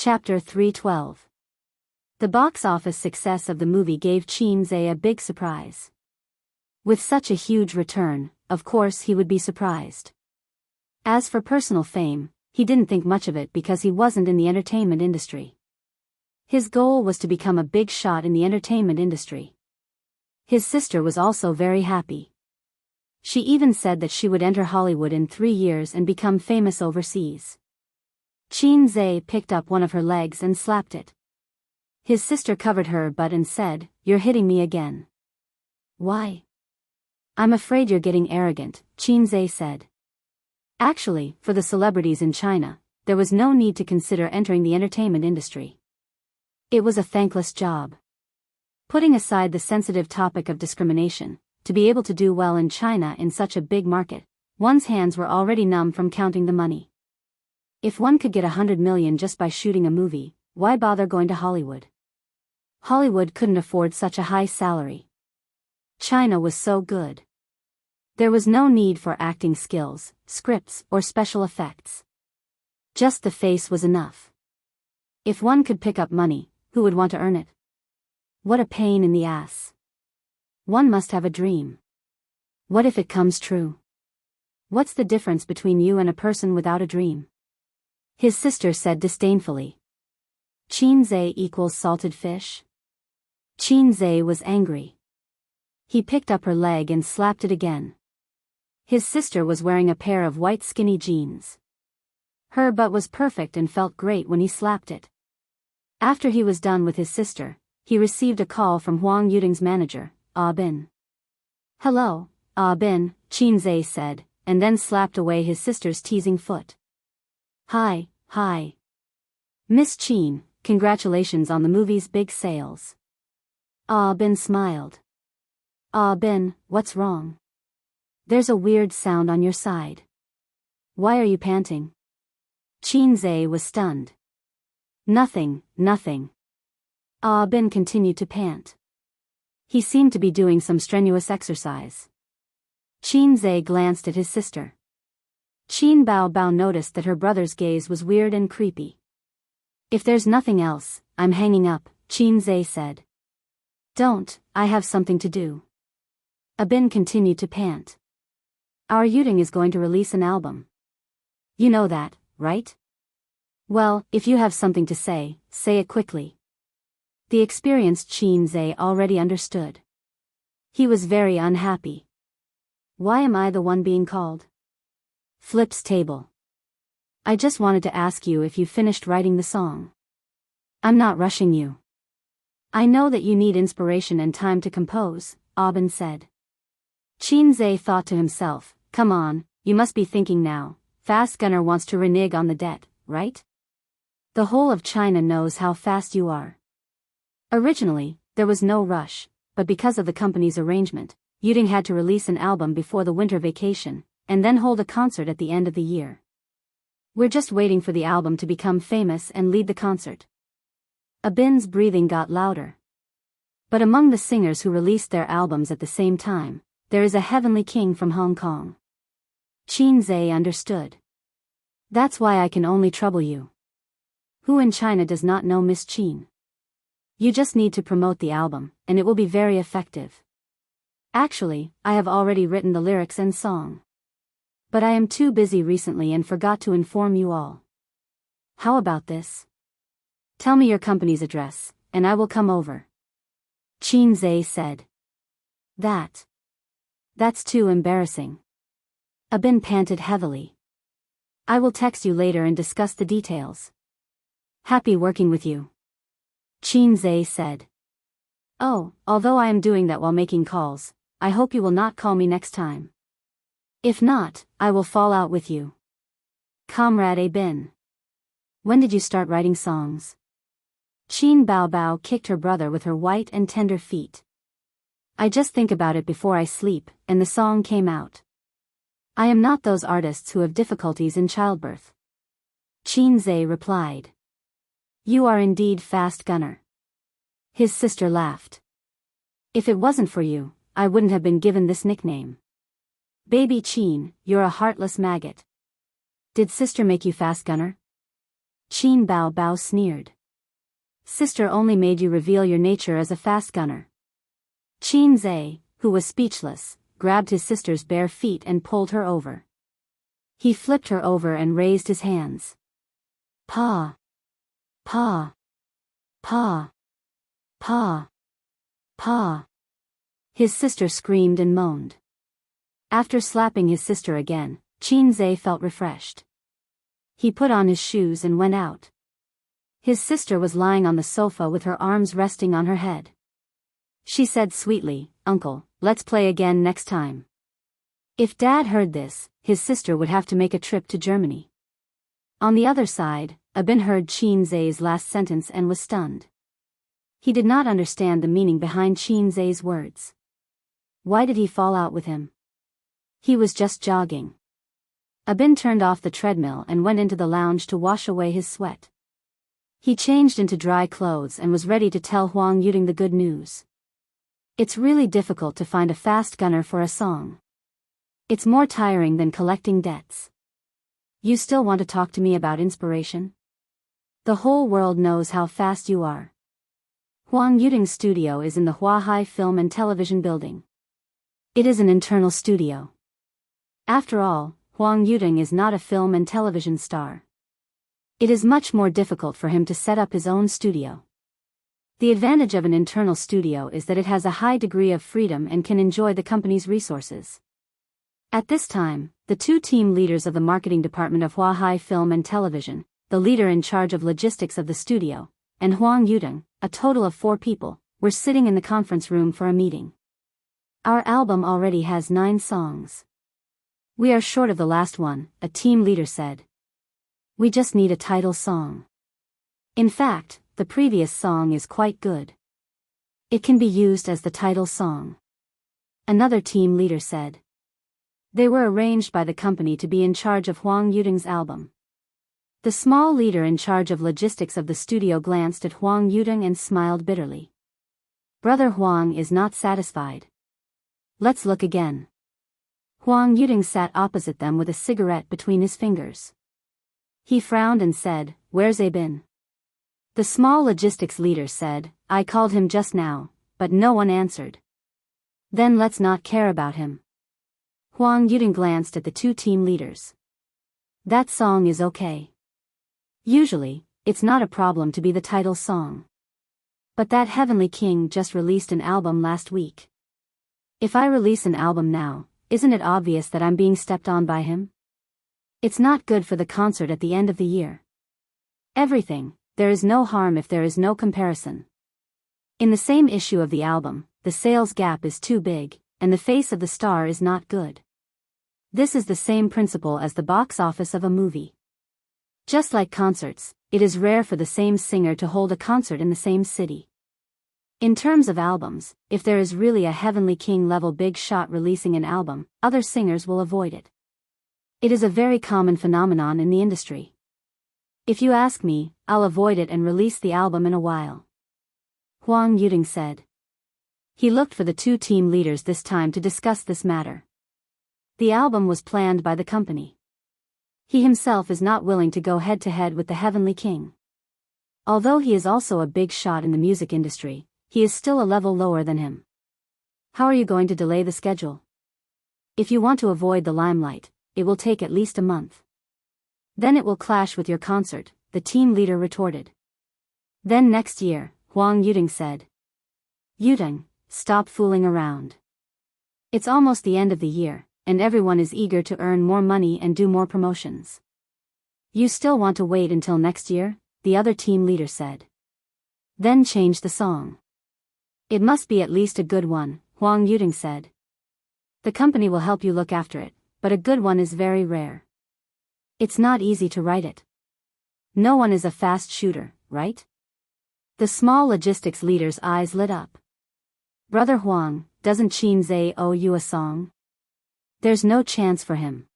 Chapter 312. The box office success of the movie gave Qin a big surprise. With such a huge return, of course he would be surprised. As for personal fame, he didn't think much of it because he wasn't in the entertainment industry. His goal was to become a big shot in the entertainment industry. His sister was also very happy. She even said that she would enter Hollywood in 3 years and become famous overseas. Qin picked up one of her legs and slapped it. His sister covered her butt and said, "You're hitting me again." "Why?" "I'm afraid you're getting arrogant," Qin said. Actually, for the celebrities in China, there was no need to consider entering the entertainment industry. It was a thankless job. Putting aside the sensitive topic of discrimination, to be able to do well in China in such a big market, one's hands were already numb from counting the money. If one could get 100 million just by shooting a movie, why bother going to Hollywood? Hollywood couldn't afford such a high salary. China was so good. There was no need for acting skills, scripts, or special effects. Just the face was enough. If one could pick up money, who would want to earn it? What a pain in the ass. One must have a dream. What if it comes true? What's the difference between you and a person without a dream? His sister said disdainfully. Qin equals salted fish? Qin was angry. He picked up her leg and slapped it again. His sister was wearing a pair of white skinny jeans. Her butt was perfect and felt great when he slapped it. After he was done with his sister, he received a call from Huang Yuding's manager, Bin. "Hello, Bin," Qin said, and then slapped away his sister's teasing foot. Hi. Miss Qin, congratulations on the movie's big sales." Bin smiled. "Bin, what's wrong? There's a weird sound on your side. Why are you panting?" Qin was stunned. Nothing. Bin continued to pant. He seemed to be doing some strenuous exercise. Qin glanced at his sister. Qin Bao noticed that her brother's gaze was weird and creepy. "If there's nothing else, I'm hanging up," Qin said. "Don't, I have something to do." Bin continued to pant. "Our Yuding is going to release an album. You know that, right? Well, if you have something to say it quickly." The experienced Qin already understood. He was very unhappy. "Why am I the one being called?" Flips table. "I just wanted to ask you if you finished writing the song." "I'm not rushing you. I know that you need inspiration and time to compose," Bin said. Qin thought to himself, "Come on, you must be thinking now, Fast Gunner wants to renege on the debt, right? The whole of China knows how fast you are." Originally, there was no rush, but because of the company's arrangement, Yuding had to release an album before the winter vacation, and then hold a concert at the end of the year. "We're just waiting for the album to become famous and lead the concert." Bin's breathing got louder. But among the singers who released their albums at the same time, there is a heavenly king from Hong Kong. Qin understood. "That's why I can only trouble you. Who in China does not know Miss Qin? You just need to promote the album, and it will be very effective. Actually, I have already written the lyrics and song. But I am too busy recently and forgot to inform you all. How about this? Tell me your company's address, and I will come over." Qin said. That's too embarrassing." Bin panted heavily. "I will text you later and discuss the details." "Happy working with you," Qin said. "Oh, although I am doing that while making calls, I hope you will not call me next time. If not, I will fall out with you." "Comrade Bin. When did you start writing songs?" Qin Bao kicked her brother with her white and tender feet. "I just think about it before I sleep, and the song came out. I am not those artists who have difficulties in childbirth." Qin replied. "You are indeed Fast Gunner." His sister laughed. "If it wasn't for you, I wouldn't have been given this nickname. Baby Qin, you're a heartless maggot. Did sister make you Fast Gunner?" Qin Bao Bao sneered. Sister only made you reveal your nature as a fast gunner. Qin Zhe, who was speechless, grabbed his sister's bare feet and pulled her over. He flipped her over and raised his hands. Pa! Pa! Pa! Pa! Pa! His sister screamed and moaned. After slapping his sister again, Qin Zhe felt refreshed. He put on his shoes and went out. His sister was lying on the sofa with her arms resting on her head. She said sweetly, "Uncle, let's play again next time." If Dad heard this, his sister would have to make a trip to Germany. On the other side, Abin heard Qin Zhe's last sentence and was stunned. He did not understand the meaning behind Qin Zhe's words. Why did he fall out with him? He was just jogging. Abin turned off the treadmill and went into the lounge to wash away his sweat. He changed into dry clothes and was ready to tell Huang Yuding the good news. It's really difficult to find a fast gunner for a song. It's more tiring than collecting debts. You still want to talk to me about inspiration? The whole world knows how fast you are. Huang Yuding's studio is in the Huahai Film and Television Building. It is an internal studio. After all, Huang Yuding is not a film and television star. It is much more difficult for him to set up his own studio. The advantage of an internal studio is that it has a high degree of freedom and can enjoy the company's resources. At this time, the two team leaders of the marketing department of Huahai Film and Television, the leader in charge of logistics of the studio, and Huang Yuding, a total of 4 people, were sitting in the conference room for a meeting. Our album already has 9 songs. We are short of the last one, a team leader said. We just need a title song. In fact, the previous song is quite good. It can be used as the title song. Another team leader said. They were arranged by the company to be in charge of Huang Yuding's album. The small leader in charge of logistics of the studio glanced at Huang Yuding and smiled bitterly. Brother Huang is not satisfied. Let's look again. Huang Yuding sat opposite them with a cigarette between his fingers. He frowned and said, "Where's Abin?" The small logistics leader said, "I called him just now, but no one answered." Then let's not care about him. Huang Yuding glanced at the 2 team leaders. That song is okay. Usually, it's not a problem to be the title song. But that Heavenly King just released an album last week. If I release an album now, isn't it obvious that I'm being stepped on by him? It's not good for the concert at the end of the year. Everything, there is no harm if there is no comparison. In the same issue of the album, the sales gap is too big, and the face of the star is not good. This is the same principle as the box office of a movie. Just like concerts, it is rare for the same singer to hold a concert in the same city. In terms of albums, if there is really a Heavenly King level big shot releasing an album, other singers will avoid it. It is a very common phenomenon in the industry. If you ask me, I'll avoid it and release the album in a while. Huang Yuding said. He looked for the 2 team leaders this time to discuss this matter. The album was planned by the company. He himself is not willing to go head-to-head with the Heavenly King. Although he is also a big shot in the music industry, he is still a level lower than him. How are you going to delay the schedule? If you want to avoid the limelight, it will take at least a month. Then it will clash with your concert, the team leader retorted. Then next year, Huang Yuding said. Yuding, stop fooling around. It's almost the end of the year, and everyone is eager to earn more money and do more promotions. You still want to wait until next year? The other team leader said. Then change the song. It must be at least a good one, Huang Yuding said. The company will help you look after it, but a good one is very rare. It's not easy to write it. No one is a fast shooter, right? The small logistics leader's eyes lit up. Brother Huang, doesn't Qin Zhe owe you a song? There's no chance for him.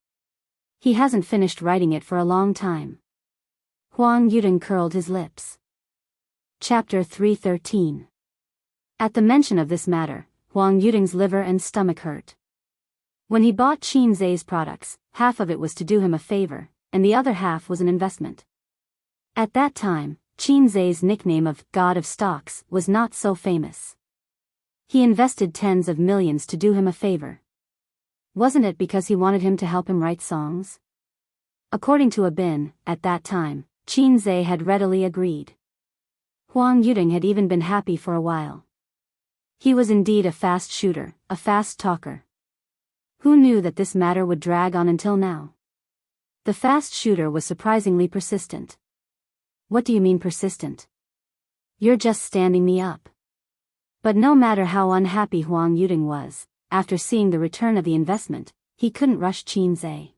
He hasn't finished writing it for a long time. Huang Yuding curled his lips. Chapter 313. At the mention of this matter, Huang Yuding's liver and stomach hurt. When he bought Qin Zhe's products, half of it was to do him a favor, and the other half was an investment. At that time, Qin Zhe's nickname of God of Stocks was not so famous. He invested tens of millions to do him a favor. Wasn't it because he wanted him to help him write songs? According to Abin, at that time, Qin Zhe had readily agreed. Huang Yuding had even been happy for a while. He was indeed a fast shooter, a fast talker. Who knew that this matter would drag on until now? The fast shooter was surprisingly persistent. What do you mean persistent? You're just standing me up. But no matter how unhappy Huang Yuding was, after seeing the return of the investment, he couldn't rush Qin Zhe.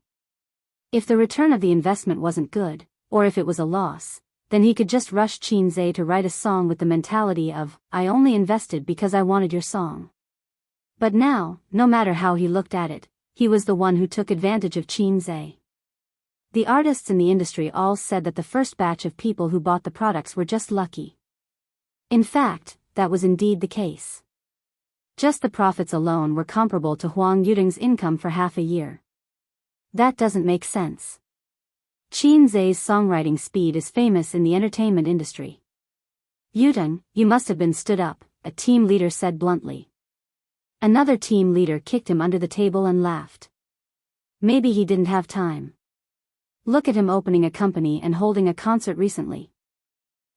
If the return of the investment wasn't good, or if it was a loss, then he could just rush Qin Zhe to write a song with the mentality of, I only invested because I wanted your song. But now, no matter how he looked at it, he was the one who took advantage of Qin Zhe. The artists in the industry all said that the first batch of people who bought the products were just lucky. In fact, that was indeed the case. Just the profits alone were comparable to Huang Yuding's income for half a year. That doesn't make sense. Qin Zhe's songwriting speed is famous in the entertainment industry. Yuding, you must have been stood up, a team leader said bluntly. Another team leader kicked him under the table and laughed. Maybe he didn't have time. Look at him opening a company and holding a concert recently.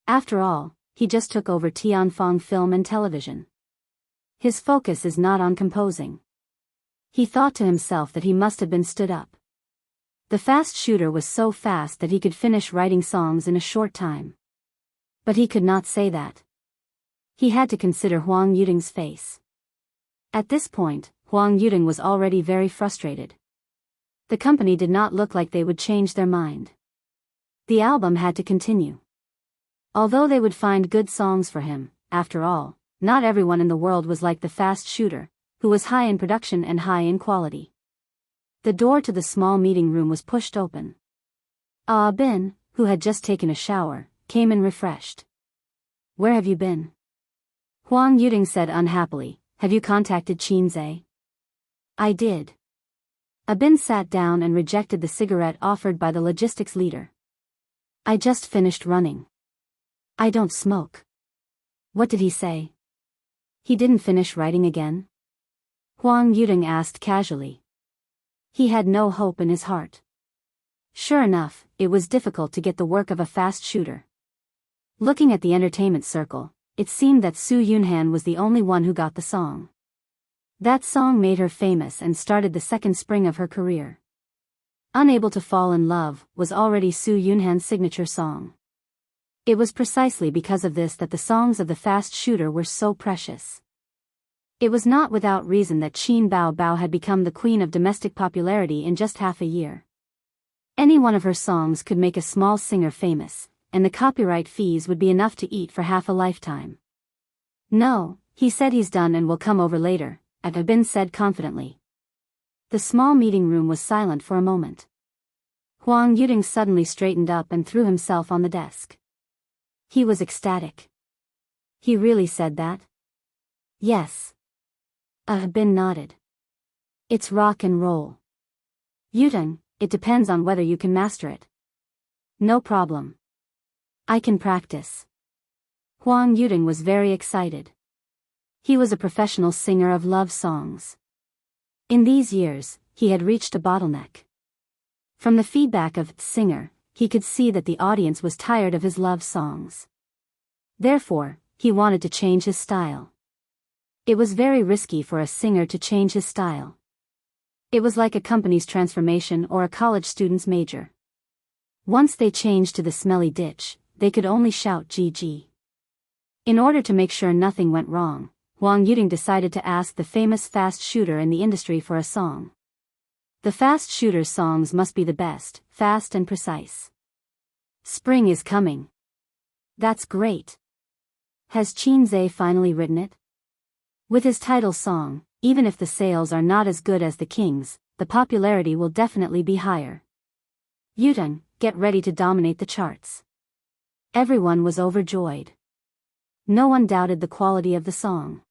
After all, he just took over Tianfeng Film and Television. His focus is not on composing. He thought to himself that he must have been stood up. The fast shooter was so fast that he could finish writing songs in a short time. But he could not say that. He had to consider Huang Yuding's face. At this point, Huang Yuding was already very frustrated. The company did not look like they would change their mind. The album had to continue. Although they would find good songs for him, after all, not everyone in the world was like the fast shooter, who was high in production and high in quality. The door to the small meeting room was pushed open. Ah Bin, who had just taken a shower, came in refreshed. Where have you been? Huang Yuding said unhappily, have you contacted Qin Zhe? I did. Abin sat down and rejected the cigarette offered by the logistics leader. I just finished running. I don't smoke. What did he say? He didn't finish writing again? Huang Yuding asked casually. He had no hope in his heart. Sure enough, it was difficult to get the work of a fast shooter. Looking at the entertainment circle, it seemed that Su Yunhan was the only one who got the song. That song made her famous and started the second spring of her career. Unable to Fall in Love was already Su Yunhan's signature song. It was precisely because of this that the songs of the fast shooter were so precious. It was not without reason that Qin Bao Bao had become the queen of domestic popularity in just half a year. Any one of her songs could make a small singer famous, and the copyright fees would be enough to eat for half a lifetime. No, he said he's done and will come over later, Abin said confidently. The small meeting room was silent for a moment. Huang Yuding suddenly straightened up and threw himself on the desk. He was ecstatic. He really said that? Yes. Abin nodded. It's rock and roll. Yuding, it depends on whether you can master it. No problem. I can practice. Huang Yuding was very excited. He was a professional singer of love songs. In these years, he had reached a bottleneck. From the feedback of Singer, he could see that the audience was tired of his love songs. Therefore, he wanted to change his style. It was very risky for a singer to change his style. It was like a company's transformation or a college student's major. Once they changed to the smelly ditch, they could only shout GG. In order to make sure nothing went wrong, Huang Yuding decided to ask the famous fast shooter in the industry for a song. The fast shooter's songs must be the best, fast and precise. Spring is coming. That's great. Has Qin Zhe finally written it? With his title song, even if the sales are not as good as the King's, the popularity will definitely be higher. Yuding, get ready to dominate the charts. Everyone was overjoyed. No one doubted the quality of the song.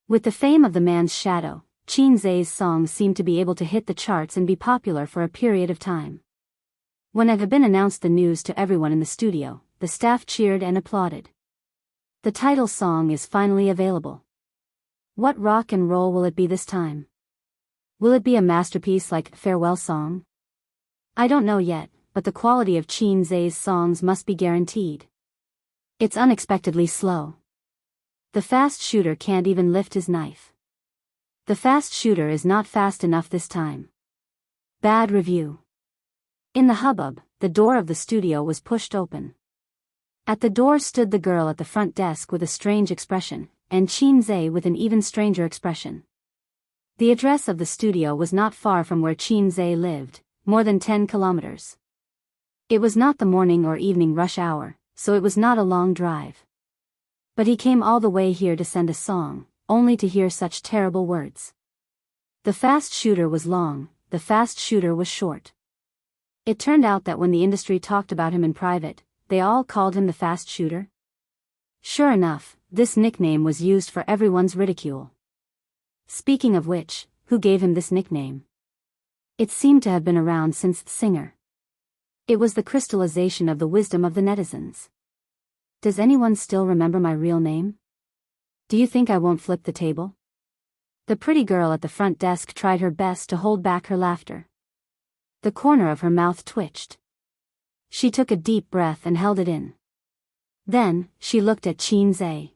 With the fame of the man's shadow, Qin Zhe's songs seemed to be able to hit the charts and be popular for a period of time. When Audiobook announced the news to everyone in the studio, the staff cheered and applauded. The title song is finally available. What rock and roll will it be this time? Will it be a masterpiece like Farewell Song? I don't know yet, but the quality of Chin Zay's songs must be guaranteed. It's unexpectedly slow. The fast shooter can't even lift his knife. The fast shooter is not fast enough this time. Bad review. In the hubbub, the door of the studio was pushed open. At the door stood the girl at the front desk with a strange expression, and Chin Zay with an even stranger expression. The address of the studio was not far from where Chin Zay lived, more than 10 kilometers. It was not the morning or evening rush hour, so it was not a long drive. But he came all the way here to send a song, only to hear such terrible words. The fast shooter was long, the fast shooter was short. It turned out that when the industry talked about him in private, they all called him the fast shooter. Sure enough, this nickname was used for everyone's ridicule. Speaking of which, who gave him this nickname? It seemed to have been around since the singer. It was the crystallization of the wisdom of the netizens. Does anyone still remember my real name? Do you think I won't flip the table? The pretty girl at the front desk tried her best to hold back her laughter. The corner of her mouth twitched. She took a deep breath and held it in. Then, she looked at Chin Zay.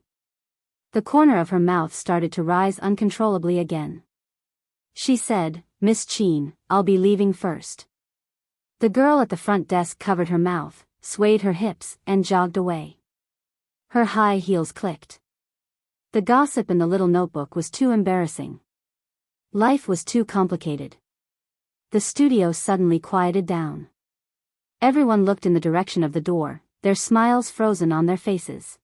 The corner of her mouth started to rise uncontrollably again. She said, "Miss Chin, I'll be leaving first." The girl at the front desk covered her mouth, swayed her hips, and jogged away. Her high heels clicked. The gossip in the little notebook was too embarrassing. Life was too complicated. The studio suddenly quieted down. Everyone looked in the direction of the door, their smiles frozen on their faces.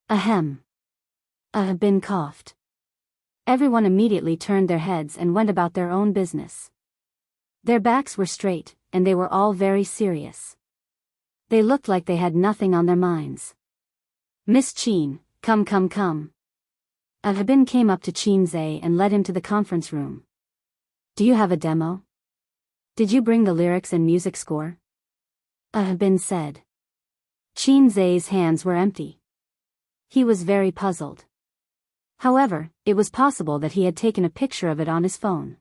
Ahem. Audiobook coughed. Everyone immediately turned their heads and went about their own business. Their backs were straight, and they were all very serious. They looked like they had nothing on their minds. "Miss Chin, come. Audiobook came up to Chin Zay and led him to the conference room. "Do you have a demo? Did you bring the lyrics and music score?" Audiobook said. Chin Zay's hands were empty. He was very puzzled. However, it was possible that he had taken a picture of it on his phone.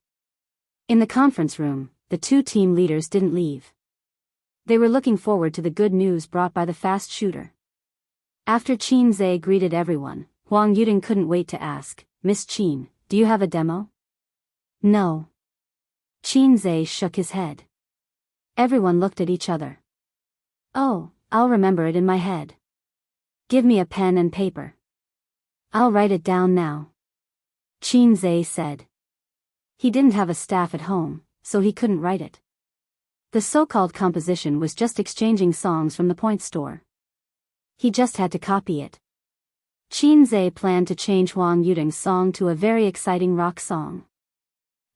In the conference room, the two team leaders didn't leave. They were looking forward to the good news brought by the fast shooter. After Chin Zay greeted everyone, Huang Yuding couldn't wait to ask, "Miss Chin, do you have a demo?" "No." Chin Zay shook his head. Everyone looked at each other. "Oh, I'll remember it in my head. Give me a pen and paper. I'll write it down now," Chin Zay said. He didn't have a staff at home, so he couldn't write it. The so-called composition was just exchanging songs from the point store. He just had to copy it. Chin Zay planned to change Huang Yuding's song to a very exciting rock song.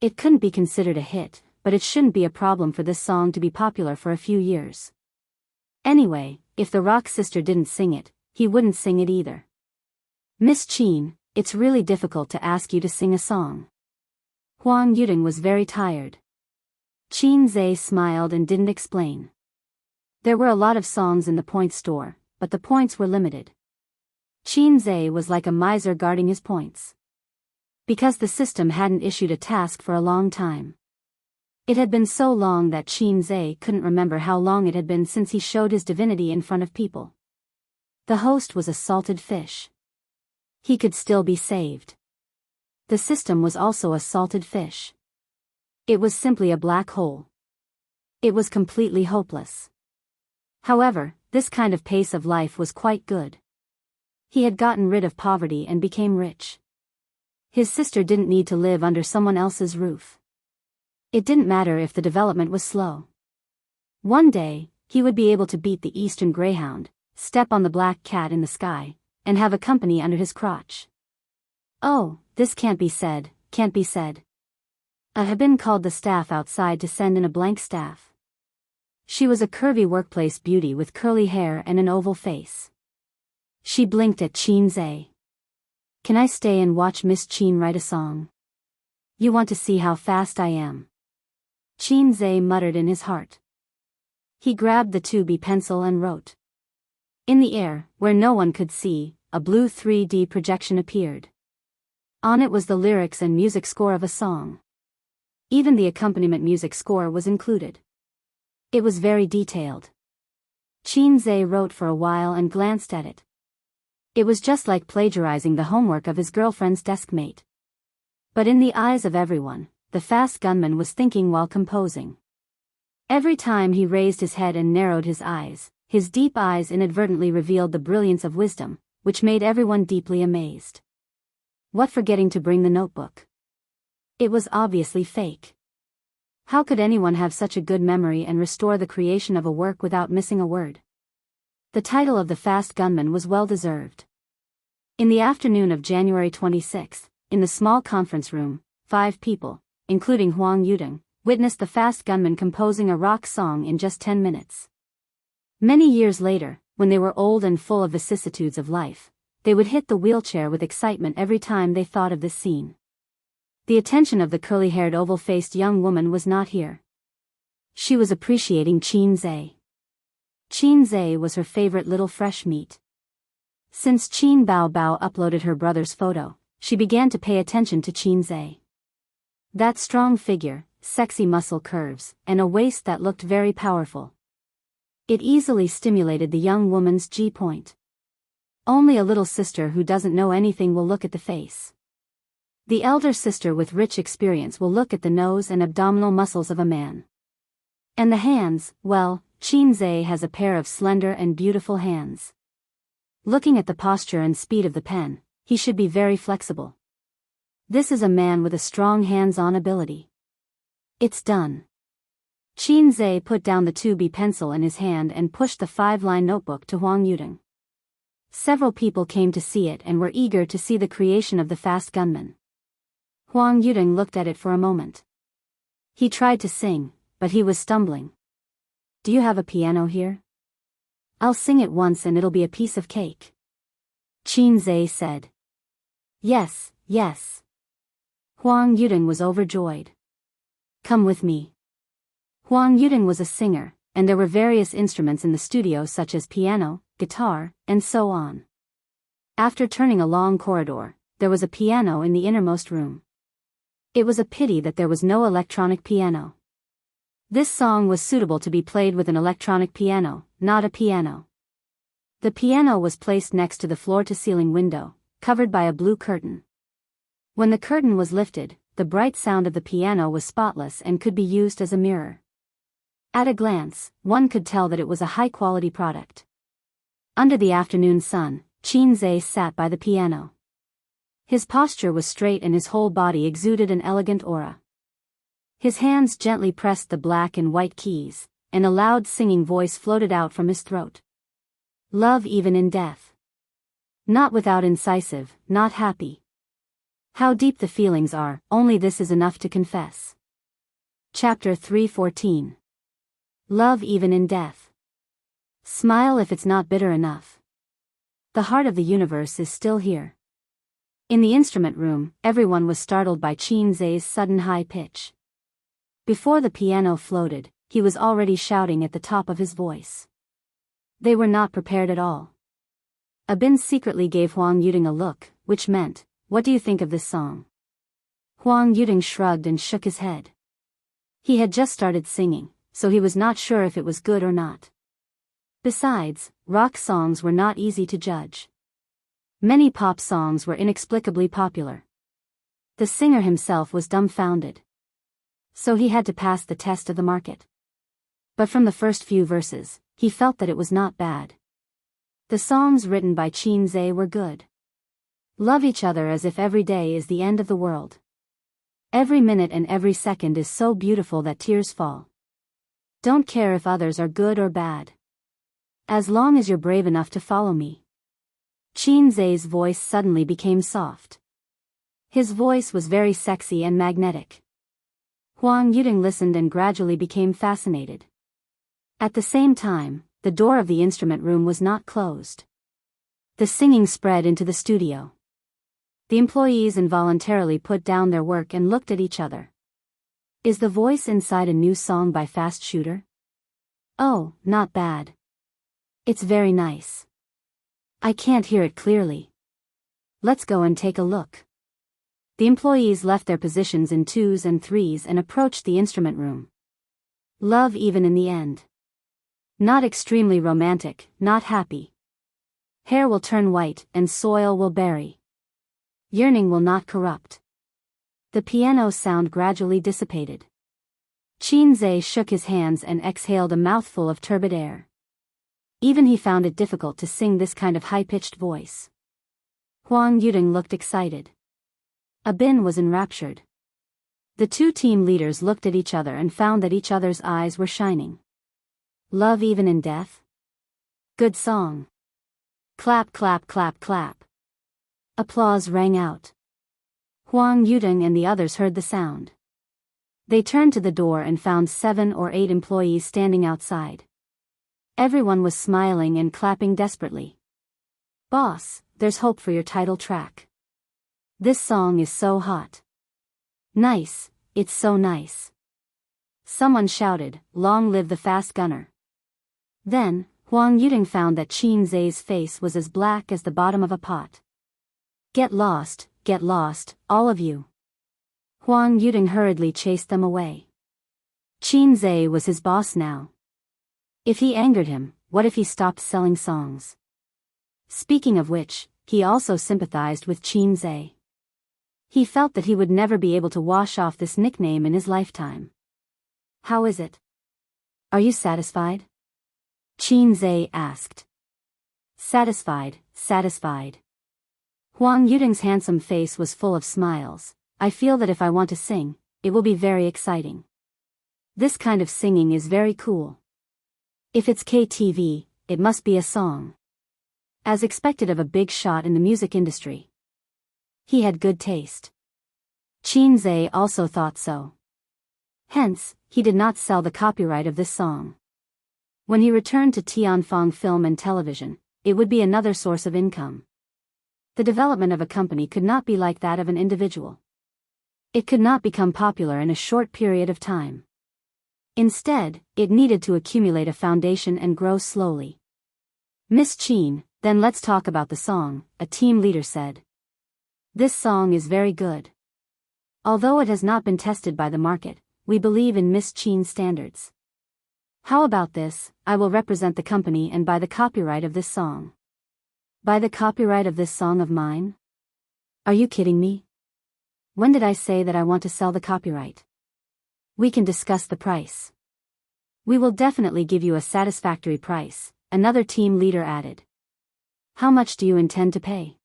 It couldn't be considered a hit, but it shouldn't be a problem for this song to be popular for a few years. Anyway, if the rock sister didn't sing it, he wouldn't sing it either. "Miss Chin, it's really difficult to ask you to sing a song." Huang Yuding was very tired. Chin Zay smiled and didn't explain. There were a lot of songs in the point store, but the points were limited. Chin Zay was like a miser guarding his points. Because the system hadn't issued a task for a long time. It had been so long that Chin Zay couldn't remember how long it had been since he showed his divinity in front of people. The host was a salted fish. He could still be saved. The system was also a salted fish. It was simply a black hole. It was completely hopeless. However, this kind of pace of life was quite good. He had gotten rid of poverty and became rich. His sister didn't need to live under someone else's roof. It didn't matter if the development was slow. One day, he would be able to beat the Eastern Greyhound, step on the black cat in the sky, and have a company under his crotch. "Oh, this can't be said. Audiobook called the staff outside to send in a blank staff. She was a curvy workplace beauty with curly hair and an oval face. She blinked at Chin Zay. "Can I stay and watch Miss Chin write a song? You want to see how fast I am?" Chin Zay muttered in his heart. He grabbed the 2B pencil and wrote. In the air, where no one could see, a blue 3D projection appeared. On it was the lyrics and music score of a song. Even the accompaniment music score was included. It was very detailed. Qin wrote for a while and glanced at it. It was just like plagiarizing the homework of his girlfriend's deskmate. But in the eyes of everyone, the fast gunman was thinking while composing. Every time he raised his head and narrowed his deep eyes inadvertently revealed the brilliance of wisdom, which made everyone deeply amazed. What forgetting to bring the notebook? It was obviously fake. How could anyone have such a good memory and restore the creation of a work without missing a word? The title of the fast gunman was well deserved. In the afternoon of January 26, in the small conference room, 5 people, including Huang Yudong, witnessed the fast gunman composing a rock song in just 10 minutes. Many years later, when they were old and full of vicissitudes of life, they would hit the wheelchair with excitement every time they thought of this scene. The attention of the curly-haired oval-faced young woman was not here. She was appreciating Qin. Qin was her favorite little fresh meat. Since Qin Bao uploaded her brother's photo, she began to pay attention to Qin. That strong figure, sexy muscle curves, and a waist that looked very powerful. It easily stimulated the young woman's G-point. Only a little sister who doesn't know anything will look at the face. The elder sister with rich experience will look at the nose and abdominal muscles of a man. And the hands, well, Qin has a pair of slender and beautiful hands. Looking at the posture and speed of the pen, he should be very flexible. This is a man with a strong hands-on ability. It's done. Qin put down the 2B pencil in his hand and pushed the 5-line notebook to Huang Yudong. Several people came to see it and were eager to see the creation of the fast gunman. Huang Yudong looked at it for a moment. He tried to sing, but he was stumbling. Do you have a piano here? I'll sing it once and it'll be a piece of cake. Qin said. Yes, yes. Huang Yudong was overjoyed. Come with me. Huang Yudong was a singer, and there were various instruments in the studio such as piano, guitar, and so on. After turning a long corridor, there was a piano in the innermost room. It was a pity that there was no electronic piano. This song was suitable to be played with an electronic piano, not a piano. The piano was placed next to the floor-to-ceiling window, covered by a blue curtain. When the curtain was lifted, the bright sound of the piano was spotless and could be used as a mirror. At a glance, one could tell that it was a high-quality product. Under the afternoon sun, Qin sat by the piano. His posture was straight and his whole body exuded an elegant aura. His hands gently pressed the black and white keys, and a loud singing voice floated out from his throat. Love even in death. Not without incisive, not happy. How deep the feelings are, only this is enough to confess. Chapter 3:14. Love even in death. Smile if it's not bitter enough. The heart of the universe is still here. In the instrument room, everyone was startled by Qin's sudden high pitch. Before the piano floated, he was already shouting at the top of his voice. They were not prepared at all. Abin secretly gave Huang Yudong a look, which meant, "What do you think of this song?" Huang Yudong shrugged and shook his head. He had just started singing, so he was not sure if it was good or not. Besides, rock songs were not easy to judge. Many pop songs were inexplicably popular. The singer himself was dumbfounded. So he had to pass the test of the market. But from the first few verses, he felt that it was not bad. The songs written by Qin were good. Love each other as if every day is the end of the world. Every minute and every second is so beautiful that tears fall. Don't care if others are good or bad. As long as you're brave enough to follow me. Qin's voice suddenly became soft. His voice was very sexy and magnetic. Huang Yudong listened and gradually became fascinated. At the same time, the door of the instrument room was not closed. The singing spread into the studio. The employees involuntarily put down their work and looked at each other. Is the voice inside a new song by Fast Shooter? Oh, not bad. It's very nice. I can't hear it clearly. Let's go and take a look. The employees left their positions in twos and threes and approached the instrument room. Love even in the end. Not extremely romantic, not happy. Hair will turn white and soil will bury. Yearning will not corrupt. The piano sound gradually dissipated. Qinzhe shook his hands and exhaled a mouthful of turbid air. Even he found it difficult to sing this kind of high-pitched voice. Huang Yuding looked excited. Abin was enraptured. The two team leaders looked at each other and found that each other's eyes were shining. Love even in death? Good song. Clap, clap, clap, clap. Applause rang out. Huang Yuding and the others heard the sound. They turned to the door and found 7 or 8 employees standing outside. Everyone was smiling and clapping desperately. Boss, there's hope for your title track. This song is so hot. Nice, it's so nice. Someone shouted, long live the fast gunner. Then, Huang Yuding found that Qinzhe's face was as black as the bottom of a pot. Get lost, all of you. Huang Yuding hurriedly chased them away. Qinzhe was his boss now. If he angered him, what if he stopped selling songs? Speaking of which, he also sympathized with Qinzhe. He felt that he would never be able to wash off this nickname in his lifetime. How is it? Are you satisfied? Qinzhe asked. Satisfied. Huang Yuding's handsome face was full of smiles. I feel that if I want to sing, it will be very exciting. This kind of singing is very cool. If it's KTV, it must be a song. As expected of a big shot in the music industry. He had good taste. Qinzhe also thought so. Hence, he did not sell the copyright of this song. When he returned to Tianfeng Film and Television, it would be another source of income. The development of a company could not be like that of an individual. It could not become popular in a short period of time. Instead, it needed to accumulate a foundation and grow slowly. Miss Qin, then let's talk about the song, a team leader said. This song is very good. Although it has not been tested by the market, we believe in Miss Qin's standards. How about this? I will represent the company and buy the copyright of this song. Buy the copyright of this song of mine? Are you kidding me? When did I say that I want to sell the copyright? We can discuss the price. We will definitely give you a satisfactory price, another team leader added. How much do you intend to pay?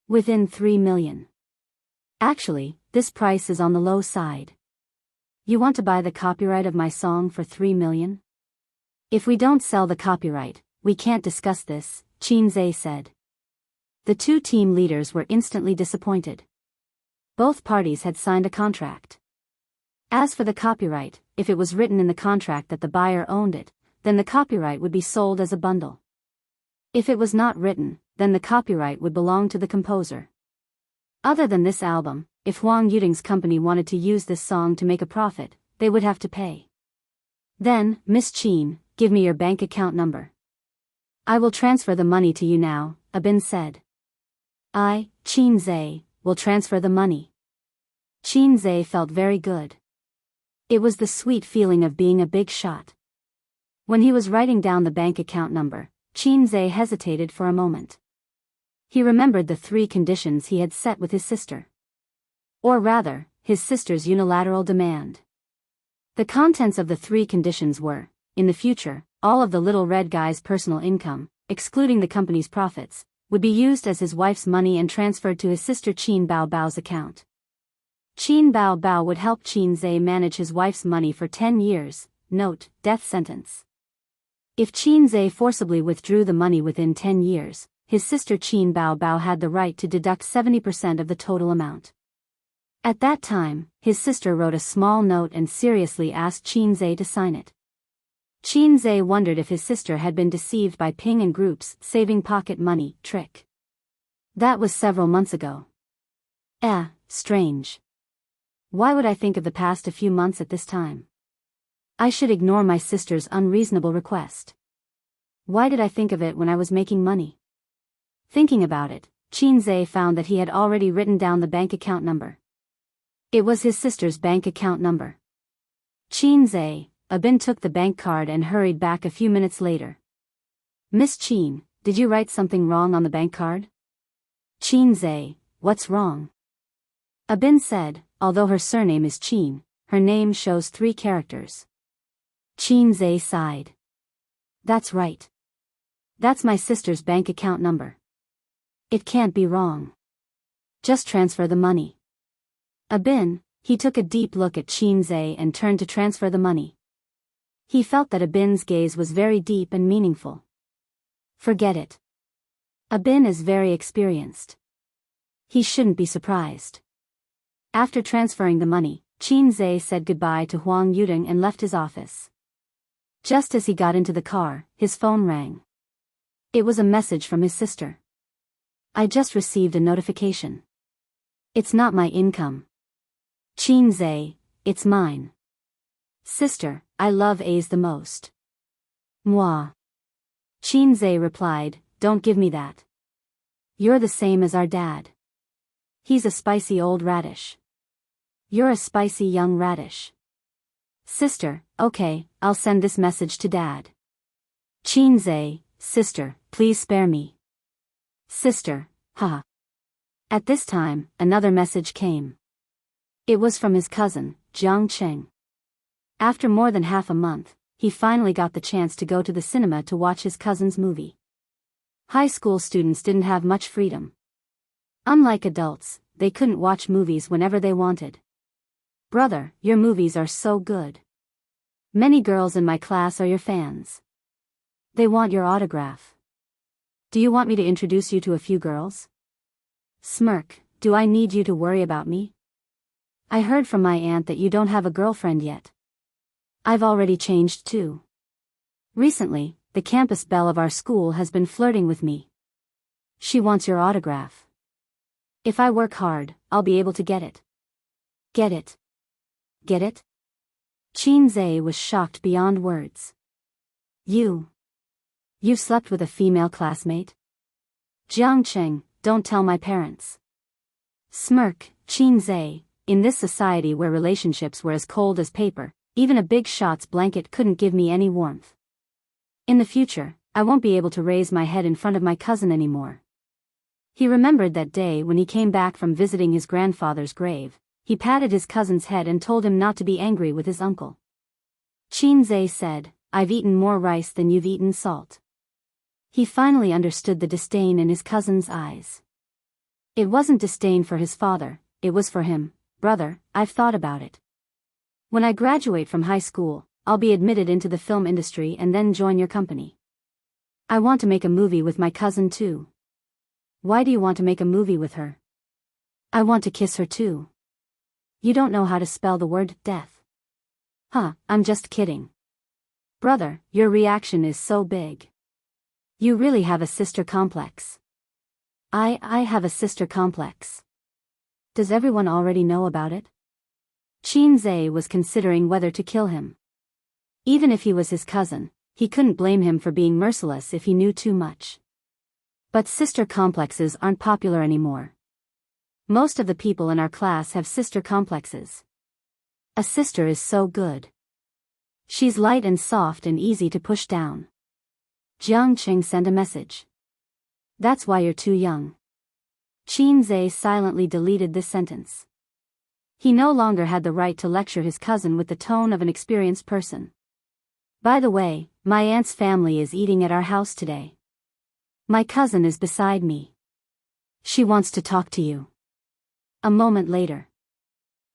Within 3 million. Actually, this price is on the low side. You want to buy the copyright of my song for 3 million? If we don't sell the copyright, we can't discuss this, Qinzhe said. The two team leaders were instantly disappointed. Both parties had signed a contract. As for the copyright, if it was written in the contract that the buyer owned it, then the copyright would be sold as a bundle. If it was not written, then the copyright would belong to the composer. Other than this album, if Huang Yuding's company wanted to use this song to make a profit, they would have to pay. Then, Miss Qin, give me your bank account number. I will transfer the money to you now, Abin said. I, Qinzhe, will transfer the money. Qinzhe felt very good. It was the sweet feeling of being a big shot. When he was writing down the bank account number, Qinzhe hesitated for a moment. He remembered the 3 conditions he had set with his sister. Or rather, his sister's unilateral demand. The contents of the 3 conditions were, in the future, all of the little red guy's personal income, excluding the company's profits, would be used as his wife's money and transferred to his sister Qin Baobao's account. Qin Baobao would help Qinzhe manage his wife's money for 10 years, note, death sentence. If Qinzhe forcibly withdrew the money within 10 years, his sister Qin Baobao had the right to deduct 70% of the total amount. At that time, his sister wrote a small note and seriously asked Qinzhe to sign it. Qinzhe wondered if his sister had been deceived by Ping and Group's saving pocket money trick. That was several months ago. Strange. Why would I think of the past a few months at this time? I should ignore my sister's unreasonable request. Why did I think of it when I was making money? Thinking about it, Qinze found that he had already written down the bank account number. It was his sister's bank account number. Qinze, Abin took the bank card and hurried back a few minutes later. Miss Qin, did you write something wrong on the bank card? Qinze, what's wrong? Abin said, although her surname is Qin, her name shows 3 characters. Qinze sighed. That's right. That's my sister's bank account number. It can't be wrong. Just transfer the money. Abin, he took a deep look at Qinze and turned to transfer the money. He felt that Abin's gaze was very deep and meaningful. Forget it. Abin is very experienced. He shouldn't be surprised. After transferring the money, Qinze said goodbye to Huang Yuding and left his office. Just as he got into the car, his phone rang. It was a message from his sister. I just received a notification. It's not my income. Qinze, it's mine. Sister, I love A's the most. Moi. Qinze replied, don't give me that. You're the same as our dad. He's a spicy old radish. You're a spicy young radish. Sister, okay, I'll send this message to Dad. Qinze, sister, please spare me. Sister, haha. At this time, another message came. It was from his cousin, Jiang Cheng. After more than half a month, he finally got the chance to go to the cinema to watch his cousin's movie. High school students didn't have much freedom. Unlike adults, they couldn't watch movies whenever they wanted. Brother, your movies are so good. Many girls in my class are your fans. They want your autograph. Do you want me to introduce you to a few girls? Smirk, do I need you to worry about me? I heard from my aunt that you don't have a girlfriend yet. I've already changed too. Recently, the campus belle of our school has been flirting with me. She wants your autograph. If I work hard, I'll be able to get it. Get it? Get it? Qinze was shocked beyond words. You've slept with a female classmate? Jiang Cheng, don't tell my parents. Smirk, Qinze, in this society where relationships were as cold as paper, even a big shot's blanket couldn't give me any warmth. In the future, I won't be able to raise my head in front of my cousin anymore. He remembered that day when he came back from visiting his grandfather's grave. He patted his cousin's head and told him not to be angry with his uncle. Qinze said, I've eaten more rice than you've eaten salt. He finally understood the disdain in his cousin's eyes. It wasn't disdain for his father, it was for him. Brother, I've thought about it. When I graduate from high school, I'll be admitted into the film industry and then join your company. I want to make a movie with my cousin too. Why do you want to make a movie with her? I want to kiss her too. You don't know how to spell the word death. Huh, I'm just kidding. Brother, your reaction is so big. You really have a sister complex. I have a sister complex. Does everyone already know about it? Qinze was considering whether to kill him. Even if he was his cousin, he couldn't blame him for being merciless if he knew too much. But sister complexes aren't popular anymore. Most of the people in our class have sister complexes. A sister is so good. She's light and soft and easy to push down. Jiang Cheng sent a message. That's why you're too young. Qinze silently deleted this sentence. He no longer had the right to lecture his cousin with the tone of an experienced person. By the way, my aunt's family is eating at our house today. My cousin is beside me. She wants to talk to you. A moment later.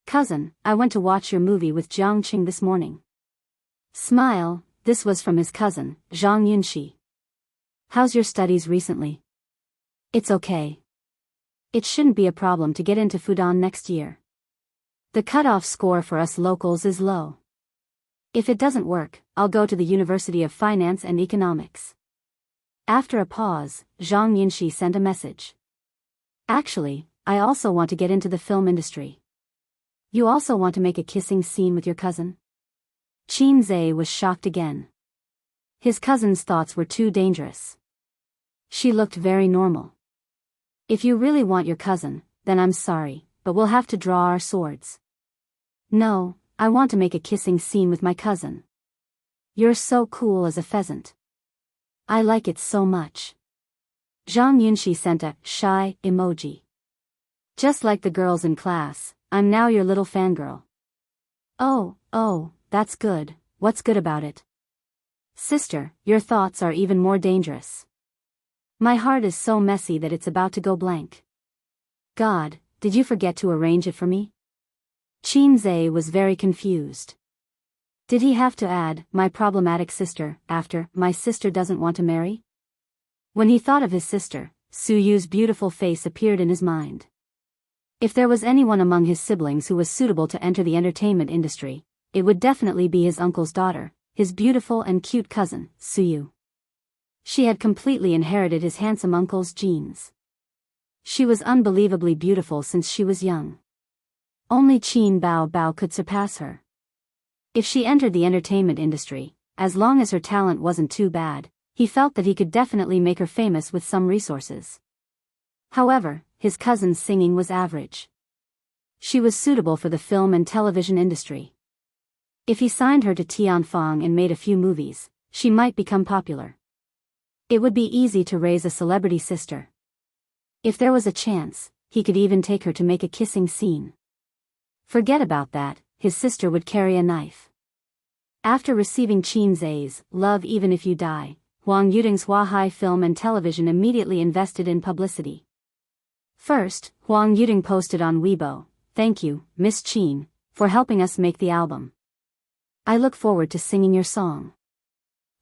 Cousin, I went to watch your movie with Jiang Qing this morning. Smile, this was from his cousin, Zhang Yunxi. How's your studies recently? It's okay. It shouldn't be a problem to get into Fudan next year. The cutoff score for us locals is low. If it doesn't work, I'll go to the University of Finance and Economics. After a pause, Zhang Yunxi sent a message. Actually, I also want to get into the film industry. You also want to make a kissing scene with your cousin? Qin Zhe was shocked again. His cousin's thoughts were too dangerous. She looked very normal. If you really want your cousin, then I'm sorry, but we'll have to draw our swords. No, I want to make a kissing scene with my cousin. You're so cool as a pheasant. I like it so much. Zhang Yunxi sent a shy emoji. Just like the girls in class, I'm now your little fangirl. Oh, that's good. What's good about it? Sister, your thoughts are even more dangerous. My heart is so messy that it's about to go blank. God, did you forget to arrange it for me? Qin Zhe was very confused. Did he have to add, my problematic sister, after, my sister doesn't want to marry? When he thought of his sister, Su Yu's beautiful face appeared in his mind. If there was anyone among his siblings who was suitable to enter the entertainment industry, it would definitely be his uncle's daughter, his beautiful and cute cousin, Su Yu. She had completely inherited his handsome uncle's genes. She was unbelievably beautiful since she was young. Only Qin Bao could surpass her. If she entered the entertainment industry, as long as her talent wasn't too bad, he felt that he could definitely make her famous with some resources. However, his cousin's singing was average. She was suitable for the film and television industry. If he signed her to Tianfang and made a few movies, she might become popular. It would be easy to raise a celebrity sister. If there was a chance, he could even take her to make a kissing scene. Forget about that, his sister would carry a knife. After receiving Qin Zhe's Love Even If You Die, Huang Yuding's Huahai Film and Television immediately invested in publicity. First, Huang Yuding posted on Weibo, "Thank you, Miss Qin, for helping us make the album. I look forward to singing your song."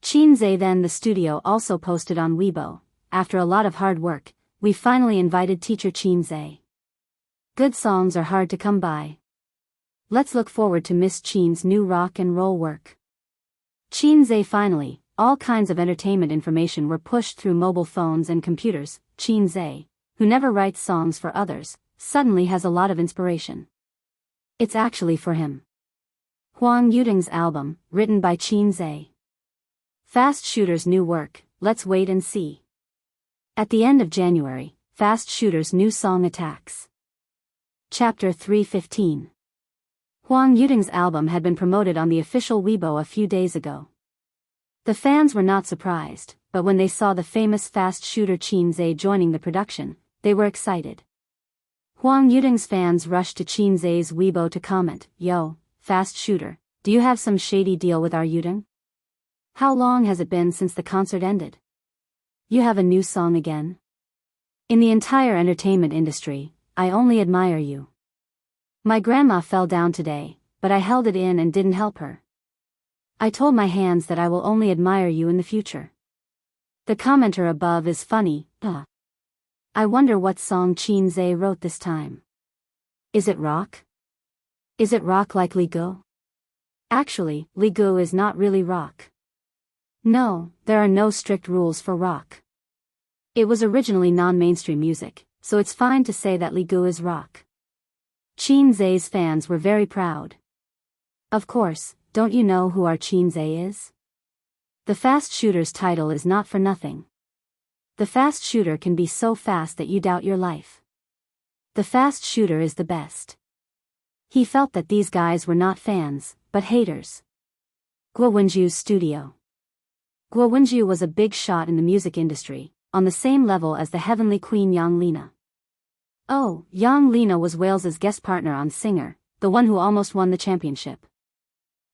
Qin Zhe then the studio also posted on Weibo, "After a lot of hard work, we finally invited teacher Qin Zhe. Good songs are hard to come by. Let's look forward to Miss Qin's new rock and roll work." Qin Zhe finally, all kinds of entertainment information were pushed through mobile phones and computers. Qin Zhe, who never writes songs for others, suddenly has a lot of inspiration. It's actually for him. Huang Yuding's album, written by Qin Zhe. Fast Shooter's new work, let's wait and see. At the end of January, Fast Shooter's new song attacks. Chapter 315. Huang Yuding's album had been promoted on the official Weibo a few days ago. The fans were not surprised, but when they saw the famous Fast Shooter Qin Zhe joining the production, they were excited. Huang Yuding's fans rushed to Qin Zhe's Weibo to comment, "Yo, Fast Shooter, do you have some shady deal with our Yuding? How long has it been since the concert ended? You have a new song again? In the entire entertainment industry, I only admire you. My grandma fell down today, but I held it in and didn't help her. I told my hands that I will only admire you in the future." The commenter above is funny, I wonder what song Qin Zhe wrote this time. Is it rock? Is it rock like Li Gu? Actually, Li Gu is not really rock. No, there are no strict rules for rock. It was originally non-mainstream music, so it's fine to say that Li Gu is rock. Qin Zhe's fans were very proud. Of course, don't you know who our Qin Zhe is? The Fast Shooter's title is not for nothing. The Fast Shooter can be so fast that you doubt your life. The Fast Shooter is the best. He felt that these guys were not fans, but haters. Guo Wenju's studio. Guo Wenju was a big shot in the music industry, on the same level as the heavenly queen Yang Lina. Oh, Yang Lina was Wales's guest partner on Singer, the one who almost won the championship.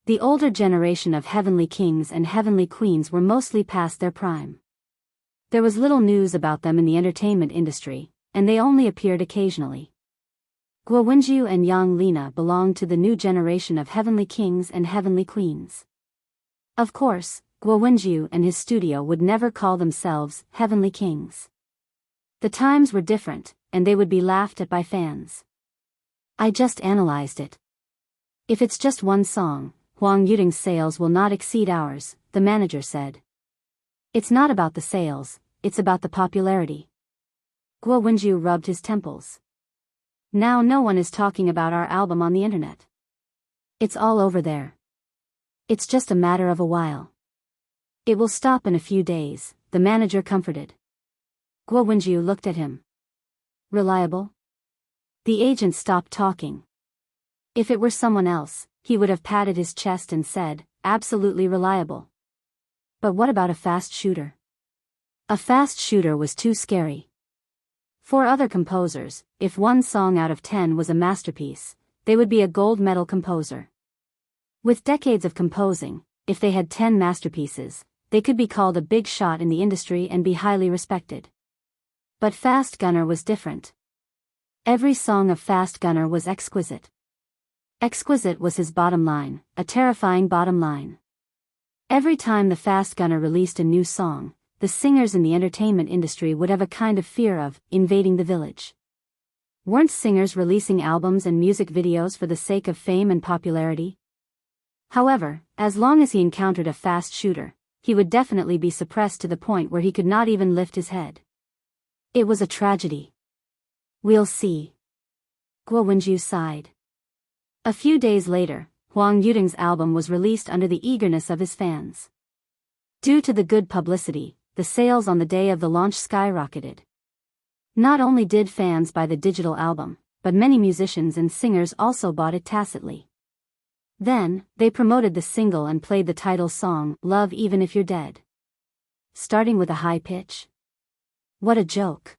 The older generation of heavenly kings and heavenly queens were mostly past their prime. There was little news about them in the entertainment industry, and they only appeared occasionally. Guo Wenju and Yang Lina belonged to the new generation of heavenly kings and heavenly queens. Of course, Guo Wenju and his studio would never call themselves heavenly kings. The times were different, and they would be laughed at by fans. I just analyzed it. If it's just one song, Huang Yuding's sales will not exceed ours, the manager said. It's not about the sales, it's about the popularity. Guo Wenju rubbed his temples. Now no one is talking about our album on the internet. It's all over there. It's just a matter of a while. It will stop in a few days, the manager comforted. Guo Wenju looked at him. Reliable? The agent stopped talking. If it were someone else, he would have patted his chest and said, absolutely reliable. But what about a fast shooter? A fast shooter was too scary. For other composers, if one song out of 10 was a masterpiece, they would be a gold medal composer. With decades of composing, if they had 10 masterpieces, they could be called a big shot in the industry and be highly respected. But Fast Gunner was different. Every song of Fast Gunner was exquisite. Exquisite was his bottom line, a terrifying bottom line. Every time the Fast Gunner released a new song, the singers in the entertainment industry would have a kind of fear of invading the village. Weren't singers releasing albums and music videos for the sake of fame and popularity? However, as long as he encountered a fast shooter, he would definitely be suppressed to the point where he could not even lift his head. It was a tragedy. We'll see. Guo Wenju sighed. A few days later, Huang Yuding's album was released under the eagerness of his fans. Due to the good publicity, the sales on the day of the launch skyrocketed. Not only did fans buy the digital album, but many musicians and singers also bought it tacitly. Then, they promoted the single and played the title song, Love Even If You're Dead. Starting with a high pitch? What a joke.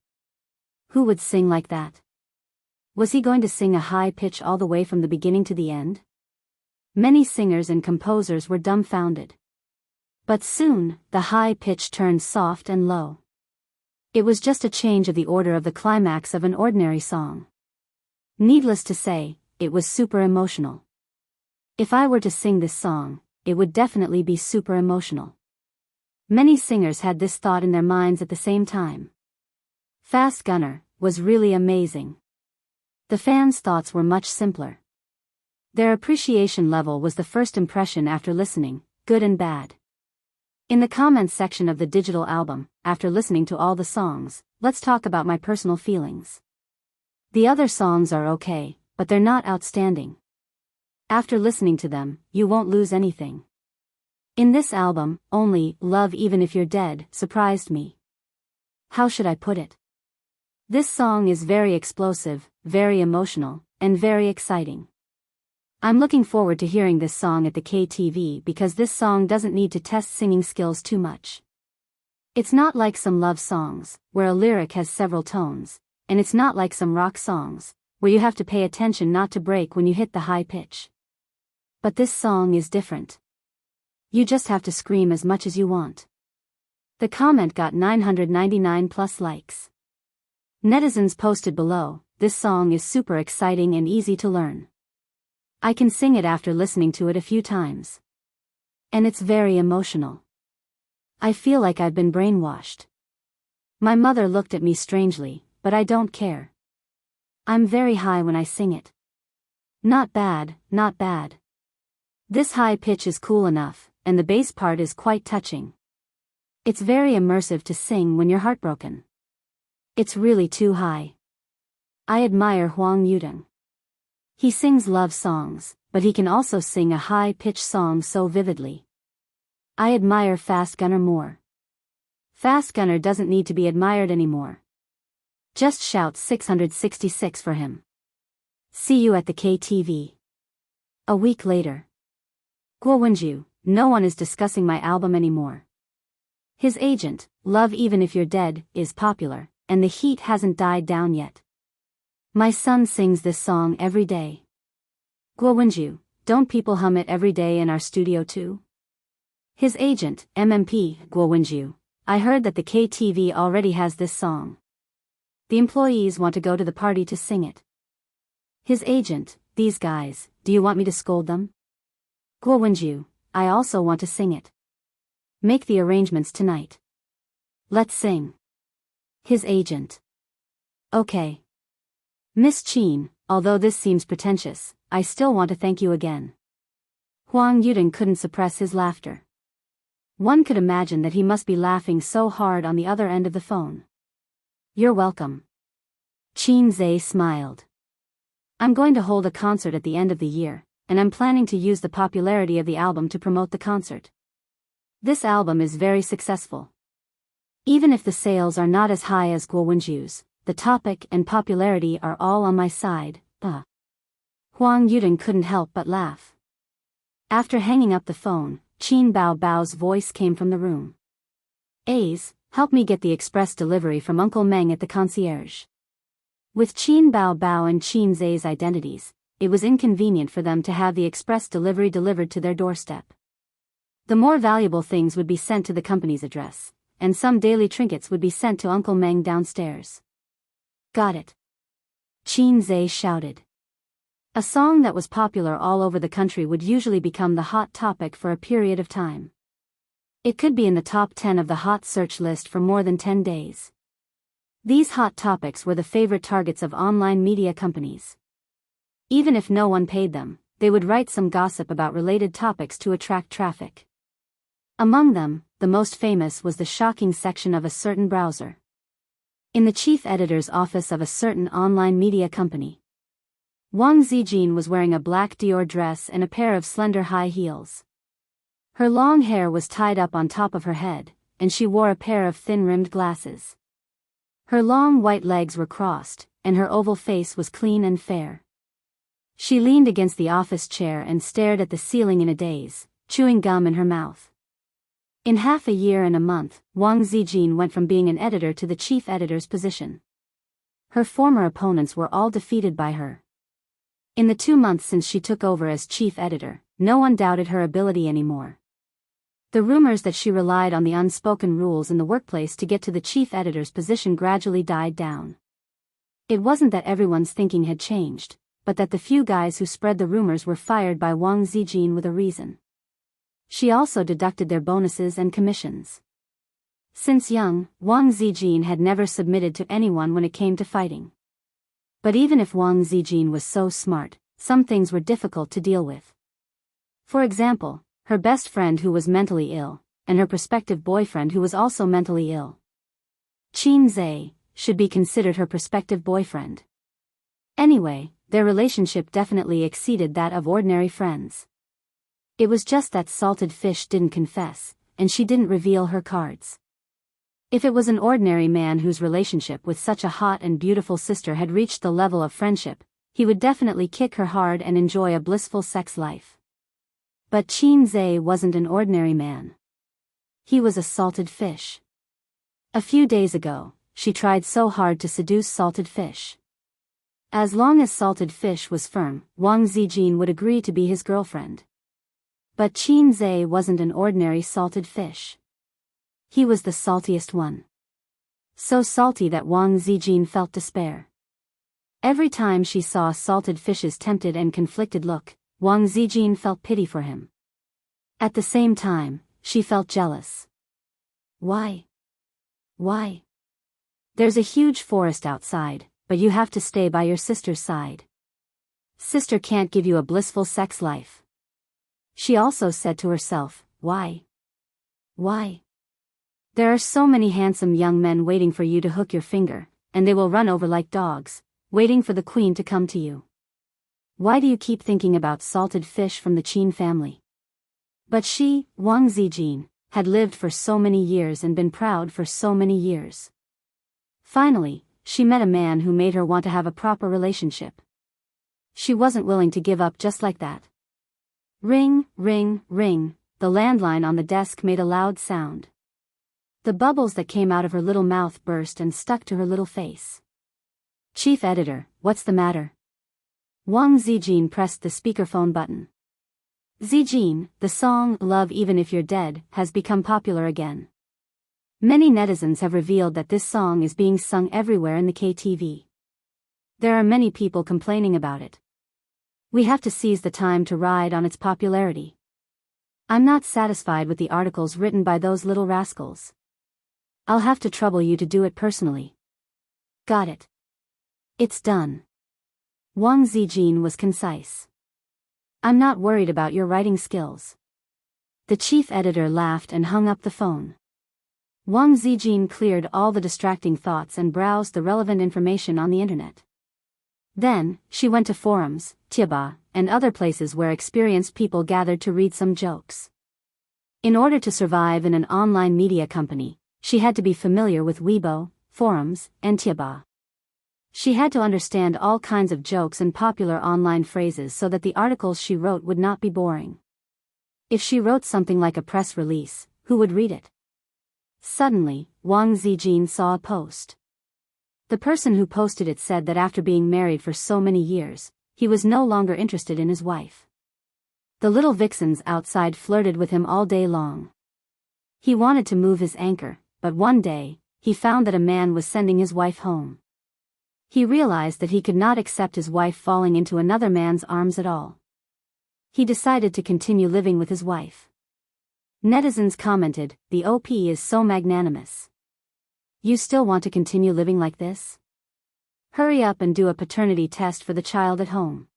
Who would sing like that? Was he going to sing a high pitch all the way from the beginning to the end? Many singers and composers were dumbfounded. But soon, the high pitch turned soft and low. It was just a change of the order of the climax of an ordinary song. Needless to say, it was super emotional. If I were to sing this song, it would definitely be super emotional. Many singers had this thought in their minds at the same time. Fast Gunner was really amazing. The fans' thoughts were much simpler. Their appreciation level was the first impression after listening, good and bad. In the comments section of the digital album, after listening to all the songs, let's talk about my personal feelings. The other songs are okay, but they're not outstanding. After listening to them, you won't lose anything. In this album, only Love Even If You're Dead surprised me. How should I put it? This song is very explosive, very emotional, and very exciting. I'm looking forward to hearing this song at the KTV because this song doesn't need to test singing skills too much. It's not like some love songs, where a lyric has several tones, and it's not like some rock songs, where you have to pay attention not to break when you hit the high pitch. But this song is different. You just have to scream as much as you want. The comment got 999 plus likes. Netizens posted below, this song is super exciting and easy to learn. I can sing it after listening to it a few times. And it's very emotional. I feel like I've been brainwashed. My mother looked at me strangely, but I don't care. I'm very high when I sing it. Not bad, not bad. This high pitch is cool enough, and the bass part is quite touching. It's very immersive to sing when you're heartbroken. It's really too high. I admire Huang Yuding. He sings love songs, but he can also sing a high-pitched song so vividly. I admire Fast Gunner more. Fast Gunner doesn't need to be admired anymore. Just shout 666 for him. See you at the KTV. A week later. Guo Wenju, no one is discussing my album anymore. His agent, Love Even If You're Dead, is popular, and the heat hasn't died down yet. My son sings this song every day. Guo Wenju, don't people hum it every day in our studio too? His agent, MMP, Guo Wenju, I heard that the KTV already has this song. The employees want to go to the party to sing it. His agent, these guys, do you want me to scold them? Guo Wenju, I also want to sing it. Make the arrangements tonight. Let's sing. His agent. Okay. Miss Qin, although this seems pretentious, I still want to thank you again. Huang Yuding couldn't suppress his laughter. One could imagine that he must be laughing so hard on the other end of the phone. You're welcome. Qin Zhe smiled. I'm going to hold a concert at the end of the year, and I'm planning to use the popularity of the album to promote the concert. This album is very successful. Even if the sales are not as high as Guowenju's, the topic and popularity are all on my side. Huang Yudong couldn't help but laugh. After hanging up the phone, Qin Bao Bao's voice came from the room. A's, help me get the express delivery from Uncle Meng at the concierge. With Qin Bao Bao and Qin Zai's identities, it was inconvenient for them to have the express delivery delivered to their doorstep. The more valuable things would be sent to the company's address, and some daily trinkets would be sent to Uncle Meng downstairs. Got it. Qin Zai shouted. A song that was popular all over the country would usually become the hot topic for a period of time. It could be in the top 10 of the hot search list for more than 10 days. These hot topics were the favorite targets of online media companies. Even if no one paid them, they would write some gossip about related topics to attract traffic. Among them, the most famous was the shocking section of a certain browser. In the chief editor's office of a certain online media company, Wang Zijin was wearing a black Dior dress and a pair of slender high heels. Her long hair was tied up on top of her head, and she wore a pair of thin-rimmed glasses. Her long white legs were crossed, and her oval face was clean and fair. She leaned against the office chair and stared at the ceiling in a daze, chewing gum in her mouth. In half a year and a month, Wang Zijin went from being an editor to the chief editor's position. Her former opponents were all defeated by her. In the 2 months since she took over as chief editor, no one doubted her ability anymore. The rumors that she relied on the unspoken rules in the workplace to get to the chief editor's position gradually died down. It wasn't that everyone's thinking had changed, but that the few guys who spread the rumors were fired by Wang Zijin with a reason. She also deducted their bonuses and commissions. Since young, Wang Zijin had never submitted to anyone when it came to fighting. But even if Wang Zijin was so smart, some things were difficult to deal with. For example, her best friend who was mentally ill, and her prospective boyfriend who was also mentally ill. Qin Zai should be considered her prospective boyfriend. Anyway, their relationship definitely exceeded that of ordinary friends. It was just that Salted Fish didn't confess, and she didn't reveal her cards. If it was an ordinary man whose relationship with such a hot and beautiful sister had reached the level of friendship, he would definitely kick her hard and enjoy a blissful sex life. But Qin Zai wasn't an ordinary man. He was a salted fish. A few days ago, she tried so hard to seduce Salted Fish. As long as Salted Fish was firm, Wang Zijin would agree to be his girlfriend. But Qin Zai wasn't an ordinary salted fish. He was the saltiest one. So salty that Wang Zijin felt despair. Every time she saw Salted Fish's tempted and conflicted look, Wang Zijin felt pity for him. At the same time, she felt jealous. Why? Why? There's a huge forest outside, but you have to stay by your sister's side. Sister can't give you a blissful sex life. She also said to herself, why? Why? There are so many handsome young men waiting for you to hook your finger, and they will run over like dogs, waiting for the queen to come to you. Why do you keep thinking about Salted Fish from the Qin family? But she, Wang Zijin, had lived for so many years and been proud for so many years. Finally, she met a man who made her want to have a proper relationship. She wasn't willing to give up just like that. Ring, ring, ring, the landline on the desk made a loud sound. The bubbles that came out of her little mouth burst and stuck to her little face. Chief editor, what's the matter? Wang Zijin pressed the speakerphone button. Zijin, the song Love Even If You're Dead has become popular again. Many netizens have revealed that this song is being sung everywhere in the KTV. There are many people complaining about it. We have to seize the time to ride on its popularity. I'm not satisfied with the articles written by those little rascals. I'll have to trouble you to do it personally. Got it. It's done. Wang Zijin was concise. I'm not worried about your writing skills. The chief editor laughed and hung up the phone. Wang Zijin cleared all the distracting thoughts and browsed the relevant information on the internet. Then, she went to forums, Tieba, and other places where experienced people gathered to read some jokes. In order to survive in an online media company, she had to be familiar with Weibo, forums, and Tieba. She had to understand all kinds of jokes and popular online phrases so that the articles she wrote would not be boring. If she wrote something like a press release, who would read it? Suddenly, Wang Zijin saw a post. The person who posted it said that after being married for so many years, he was no longer interested in his wife. The little vixens outside flirted with him all day long. He wanted to move his anchor, but one day, he found that a man was sending his wife home. He realized that he could not accept his wife falling into another man's arms at all. He decided to continue living with his wife. Netizens commented, "The OP is so magnanimous. You still want to continue living like this? Hurry up and do a paternity test for the child at home.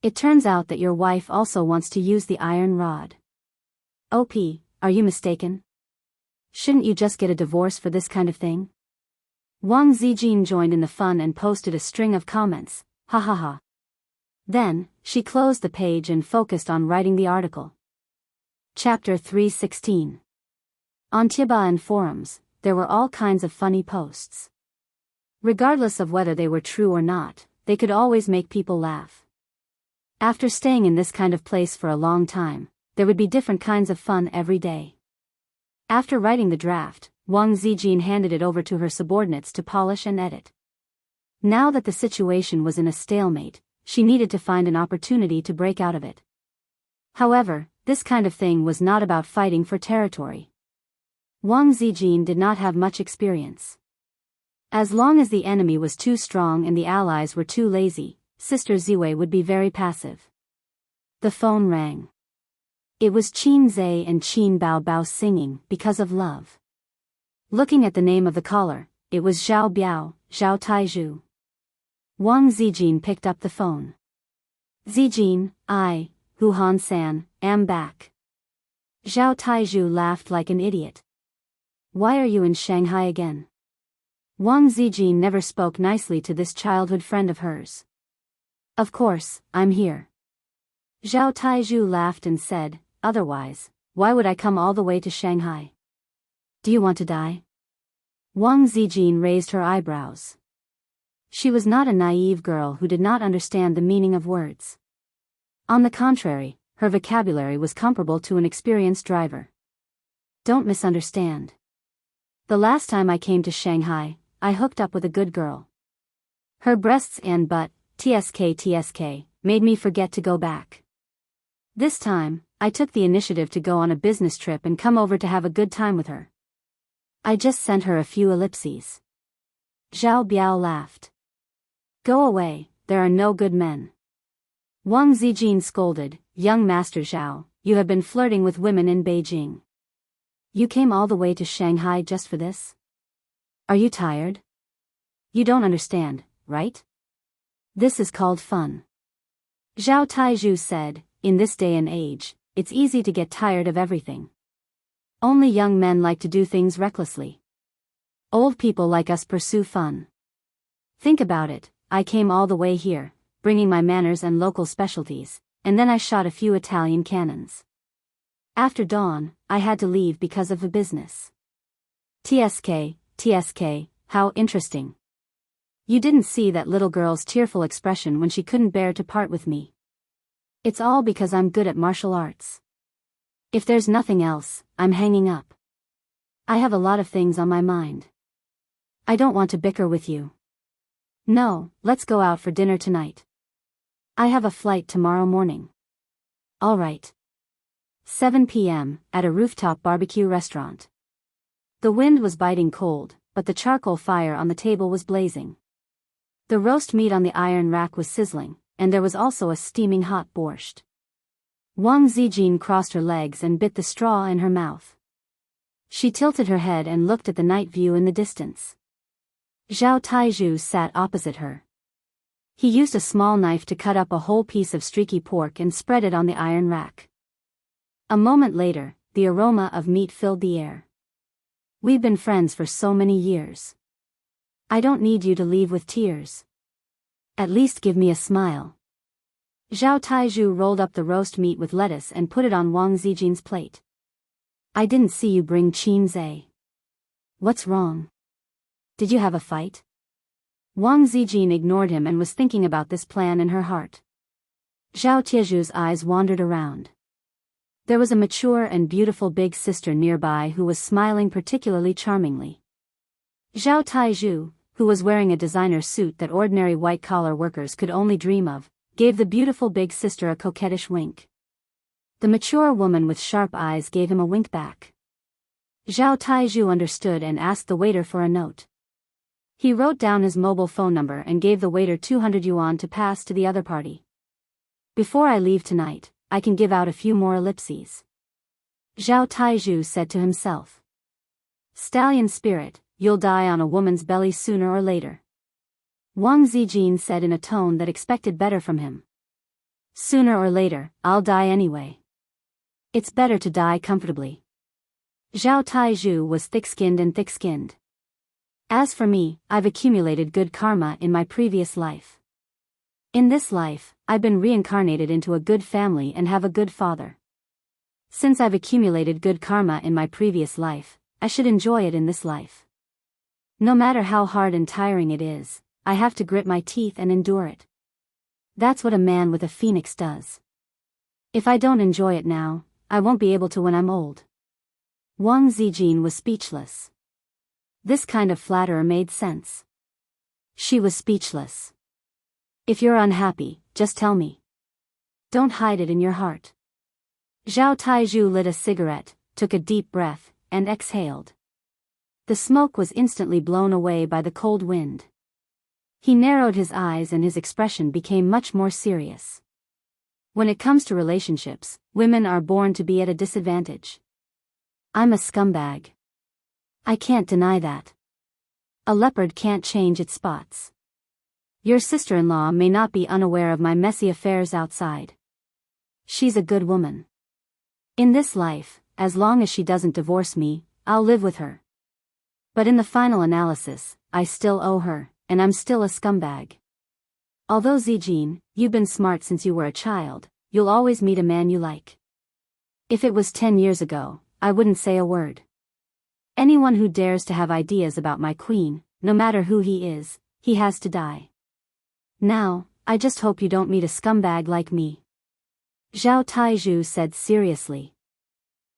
It turns out that your wife also wants to use the iron rod. OP, are you mistaken? Shouldn't you just get a divorce for this kind of thing?" Wang Zijin joined in the fun and posted a string of comments, ha ha ha. Then, she closed the page and focused on writing the article. Chapter 316. On Tieba and forums, there were all kinds of funny posts. Regardless of whether they were true or not, they could always make people laugh. After staying in this kind of place for a long time, there would be different kinds of fun every day. After writing the draft, Wang Zijin handed it over to her subordinates to polish and edit. Now that the situation was in a stalemate, she needed to find an opportunity to break out of it. However, this kind of thing was not about fighting for territory. Wang Zijin did not have much experience. As long as the enemy was too strong and the allies were too lazy, Sister Ziwei would be very passive. The phone rang. It was Qin Zhe and Qin Bao Bao singing Because of Love. Looking at the name of the caller, it was Zhao Biao, Zhao Taizhu. Wang Zijin picked up the phone. "Zijin, I, Hu Han-san, am back." Zhao Taizhu laughed like an idiot. "Why are you in Shanghai again?" Wang Zijin never spoke nicely to this childhood friend of hers. "Of course, I'm here." Zhao Taizhu laughed and said, "Otherwise, why would I come all the way to Shanghai? Do you want to die?" Wang Zijin raised her eyebrows. She was not a naive girl who did not understand the meaning of words. On the contrary, her vocabulary was comparable to an experienced driver. "Don't misunderstand. The last time I came to Shanghai, I hooked up with a good girl. Her breasts and butt, TSK, made me forget to go back. This time, I took the initiative to go on a business trip and come over to have a good time with her. I just sent her a few ellipses." Zhao Biao laughed. "Go away, there are no good men." Wang Zijin scolded, "Young Master Zhao, you have been flirting with women in Beijing. You came all the way to Shanghai just for this? Are you tired? You don't understand, right? This is called fun." Zhao Taizhu said, "In this day and age, it's easy to get tired of everything. Only young men like to do things recklessly. Old people like us pursue fun. Think about it, I came all the way here, bringing my manners and local specialties, and then I shot a few Italian cannons. After dawn, I had to leave because of the business. TSK, how interesting. You didn't see that little girl's tearful expression when she couldn't bear to part with me. It's all because I'm good at martial arts. If there's nothing else, I'm hanging up. I have a lot of things on my mind. I don't want to bicker with you. No, let's go out for dinner tonight. I have a flight tomorrow morning." "All right." 7 p.m., at a rooftop barbecue restaurant. The wind was biting cold, but the charcoal fire on the table was blazing. The roast meat on the iron rack was sizzling, and there was also a steaming hot borscht. Wang Zijin crossed her legs and bit the straw in her mouth. She tilted her head and looked at the night view in the distance. Zhao Taizhu sat opposite her. He used a small knife to cut up a whole piece of streaky pork and spread it on the iron rack. A moment later, the aroma of meat filled the air. "We've been friends for so many years. I don't need you to leave with tears. At least give me a smile. Zhao Taizhu rolled up the roast meat with lettuce and put it on Wang Zijin's plate. I didn't see you bring Qin. What's wrong? Did you have a fight? Wang Zijin ignored him and was thinking about this plan in her heart. Zhao Tieju's eyes wandered around. There was a mature and beautiful big sister nearby who was smiling particularly charmingly. Zhao Taizhu, who was wearing a designer suit that ordinary white-collar workers could only dream of, gave the beautiful big sister a coquettish wink. The mature woman with sharp eyes gave him a wink back. Zhao Taizhu understood and asked the waiter for a note. He wrote down his mobile phone number and gave the waiter 200 yuan to pass to the other party. Before I leave tonight, I can give out a few more ellipses. Zhao Taizhu said to himself. Stallion spirit, you'll die on a woman's belly sooner or later. Wang Zijin said in a tone that expected better from him. Sooner or later, I'll die anyway. It's better to die comfortably. Zhao Taizhu was thick-skinned and thick-skinned. As for me, I've accumulated good karma in my previous life. In this life, I've been reincarnated into a good family and have a good father. Since I've accumulated good karma in my previous life, I should enjoy it in this life. No matter how hard and tiring it is, I have to grit my teeth and endure it. That's what a man with a phoenix does. If I don't enjoy it now, I won't be able to when I'm old. Wang Zijin was speechless. This kind of flatterer made sense. She was speechless. If you're unhappy, just tell me. Don't hide it in your heart. Zhao Taizhu lit a cigarette, took a deep breath, and exhaled. The smoke was instantly blown away by the cold wind. He narrowed his eyes and his expression became much more serious. When it comes to relationships, women are born to be at a disadvantage. I'm a scumbag. I can't deny that. A leopard can't change its spots. Your sister-in-law may not be unaware of my messy affairs outside. She's a good woman. In this life, as long as she doesn't divorce me, I'll live with her. But in the final analysis, I still owe her, and I'm still a scumbag. Although Zijin, you've been smart since you were a child, you'll always meet a man you like. If it was 10 years ago, I wouldn't say a word. Anyone who dares to have ideas about my queen, no matter who he is, he has to die. Now, I just hope you don't meet a scumbag like me. Zhao Taizhu said seriously.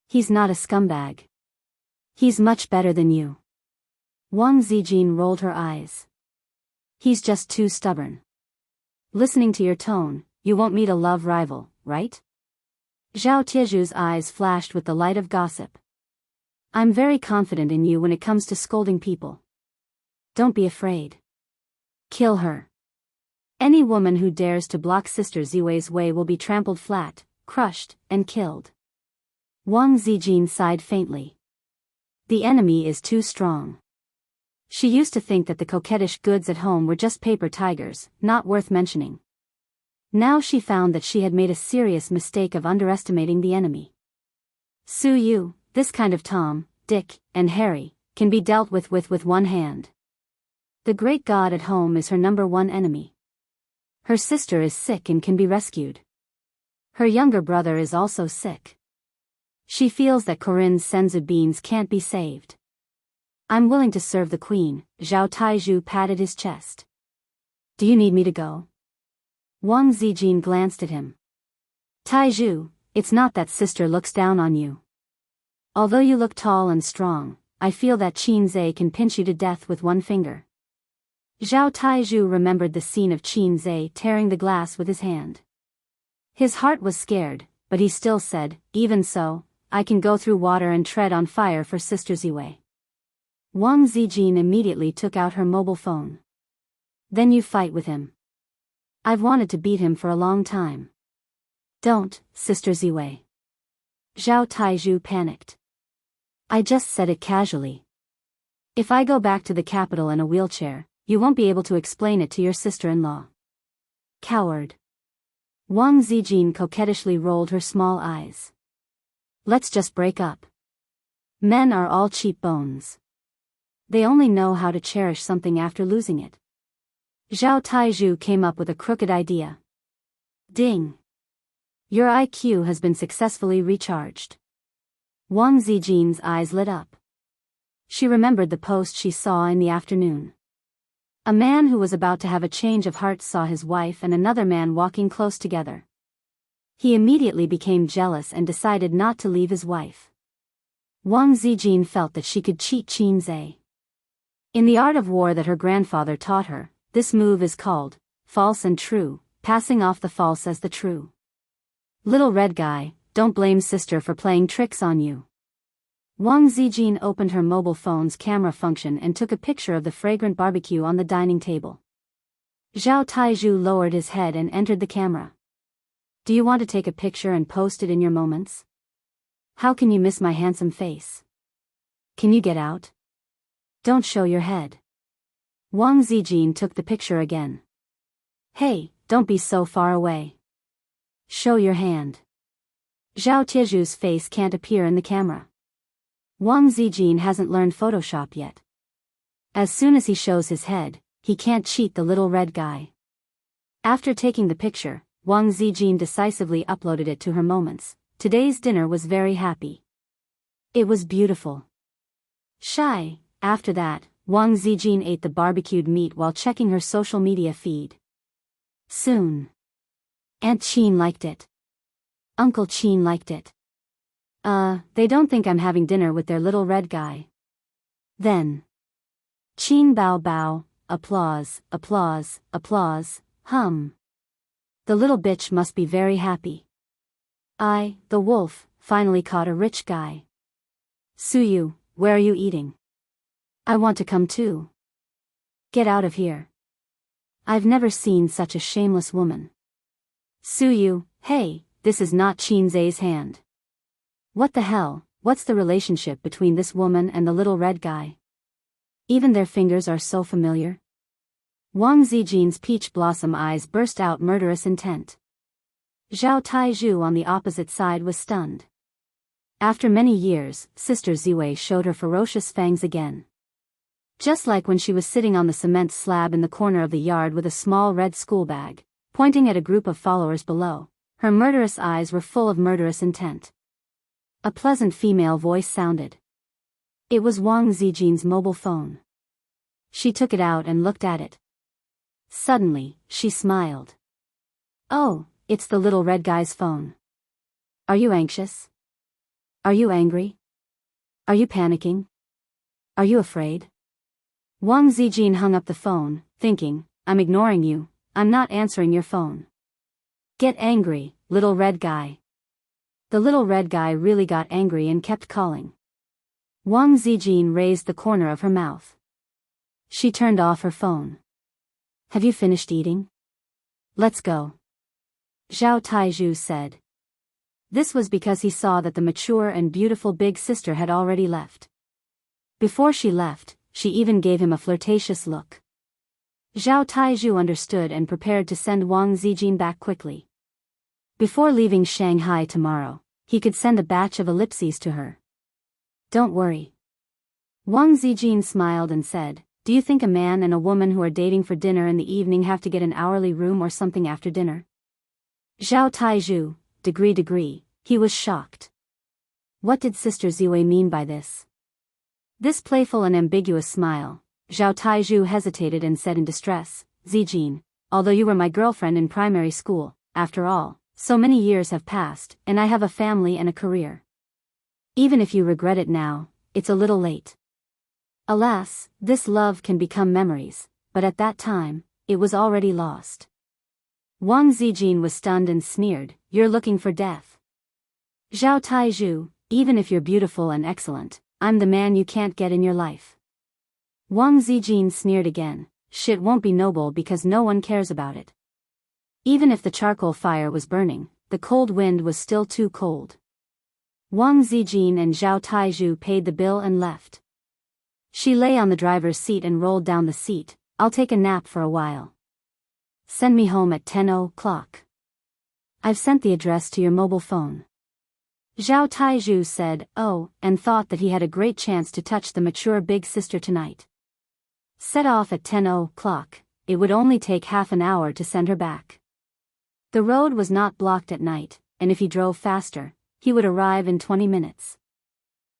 He's not a scumbag. He's much better than you. Wang Zijin rolled her eyes. He's just too stubborn. Listening to your tone, you won't meet a love rival, right? Zhao Tieju's eyes flashed with the light of gossip. I'm very confident in you when it comes to scolding people. Don't be afraid. Kill her. Any woman who dares to block Sister Ziwei's way will be trampled flat, crushed, and killed. Wang Zijin sighed faintly. The enemy is too strong. She used to think that the coquettish goods at home were just paper tigers, not worth mentioning. Now she found that she had made a serious mistake of underestimating the enemy. Su Yu, this kind of Tom, Dick, and Harry, can be dealt with one hand. The great god at home is her number one enemy. Her sister is sick and can be rescued. Her younger brother is also sick. She feels that Corinne's senzu beans can't be saved. I'm willing to serve the queen, Zhao Taizhu patted his chest. Do you need me to go? Wang Zijin glanced at him. Taizhu, it's not that sister looks down on you. Although you look tall and strong, I feel that Qin Zhe can pinch you to death with one finger. Zhao Taizhu remembered the scene of Qin Zhe tearing the glass with his hand. His heart was scared, but he still said, even so, I can go through water and tread on fire for Sister Ziwei. Wang Zijin immediately took out her mobile phone. Then you fight with him. I've wanted to beat him for a long time. Don't, Sister Ziwei. Zhao Taizhu panicked. I just said it casually. If I go back to the capital in a wheelchair, you won't be able to explain it to your sister-in-law. Coward. Wang Zijin coquettishly rolled her small eyes. Let's just break up. Men are all cheap bones. They only know how to cherish something after losing it. Zhao Taizhu came up with a crooked idea. Ding! Your IQ has been successfully recharged. Wang Zijin's eyes lit up. She remembered the post she saw in the afternoon. A man who was about to have a change of heart saw his wife and another man walking close together. He immediately became jealous and decided not to leave his wife. Wang Zijin felt that she could cheat Qin Zhe. In the art of war that her grandfather taught her, this move is called false and true, passing off the false as the true. Little red guy, don't blame sister for playing tricks on you. Wang Zijin opened her mobile phone's camera function and took a picture of the fragrant barbecue on the dining table. Zhao Taizhu lowered his head and entered the camera. Do you want to take a picture and post it in your moments? How can you miss my handsome face? Can you get out? Don't show your head. Wang Zijin took the picture again. Hey, don't be so far away. Show your hand. Zhao Tieju's face can't appear in the camera. Wang Zijin hasn't learned Photoshop yet. As soon as he shows his head, he can't cheat the little red guy. After taking the picture, Wang Zijin decisively uploaded it to her moments. Today's dinner was very happy. It was beautiful. Shy. After that, Wang Zijin ate the barbecued meat while checking her social media feed. Soon. Aunt Qin liked it. Uncle Qin liked it. They don't think I'm having dinner with their little red guy. Then. Qin bow bow, applause, applause, applause, hum. The little bitch must be very happy. I, the wolf, finally caught a rich guy. Suyu, where are you eating? I want to come too. Get out of here. I've never seen such a shameless woman. Suyu, hey, this is not Qin Zhe's hand. What the hell, what's the relationship between this woman and the little red guy? Even their fingers are so familiar. Wang Zijin's peach blossom eyes burst out murderous intent. Zhao Taizhu on the opposite side was stunned. After many years, Sister Ziwei showed her ferocious fangs again. Just like when she was sitting on the cement slab in the corner of the yard with a small red school bag, pointing at a group of followers below, her murderous eyes were full of murderous intent. A pleasant female voice sounded. It was Wang Zijin's mobile phone. She took it out and looked at it. Suddenly, she smiled. Oh, it's the little red guy's phone. Are you anxious? Are you angry? Are you panicking? Are you afraid? Wang Zijin hung up the phone, thinking, I'm ignoring you, I'm not answering your phone. Get angry, little red guy. The little red guy really got angry and kept calling. Wang Zijin raised the corner of her mouth. She turned off her phone. Have you finished eating? Let's go. Zhao Taizhu said. This was because he saw that the mature and beautiful big sister had already left. Before she left, she even gave him a flirtatious look. Zhao Taizhu understood and prepared to send Wang Zijin back quickly. Before leaving Shanghai tomorrow, he could send a batch of ellipses to her. Don't worry. Wang Zijin smiled and said, do you think a man and a woman who are dating for dinner in the evening have to get an hourly room or something after dinner? Zhao Taizhu, degree, he was shocked. What did Sister Ziwei mean by this? This playful and ambiguous smile, Zhao Taizhu hesitated and said in distress, Zijin, although you were my girlfriend in primary school, after all, so many years have passed, and I have a family and a career. Even if you regret it now, it's a little late. Alas, this love can become memories, but at that time, it was already lost. Wang Zijin was stunned and sneered, you're looking for death. Zhao Taizhu, even if you're beautiful and excellent, I'm the man you can't get in your life. Wang Zijin sneered again, shit won't be noble because no one cares about it. Even if the charcoal fire was burning, the cold wind was still too cold. Wang Zijin and Zhao Taizhu paid the bill and left. She lay on the driver's seat and rolled down the seat, I'll take a nap for a while. Send me home at 10 o'clock. I've sent the address to your mobile phone. Zhao Taizhu said, oh, and thought that he had a great chance to touch the mature big sister tonight. Set off at 10 o'clock, it would only take half an hour to send her back. The road was not blocked at night, and if he drove faster, he would arrive in 20 minutes.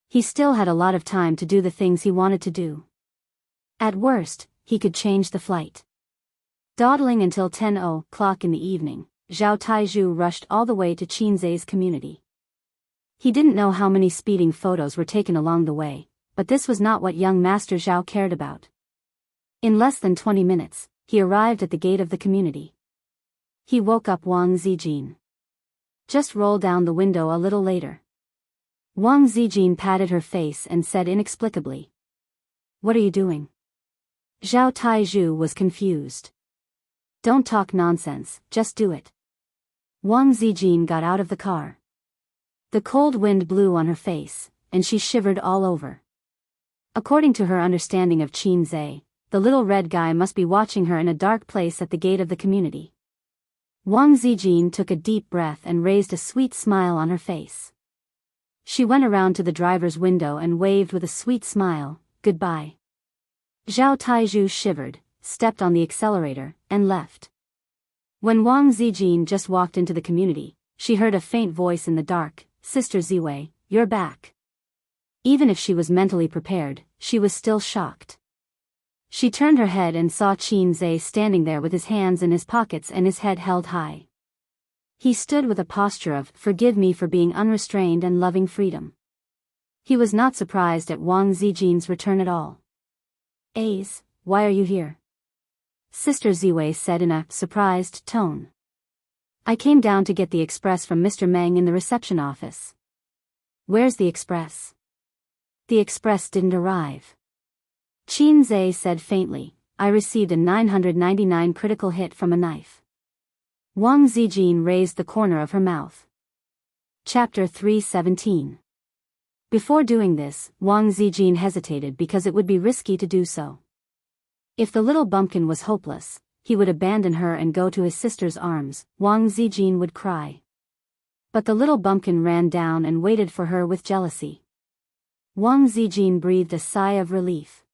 He still had a lot of time to do the things he wanted to do. At worst, he could change the flight. Dawdling until 10 o'clock in the evening, Zhao Taizhu rushed all the way to Qinzai's community. He didn't know how many speeding photos were taken along the way, but this was not what young Master Zhao cared about. In less than 20 minutes, he arrived at the gate of the community. He woke up Wang Zijin. Just roll down the window a little later. Wang Zijin patted her face and said inexplicably, "What are you doing?" Zhao Taizhu was confused. "Don't talk nonsense, just do it." Wang Zijin got out of the car. The cold wind blew on her face, and she shivered all over. According to her understanding of Qinzai, the little red guy must be watching her in a dark place at the gate of the community. Wang Zijin took a deep breath and raised a sweet smile on her face. She went around to the driver's window and waved with a sweet smile, "Goodbye." Zhao Taizhu shivered, stepped on the accelerator, and left. When Wang Zijin just walked into the community, she heard a faint voice in the dark, "Sister Ziwei, you're back." Even if she was mentally prepared, she was still shocked. She turned her head and saw Qinzai standing there with his hands in his pockets and his head held high. He stood with a posture of, "Forgive me for being unrestrained and loving freedom." He was not surprised at Wang Zijin's return at all. "Ace, why are you here?" Sister Ziwei said in a surprised tone. "I came down to get the express from Mr. Meng in the reception office." "Where's the express?" "The express didn't arrive." Qinzai said faintly, "I received a 999 critical hit from a knife." Wang Zijin raised the corner of her mouth. Chapter 317. Before doing this, Wang Zijin hesitated because it would be risky to do so. If the little bumpkin was hopeless, he would abandon her and go to his sister's arms. Wang Zijin would cry. But the little bumpkin ran down and waited for her with jealousy. Wang Zijin breathed a sigh of relief.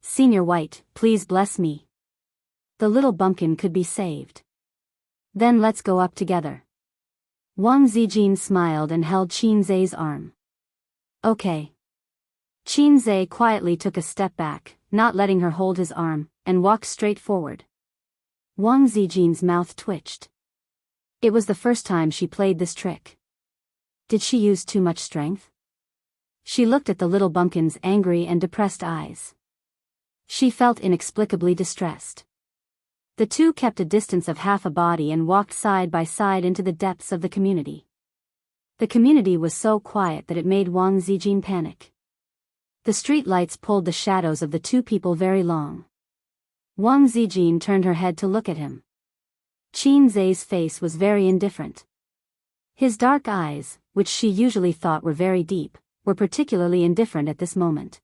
"Senior White, please bless me. The little bumpkin could be saved. Then let's go up together." Wang Zijin smiled and held Qinzai's arm. "Okay." Qinzai quietly took a step back, not letting her hold his arm, and walked straight forward. Wang Zijin's mouth twitched. It was the first time she played this trick. Did she use too much strength? She looked at the little bumpkin's angry and depressed eyes. She felt inexplicably distressed. The two kept a distance of half a body and walked side by side into the depths of the community. The community was so quiet that it made Wang Zijin panic. The street lights pulled the shadows of the two people very long. Wang Zijin turned her head to look at him. Qinzai's face was very indifferent. His dark eyes, which she usually thought were very deep, were particularly indifferent at this moment.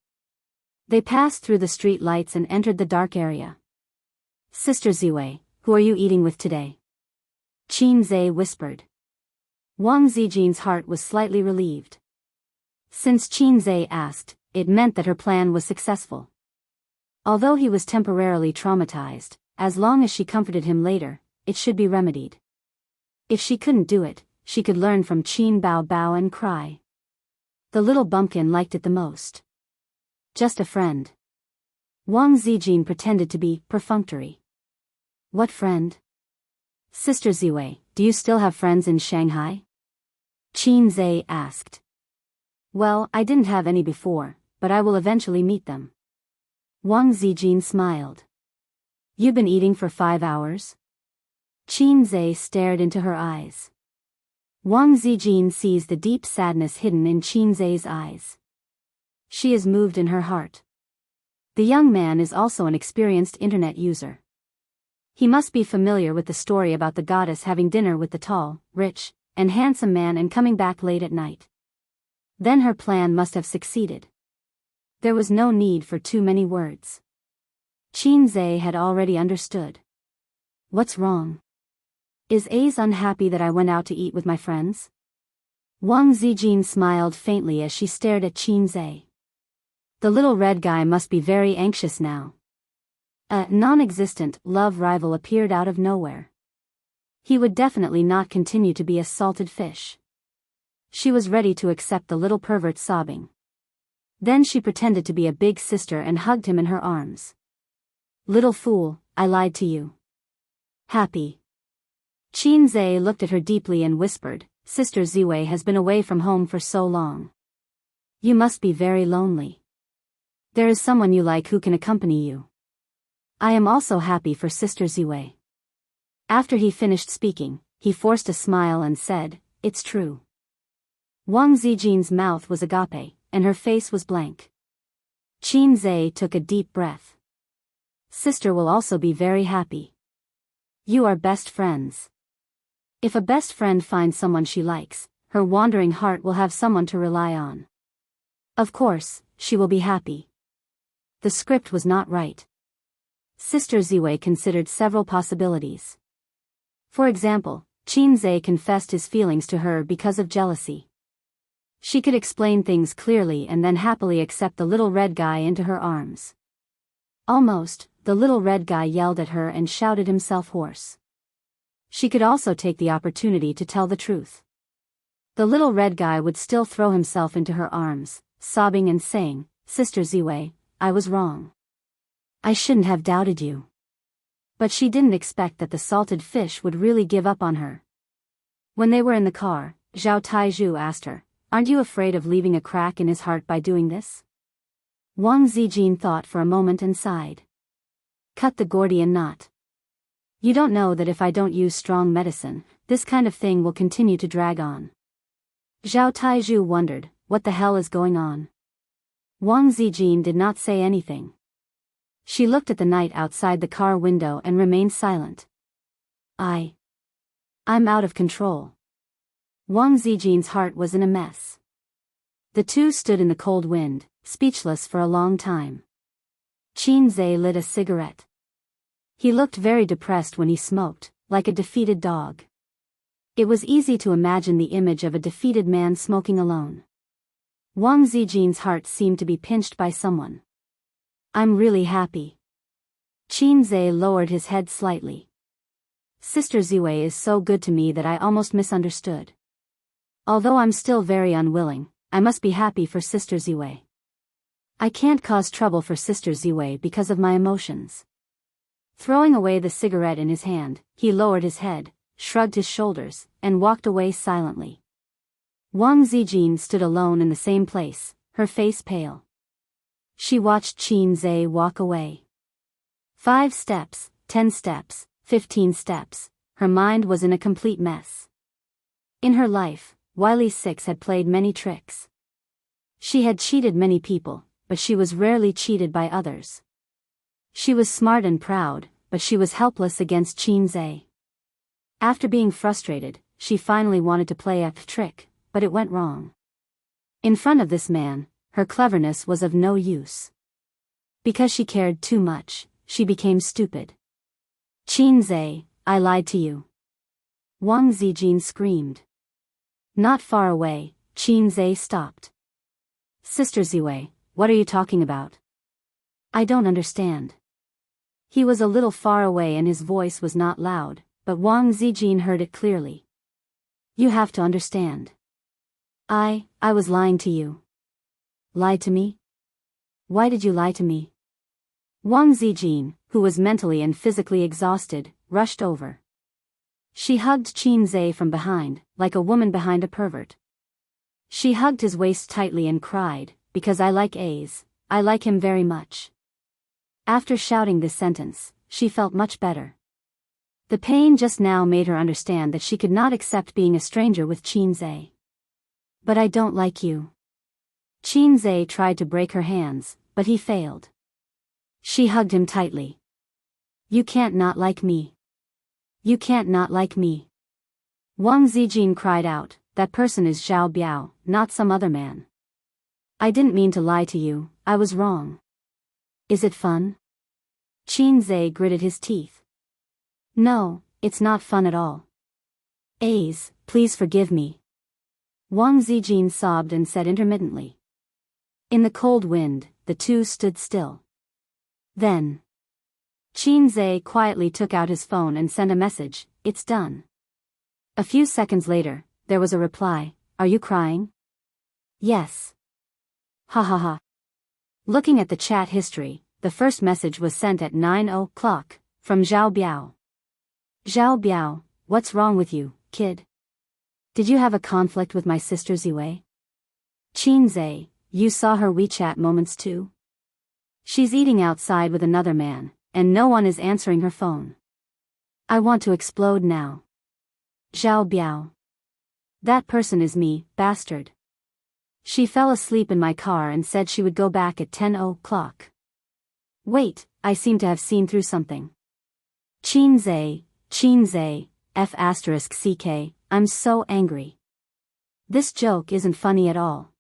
They passed through the street lights and entered the dark area. "Sister Ziwei, who are you eating with today?" Qinzai whispered. Wang Zijin's heart was slightly relieved. Since Qinzai asked, it meant that her plan was successful. Although he was temporarily traumatized, as long as she comforted him later, it should be remedied. If she couldn't do it, she could learn from Qin Bao Bao and cry. The little bumpkin liked it the most. "Just a friend." Wang Zijin pretended to be perfunctory. "What friend?" "Sister Ziwei, do you still have friends in Shanghai?" Qinzai asked. "Well, I didn't have any before, but I will eventually meet them." Wang Zijin smiled. "You've been eating for 5 hours?" Qinzai stared into her eyes. Wang Zijin sees the deep sadness hidden in Qinzai's eyes. She is moved in her heart. The young man is also an experienced internet user. He must be familiar with the story about the goddess having dinner with the tall, rich, and handsome man and coming back late at night. Then her plan must have succeeded. There was no need for too many words. Qinzai had already understood. "What's wrong? Is Ace unhappy that I went out to eat with my friends?" Wang Zijin smiled faintly as she stared at Qinzai. The little red guy must be very anxious now. A non-existent love rival appeared out of nowhere. He would definitely not continue to be a salted fish. She was ready to accept the little pervert sobbing. Then she pretended to be a big sister and hugged him in her arms. Little fool, I lied to you. Happy. Qinze looked at her deeply and whispered, Sister Ziwei has been away from home for so long. You must be very lonely. There is someone you like who can accompany you. I am also happy for Sister Ziwei. After he finished speaking, he forced a smile and said, It's true. Wang Zijin's mouth was agape, and her face was blank. Qinze took a deep breath. Sister will also be very happy. You are best friends. If a best friend finds someone she likes, her wandering heart will have someone to rely on. Of course, she will be happy. The script was not right. Sister Ziwei considered several possibilities. For example, Qinze confessed his feelings to her because of jealousy. She could explain things clearly and then happily accept the little red guy into her arms. Almost, the little red guy yelled at her and shouted himself hoarse. She could also take the opportunity to tell the truth. The little red guy would still throw himself into her arms, sobbing and saying, Sister Ziwei, I was wrong. I shouldn't have doubted you. But she didn't expect that the salted fish would really give up on her. When they were in the car, Zhao Taizhu asked her, Aren't you afraid of leaving a crack in his heart by doing this? Wang Zijin thought for a moment and sighed. Cut the Gordian knot. You don't know that if I don't use strong medicine, this kind of thing will continue to drag on. Zhao Taizhu wondered, what the hell is going on? Wang Zijin did not say anything. She looked at the night outside the car window and remained silent. I'm out of control. Wang Zijin's heart was in a mess. The two stood in the cold wind, speechless for a long time. Qinze lit a cigarette. He looked very depressed when he smoked, like a defeated dog. It was easy to imagine the image of a defeated man smoking alone. Wang Zijin's heart seemed to be pinched by someone. I'm really happy. Qinze lowered his head slightly. Sister Ziwei is so good to me that I almost misunderstood. Although I'm still very unwilling, I must be happy for Sister Ziwei. I can't cause trouble for Sister Ziwei because of my emotions. Throwing away the cigarette in his hand, he lowered his head, shrugged his shoulders, and walked away silently. Wang Zijin stood alone in the same place, her face pale. She watched Qinze walk away. 5 steps, 10 steps, 15 steps, her mind was in a complete mess. In her life, Wiley Six had played many tricks. She had cheated many people, but she was rarely cheated by others. She was smart and proud, but she was helpless against Qinze. After being frustrated, she finally wanted to play a trick, but it went wrong. In front of this man, her cleverness was of no use. Because she cared too much, she became stupid. Qinze, I lied to you. Wang Zijin screamed. Not far away, Qinze stopped. Sister Ziwei, what are you talking about? I don't understand. He was a little far away and his voice was not loud, but Wang Zijin heard it clearly. You have to understand. I was lying to you. Lied to me? Why did you lie to me? Wang Zijin, who was mentally and physically exhausted, rushed over. She hugged Qinze from behind, like a woman behind a pervert. She hugged his waist tightly and cried, because I like A's, I like him very much. After shouting this sentence, she felt much better. The pain just now made her understand that she could not accept being a stranger with Qinze. But I don't like you. Qinze tried to break her hands, but he failed. She hugged him tightly. You can't not like me. You can't not like me. Wang Zijin cried out, that person is Zhao Biao, not some other man. I didn't mean to lie to you, I was wrong. Is it fun? Qinze gritted his teeth. No, it's not fun at all. A's, please forgive me. Wang Zijin sobbed and said intermittently. In the cold wind, the two stood still. Then Qin Zhe quietly took out his phone and sent a message, "It's done." A few seconds later, there was a reply, "Are you crying?" "Yes." Ha ha ha. Looking at the chat history, the first message was sent at 9 o'clock, from Zhao Biao. "Zhao Biao, what's wrong with you, kid? Did you have a conflict with my sister Ziwei?" "Qin Zhe, you saw her WeChat moments too? She's eating outside with another man, and no one is answering her phone. I want to explode now." "Zhao Biao. That person is me, bastard. She fell asleep in my car and said she would go back at 10 o'clock. Wait, I seem to have seen through something. Qin Zhe, F***ck, I'm so angry. This joke isn't funny at all.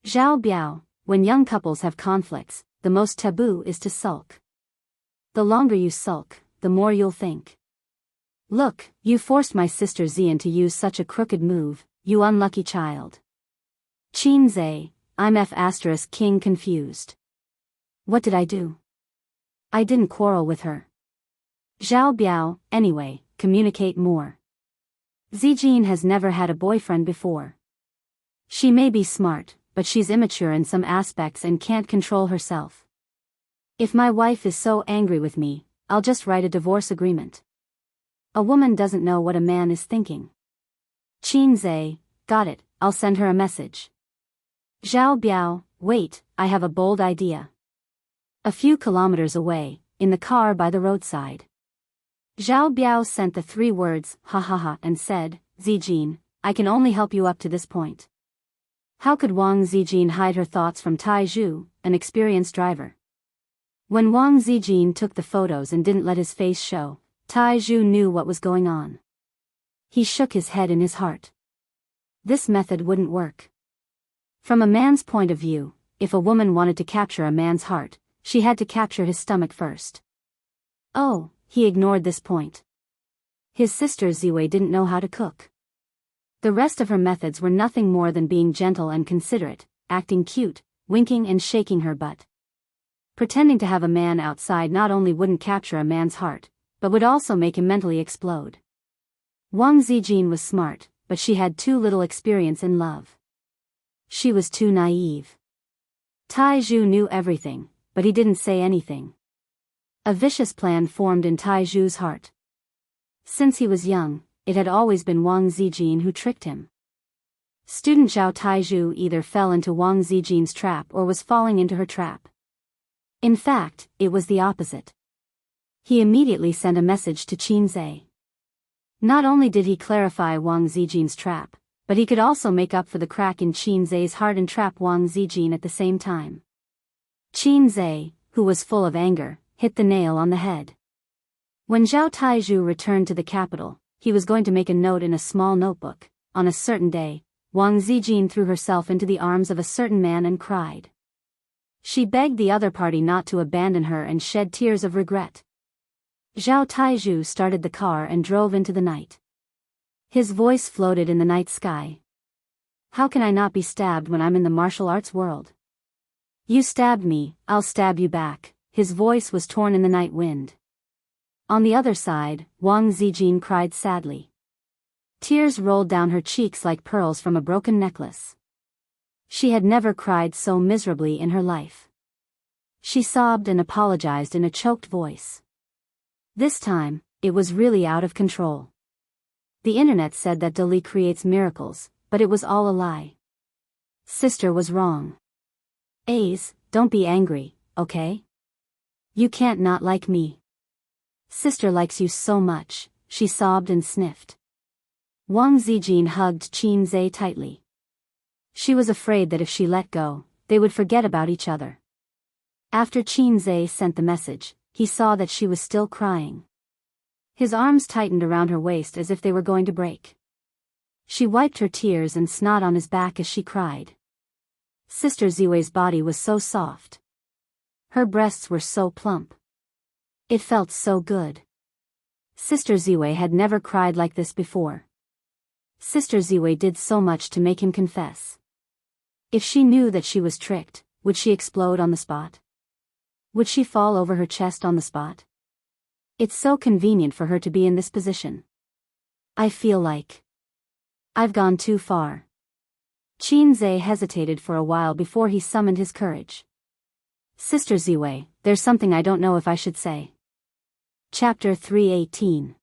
Zhao Biao, when young couples have conflicts, the most taboo is to sulk. The longer you sulk, the more you'll think. Look, you forced my sister Xian to use such a crooked move, you unlucky child. Qin Zhe, I'm F***king confused. What did I do? I didn't quarrel with her. Zhao Biao, anyway, communicate more. Zijin has never had a boyfriend before. She may be smart, but she's immature in some aspects and can't control herself. If my wife is so angry with me, I'll just write a divorce agreement. A woman doesn't know what a man is thinking. Qin Zhe, got it, I'll send her a message. Zhao Biao, wait, I have a bold idea. A few kilometers away, in the car by the roadside. Zhao Biao sent the 3 words, ha ha ha, and said, Zijin, I can only help you up to this point. How could Wang Zijin hide her thoughts from Tai Zhu, an experienced driver? When Wang Zijin took the photos and didn't let his face show, Tai Zhu knew what was going on. He shook his head in his heart. This method wouldn't work. From a man's point of view, if a woman wanted to capture a man's heart, she had to capture his stomach first. Oh, he ignored this point. His sister Ziwei didn't know how to cook. The rest of her methods were nothing more than being gentle and considerate, acting cute, winking and shaking her butt. Pretending to have a man outside not only wouldn't capture a man's heart, but would also make him mentally explode. Wang Zijin was smart, but she had too little experience in love. She was too naive. Tai Zhu knew everything, but he didn't say anything. A vicious plan formed in Tai Zhu's heart. Since he was young, it had always been Wang Zijin who tricked him. Student Zhao Taizhu either fell into Wang Zijin's trap or was falling into her trap. In fact, it was the opposite. He immediately sent a message to Qin Zhe. Not only did he clarify Wang Zijin's trap, but he could also make up for the crack in Qin Zhe's heart and trap Wang Zijin at the same time. Qin Zhe, who was full of anger, hit the nail on the head. When Zhao Taizhu returned to the capital, he was going to make a note in a small notebook. On a certain day, Wang Zijin threw herself into the arms of a certain man and cried. She begged the other party not to abandon her and shed tears of regret. Zhao Taizhu started the car and drove into the night. His voice floated in the night sky. How can I not be stabbed when I'm in the martial arts world? You stabbed me, I'll stab you back. His voice was torn in the night wind. On the other side, Wang Zijin cried sadly. Tears rolled down her cheeks like pearls from a broken necklace. She had never cried so miserably in her life. She sobbed and apologized in a choked voice. This time, it was really out of control. The internet said that Dali creates miracles, but it was all a lie. Sister was wrong. Ace, don't be angry, okay? You can't not like me. Sister likes you so much, she sobbed and sniffed. Wang Zijin hugged Qin Zhe tightly. She was afraid that if she let go, they would forget about each other. After Qin Zhe sent the message, he saw that she was still crying. His arms tightened around her waist as if they were going to break. She wiped her tears and snot on his back as she cried. Sister Ziwei's body was so soft. Her breasts were so plump. It felt so good. Sister Ziwei had never cried like this before. Sister Ziwei did so much to make him confess. If she knew that she was tricked, would she explode on the spot? Would she fall over her chest on the spot? It's so convenient for her to be in this position. I feel like I've gone too far. Qinze hesitated for a while before he summoned his courage. Sister Ziwei, there's something I don't know if I should say. Chapter 318.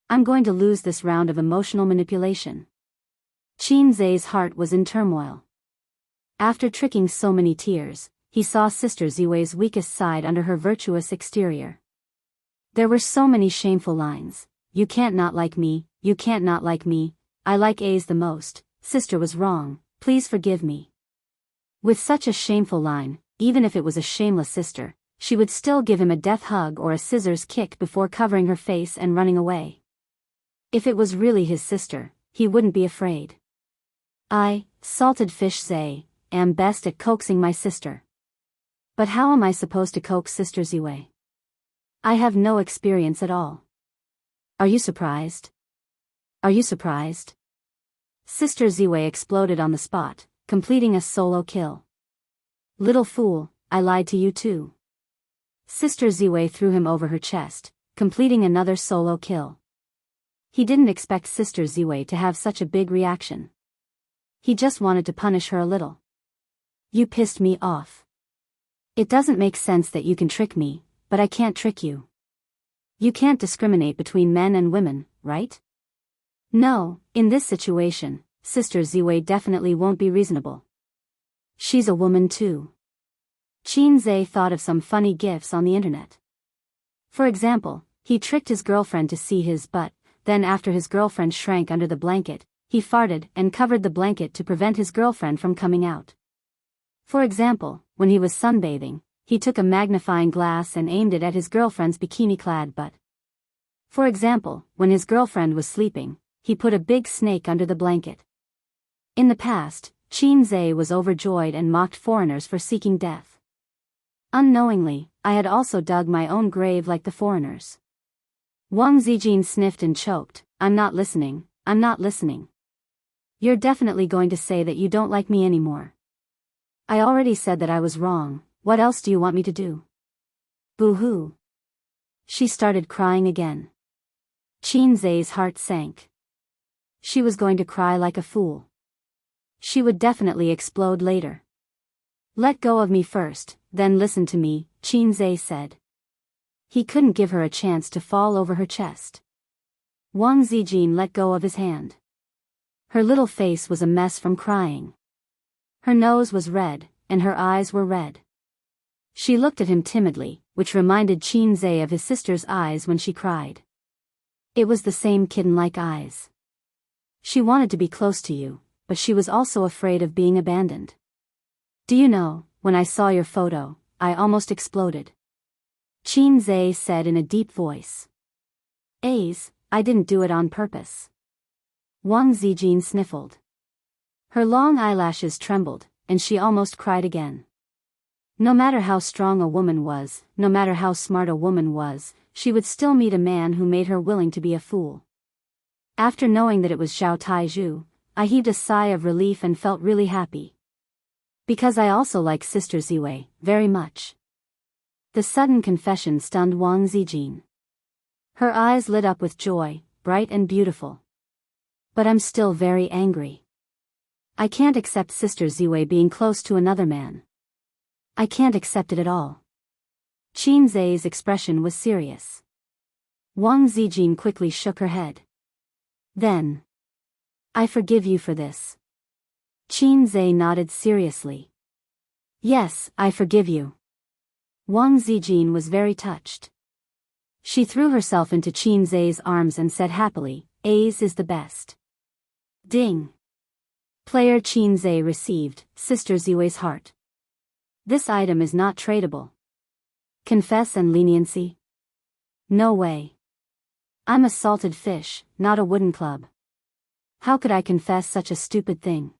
I'm going to lose this round of emotional manipulation. Qinze's heart was in turmoil. After tricking so many tears, he saw Sister Ziwei's weakest side under her virtuous exterior. There were so many shameful lines. You can't not like me, you can't not like me, I like A's the most, sister was wrong, please forgive me. With such a shameful line, even if it was a shameless sister, she would still give him a death hug or a scissors kick before covering her face and running away. If it was really his sister, he wouldn't be afraid. I, salted fish Zay, am best at coaxing my sister. But how am I supposed to coax Sister Ziwei? I have no experience at all. Are you surprised? Are you surprised? Sister Ziwei exploded on the spot, completing a solo kill. Little fool, I lied to you too. Sister Ziwei threw him over her chest, completing another solo kill. He didn't expect Sister Ziwei to have such a big reaction. He just wanted to punish her a little. You pissed me off. It doesn't make sense that you can trick me, but I can't trick you. You can't discriminate between men and women, right? No, in this situation, Sister Ziwei definitely won't be reasonable. She's a woman too. Qinze thought of some funny gifs on the internet. For example, he tricked his girlfriend to see his butt, then after his girlfriend shrank under the blanket, he farted and covered the blanket to prevent his girlfriend from coming out. For example, when he was sunbathing, he took a magnifying glass and aimed it at his girlfriend's bikini-clad butt. For example, when his girlfriend was sleeping, he put a big snake under the blanket. In the past, Qinze was overjoyed and mocked foreigners for seeking death. Unknowingly, I had also dug my own grave like the foreigners. Wang Zijin sniffed and choked, I'm not listening, I'm not listening. You're definitely going to say that you don't like me anymore. I already said that I was wrong, what else do you want me to do? Boo-hoo. She started crying again. Qinze's heart sank. She was going to cry like a fool. She would definitely explode later. Let go of me first, then listen to me, Qinze said. He couldn't give her a chance to fall over her chest. Wang Zijin let go of his hand. Her little face was a mess from crying. Her nose was red, and her eyes were red. She looked at him timidly, which reminded Qinze of his sister's eyes when she cried. It was the same kitten-like eyes. She wanted to be close to you, but she was also afraid of being abandoned. Do you know, when I saw your photo, I almost exploded. Qinze said in a deep voice. A's, I didn't do it on purpose. Wang Zijin sniffled. Her long eyelashes trembled, and she almost cried again. No matter how strong a woman was, no matter how smart a woman was, she would still meet a man who made her willing to be a fool. After knowing that it was Zhao Taizhu, I heaved a sigh of relief and felt really happy. Because I also like Sister Ziwei, very much. The sudden confession stunned Wang Zijin. Her eyes lit up with joy, bright and beautiful. But I'm still very angry. I can't accept Sister Ziwei being close to another man. I can't accept it at all. Qinze's expression was serious. Wang Zijin quickly shook her head. Then. I forgive you for this. Qinze nodded seriously. Yes, I forgive you. Wang Zijin was very touched. She threw herself into Qinze's arms and said happily, A's is the best. Ding. Player Qinze received, Sister Ziwei's heart. This item is not tradable. Confess and leniency? No way. I'm a salted fish, not a wooden club. How could I confess such a stupid thing?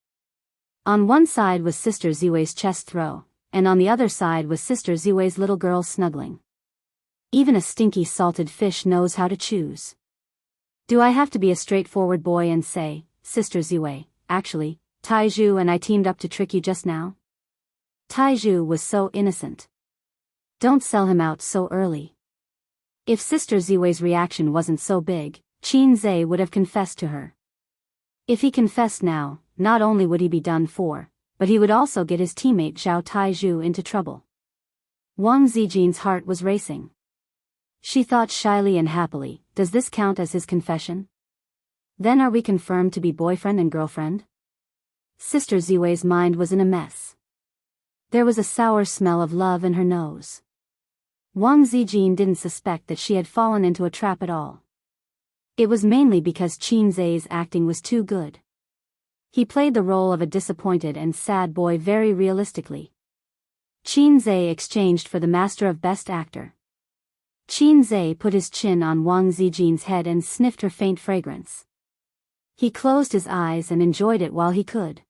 On one side was Sister Ziwei's chest throw, and on the other side was Sister Ziwei's little girl snuggling. Even a stinky salted fish knows how to choose. Do I have to be a straightforward boy and say, Sister Ziwei, actually, Taizhu and I teamed up to trick you just now? Taizhu was so innocent. Don't sell him out so early. If Sister Ziwei's reaction wasn't so big, Qin Zhe would have confessed to her. If he confessed now, not only would he be done for, but he would also get his teammate Zhao Taizhu into trouble. Wang Zijin's heart was racing. She thought shyly and happily, does this count as his confession? Then are we confirmed to be boyfriend and girlfriend? Sister Ziwei's mind was in a mess. There was a sour smell of love in her nose. Wang Zijin didn't suspect that she had fallen into a trap at all. It was mainly because Qin Zhe's acting was too good. He played the role of a disappointed and sad boy very realistically. Qin Zhe exchanged for the Master of Best Actor. Qin Zhe put his chin on Wang Zijin's head and sniffed her faint fragrance. He closed his eyes and enjoyed it while he could.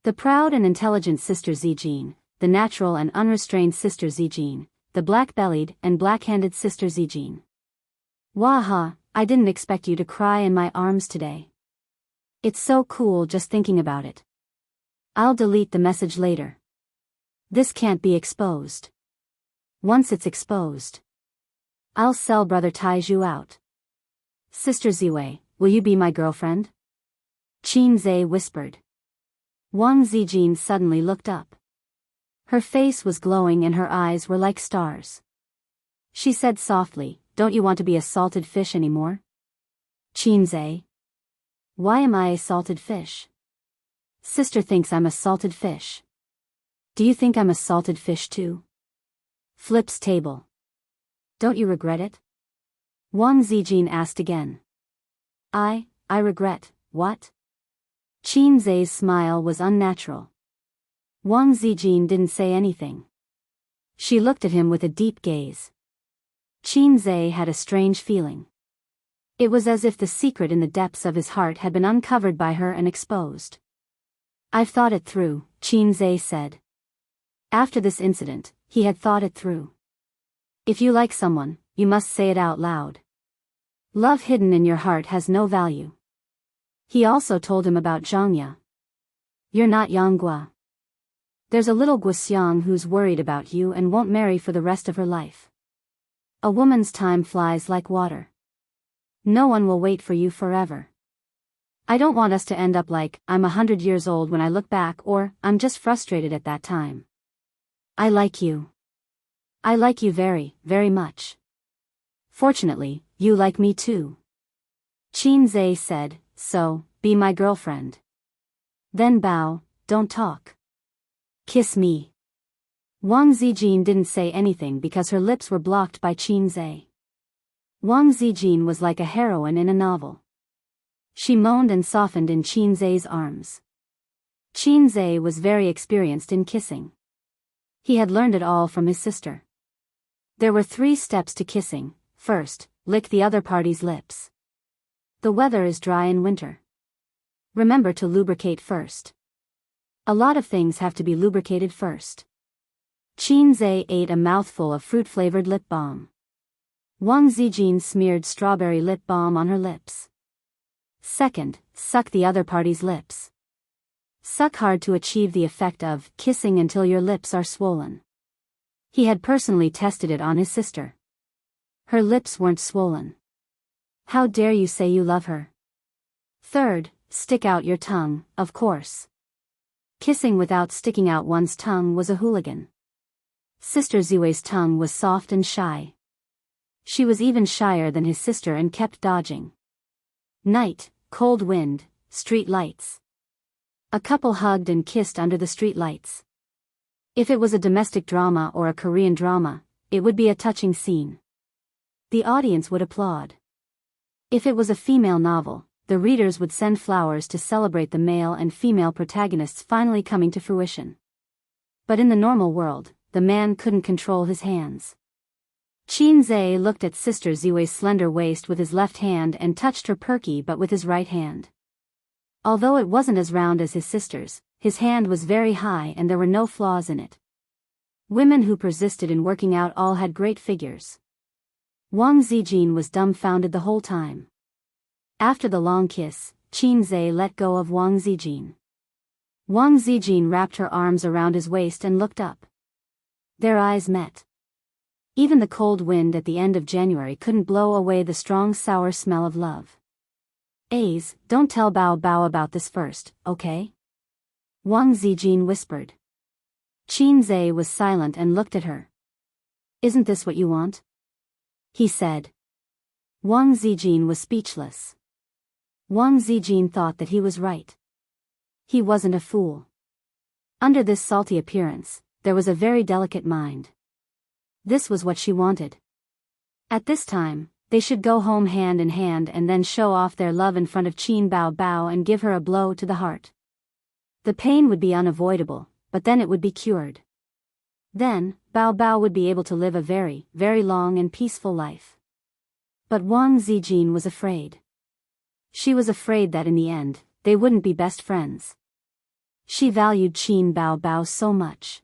The proud and intelligent Sister Zijin, the natural and unrestrained Sister Zijin, the black-bellied and black-handed Sister Zijin. Waha, I didn't expect you to cry in my arms today. It's so cool just thinking about it. I'll delete the message later. This can't be exposed. Once it's exposed, I'll sell Brother Taizhu out. Sister Ziwei, will you be my girlfriend? Qin Zhe whispered. Wang Zijin suddenly looked up. Her face was glowing and her eyes were like stars. She said softly, don't you want to be a salted fish anymore? Qin Zhe. Why am I a salted fish? Sister thinks I'm a salted fish. Do you think I'm a salted fish too? Flips table. Don't you regret it? Wang Zijin asked again. I regret, what? Qin Zhe's smile was unnatural. Wang Zijin didn't say anything. She looked at him with a deep gaze. Qin Zhe had a strange feeling. It was as if the secret in the depths of his heart had been uncovered by her and exposed. I've thought it through, Qin Zhe said. After this incident, he had thought it through. If you like someone, you must say it out loud. Love hidden in your heart has no value. He also told him about Zhangya. You're not Yanggua. There's a little Guxiang who's worried about you and won't marry for the rest of her life. A woman's time flies like water. No one will wait for you forever. I don't want us to end up like, I'm 100 years old when I look back, or, I'm just frustrated at that time. I like you. I like you very, very much. Fortunately, you like me too. Qin Zhe said, so, be my girlfriend. Then bow, don't talk. Kiss me. Wang Zijin didn't say anything because her lips were blocked by Qin Zhe. Wang Zijin was like a heroine in a novel. She moaned and softened in Qin Zhe's arms. Qin Zhe was very experienced in kissing. He had learned it all from his sister. There were 3 steps to kissing. First, lick the other party's lips. The weather is dry in winter. Remember to lubricate first. A lot of things have to be lubricated first. Qin Zhe ate a mouthful of fruit-flavored lip balm. Wang Zijin smeared strawberry lip balm on her lips. Second, suck the other party's lips. Suck hard to achieve the effect of kissing until your lips are swollen. He had personally tested it on his sister. Her lips weren't swollen. How dare you say you love her? Third, stick out your tongue, of course. Kissing without sticking out one's tongue was a hooligan. Sister Ziwei's tongue was soft and shy. She was even shyer than his sister and kept dodging. Night, cold wind, street lights. A couple hugged and kissed under the street lights. If it was a domestic drama or a Korean drama, it would be a touching scene. The audience would applaud. If it was a female novel, the readers would send flowers to celebrate the male and female protagonists finally coming to fruition. But in the normal world, the man couldn't control his hands. Qin Zhe looked at Sister Ziwei's slender waist with his left hand and touched her perky butt with his right hand. Although it wasn't as round as his sister's, his hand was very high and there were no flaws in it. Women who persisted in working out all had great figures. Wang Zijin was dumbfounded the whole time. After the long kiss, Qin Zhe let go of Wang Zijin. Wang Zijin wrapped her arms around his waist and looked up. Their eyes met. Even the cold wind at the end of January couldn't blow away the strong sour smell of love. Aze, don't tell Bao Bao about this first, okay? Wang Zijin whispered. Qin Zhe was silent and looked at her. Isn't this what you want? He said. Wang Zijin was speechless. Wang Zijin thought that he was right. He wasn't a fool. Under this salty appearance, there was a very delicate mind. This was what she wanted. At this time, they should go home hand in hand and then show off their love in front of Qin Bao Bao and give her a blow to the heart. The pain would be unavoidable, but then it would be cured. Then, Bao Bao would be able to live a very, very long and peaceful life. But Wang Zijin was afraid. She was afraid that in the end, they wouldn't be best friends. She valued Qin Bao Bao so much.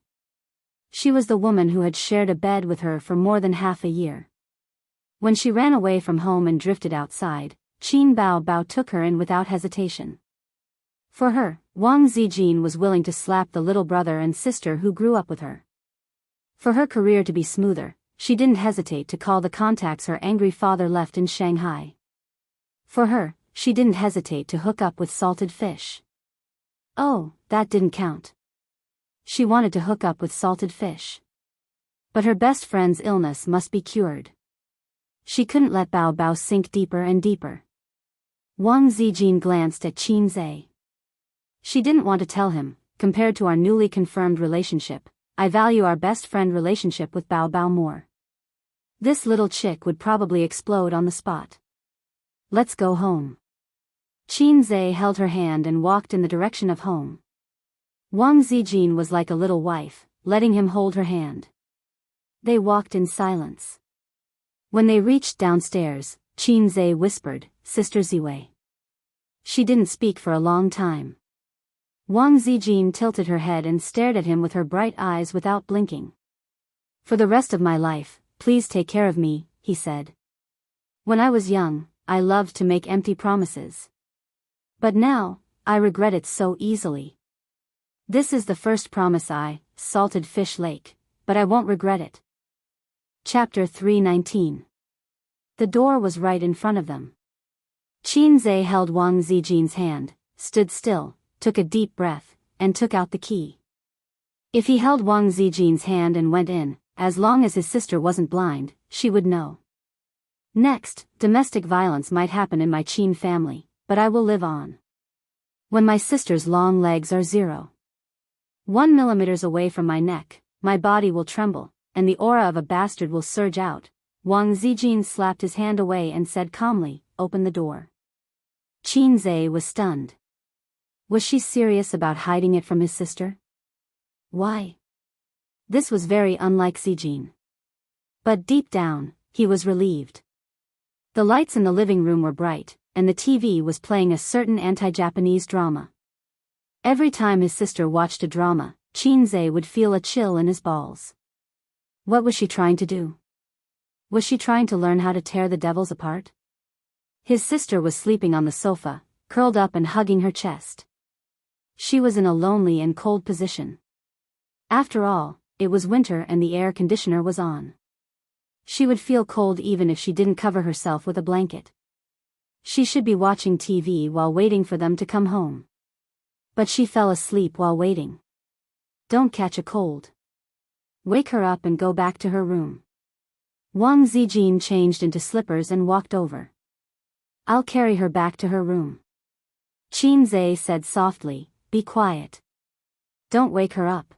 She was the woman who had shared a bed with her for more than half a year. When she ran away from home and drifted outside, Qin Bao Bao took her in without hesitation. For her, Wang Zijin was willing to slap the little brother and sister who grew up with her. For her career to be smoother, she didn't hesitate to call the contacts her angry father left in Shanghai. For her, she didn't hesitate to hook up with salted fish. Oh, that didn't count. She wanted to hook up with salted fish. But her best friend's illness must be cured. She couldn't let Bao Bao sink deeper and deeper. Wang Zijin glanced at Qin Zhe. She didn't want to tell him, compared to our newly confirmed relationship, I value our best friend relationship with Bao Bao more. This little chick would probably explode on the spot. Let's go home. Qin Zhe held her hand and walked in the direction of home. Wang Zijin was like a little wife, letting him hold her hand. They walked in silence. When they reached downstairs, Qin Zhe whispered, Sister Ziwei. She didn't speak for a long time. Wang Zijin tilted her head and stared at him with her bright eyes without blinking. For the rest of my life, please take care of me, he said. When I was young, I loved to make empty promises. But now, I regret it so easily. This is the first promise salted fish lake, but I won't regret it. Chapter 319. The door was right in front of them. Qin Zhe held Wang Zijin's hand, stood still, took a deep breath, and took out the key. If he held Wang Zijin's hand and went in, as long as his sister wasn't blind, she would know. Next, domestic violence might happen in my Qin family, but I will live on. When my sister's long legs are 0.1 millimeters away from my neck, my body will tremble, and the aura of a bastard will surge out. Wang Zijin slapped his hand away and said calmly, open the door. Qin Zhe was stunned. Was she serious about hiding it from his sister? Why? This was very unlike Zijin. But deep down, he was relieved. The lights in the living room were bright, and the TV was playing a certain anti-Japanese drama. Every time his sister watched a drama, Qin Zhe would feel a chill in his balls. What was she trying to do? Was she trying to learn how to tear the devils apart? His sister was sleeping on the sofa, curled up and hugging her chest. She was in a lonely and cold position. After all, it was winter and the air conditioner was on. She would feel cold even if she didn't cover herself with a blanket. She should be watching TV while waiting for them to come home. But she fell asleep while waiting. Don't catch a cold. Wake her up and go back to her room. Wang Zijin changed into slippers and walked over. I'll carry her back to her room. Qin Zhe said softly, be quiet. Don't wake her up.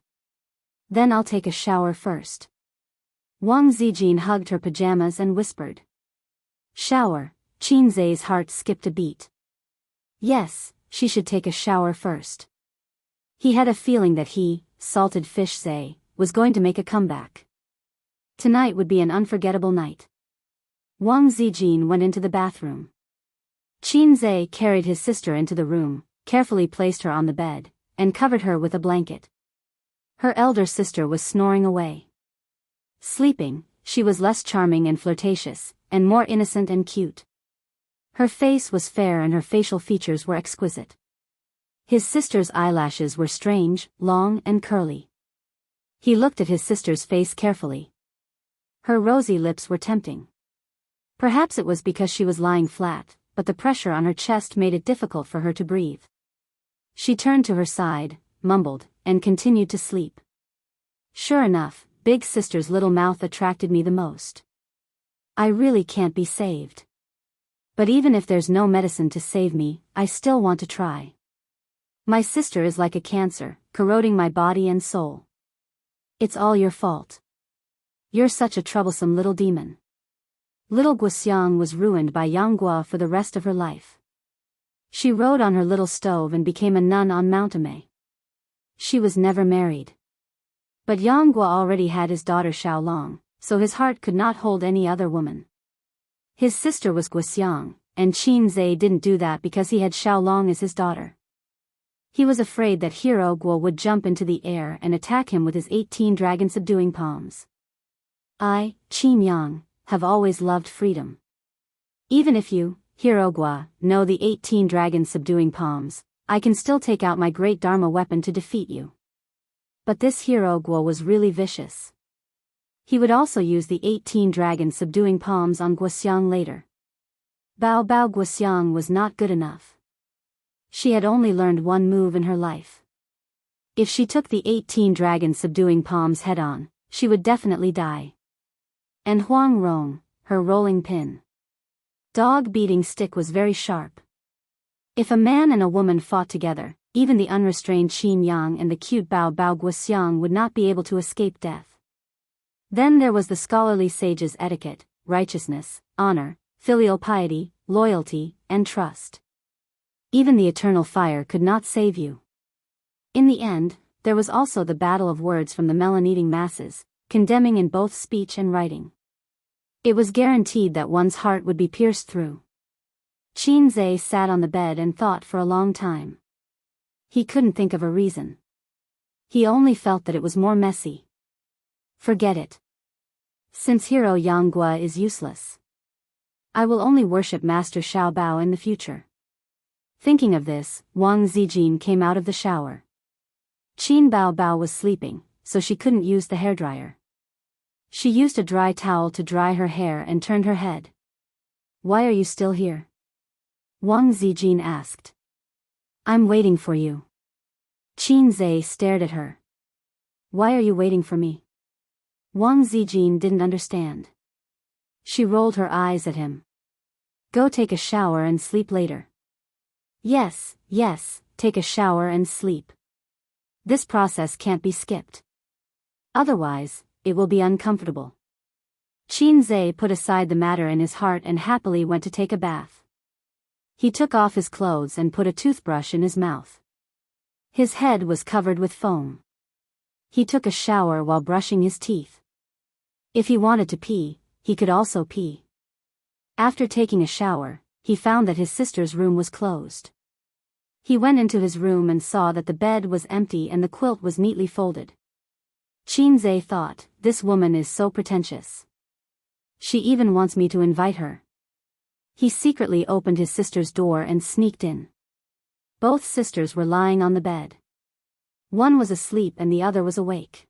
Then I'll take a shower first. Wang Zijin hugged her pajamas and whispered. Shower. Qin Zhe's heart skipped a beat. Yes, she should take a shower first. He had a feeling that he, salted fish Zhe, was going to make a comeback. Tonight would be an unforgettable night. Wang Zijin went into the bathroom. Qin Zhe carried his sister into the room, carefully placed her on the bed, and covered her with a blanket. Her elder sister was snoring away. Sleeping, she was less charming and flirtatious, and more innocent and cute. Her face was fair and her facial features were exquisite. His sister's eyelashes were strange, long and curly. He looked at his sister's face carefully. Her rosy lips were tempting. Perhaps it was because she was lying flat, but the pressure on her chest made it difficult for her to breathe. She turned to her side, mumbled, and continued to sleep. Sure enough, Big Sister's little mouth attracted me the most. I really can't be saved. But even if there's no medicine to save me, I still want to try. My sister is like a cancer, corroding my body and soul. It's all your fault. You're such a troublesome little demon. Little Guoxiang was ruined by Yang Guo for the rest of her life. She rode on her little stove and became a nun on Mount Imei. She was never married. But Yang Guo already had his daughter Xiaolong, so his heart could not hold any other woman. His sister was Guoxiang, and Qin Zhe didn't do that because he had Xiaolong as his daughter. He was afraid that Hero Guo would jump into the air and attack him with his 18 dragon-subduing palms. I, Qin Yang, have always loved freedom. Even if you, Hero Guo, know the 18 dragon-subduing palms, I can still take out my great Dharma weapon to defeat you. But this Hero Guo was really vicious. He would also use the 18 dragon-subduing palms on Guoxiang later. Bao Bao Guoxiang was not good enough. She had only learned one move in her life. If she took the 18 dragon-subduing palms head-on, she would definitely die. And Huang Rong, her rolling pin. Dog-beating stick was very sharp. If a man and a woman fought together, even the unrestrained Qin Yang and the cute Bao Bao Guoxiang would not be able to escape death. Then there was the scholarly sage's etiquette, righteousness, honor, filial piety, loyalty, and trust. Even the eternal fire could not save you. In the end, there was also the battle of words from the melon-eating masses, condemning in both speech and writing. It was guaranteed that one's heart would be pierced through. Qin Zhe sat on the bed and thought for a long time. He couldn't think of a reason. He only felt that it was more messy. Forget it. Since Hero Yang Guo is useless, I will only worship Master Xiao Bao in the future. Thinking of this, Wang Zijin came out of the shower. Qin Bao Bao was sleeping, so she couldn't use the hairdryer. She used a dry towel to dry her hair and turned her head. Why are you still here? Wang Zijin asked. I'm waiting for you. Qin Zhe stared at her. Why are you waiting for me? Wang Zijin didn't understand. She rolled her eyes at him. Go take a shower and sleep later. Yes, take a shower and sleep. This process can't be skipped. Otherwise, it will be uncomfortable. Qin Zhe put aside the matter in his heart and happily went to take a bath. He took off his clothes and put a toothbrush in his mouth. His head was covered with foam. He took a shower while brushing his teeth. If he wanted to pee, he could also pee. After taking a shower, he found that his sister's room was closed. He went into his room and saw that the bed was empty and the quilt was neatly folded. Qin Zhe thought, this woman is so pretentious. She even wants me to invite her. He secretly opened his sister's door and sneaked in. Both sisters were lying on the bed. One was asleep and the other was awake.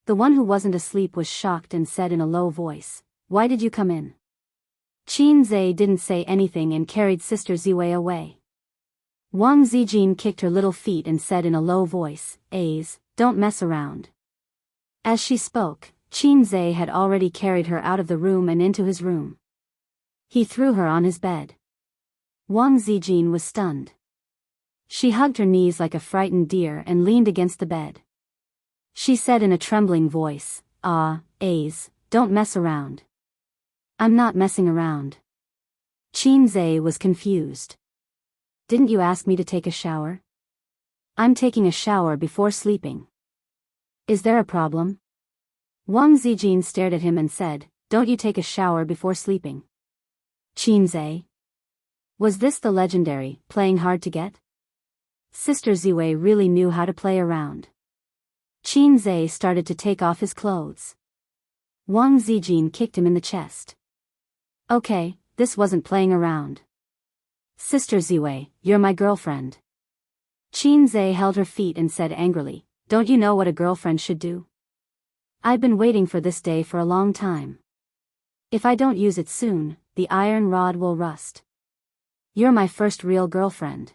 The one who wasn't asleep was shocked and said in a low voice, Why did you come in? Qin Zhe didn't say anything and carried Sister Ziwei away. Wang Zijin kicked her little feet and said in a low voice, Don't mess around. As she spoke, Qin Zhe had already carried her out of the room and into his room. He threw her on his bed. Wang Zijin was stunned. She hugged her knees like a frightened deer and leaned against the bed. She said in a trembling voice, don't mess around. I'm not messing around. Qin Zhe was confused. Didn't you ask me to take a shower? I'm taking a shower before sleeping. Is there a problem? Wang Zijin stared at him and said, Don't you take a shower before sleeping? Qin Zhe. Was this the legendary, playing hard to get? Sister Ziwei really knew how to play around. Qin Zhe started to take off his clothes. Wang Zijin kicked him in the chest. Okay, this wasn't playing around. Sister Ziwei, you're my girlfriend. Qin Zhe held her feet and said angrily, Don't you know what a girlfriend should do? I've been waiting for this day for a long time. If I don't use it soon, the iron rod will rust. You're my first real girlfriend.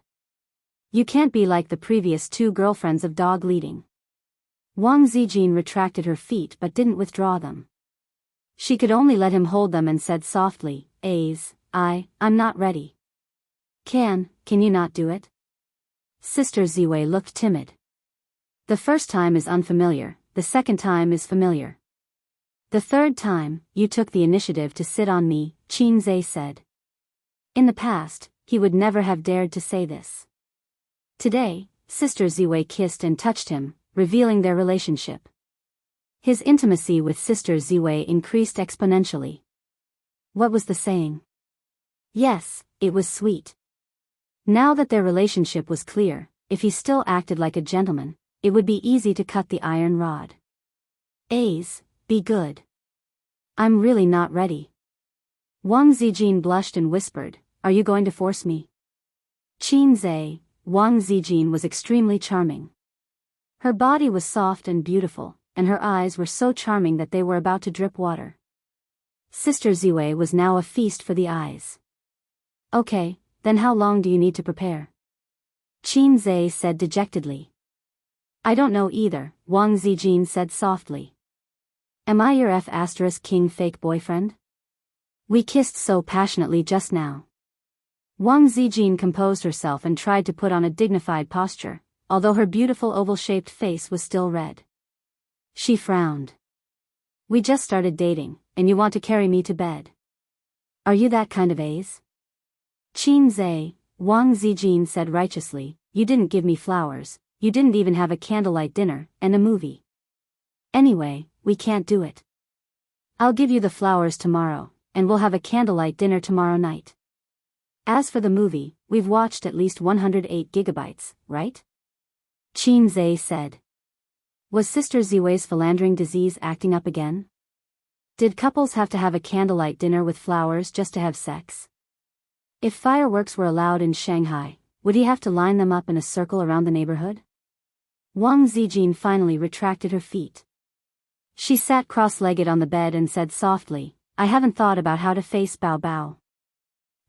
You can't be like the previous 2 girlfriends of dog leading. Wang Zijin retracted her feet but didn't withdraw them. She could only let him hold them and said softly, I'm not ready. Can you not do it? Sister Ziwei looked timid. The first time is unfamiliar, the second time is familiar. The third time, you took the initiative to sit on me, Qin Zhe said. In the past, he would never have dared to say this. Today, Sister Ziwei kissed and touched him, revealing their relationship. His intimacy with Sister Ziwei increased exponentially. What was the saying? Yes, it was sweet. Now that their relationship was clear, if he still acted like a gentleman, it would be easy to cut the iron rod. Be good. I'm really not ready. Wang Zijin blushed and whispered, are you going to force me? Qin Zhe, Wang Zijin was extremely charming. Her body was soft and beautiful, and her eyes were so charming that they were about to drip water. Sister Ziwei was now a feast for the eyes. Okay, then how long do you need to prepare? Qin Zhe said dejectedly. I don't know either, Wang Zijin said softly. Am I your King fake boyfriend? We kissed so passionately just now. Wang Zijin composed herself and tried to put on a dignified posture, although her beautiful oval-shaped face was still red. She frowned. We just started dating, and you want to carry me to bed. Are you that kind of ace? Qin Zhe, Wang Zijin said righteously, you didn't give me flowers, you didn't even have a candlelight dinner, and a movie. Anyway, we can't do it. I'll give you the flowers tomorrow, and we'll have a candlelight dinner tomorrow night. As for the movie, we've watched at least 108 gigabytes, right? Qin Zhe said. Was Sister Ziwei's philandering disease acting up again? Did couples have to have a candlelight dinner with flowers just to have sex? If fireworks were allowed in Shanghai, would he have to line them up in a circle around the neighborhood? Wang Zijin finally retracted her feet. She sat cross-legged on the bed and said softly, I haven't thought about how to face Bao Bao.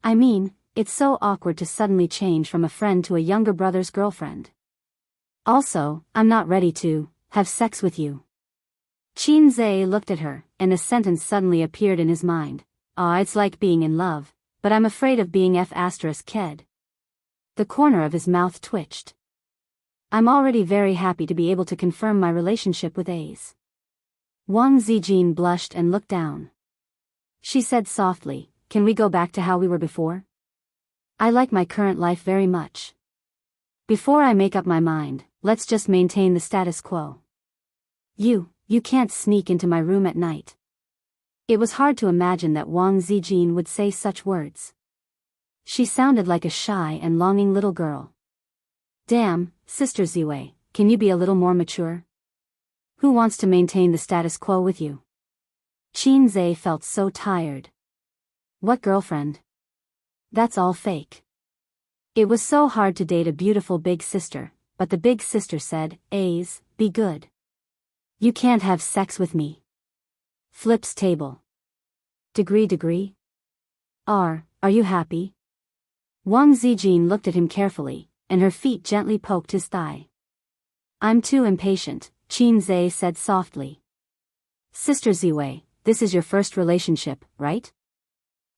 I mean, it's so awkward to suddenly change from a friend to a younger brother's girlfriend. Also, I'm not ready to have sex with you. Qin Zhe looked at her, and a sentence suddenly appeared in his mind. It's like being in love, but I'm afraid of being ked. The corner of his mouth twitched. I'm already very happy to be able to confirm my relationship with Ace. Wang Zijin blushed and looked down. She said softly, can we go back to how we were before? I like my current life very much. Before I make up my mind, let's just maintain the status quo. You can't sneak into my room at night. It was hard to imagine that Wang Zijin would say such words. She sounded like a shy and longing little girl. Damn, Sister Ziwei, can you be a little more mature? Who wants to maintain the status quo with you? Qin Zhe felt so tired. What girlfriend? That's all fake. It was so hard to date a beautiful big sister, but the big sister said, be good. You can't have sex with me. Flips table. Degree? Are you happy? Wang Zijin looked at him carefully, and her feet gently poked his thigh. I'm too impatient, Qin Zhe said softly. Sister Ziwei, this is your first relationship, right?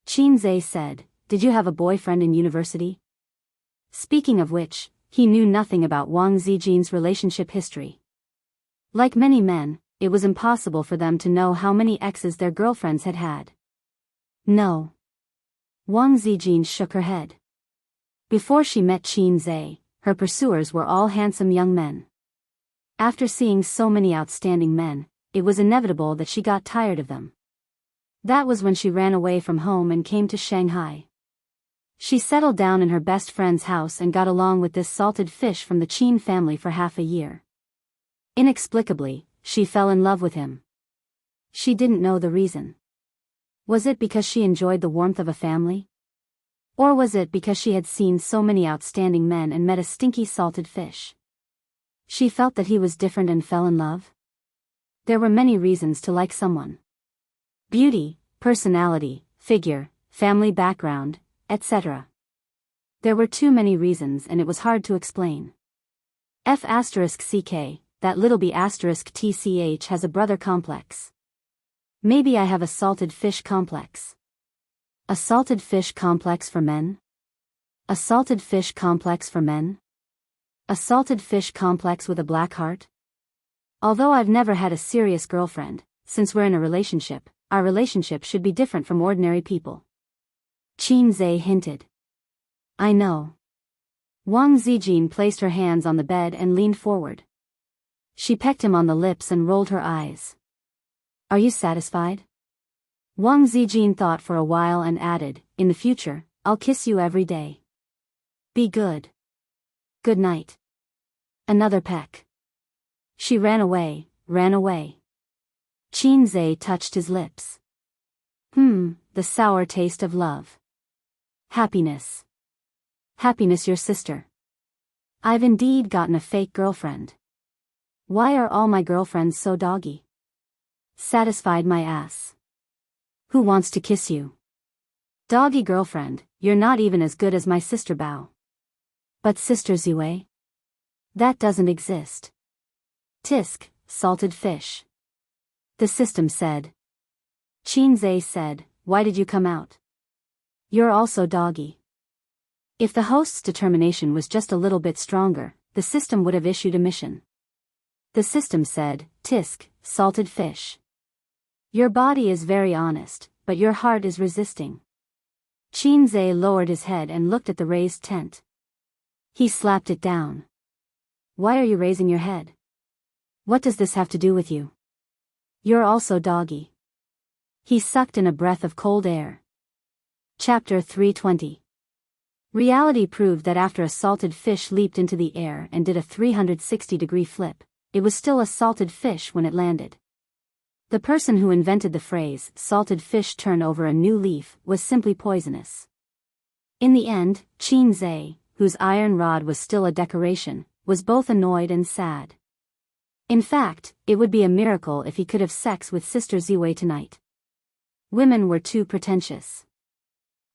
Qin Zhe said, did you have a boyfriend in university? Speaking of which, he knew nothing about Wang Zijin's relationship history. Like many men, it was impossible for them to know how many exes their girlfriends had had. No. Wang Zijin shook her head. Before she met Qin Zhe, her pursuers were all handsome young men. After seeing so many outstanding men, it was inevitable that she got tired of them. That was when she ran away from home and came to Shanghai. She settled down in her best friend's house and got along with this salted fish from the Qin family for half a year. Inexplicably, she fell in love with him. She didn't know the reason. Was it because she enjoyed the warmth of a family? Or was it because she had seen so many outstanding men and met a stinky salted fish? She felt that he was different and fell in love. There were many reasons to like someone. Beauty, personality, figure, family background, etc. There were too many reasons and it was hard to explain. F*ck, that little b*tch has a brother complex. Maybe I have a salted fish complex. A salted fish complex for men? A salted fish complex for men? A salted fish complex with a black heart? Although I've never had a serious girlfriend, since we're in a relationship, our relationship should be different from ordinary people. Qin Zhe hinted. I know. Wang Zijin placed her hands on the bed and leaned forward. She pecked him on the lips and rolled her eyes. Are you satisfied? Wang Zijin thought for a while and added, in the future, I'll kiss you every day. Be good. Good night. Another peck. She ran away, ran away. Qin Zhe touched his lips. The sour taste of love. Happiness. Happiness, your sister. I've indeed gotten a fake girlfriend. Why are all my girlfriends so doggy? Satisfied my ass. Who wants to kiss you? Doggy girlfriend, you're not even as good as my sister Bao. But sister Zue? That doesn't exist. Tisk, salted fish. The system said. Qin Zhe said, why did you come out? You're also doggy. If the host's determination was just a little bit stronger, the system would have issued a mission. The system said, Tisk, salted fish. Your body is very honest, but your heart is resisting. Qin Zhe lowered his head and looked at the raised tent. He slapped it down. Why are you raising your head? What does this have to do with you? You're also doggy. He sucked in a breath of cold air. Chapter 320. Reality proved that after a salted fish leaped into the air and did a 360-degree flip, it was still a salted fish when it landed. The person who invented the phrase, salted fish turn over a new leaf, was simply poisonous. In the end, Qin Zhe, whose iron rod was still a decoration, was both annoyed and sad. In fact, it would be a miracle if he could have sex with Sister Ziwei tonight. Women were too pretentious.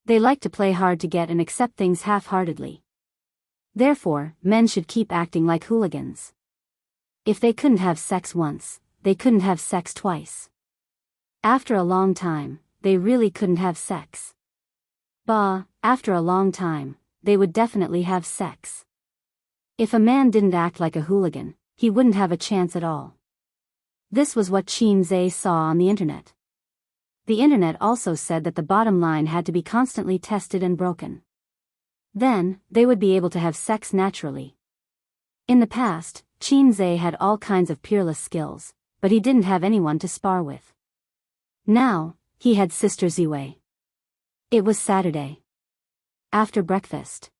They liked to play hard to get and accept things half-heartedly. Therefore, men should keep acting like hooligans. If they couldn't have sex once, they couldn't have sex twice. After a long time, they really couldn't have sex. After a long time, they would definitely have sex. If a man didn't act like a hooligan, he wouldn't have a chance at all. This was what Qin Zhe saw on the internet. The internet also said that the bottom line had to be constantly tested and broken. Then, they would be able to have sex naturally. In the past, Qin Zhe had all kinds of peerless skills, but he didn't have anyone to spar with. Now, he had Sister Ziwei. It was Saturday. After breakfast,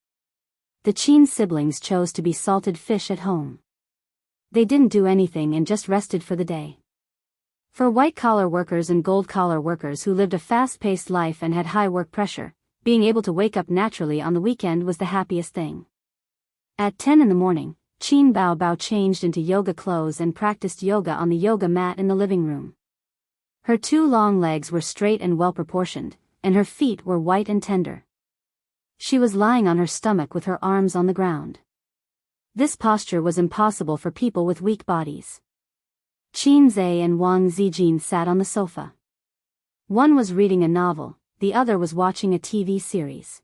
the Qin siblings chose to be salted fish at home. They didn't do anything and just rested for the day. For white-collar workers and gold-collar workers who lived a fast-paced life and had high work pressure, being able to wake up naturally on the weekend was the happiest thing. At 10 in the morning, Qin Bao changed into yoga clothes and practiced yoga on the yoga mat in the living room. Her two long legs were straight and well-proportioned, and her feet were white and tender. She was lying on her stomach with her arms on the ground. This posture was impossible for people with weak bodies. Qin Zhe and Wang Zijin sat on the sofa. One was reading a novel, the other was watching a TV series.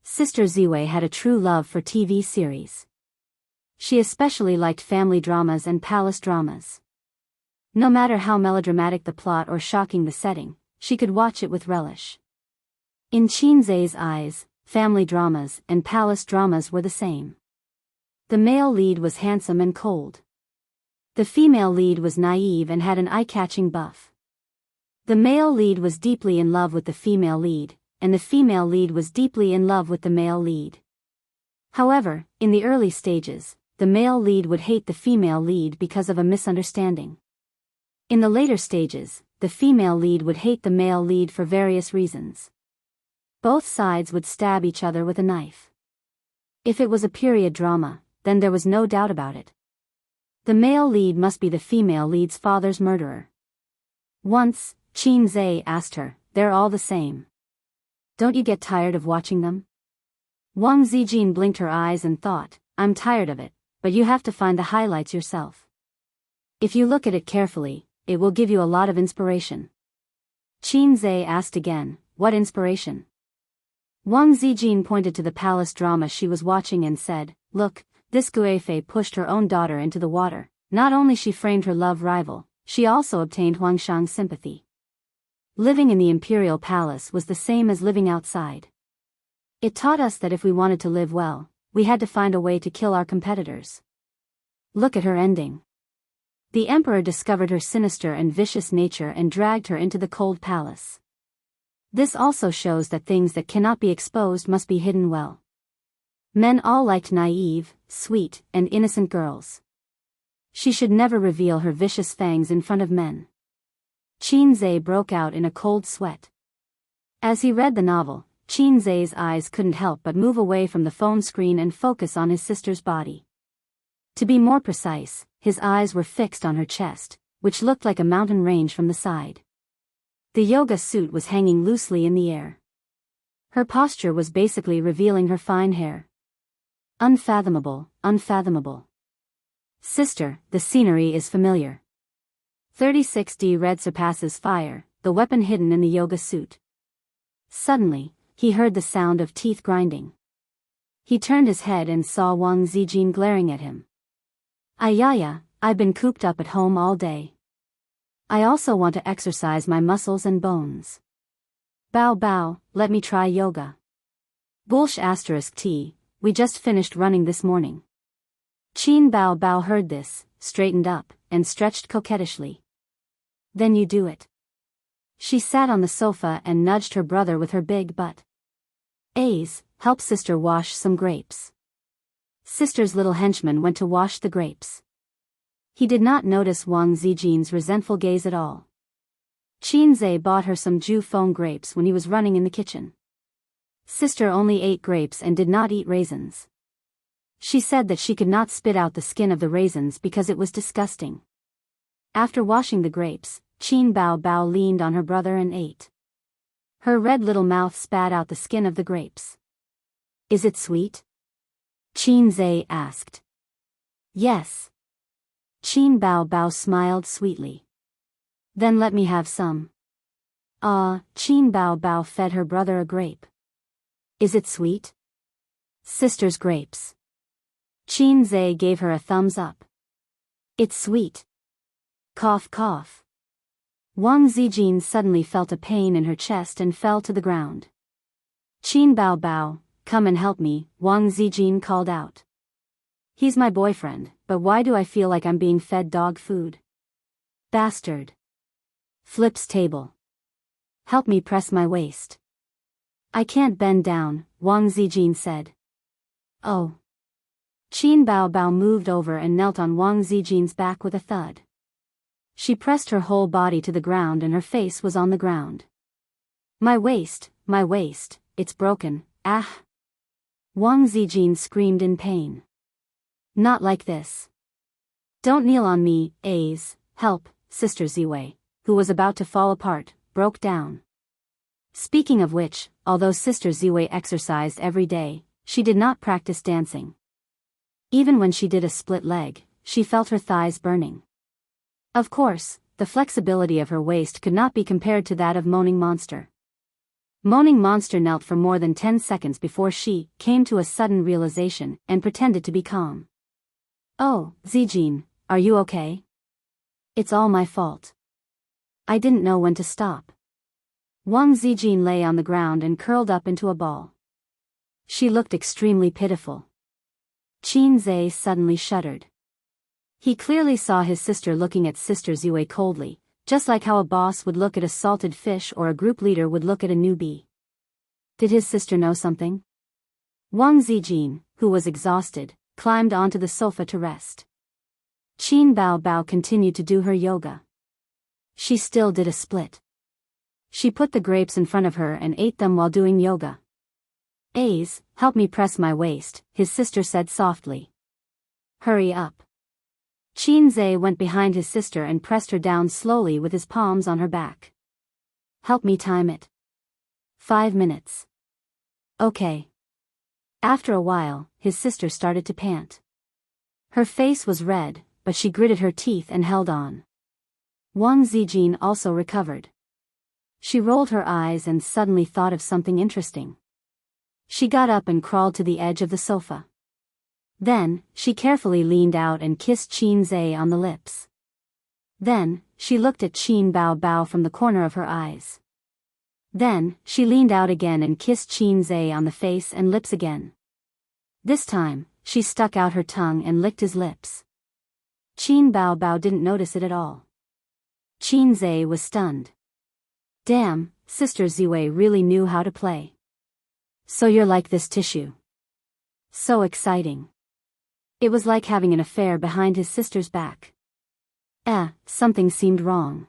Sister Ziwei had a true love for TV series. She especially liked family dramas and palace dramas. No matter how melodramatic the plot or shocking the setting, she could watch it with relish. In Qin Zhe's eyes, family dramas and palace dramas were the same. The male lead was handsome and cold. The female lead was naive and had an eye-catching buff. The male lead was deeply in love with the female lead, and the female lead was deeply in love with the male lead. However, in the early stages, the male lead would hate the female lead because of a misunderstanding. In the later stages, the female lead would hate the male lead for various reasons. Both sides would stab each other with a knife. If it was a period drama, then there was no doubt about it. The male lead must be the female lead's father's murderer. Once, Qin Zhe asked her, "They're all the same. Don't you get tired of watching them?" Wang Zijin blinked her eyes and thought, "I'm tired of it, but you have to find the highlights yourself. If you look at it carefully, it will give you a lot of inspiration." Qin Zhe asked again, "What inspiration?" Wang Zijin pointed to the palace drama she was watching and said, "Look, this Guifei pushed her own daughter into the water. Not only she framed her love rival, she also obtained Huangshang's sympathy. Living in the imperial palace was the same as living outside. It taught us that if we wanted to live well, we had to find a way to kill our competitors. Look at her ending. The emperor discovered her sinister and vicious nature and dragged her into the cold palace. This also shows that things that cannot be exposed must be hidden well. Men all liked naive, sweet, and innocent girls. She should never reveal her vicious fangs in front of men." Qin Zhe broke out in a cold sweat. As he read the novel, Qin Zhe's eyes couldn't help but move away from the phone screen and focus on his sister's body. To be more precise, his eyes were fixed on her chest, which looked like a mountain range from the side. The yoga suit was hanging loosely in the air. Her posture was basically revealing her fine hair. Unfathomable, unfathomable. "Sister, the scenery is familiar." 36D red surpasses fire, the weapon hidden in the yoga suit. Suddenly, he heard the sound of teeth grinding. He turned his head and saw Wang Zijin glaring at him. "Ayaya, I've been cooped up at home all day. I also want to exercise my muscles and bones. Bao bao, let me try yoga. Bulsh *T, we just finished running this morning." Qin Bao Bao heard this, straightened up, and stretched coquettishly. "Then you do it." She sat on the sofa and nudged her brother with her big butt. "Ace, help sister wash some grapes." Sister's little henchman went to wash the grapes. He did not notice Wang Zijin's resentful gaze at all. Qin Zhe bought her some Ju Feng grapes when he was running in the kitchen. Sister only ate grapes and did not eat raisins. She said that she could not spit out the skin of the raisins because it was disgusting. After washing the grapes, Qin Bao Bao leaned on her brother and ate. Her red little mouth spat out the skin of the grapes. "Is it sweet?" Qin Zhe asked. "Yes." Qin Bao Bao smiled sweetly. "Then let me have some." Qin Bao Bao fed her brother a grape. "Is it sweet?" "Sister's grapes." Qin Zhe gave her a thumbs up. "It's sweet." Cough cough. Wang Zijin suddenly felt a pain in her chest and fell to the ground. "Qin Bao Bao, come and help me," Wang Zijin called out. "He's my boyfriend, but why do I feel like I'm being fed dog food? Bastard." Flips table. "Help me press my waist." "I can't bend down," Wang Zijin said. "Oh." Qin Bao Bao moved over and knelt on Wang Zijin's back with a thud. She pressed her whole body to the ground and her face was on the ground. My waist, it's broken, ah." Wang Zijin screamed in pain. "Not like this. Don't kneel on me, Ace, help," Sister Ziwei, who was about to fall apart, broke down. Speaking of which, although Sister Ziwei exercised every day, she did not practice dancing. Even when she did a split leg, she felt her thighs burning. Of course, the flexibility of her waist could not be compared to that of Moaning Monster. Moaning Monster knelt for more than 10 seconds before she came to a sudden realization and pretended to be calm. "Oh, Zijin, are you okay?" "It's all my fault. I didn't know when to stop." Wang Zijin lay on the ground and curled up into a ball. She looked extremely pitiful. Qin Zhe suddenly shuddered. He clearly saw his sister looking at Sister Ziwei coldly, just like how a boss would look at a salted fish or a group leader would look at a newbie. Did his sister know something? Wang Zijin, who was exhausted, climbed onto the sofa to rest. Qin Bao Bao continued to do her yoga. She still did a split. She put the grapes in front of her and ate them while doing yoga. "Ace, help me press my waist," his sister said softly. "Hurry up." Qinze went behind his sister and pressed her down slowly with his palms on her back. Help me time it. 5 minutes. Okay. After a while, his sister started to pant. Her face was red, but she gritted her teeth and held on. Wang Zijin also recovered. She rolled her eyes and suddenly thought of something interesting. She got up and crawled to the edge of the sofa. Then, she carefully leaned out and kissed Qinze on the lips. Then, she looked at Qin Bao Bao from the corner of her eyes. Then, she leaned out again and kissed Qinze on the face and lips again. This time, she stuck out her tongue and licked his lips. Qin Bao Bao didn't notice it at all. Qinze was stunned. Damn, Sister Ziwei really knew how to play. So you're like this tissue. So exciting. It was like having an affair behind his sister's back. Something seemed wrong.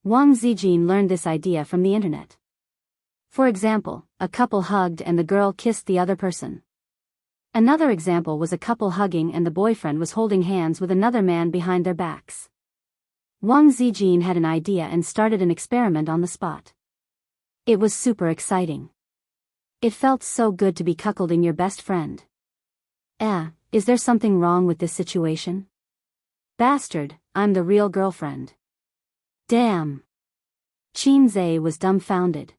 Wang Zijin learned this idea from the internet. For example, a couple hugged and the girl kissed the other person. Another example was a couple hugging and the boyfriend was holding hands with another man behind their backs. Wang Zijin had an idea and started an experiment on the spot. It was super exciting. It felt so good to be cuckolding your best friend. Is there something wrong with this situation? Bastard, I'm the real girlfriend. Damn. Qinze was dumbfounded.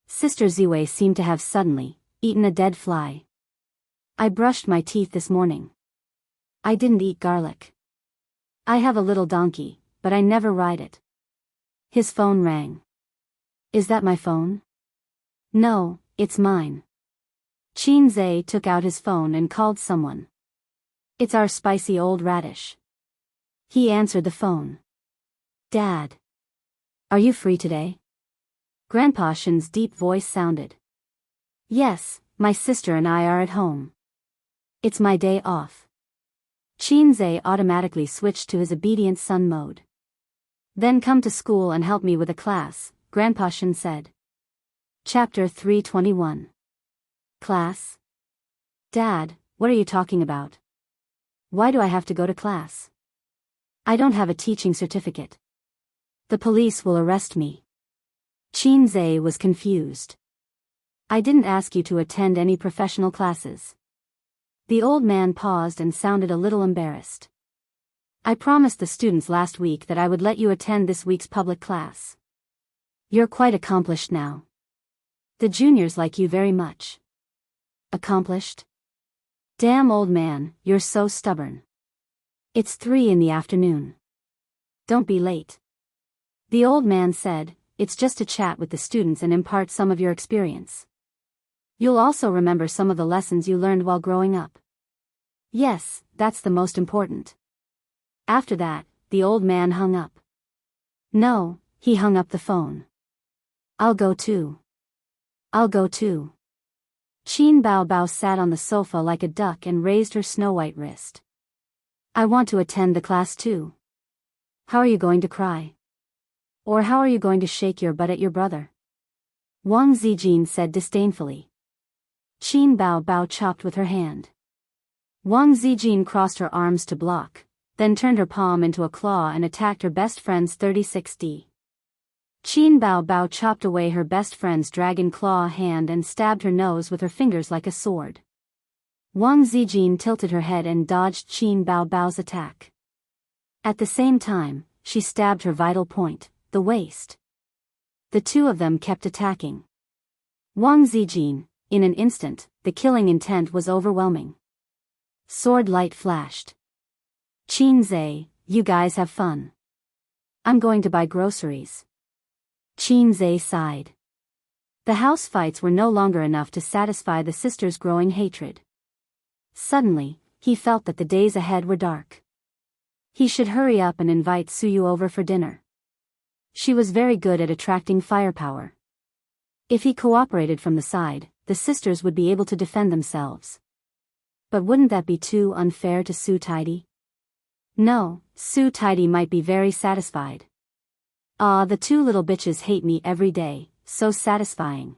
Sister Ziwei seemed to have suddenly eaten a dead fly. I brushed my teeth this morning. I didn't eat garlic. I have a little donkey, but I never ride it. His phone rang. Is that my phone? No, it's mine. Qinze took out his phone and called someone. It's our spicy old radish. He answered the phone. Dad. Are you free today? Grandpa Shin's deep voice sounded. Yes, my sister and I are at home. It's my day off. Qinze automatically switched to his obedient son mode. Then come to school and help me with a class, Grandpa Shin said. Chapter 321. Class? Dad, what are you talking about? Why do I have to go to class? I don't have a teaching certificate. The police will arrest me. Qinze was confused. I didn't ask you to attend any professional classes. The old man paused and sounded a little embarrassed. I promised the students last week that I would let you attend this week's public class. You're quite accomplished now. The juniors like you very much. Accomplished? Damn old man, you're so stubborn. It's 3 in the afternoon. Don't be late. The old man said, it's just to chat with the students and impart some of your experience. You'll also remember some of the lessons you learned while growing up. Yes, that's the most important. After that, the old man hung up. No, he hung up the phone. I'll go too. I'll go too. Qin Bao Bao sat on the sofa like a duck and raised her snow-white wrist. I want to attend the class too. How are you going to cry? Or how are you going to shake your butt at your brother? Wang Zijin said disdainfully. Qin Bao Bao chopped with her hand. Wang Zijin crossed her arms to block, then turned her palm into a claw and attacked her best friend's 36D. Qin Bao Bao chopped away her best friend's dragon claw hand and stabbed her nose with her fingers like a sword. Wang Zijin tilted her head and dodged Qin Bao Bao's attack. At the same time, she stabbed her vital point, the waist. The two of them kept attacking. Wang Zijin, in an instant, the killing intent was overwhelming. Sword light flashed. Qinze, you guys have fun. I'm going to buy groceries. Qinze sighed. The house fights were no longer enough to satisfy the sisters' growing hatred. Suddenly, he felt that the days ahead were dark. He should hurry up and invite Suyu over for dinner. She was very good at attracting firepower. If he cooperated from the side, the sisters would be able to defend themselves. But wouldn't that be too unfair to Su Tidy? No, Su Tidy might be very satisfied. The two little bitches hate me every day, so satisfying.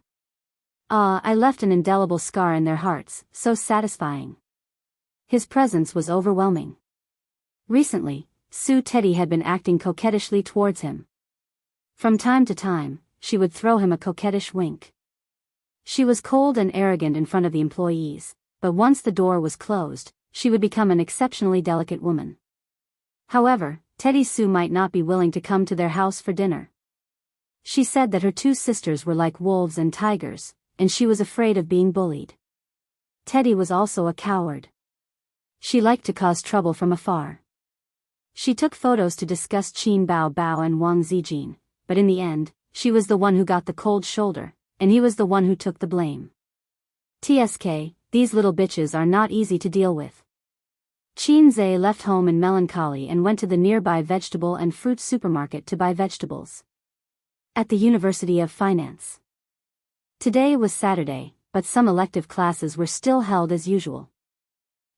I left an indelible scar in their hearts, so satisfying. His presence was overwhelming. Recently, Sue Teddy had been acting coquettishly towards him. From time to time, she would throw him a coquettish wink. She was cold and arrogant in front of the employees, but once the door was closed, she would become an exceptionally delicate woman. However, Teddy Sue might not be willing to come to their house for dinner. She said that her two sisters were like wolves and tigers, and she was afraid of being bullied. Teddy was also a coward. She liked to cause trouble from afar. She took photos to discuss Qin Bao Bao and Wang Zijin, but in the end, she was the one who got the cold shoulder, and he was the one who took the blame. TSK, these little bitches are not easy to deal with. Qin Zhe left home in melancholy and went to the nearby vegetable and fruit supermarket to buy vegetables. At the University of Finance. Today was Saturday, but some elective classes were still held as usual.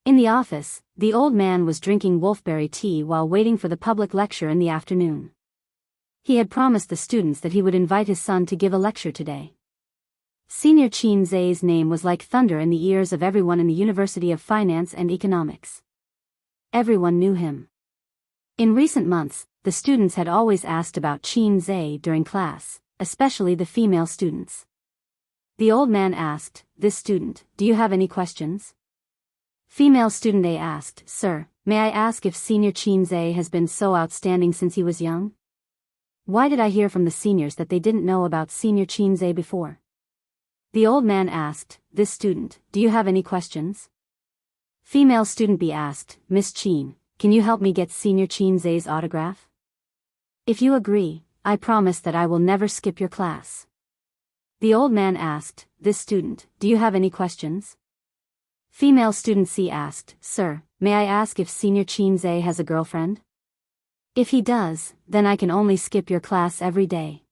In the office, the old man was drinking wolfberry tea while waiting for the public lecture in the afternoon. He had promised the students that he would invite his son to give a lecture today. Senior Qin Zhe's name was like thunder in the ears of everyone in the University of Finance and Economics. Everyone knew him. In recent months, the students had always asked about Qin Zhe during class, especially the female students. The old man asked, "This student, do you have any questions?" Female student A asked, "Sir, may I ask if Senior Qin Zhe has been so outstanding since he was young? Why did I hear from the seniors that they didn't know about Senior Qin Zhe before?" The old man asked, "This student, do you have any questions?" Female student B asked, "Miss Qin, can you help me get Senior Qin Zhe's autograph? If you agree, I promise that I will never skip your class." The old man asked, "This student, do you have any questions?" Female student C asked, "Sir, may I ask if Senior Qin Zhe has a girlfriend? If he does, then I can only skip your class every day.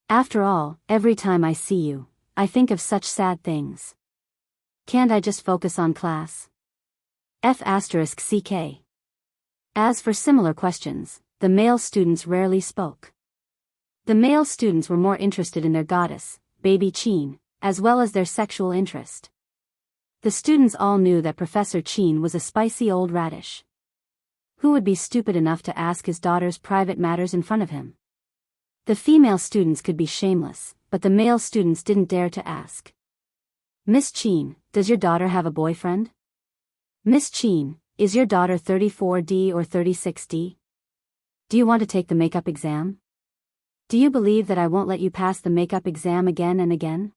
After all, every time I see you, I think of such sad things. Can't I just focus on class? F***CK. As for similar questions, the male students rarely spoke. The male students were more interested in their goddess, baby Qin, as well as their sexual interest. The students all knew that Professor Qin was a spicy old radish. Who would be stupid enough to ask his daughter's private matters in front of him? The female students could be shameless, but the male students didn't dare to ask. "Miss Qin, does your daughter have a boyfriend? Miss Qin, is your daughter 34D or 36D? Do you want to take the makeup exam? Do you believe that I won't let you pass the makeup exam again and again?"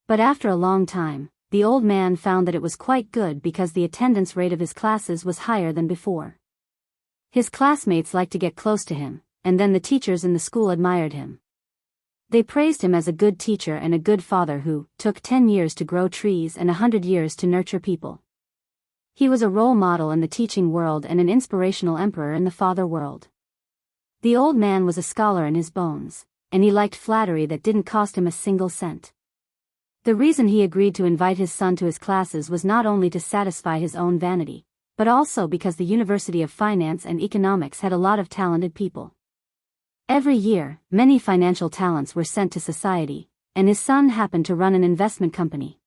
But after a long time, the old man found that it was quite good because the attendance rate of his classes was higher than before. His classmates liked to get close to him, and then the teachers in the school admired him. They praised him as a good teacher and a good father who took 10 years to grow trees and 100 years to nurture people. He was a role model in the teaching world and an inspirational emperor in the father world. The old man was a scholar in his bones, and he liked flattery that didn't cost him a single cent. The reason he agreed to invite his son to his classes was not only to satisfy his own vanity, but also because the University of Finance and Economics had a lot of talented people. Every year, many financial talents were sent to society, and his son happened to run an investment company.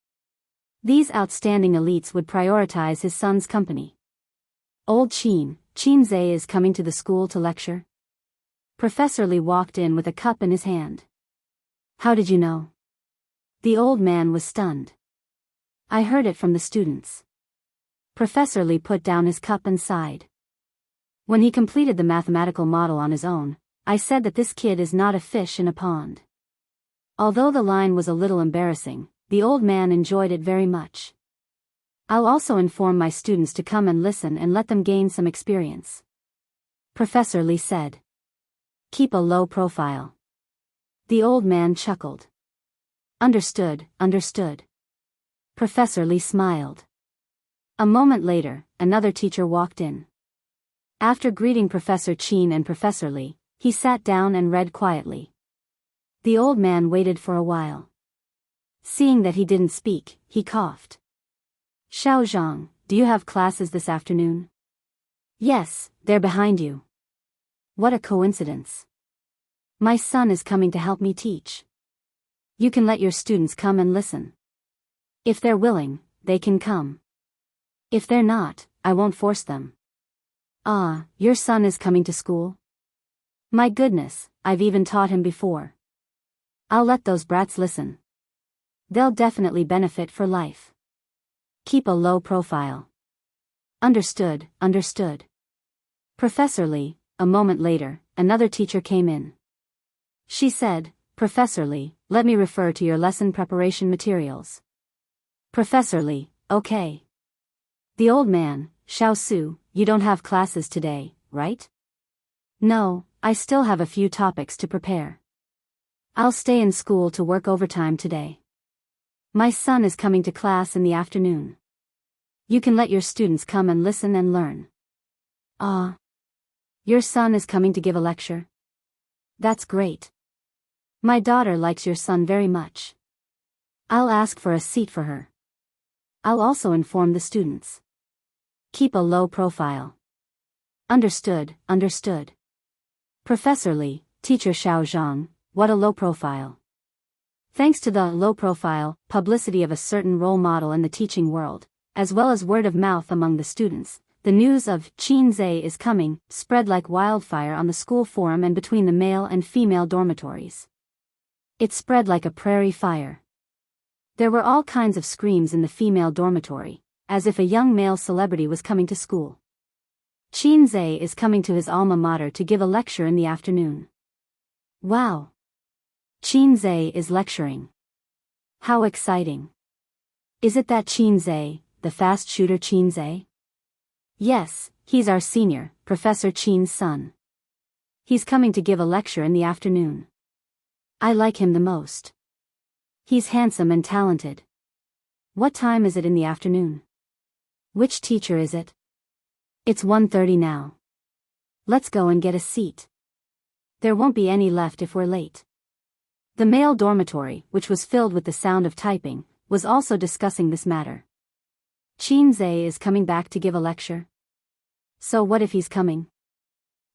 These outstanding elites would prioritize his son's company. "Old Qin Zhe is coming to the school to lecture?" Professor Li walked in with a cup in his hand. "How did you know?" The old man was stunned. "I heard it from the students." Professor Li put down his cup and sighed. "When he completed the mathematical model on his own, I said that this kid is not a fish in a pond." Although the line was a little embarrassing, the old man enjoyed it very much. "I'll also inform my students to come and listen and let them gain some experience," Professor Li said. "Keep a low profile." The old man chuckled. Understood. Professor Li smiled. A moment later, another teacher walked in. After greeting Professor Qin and Professor Li, he sat down and read quietly. The old man waited for a while. Seeing that he didn't speak, he coughed. "Xiao Zhang, do you have classes this afternoon?" "Yes, they're behind you." "What a coincidence. My son is coming to help me teach. You can let your students come and listen. If they're willing, they can come. If they're not, I won't force them." Ah, your son is coming to school? My goodness, I've even taught him before. I'll let those brats listen. They'll definitely benefit for life. Keep a low profile. Understood, understood. Professor Lee. A moment later, another teacher came in. She said, Professor Lee, let me refer to your lesson preparation materials. Professor Lee, okay. The old man, Xiao Su, you don't have classes today, right? No, I still have a few topics to prepare. I'll stay in school to work overtime today. My son is coming to class in the afternoon. You can let your students come and listen and learn. Ah. Your son is coming to give a lecture? That's great. My daughter likes your son very much. I'll ask for a seat for her. I'll also inform the students. Keep a low profile. Understood, understood. Professor Lee, Teacher Xiao Zhang, what a low profile. Thanks to the low profile publicity of a certain role model in the teaching world, as well as word of mouth among the students, the news of Qin Zhe is coming spread like wildfire on the school forum and between the male and female dormitories. It spread like a prairie fire. There were all kinds of screams in the female dormitory, as if a young male celebrity was coming to school. Qin Zhe is coming to his alma mater to give a lecture in the afternoon. Wow! Qin Zhe is lecturing. How exciting! Is it that Qin Zhe, the fast shooter Qin Zhe? Yes, he's our senior, Professor Qin's son. He's coming to give a lecture in the afternoon. I like him the most. He's handsome and talented. What time is it in the afternoon? Which teacher is it? It's 1:30 now. Let's go and get a seat. There won't be any left if we're late. The male dormitory, which was filled with the sound of typing, was also discussing this matter. Qin Zhe is coming back to give a lecture. So what if he's coming?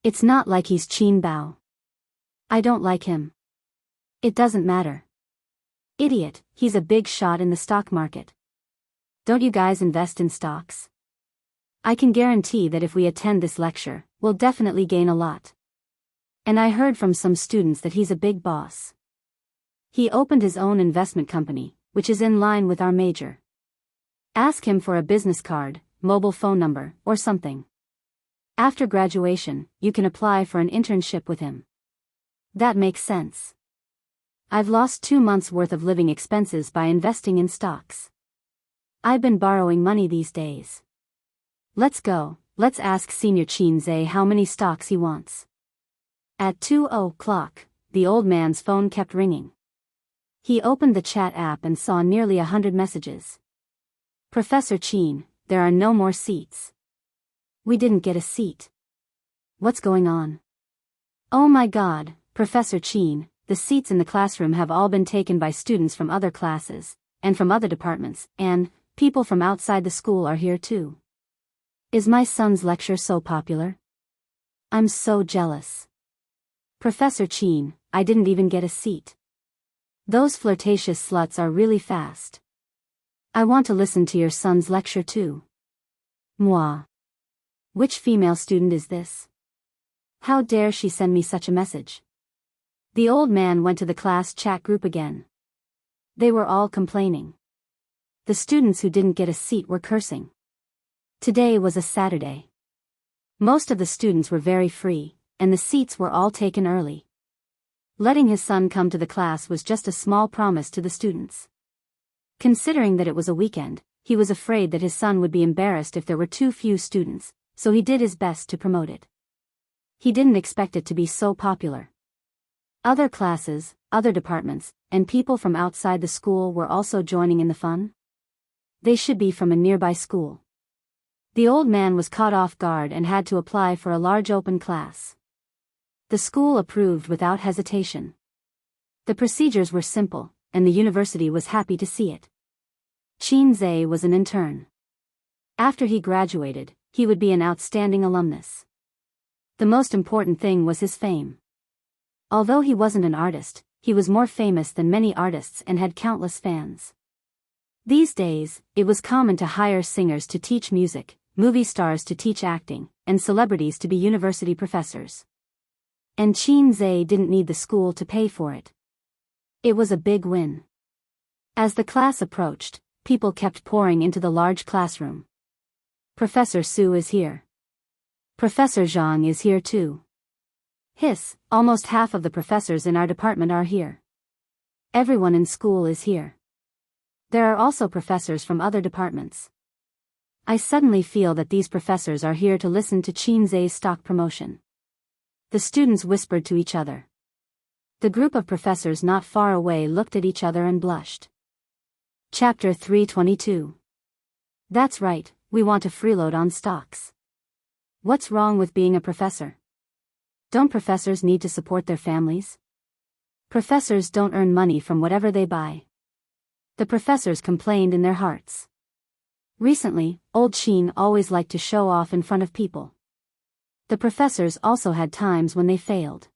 It's not like he's Qin Bao. I don't like him. It doesn't matter. Idiot, he's a big shot in the stock market. Don't you guys invest in stocks? I can guarantee that if we attend this lecture, we'll definitely gain a lot. And I heard from some students that he's a big boss. He opened his own investment company, which is in line with our major. Ask him for a business card, mobile phone number, or something. After graduation, you can apply for an internship with him. That makes sense. I've lost 2 months' worth of living expenses by investing in stocks. I've been borrowing money these days. Let's go, let's ask Senior Qin Zhe how many stocks he wants. At 2:00, the old man's phone kept ringing. He opened the chat app and saw nearly 100 messages. Professor Qin, there are no more seats. We didn't get a seat. What's going on? Oh my God, Professor Qin, the seats in the classroom have all been taken by students from other classes, and from other departments, and people from outside the school are here too. Is my son's lecture so popular? I'm so jealous. Professor Qin, I didn't even get a seat. Those flirtatious sluts are really fast. I want to listen to your son's lecture too. Moi. Which female student is this? How dare she send me such a message? The old man went to the class chat group again. They were all complaining. The students who didn't get a seat were cursing. Today was a Saturday. Most of the students were very free, and the seats were all taken early. Letting his son come to the class was just a small promise to the students. Considering that it was a weekend, he was afraid that his son would be embarrassed if there were too few students, so he did his best to promote it. He didn't expect it to be so popular. Other classes, other departments, and people from outside the school were also joining in the fun. They should be from a nearby school. The old man was caught off guard and had to apply for a large open class. The school approved without hesitation. The procedures were simple, and the university was happy to see it. Qin Zhe was an intern. After he graduated, he would be an outstanding alumnus. The most important thing was his fame. Although he wasn't an artist, he was more famous than many artists and had countless fans. These days, it was common to hire singers to teach music, movie stars to teach acting, and celebrities to be university professors. And Qin Zhe didn't need the school to pay for it. It was a big win. As the class approached, people kept pouring into the large classroom. Professor Su is here. Professor Zhang is here too. Hiss, almost half of the professors in our department are here. Everyone in school is here. There are also professors from other departments. I suddenly feel that these professors are here to listen to Qin Zhe's stock promotion. The students whispered to each other. The group of professors not far away looked at each other and blushed. Chapter 322. That's right, we want a freeload on stocks. What's wrong with being a professor? Don't professors need to support their families? Professors don't earn money from whatever they buy. The professors complained in their hearts. Recently, old Qin always liked to show off in front of people. The professors also had times when they failed.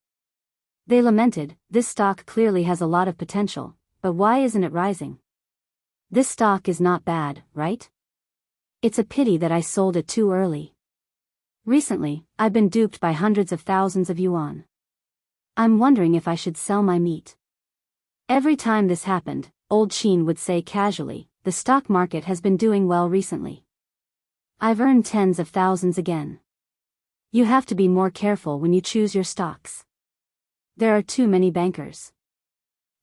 They lamented, this stock clearly has a lot of potential, but why isn't it rising? This stock is not bad, right? It's a pity that I sold it too early. Recently, I've been duped by hundreds of thousands of yuan. I'm wondering if I should sell my meat. Every time this happened, old Qin would say casually, the stock market has been doing well recently. I've earned tens of thousands again. You have to be more careful when you choose your stocks. There are too many bankers.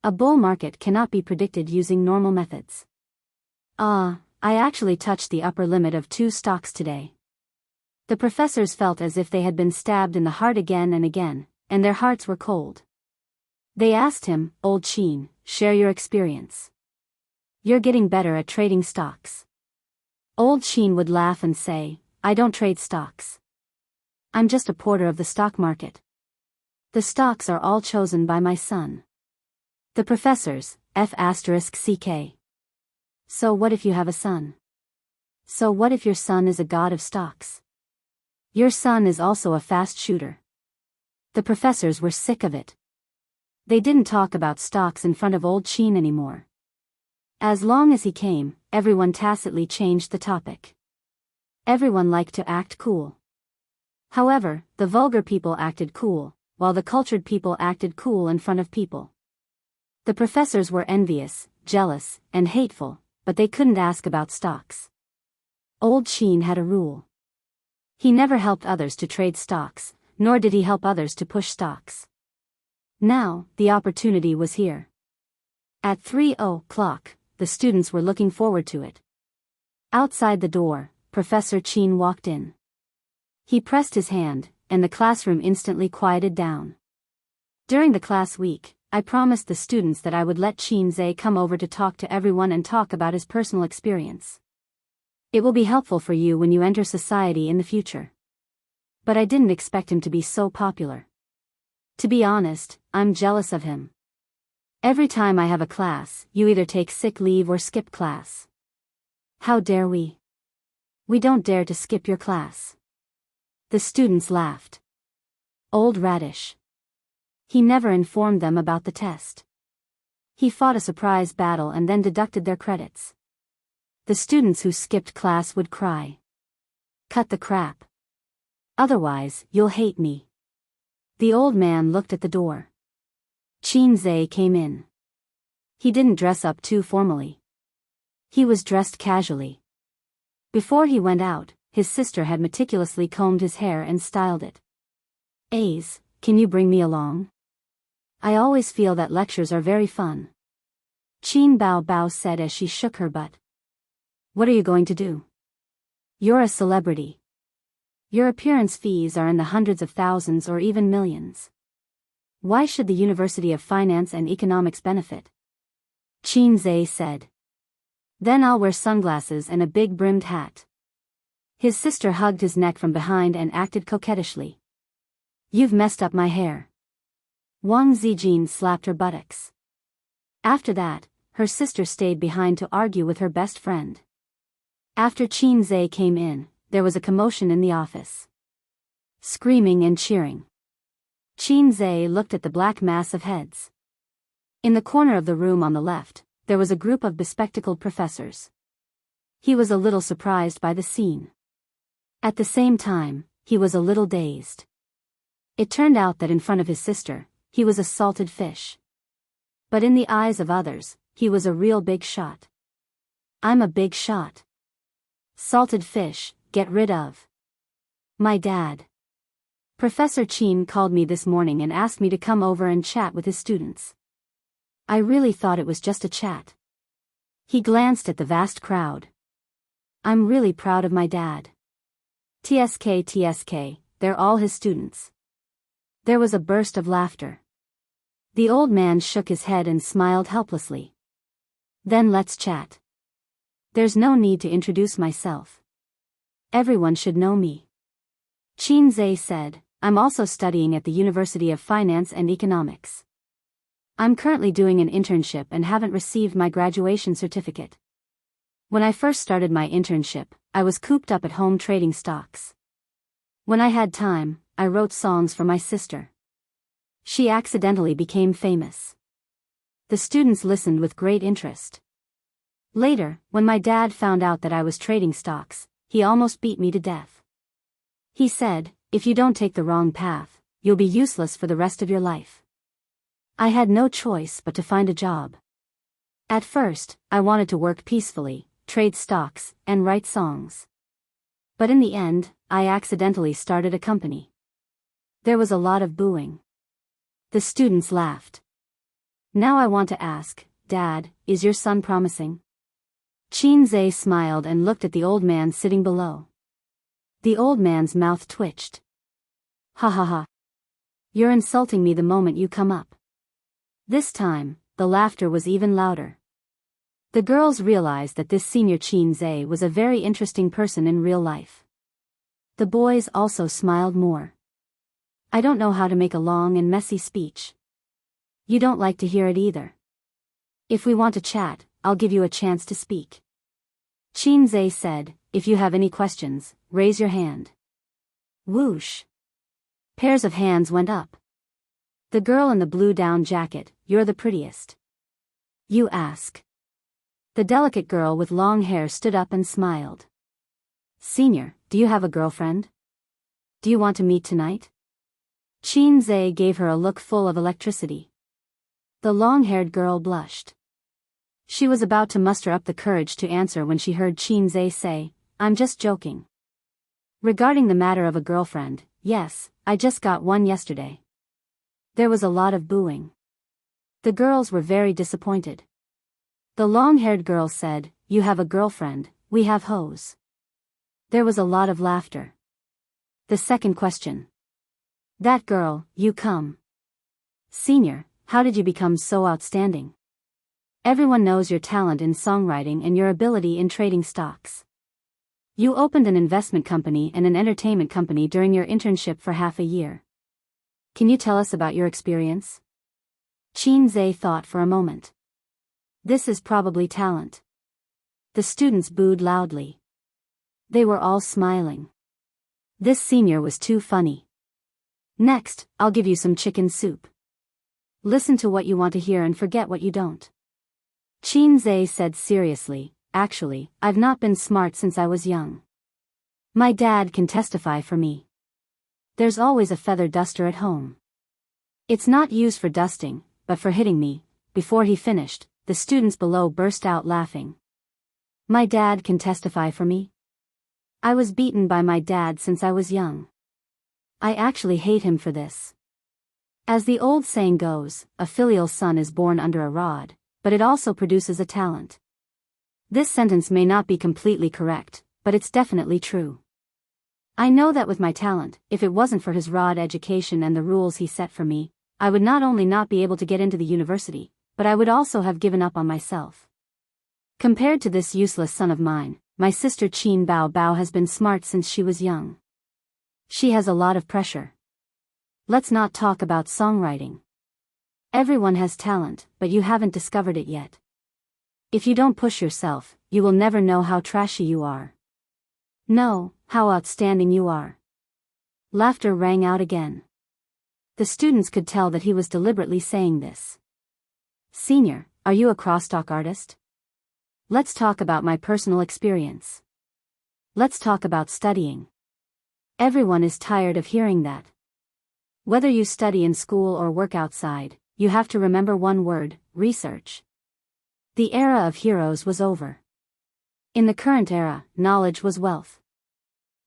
A bull market cannot be predicted using normal methods. I actually touched the upper limit of 2 stocks today. The professors felt as if they had been stabbed in the heart again and again, and their hearts were cold. They asked him, old Qin, share your experience. You're getting better at trading stocks. Old Qin would laugh and say, I don't trade stocks. I'm just a porter of the stock market. The stocks are all chosen by my son. The professors, F***CK. So what if you have a son? So what if your son is a god of stocks? Your son is also a fast shooter. The professors were sick of it. They didn't talk about stocks in front of old Qin anymore. As long as he came, everyone tacitly changed the topic. Everyone liked to act cool. However, the vulgar people acted cool, while the cultured people acted cool in front of people. The professors were envious, jealous, and hateful, but they couldn't ask about stocks. Old Qin had a rule. He never helped others to trade stocks, nor did he help others to push stocks. Now, the opportunity was here. At 3:00, the students were looking forward to it. Outside the door, Professor Qin walked in. He pressed his hand, and the classroom instantly quieted down. During the class week, I promised the students that I would let Qin Zhe come over to talk to everyone and talk about his personal experience. It will be helpful for you when you enter society in the future. But I didn't expect him to be so popular. To be honest, I'm jealous of him. Every time I have a class, you either take sick leave or skip class. How dare we? We don't dare to skip your class. The students laughed. Old Radish. He never informed them about the test. He fought a surprise battle and then deducted their credits. The students who skipped class would cry. Cut the crap. Otherwise, you'll hate me. The old man looked at the door. Qin Zhe came in. He didn't dress up too formally. He was dressed casually. Before he went out, his sister had meticulously combed his hair and styled it. Ace, can you bring me along? I always feel that lectures are very fun. Qin Bao said as she shook her butt. What are you going to do? You're a celebrity. Your appearance fees are in the hundreds of thousands or even millions. Why should the University of Finance and Economics benefit? Qin Zhe said. Then I'll wear sunglasses and a big brimmed hat. His sister hugged his neck from behind and acted coquettishly. You've messed up my hair. Wang Zijin slapped her buttocks. After that, her sister stayed behind to argue with her best friend. After Qin Zhe came in, there was a commotion in the office. Screaming and cheering. Qin Zhe looked at the black mass of heads. In the corner of the room on the left, there was a group of bespectacled professors. He was a little surprised by the scene. At the same time, he was a little dazed. It turned out that in front of his sister, he was a salted fish. But in the eyes of others, he was a real big shot. I'm a big shot. Salted fish, get rid of. My dad. Professor Chin called me this morning and asked me to come over and chat with his students. I really thought it was just a chat. He glanced at the vast crowd. I'm really proud of my dad. TSK, they're all his students. There was a burst of laughter. The old man shook his head and smiled helplessly. Then let's chat. There's no need to introduce myself. Everyone should know me. Chin Zhe said, I'm also studying at the University of Finance and Economics. I'm currently doing an internship and haven't received my graduation certificate. When I first started my internship, I was cooped up at home trading stocks. When I had time, I wrote songs for my sister. She accidentally became famous. The students listened with great interest. Later, when my dad found out that I was trading stocks, he almost beat me to death. He said, if you don't take the wrong path, you'll be useless for the rest of your life. I had no choice but to find a job. At first, I wanted to work peacefully, trade stocks, and write songs. But in the end, I accidentally started a company. There was a lot of booing. The students laughed. Now I want to ask, Dad, is your son promising? Chin Zhe smiled and looked at the old man sitting below. The old man's mouth twitched. Ha ha ha. You're insulting me the moment you come up. This time, the laughter was even louder. The girls realized that this senior Chin Zhe was a very interesting person in real life. The boys also smiled more. I don't know how to make a long and messy speech. You don't like to hear it either. If we want to chat, I'll give you a chance to speak. Chin Zhe said, if you have any questions, raise your hand. Whoosh. Pairs of hands went up. The girl in the blue down jacket, you're the prettiest. You ask. The delicate girl with long hair stood up and smiled. Senior, do you have a girlfriend? Do you want to meet tonight? Chin Zhe gave her a look full of electricity. The long-haired girl blushed. She was about to muster up the courage to answer when she heard Chin Zhe say, I'm just joking. Regarding the matter of a girlfriend, yes, I just got one yesterday. There was a lot of booing. The girls were very disappointed. The long-haired girl said, you have a girlfriend, we have hoes. There was a lot of laughter. The second question. That girl, you come. Senior, how did you become so outstanding? Everyone knows your talent in songwriting and your ability in trading stocks. You opened an investment company and an entertainment company during your internship for half a year. Can you tell us about your experience? Chin Zhe thought for a moment. This is probably talent. The students booed loudly. They were all smiling. This senior was too funny. Next, I'll give you some chicken soup. Listen to what you want to hear and forget what you don't. Chin Zhe said seriously, actually, I've not been smart since I was young. My dad can testify for me. There's always a feather duster at home. It's not used for dusting, but for hitting me. Before he finished, the students below burst out laughing. My dad can testify for me? I was beaten by my dad since I was young. I actually hate him for this. As the old saying goes, a filial son is born under a rod, but it also produces a talent. This sentence may not be completely correct, but it's definitely true. I know that with my talent, if it wasn't for his rod education and the rules he set for me, I would not only not be able to get into the university, but I would also have given up on myself. Compared to this useless son of mine, my sister Chin Bao Bao has been smart since she was young. She has a lot of pressure. Let's not talk about songwriting. Everyone has talent, but you haven't discovered it yet. If you don't push yourself, you will never know how trashy you are. No, how outstanding you are. Laughter rang out again. The students could tell that he was deliberately saying this. Senior, are you a crosstalk artist? Let's talk about my personal experience. Let's talk about studying. Everyone is tired of hearing that. Whether you study in school or work outside, you have to remember one word: research. The era of heroes was over. In the current era, knowledge was wealth.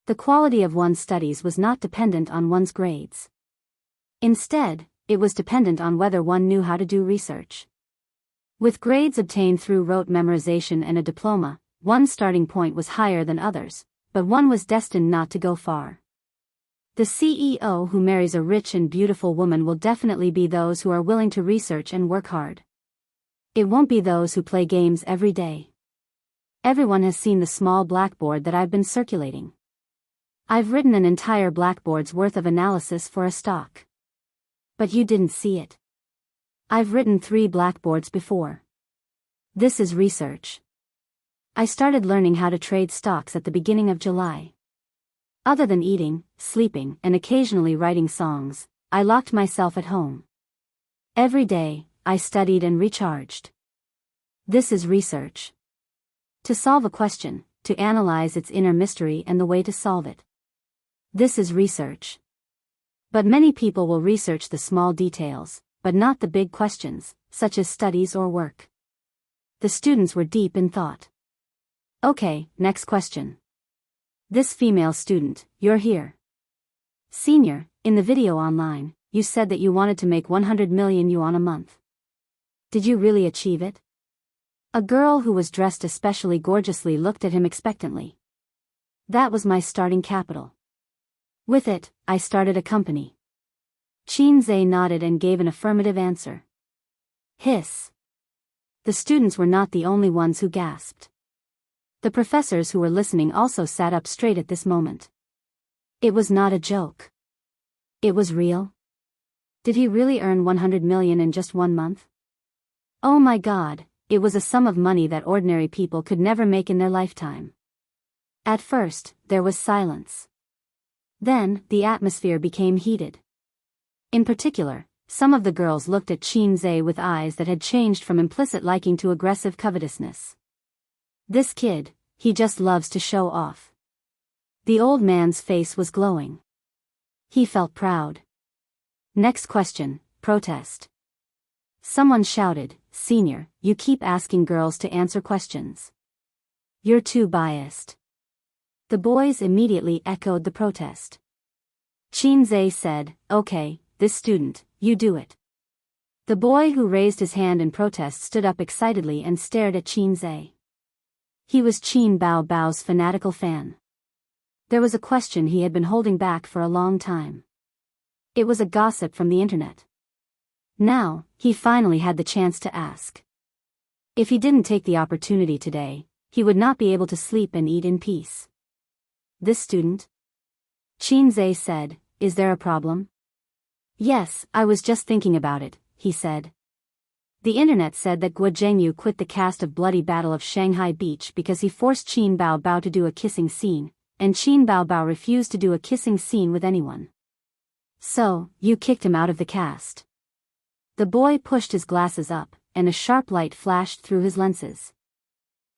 The quality of one's studies was not dependent on one's grades. Instead, it was dependent on whether one knew how to do research. With grades obtained through rote memorization and a diploma, one's starting point was higher than others, but one was destined not to go far. The CEO who marries a rich and beautiful woman will definitely be those who are willing to research and work hard. It won't be those who play games every day. Everyone has seen the small blackboard that I've been circulating. I've written an entire blackboard's worth of analysis for a stock. But you didn't see it. I've written 3 blackboards before. This is research. I started learning how to trade stocks at the beginning of July. Other than eating, sleeping, and occasionally writing songs, I locked myself at home. Every day, I studied and recharged. This is research. To solve a question, to analyze its inner mystery and the way to solve it. This is research. But many people will research the small details, but not the big questions, such as studies or work. The students were deep in thought. Okay, next question. This female student, you're here. Senior, in the video online, you said that you wanted to make 100 million yuan a month. Did you really achieve it? A girl who was dressed especially gorgeously looked at him expectantly. That was my starting capital. With it, I started a company. Qin Zhe nodded and gave an affirmative answer. Hiss. The students were not the only ones who gasped. The professors who were listening also sat up straight at this moment. It was not a joke. It was real. Did he really earn 100 million in just 1 month? Oh my God, it was a sum of money that ordinary people could never make in their lifetime. At first, there was silence. Then, the atmosphere became heated. In particular, some of the girls looked at Qin Zhe with eyes that had changed from implicit liking to aggressive covetousness. This kid, he just loves to show off. The old man's face was glowing. He felt proud. Next question, protest. Someone shouted, Senior, you keep asking girls to answer questions. You're too biased. The boys immediately echoed the protest. Qin Zhe said, Okay, this student, you do it. The boy who raised his hand in protest stood up excitedly and stared at Qin Zhe. He was Qin Bao Bao's fanatical fan. There was a question he had been holding back for a long time. It was a gossip from the internet. Now, he finally had the chance to ask. If he didn't take the opportunity today, he would not be able to sleep and eat in peace. This student? Qin Zhe said, Is there a problem? Yes, I was just thinking about it, he said. The internet said that Guo Zhengyu quit the cast of Bloody Battle of Shanghai Beach because he forced Qin Bao Bao to do a kissing scene, and Qin Bao Bao refused to do a kissing scene with anyone. So, you kicked him out of the cast. The boy pushed his glasses up, and a sharp light flashed through his lenses.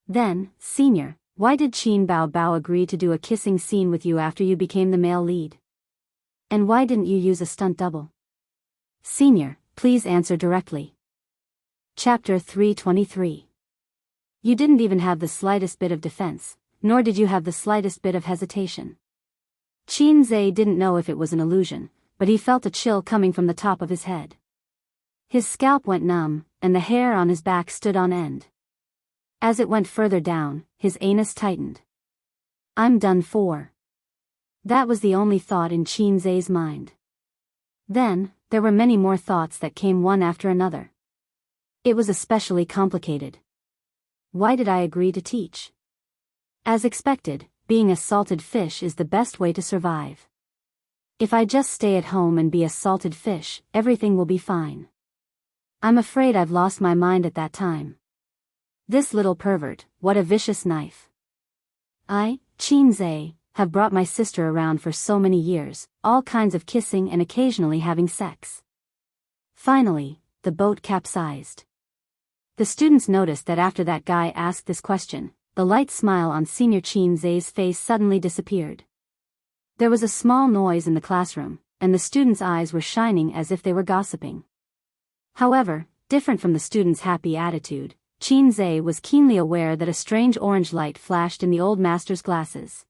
Then, Senior, why did Qin Bao Bao agree to do a kissing scene with you after you became the male lead? And why didn't you use a stunt double? Senior, please answer directly. Chapter 323. You didn't even have the slightest bit of defense, nor did you have the slightest bit of hesitation. Qin Zhe didn't know if it was an illusion, but he felt a chill coming from the top of his head. His scalp went numb, and the hair on his back stood on end. As it went further down, his anus tightened. I'm done for. That was the only thought in Qin Zhe's mind. Then, there were many more thoughts that came one after another. It was especially complicated. Why did I agree to teach? As expected, being a salted fish is the best way to survive. If I just stay at home and be a salted fish, everything will be fine. I'm afraid I've lost my mind at that time. This little pervert, what a vicious knife. I, Qin Zhe, have brought my sister around for so many years, all kinds of kissing and occasionally having sex. Finally, the boat capsized. The students noticed that after that guy asked this question, the light smile on Senior Qin Zhe's face suddenly disappeared. There was a small noise in the classroom, and the students' eyes were shining as if they were gossiping. However, different from the students' happy attitude, Qin was keenly aware that a strange orange light flashed in the old master's glasses.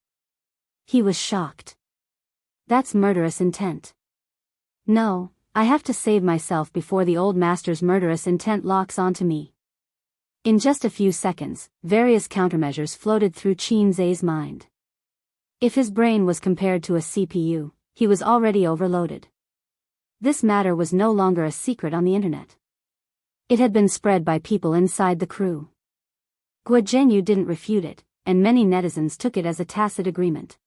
He was shocked. That's murderous intent. No, I have to save myself before the old master's murderous intent locks onto me. In just a few seconds, various countermeasures floated through Qin's mind. If his brain was compared to a CPU, he was already overloaded. This matter was no longer a secret on the internet. It had been spread by people inside the crew. Guo Zhenyu didn't refute it, and many netizens took it as a tacit agreement.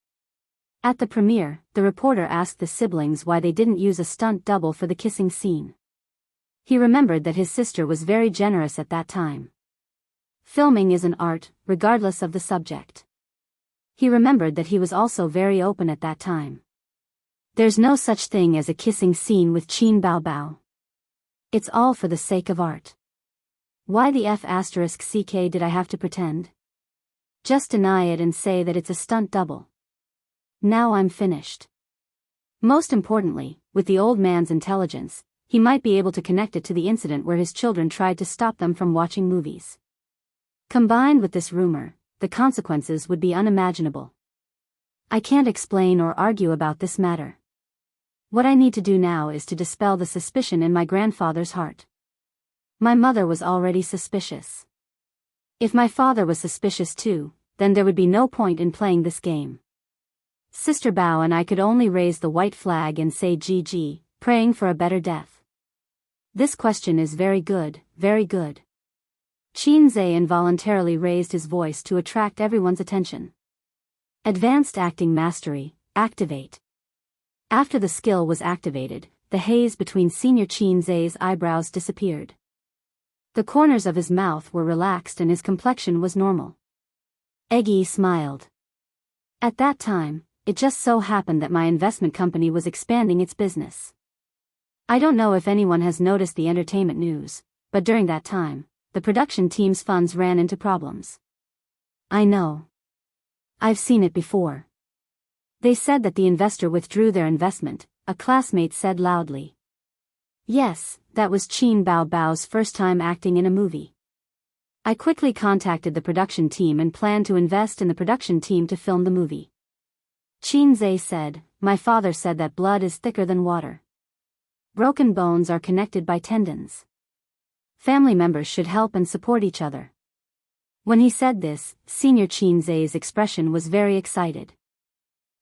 At the premiere, the reporter asked the siblings why they didn't use a stunt double for the kissing scene. He remembered that his sister was very generous at that time. Filming is an art, regardless of the subject. He remembered that he was also very open at that time. There's no such thing as a kissing scene with Qin Baobao. It's all for the sake of art. Why the F***ck did I have to pretend? Just deny it and say that it's a stunt double. Now I'm finished. Most importantly, with the old man's intelligence, he might be able to connect it to the incident where his children tried to stop them from watching movies. Combined with this rumor, the consequences would be unimaginable. I can't explain or argue about this matter. What I need to do now is to dispel the suspicion in my grandfather's heart. My mother was already suspicious. If my father was suspicious too, then there would be no point in playing this game. Sister Bao and I could only raise the white flag and say GG, praying for a better death. This question is very good, very good. Qin involuntarily raised his voice to attract everyone's attention. Advanced Acting Mastery, activate. After the skill was activated, the haze between Senior Qin's eyebrows disappeared. The corners of his mouth were relaxed and his complexion was normal. Eggy smiled. At that time, it just so happened that my investment company was expanding its business. I don't know if anyone has noticed the entertainment news, but during that time, the production team's funds ran into problems. I know. I've seen it before. They said that the investor withdrew their investment, a classmate said loudly. Yes, that was Qin Baobao's first time acting in a movie. I quickly contacted the production team and planned to invest in the production team to film the movie. Qin said, my father said that blood is thicker than water. Broken bones are connected by tendons. Family members should help and support each other. When he said this, Senior Qin's expression was very excited.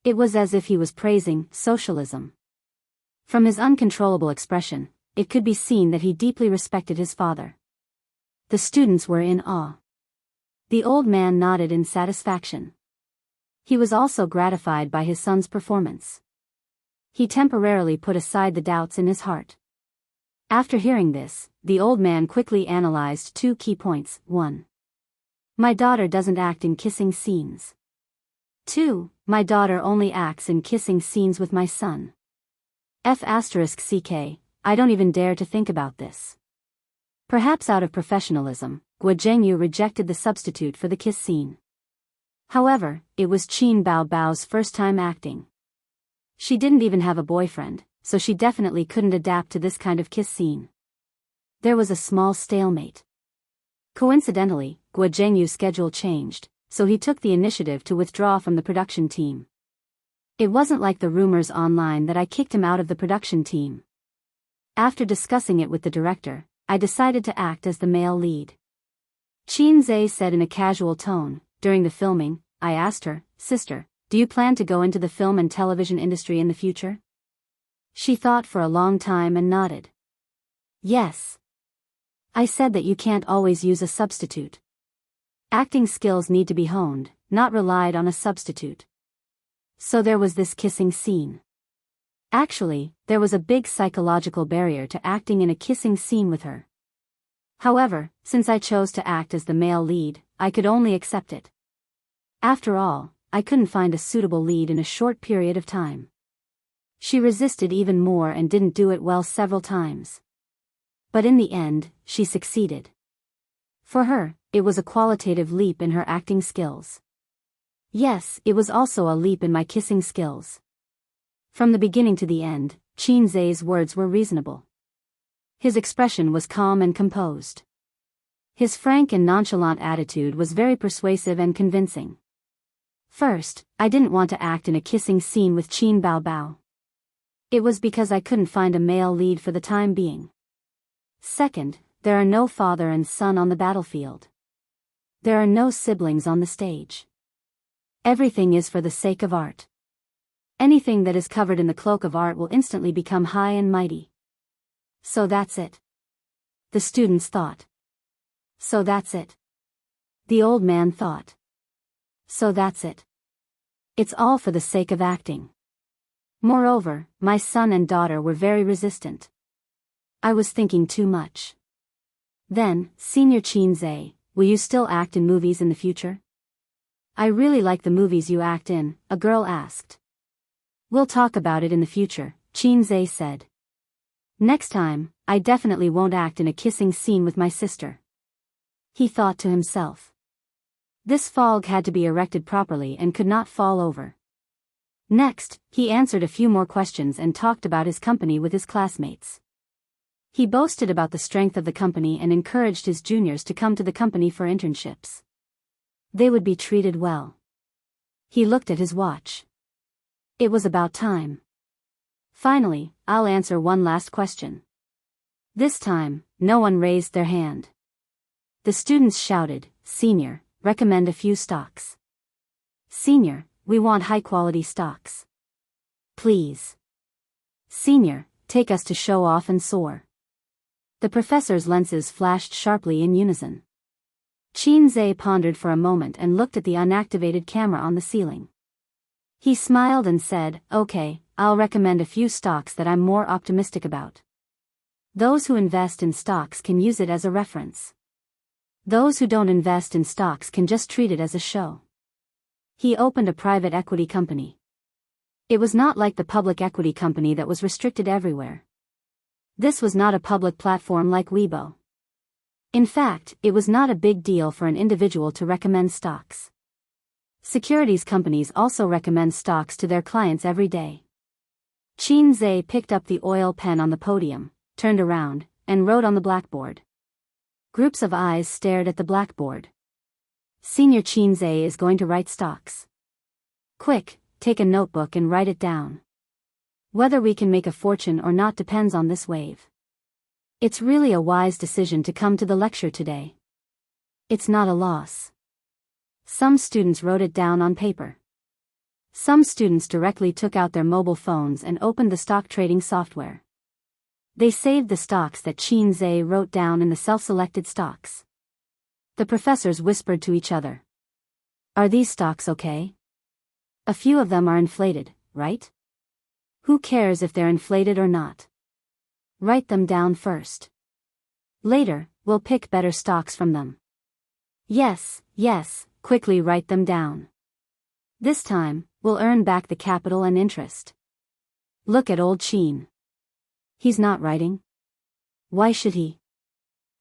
It was as if he was praising socialism. From his uncontrollable expression, it could be seen that he deeply respected his father. The students were in awe. The old man nodded in satisfaction. He was also gratified by his son's performance. He temporarily put aside the doubts in his heart. After hearing this, the old man quickly analyzed 2 key points. 1. My daughter doesn't act in kissing scenes. 2. My daughter only acts in kissing scenes with my son. F***ck, I don't even dare to think about this. Perhaps out of professionalism, Guo Zhenyu rejected the substitute for the kiss scene. However, it was Qin Baobao's first time acting. She didn't even have a boyfriend, so she definitely couldn't adapt to this kind of kiss scene. There was a small stalemate. Coincidentally, Guo Zhenyu's schedule changed, so he took the initiative to withdraw from the production team. It wasn't like the rumors online that I kicked him out of the production team. After discussing it with the director, I decided to act as the male lead. Qin said in a casual tone, during the filming, I asked her, Sister, do you plan to go into the film and television industry in the future? She thought for a long time and nodded. Yes. I said that you can't always use a substitute. Acting skills need to be honed, not relied on a substitute. So there was this kissing scene. Actually, there was a big psychological barrier to acting in a kissing scene with her. However, since I chose to act as the male lead, I could only accept it. After all, I couldn't find a suitable lead in a short period of time. She resisted even more and didn't do it well several times. But in the end, she succeeded. For her, it was a qualitative leap in her acting skills. Yes, it was also a leap in my kissing skills. From the beginning to the end, Qin Zhe's words were reasonable. His expression was calm and composed. His frank and nonchalant attitude was very persuasive and convincing. First, I didn't want to act in a kissing scene with Qin Baobao. It was because I couldn't find a male lead for the time being. Second, there are no father and son on the battlefield. There are no siblings on the stage. Everything is for the sake of art. Anything that is covered in the cloak of art will instantly become high and mighty. So that's it. The students thought. So that's it. The old man thought. So that's it. It's all for the sake of acting. Moreover, my son and daughter were very resistant. I was thinking too much. Then, Senior Qin Zhe, will you still act in movies in the future? I really like the movies you act in, a girl asked. We'll talk about it in the future, Qin Zhe said. Next time, I definitely won't act in a kissing scene with my sister. He thought to himself. This fog had to be erected properly and could not fall over. Next, he answered a few more questions and talked about his company with his classmates. He boasted about the strength of the company and encouraged his juniors to come to the company for internships. They would be treated well. He looked at his watch. It was about time. Finally, I'll answer one last question. This time, no one raised their hand. The students shouted, Senior, recommend a few stocks. Senior, we want high-quality stocks. Please. Senior, take us to show off and soar. The professor's lenses flashed sharply in unison. Qin Zhe pondered for a moment and looked at the unactivated camera on the ceiling. He smiled and said, Okay, I'll recommend a few stocks that I'm more optimistic about. Those who invest in stocks can use it as a reference. Those who don't invest in stocks can just treat it as a show. He opened a private equity company. It was not like the public equity company that was restricted everywhere. This was not a public platform like Weibo. In fact, it was not a big deal for an individual to recommend stocks. Securities companies also recommend stocks to their clients every day. Qin Zhe picked up the oil pen on the podium, turned around, and wrote on the blackboard. Groups of eyes stared at the blackboard. Senior Qin Zhe is going to write stocks. Quick, take a notebook and write it down. Whether we can make a fortune or not depends on this wave. It's really a wise decision to come to the lecture today. It's not a loss. Some students wrote it down on paper. Some students directly took out their mobile phones and opened the stock trading software. They saved the stocks that Qin Zhe wrote down in the self-selected stocks. The professors whispered to each other. Are these stocks okay? A few of them are inflated, right? Who cares if they're inflated or not? Write them down first. Later, we'll pick better stocks from them. Yes, quickly write them down. This time, we'll earn back the capital and interest. Look at old Qin. He's not writing. Why should he?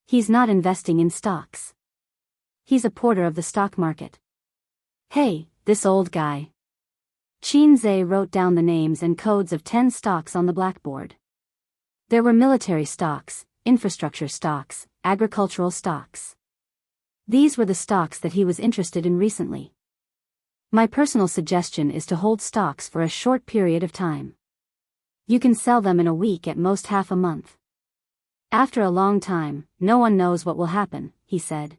He's not investing in stocks. He's a porter of the stock market. Hey, this old guy. Qin Zhe wrote down the names and codes of 10 stocks on the blackboard. There were military stocks, infrastructure stocks, agricultural stocks. These were the stocks that he was interested in recently. My personal suggestion is to hold stocks for a short period of time. You can sell them in a week, at most half a month. After a long time, no one knows what will happen, he said.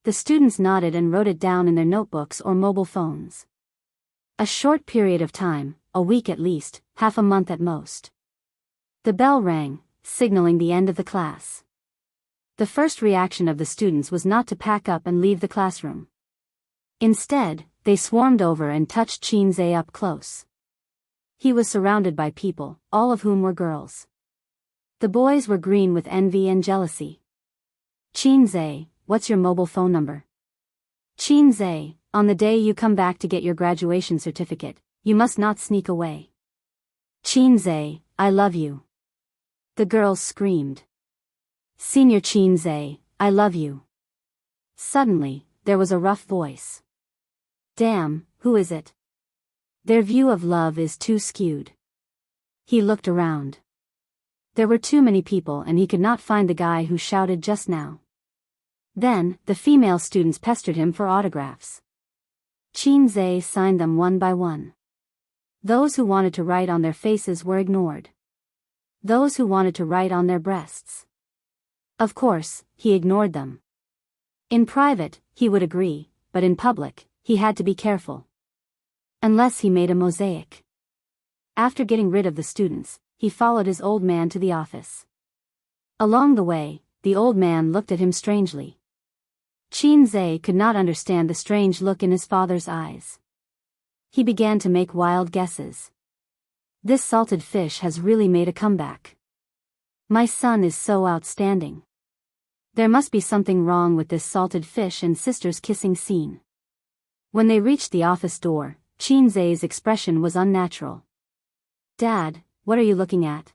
The students nodded and wrote it down in their notebooks or mobile phones. A short period of time, a week at least, half a month at most. The bell rang, signaling the end of the class. The first reaction of the students was not to pack up and leave the classroom. Instead, they swarmed over and touched Qin Zhe up close. He was surrounded by people, all of whom were girls. The boys were green with envy and jealousy. Qin Zhe, what's your mobile phone number? Qin Zhe, on the day you come back to get your graduation certificate, you must not sneak away. Qin Zhe, I love you. The girls screamed. Senior Qin Zhe, I love you. Suddenly, there was a rough voice. Damn, who is it? Their view of love is too skewed. He looked around. There were too many people and he could not find the guy who shouted just now. Then, the female students pestered him for autographs. Qin signed them one by one. Those who wanted to write on their faces were ignored. Those who wanted to write on their breasts. Of course, he ignored them. In private, he would agree, but in public, he had to be careful. Unless he made a mosaic. After getting rid of the students, he followed his old man to the office. Along the way, the old man looked at him strangely. Qin could not understand the strange look in his father's eyes. He began to make wild guesses. This salted fish has really made a comeback. My son is so outstanding. There must be something wrong with this salted fish and sister's kissing scene. When they reached the office door, Qin's expression was unnatural. Dad, what are you looking at?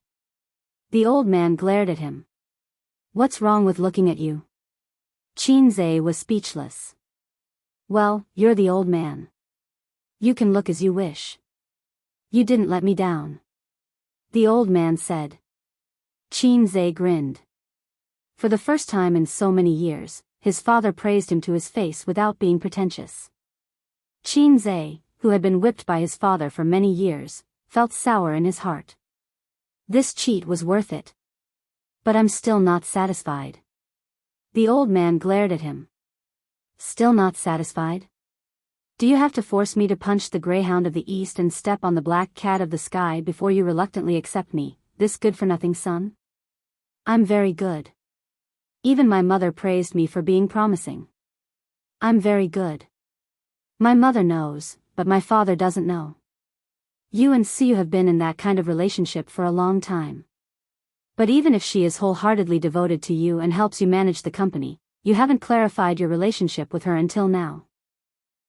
The old man glared at him. What's wrong with looking at you? Qin was speechless. Well, you're the old man. You can look as you wish. You didn't let me down. The old man said. Qin grinned. For the first time in so many years, his father praised him to his face without being pretentious. Qin, who had been whipped by his father for many years, felt sour in his heart. This cheat was worth it. But I'm still not satisfied. The old man glared at him. Still not satisfied? Do you have to force me to punch the greyhound of the east and step on the black cat of the sky before you reluctantly accept me, this good-for-nothing son? I'm very good. Even my mother praised me for being promising. I'm very good. My mother knows, but my father doesn't know. You and Siu have been in that kind of relationship for a long time. But even if she is wholeheartedly devoted to you and helps you manage the company, you haven't clarified your relationship with her until now.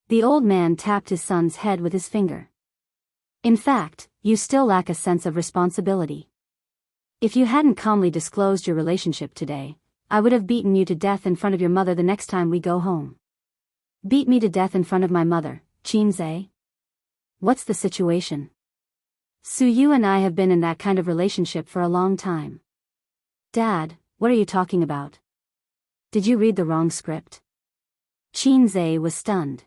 The old man tapped his son's head with his finger. In fact, you still lack a sense of responsibility. If you hadn't calmly disclosed your relationship today, I would have beaten you to death in front of your mother the next time we go home. Beat me to death in front of my mother, Qin. What's the situation? You and I have been in that kind of relationship for a long time. Dad, what are you talking about? Did you read the wrong script? Qin was stunned.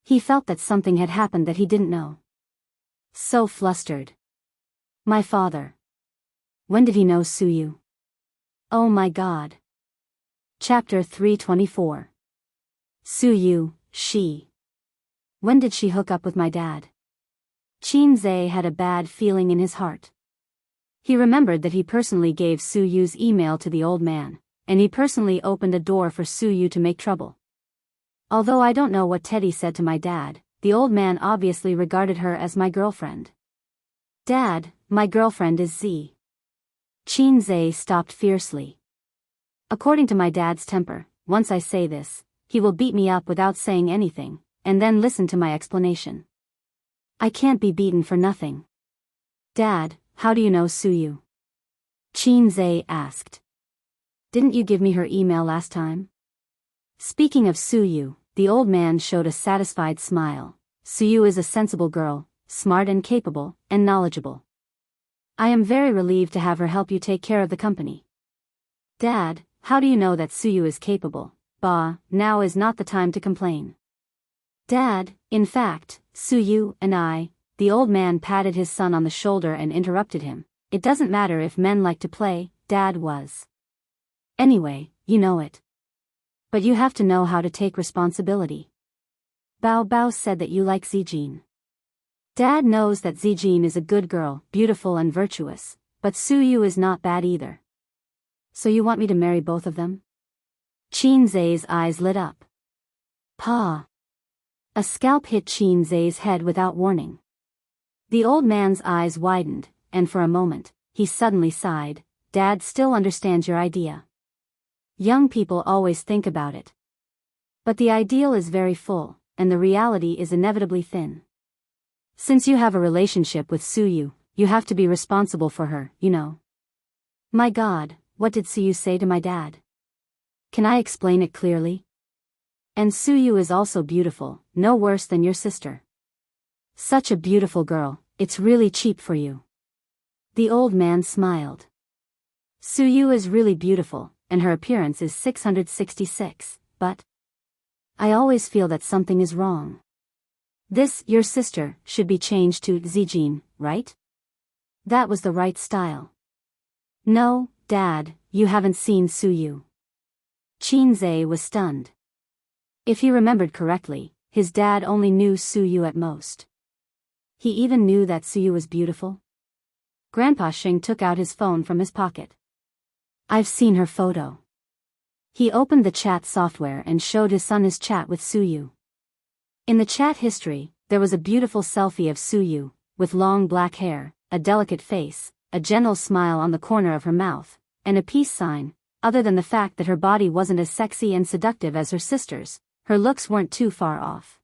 He felt that something had happened that he didn't know. So flustered. My father. When did he know Suyu? Oh my God. Chapter 324. Suyu, she. When did she hook up with my dad? Qin had a bad feeling in his heart. He remembered that he personally gave Suyu's email to the old man, and he personally opened a door for Suyu to make trouble. Although I don't know what Teddy said to my dad, the old man obviously regarded her as my girlfriend. Dad, my girlfriend is Z. Qin stopped fiercely. According to my dad's temper, once I say this, he will beat me up without saying anything, and then listen to my explanation. I can't be beaten for nothing. Dad, how do you know Suyu? Qin asked. Didn't you give me her email last time? Speaking of Suyu, the old man showed a satisfied smile. Suyu is a sensible girl, smart and capable, and knowledgeable. I am very relieved to have her help you take care of the company. Dad, how do you know that Suyu is capable? Bah, now is not the time to complain. Dad, in fact, Suyu and I, the old man patted his son on the shoulder and interrupted him. It doesn't matter if men like to play, Dad was. Anyway, you know it. But you have to know how to take responsibility. Bao Bao said that you like Zijin. Dad knows that Zijin is a good girl, beautiful and virtuous, but Suyu is not bad either. So you want me to marry both of them? Qin's eyes lit up. Pa. A scalp hit Qin's head without warning. The old man's eyes widened, and for a moment, he suddenly sighed. Dad still understands your idea. Young people always think about it. But the ideal is very full, and the reality is inevitably thin. Since you have a relationship with Suyu, you have to be responsible for her, you know. My God, what did Suyu say to my dad? Can I explain it clearly? And Suyu is also beautiful, no worse than your sister. Such a beautiful girl, it's really cheap for you. The old man smiled. Suyu is really beautiful, and her appearance is 666, but I always feel that something is wrong. This, your sister, should be changed to Zijin, right? That was the right style. No, Dad, you haven't seen Suyu. Qinze was stunned. If he remembered correctly, his dad only knew Suyu at most. He even knew that Suyu was beautiful. Grandpa Xing took out his phone from his pocket. I've seen her photo. He opened the chat software and showed his son his chat with Suyu. In the chat history, there was a beautiful selfie of Suyu, with long black hair, a delicate face, a gentle smile on the corner of her mouth, and a peace sign. Other than the fact that her body wasn't as sexy and seductive as her sister's, her looks weren't too far off.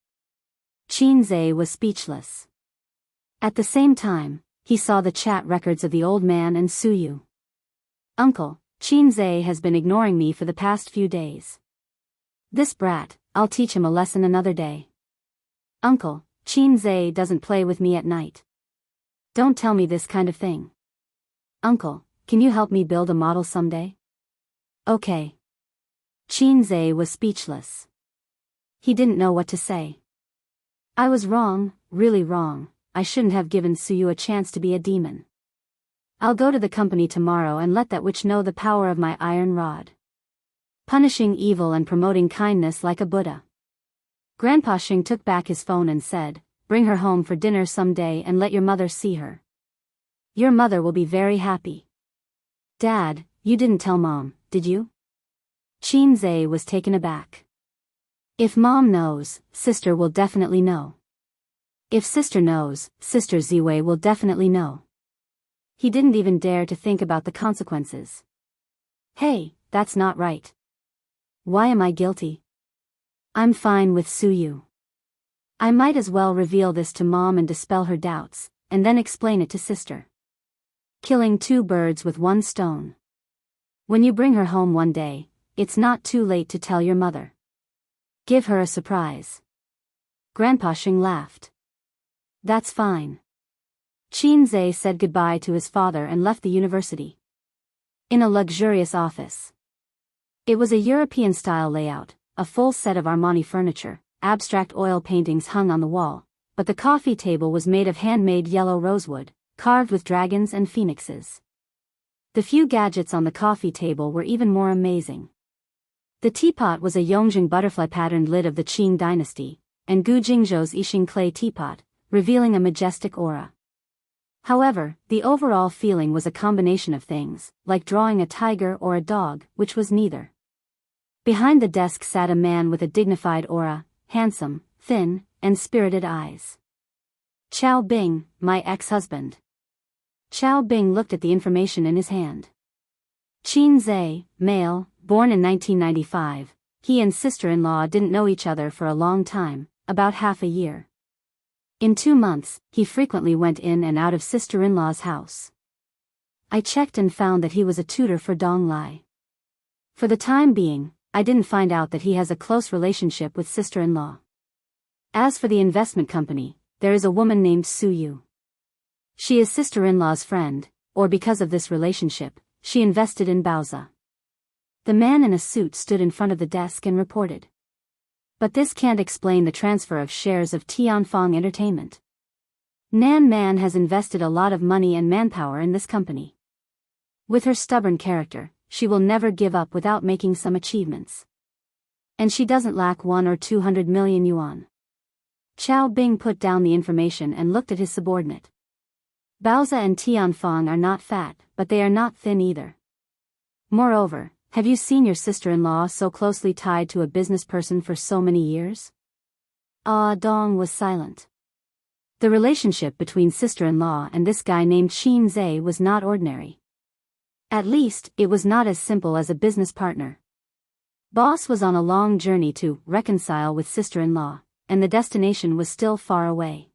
Qinze was speechless. At the same time, he saw the chat records of the old man and Suyu. Uncle, Qinze has been ignoring me for the past few days. This brat, I'll teach him a lesson another day. Uncle, Qinze doesn't play with me at night. Don't tell me this kind of thing. Uncle, can you help me build a model someday? Okay. Qinze was speechless. He didn't know what to say. I was wrong, really wrong. I shouldn't have given Suyu a chance to be a demon. I'll go to the company tomorrow and let that witch know the power of my iron rod. Punishing evil and promoting kindness like a Buddha. Grandpa Xing took back his phone and said, bring her home for dinner someday and let your mother see her. Your mother will be very happy. Dad, you didn't tell Mom, did you? Qinze was taken aback. If Mom knows, Sister will definitely know. If Sister knows, Sister Ziwei will definitely know. He didn't even dare to think about the consequences. Hey, that's not right. Why am I guilty? I'm fine with Suyu. I might as well reveal this to Mom and dispel her doubts, and then explain it to Sister. Killing two birds with one stone. When you bring her home one day, it's not too late to tell your mother. Give her a surprise. Grandpa Xing laughed. That's fine. Qinze said goodbye to his father and left the university. In a luxurious office. It was a European-style layout, a full set of Armani furniture, abstract oil paintings hung on the wall, but the coffee table was made of handmade yellow rosewood, carved with dragons and phoenixes. The few gadgets on the coffee table were even more amazing. The teapot was a Yongjing butterfly-patterned lid of the Qing dynasty, and Gu Jingzhou's Yixing clay teapot, revealing a majestic aura. However, the overall feeling was a combination of things, like drawing a tiger or a dog, which was neither. Behind the desk sat a man with a dignified aura, handsome, thin, and spirited eyes. Chao Bing, my ex-husband. Chao Bing looked at the information in his hand. Qinze, male, born in 1995, he and sister-in-law didn't know each other for a long time, about half a year. In 2 months, he frequently went in and out of sister-in-law's house. I checked and found that he was a tutor for Dong Lai. For the time being, I didn't find out that he has a close relationship with sister-in-law. As for the investment company, there is a woman named Suyu. She is sister-in-law's friend, or because of this relationship, she invested in Baoza. The man in a suit stood in front of the desk and reported. But this can't explain the transfer of shares of Tianfang Entertainment. Nan Man has invested a lot of money and manpower in this company. With her stubborn character, she will never give up without making some achievements. And she doesn't lack 1 or 200 million yuan. Chao Bing put down the information and looked at his subordinate. Baoza and Tianfang are not fat, but they are not thin either. Moreover, have you seen your sister-in-law so closely tied to a business person for so many years? Ah Dong was silent. The relationship between sister-in-law and this guy named Qinze was not ordinary. At least, it was not as simple as a business partner. Boss was on a long journey to reconcile with sister-in-law, and the destination was still far away.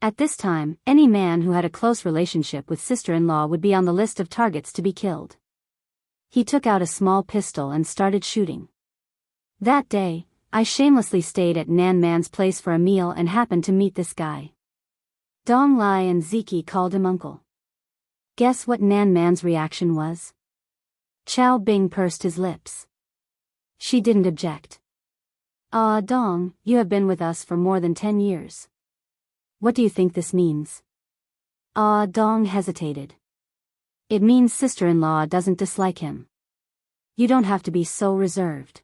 At this time, any man who had a close relationship with sister-in-law would be on the list of targets to be killed. He took out a small pistol and started shooting. That day, I shamelessly stayed at Nan Man's place for a meal and happened to meet this guy. Dong Lai and Ziki called him uncle. Guess what Nan Man's reaction was? Chow Bing pursed his lips. She didn't object. Ah, Dong, you have been with us for more than 10 years. What do you think this means? Ah, Dong hesitated. It means sister-in-law doesn't dislike him. You don't have to be so reserved.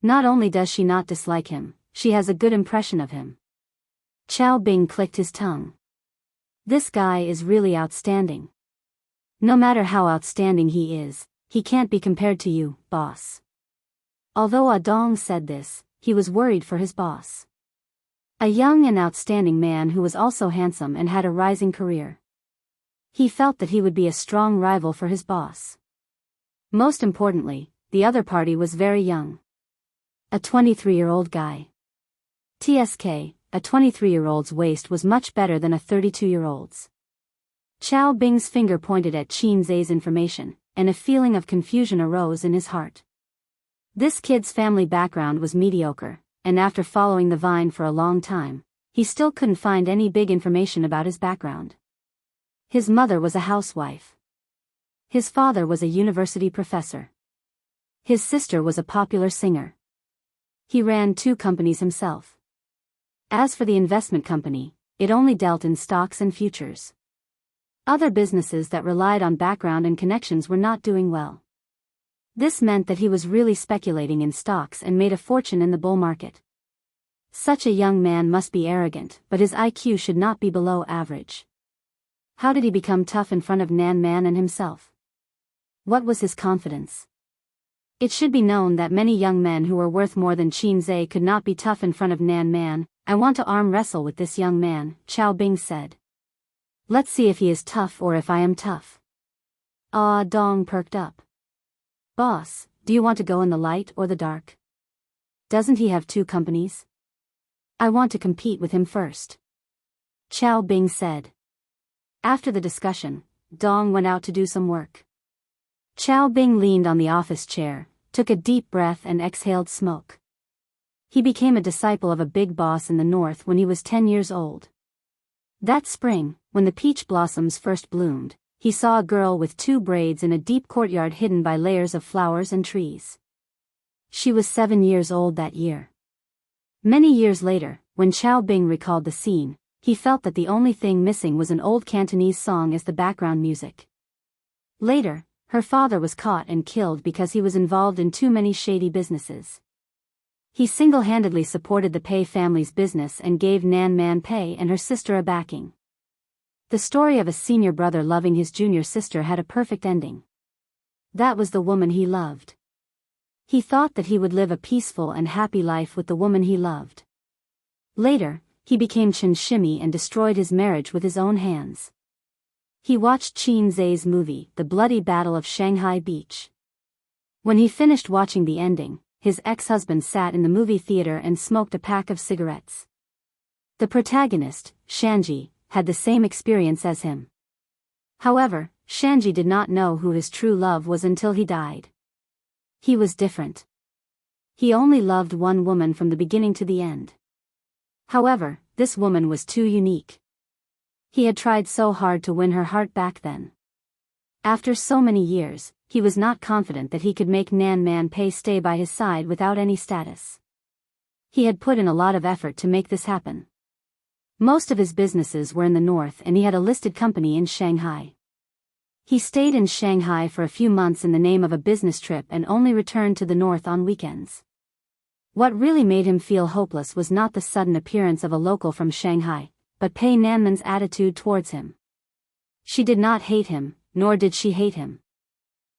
Not only does she not dislike him, she has a good impression of him. Chow Bing clicked his tongue. This guy is really outstanding. No matter how outstanding he is, he can't be compared to you, boss. Although Ah Dong said this, he was worried for his boss. A young and outstanding man who was also handsome and had a rising career. He felt that he would be a strong rival for his boss. Most importantly, the other party was very young. A 23-year-old guy. TSK, a 23-year-old's waist was much better than a 32-year-old's. Chow Bing's finger pointed at Qin Zai's information, and a feeling of confusion arose in his heart. This kid's family background was mediocre, and after following the vine for a long time, he still couldn't find any big information about his background. His mother was a housewife. His father was a university professor. His sister was a popular singer. He ran 2 companies himself. As for the investment company, it only dealt in stocks and futures. Other businesses that relied on background and connections were not doing well. This meant that he was really speculating in stocks and made a fortune in the bull market. Such a young man must be arrogant, but his IQ should not be below average. How did he become tough in front of Nan Man and himself? What was his confidence? It should be known that many young men who were worth more than Qin Zai could not be tough in front of Nan Man. I want to arm wrestle with this young man, Chow Bing said. Let's see if he is tough or if I am tough. Ah Dong perked up. Boss, do you want to go in the light or the dark? Doesn't he have 2 companies? I want to compete with him first. Chow Bing said. After the discussion, Dong went out to do some work. Chow Bing leaned on the office chair, took a deep breath and exhaled smoke. He became a disciple of a big boss in the north when he was 10 years old. That spring, when the peach blossoms first bloomed, he saw a girl with 2 braids in a deep courtyard hidden by layers of flowers and trees. She was 7 years old that year. Many years later, when Chow Bing recalled the scene, he felt that the only thing missing was an old Cantonese song as the background music. Later, her father was caught and killed because he was involved in too many shady businesses. He single-handedly supported the Pei family's business and gave Nan Man Pei and her sister a backing. The story of a senior brother loving his junior sister had a perfect ending. That was the woman he loved. He thought that he would live a peaceful and happy life with the woman he loved. Later, he became Chen Shimi and destroyed his marriage with his own hands. He watched Qin Zai's movie, The Bloody Battle of Shanghai Beach. When he finished watching the ending, his ex-husband sat in the movie theater and smoked a pack of cigarettes. The protagonist, Shanji, had the same experience as him. However, Shanji did not know who his true love was until he died. He was different. He only loved one woman from the beginning to the end. However, this woman was too unique. He had tried so hard to win her heart back then. After so many years, he was not confident that he could make Nan Man Pei stay by his side without any status. He had put in a lot of effort to make this happen. Most of his businesses were in the north and he had a listed company in Shanghai. He stayed in Shanghai for a few months in the name of a business trip and only returned to the north on weekends. What really made him feel hopeless was not the sudden appearance of a local from Shanghai, but Pei Nanman's attitude towards him. She did not hate him, nor did she hate him.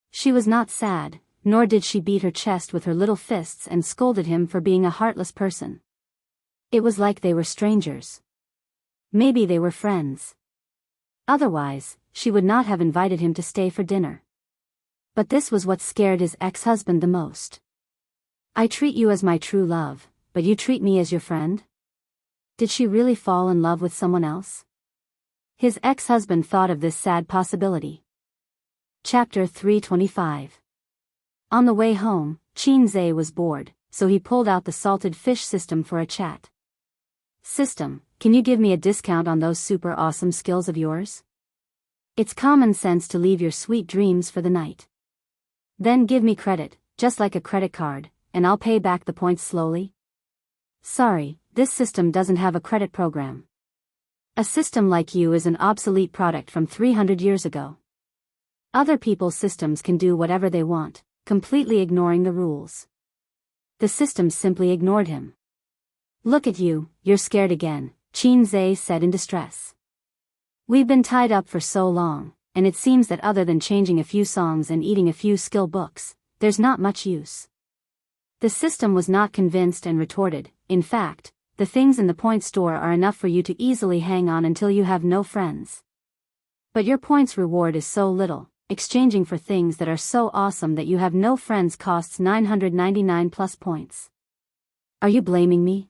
She was not sad, nor did she beat her chest with her little fists and scolded him for being a heartless person. It was like they were strangers. Maybe they were friends. Otherwise, she would not have invited him to stay for dinner. But this was what scared his ex-husband the most. I treat you as my true love, but you treat me as your friend? Did she really fall in love with someone else? His ex-husband thought of this sad possibility. Chapter 325. On the way home, Qin Zai was bored, so he pulled out the salted fish system for a chat. System, can you give me a discount on those super awesome skills of yours? It's common sense to leave your sweet dreams for the night. Then give me credit, just like a credit card, and I'll pay back the points slowly. Sorry, this system doesn't have a credit program. A system like you is an obsolete product from 300 years ago. Other people's systems can do whatever they want, completely ignoring the rules. The system simply ignored him. Look at you, you're scared again, Qin said in distress. We've been tied up for so long, and it seems that other than changing a few songs and eating a few skill books, there's not much use. The system was not convinced and retorted, in fact, the things in the point store are enough for you to easily hang on until you have no friends. But your points reward is so little, exchanging for things that are so awesome that you have no friends costs 999 plus points. Are you blaming me?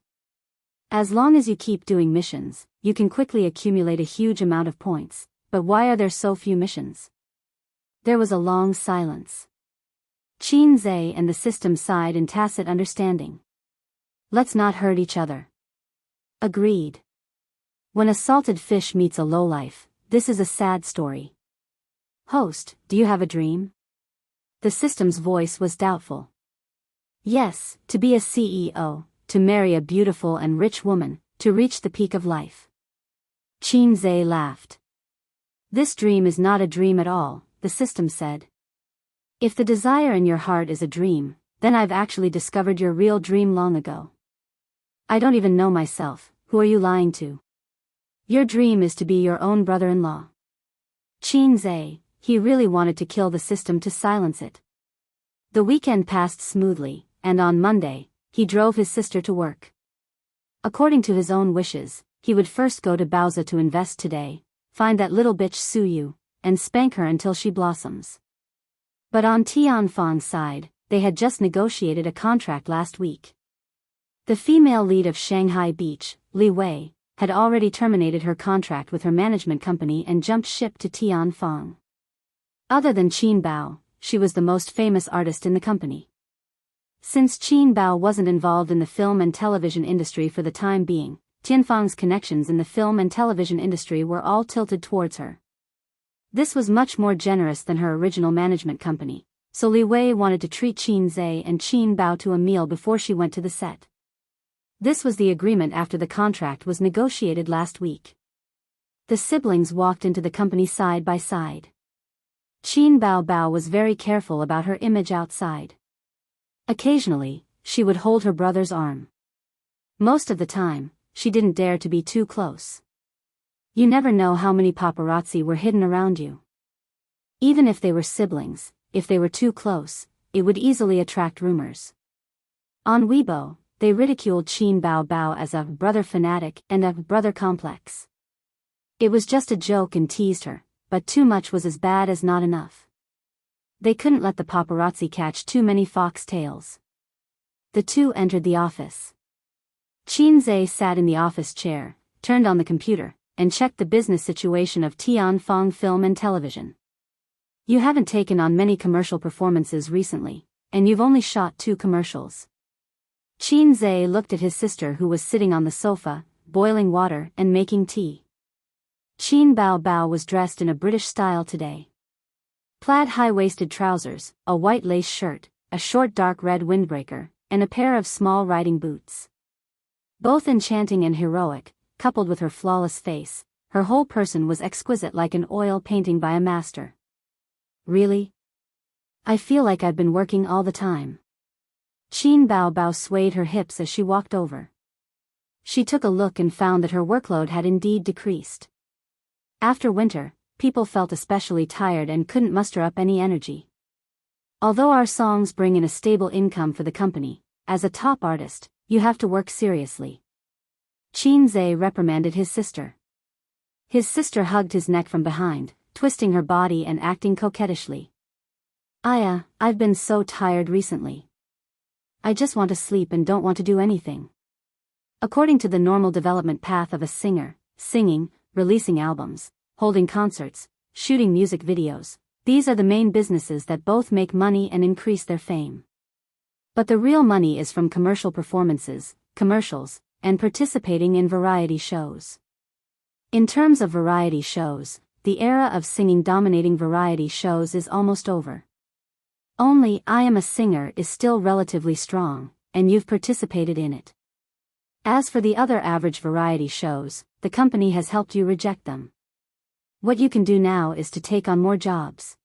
As long as you keep doing missions, you can quickly accumulate a huge amount of points, but why are there so few missions? There was a long silence. Qin and the system sighed in tacit understanding. Let's not hurt each other. Agreed. When a salted fish meets a lowlife, this is a sad story. Host, do you have a dream? The system's voice was doubtful. Yes, to be a CEO, to marry a beautiful and rich woman, to reach the peak of life. Qin laughed. This dream is not a dream at all, the system said. If the desire in your heart is a dream, then I've actually discovered your real dream long ago. I don't even know myself, who are you lying to? Your dream is to be your own brother-in-law. Qin, he really wanted to kill the system to silence it. The weekend passed smoothly, and on Monday, he drove his sister to work. According to his own wishes, he would first go to Baoza to invest today, find that little bitch Suyu, and spank her until she blossoms. But on Tianfang's side, they had just negotiated a contract last week. The female lead of Shanghai Beach, Li Wei, had already terminated her contract with her management company and jumped ship to Tianfang. Other than Qin Bao, she was the most famous artist in the company. Since Qin Bao wasn't involved in the film and television industry for the time being, Tianfang's connections in the film and television industry were all tilted towards her. This was much more generous than her original management company, so Li Wei wanted to treat Qin and Qin Bao to a meal before she went to the set. This was the agreement after the contract was negotiated last week. The siblings walked into the company side by side. Qin Bao was very careful about her image outside. Occasionally, she would hold her brother's arm. Most of the time, she didn't dare to be too close. You never know how many paparazzi were hidden around you. Even if they were siblings, if they were too close, it would easily attract rumors. On Weibo, they ridiculed Qin Bao as a brother fanatic and a brother complex. It was just a joke and teased her, but too much was as bad as not enough. They couldn't let the paparazzi catch too many foxtails. The two entered the office. Qin sat in the office chair, turned on the computer, and checked the business situation of Tianfang Film and Television. You haven't taken on many commercial performances recently, and you've only shot 2 commercials. Qin looked at his sister who was sitting on the sofa, boiling water and making tea. Qin Bao was dressed in a British style today. Plaid high-waisted trousers, a white lace shirt, a short dark red windbreaker, and a pair of small riding boots. Both enchanting and heroic, coupled with her flawless face, her whole person was exquisite like an oil painting by a master. Really? I feel like I've been working all the time. Qin Bao swayed her hips as she walked over. She took a look and found that her workload had indeed decreased. After winter, people felt especially tired and couldn't muster up any energy. Although our songs bring in a stable income for the company, as a top artist, you have to work seriously. Qin reprimanded his sister. His sister hugged his neck from behind, twisting her body and acting coquettishly. I've been so tired recently. I just want to sleep and don't want to do anything. According to the normal development path of a singer, singing, releasing albums, holding concerts, shooting music videos, these are the main businesses that both make money and increase their fame. But the real money is from commercial performances, commercials, and participating in variety shows. In terms of variety shows, the era of singing dominating variety shows is almost over. Only I Am a Singer is still relatively strong, and you've participated in it. As for the other average variety shows, the company has helped you reject them. What you can do now is to take on more jobs.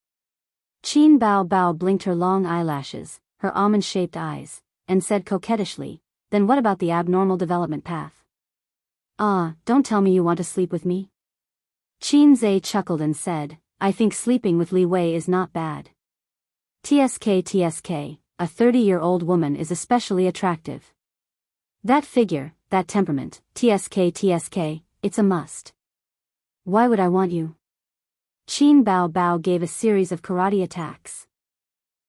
Qin Bao Bao blinked her long eyelashes, her almond-shaped eyes, and said coquettishly, then what about the abnormal development path? Ah, don't tell me you want to sleep with me? Qin Zhe chuckled and said, I think sleeping with Li Wei is not bad. TSK, a 30-year-old woman is especially attractive. That figure, that temperament, TSK, it's a must. Why would I want you? Qin Bao Bao gave a series of karate attacks.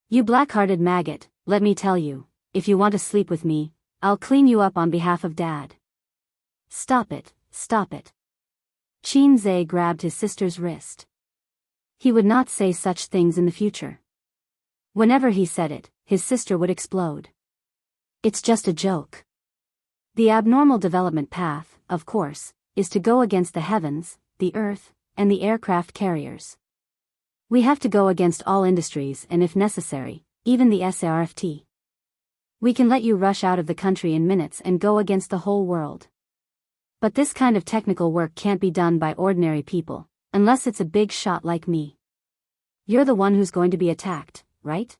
You black-hearted maggot, let me tell you, if you want to sleep with me, I'll clean you up on behalf of Dad. Stop it, stop it. Qin Zhe grabbed his sister's wrist. He would not say such things in the future. Whenever he said it, his sister would explode. It's just a joke. The abnormal development path, of course, is to go against the heavens, the earth, and the aircraft carriers. We have to go against all industries and if necessary, even the SARFT. We can let you rush out of the country in minutes and go against the whole world. But this kind of technical work can't be done by ordinary people, unless it's a big shot like me. You're the one who's going to be attacked, right?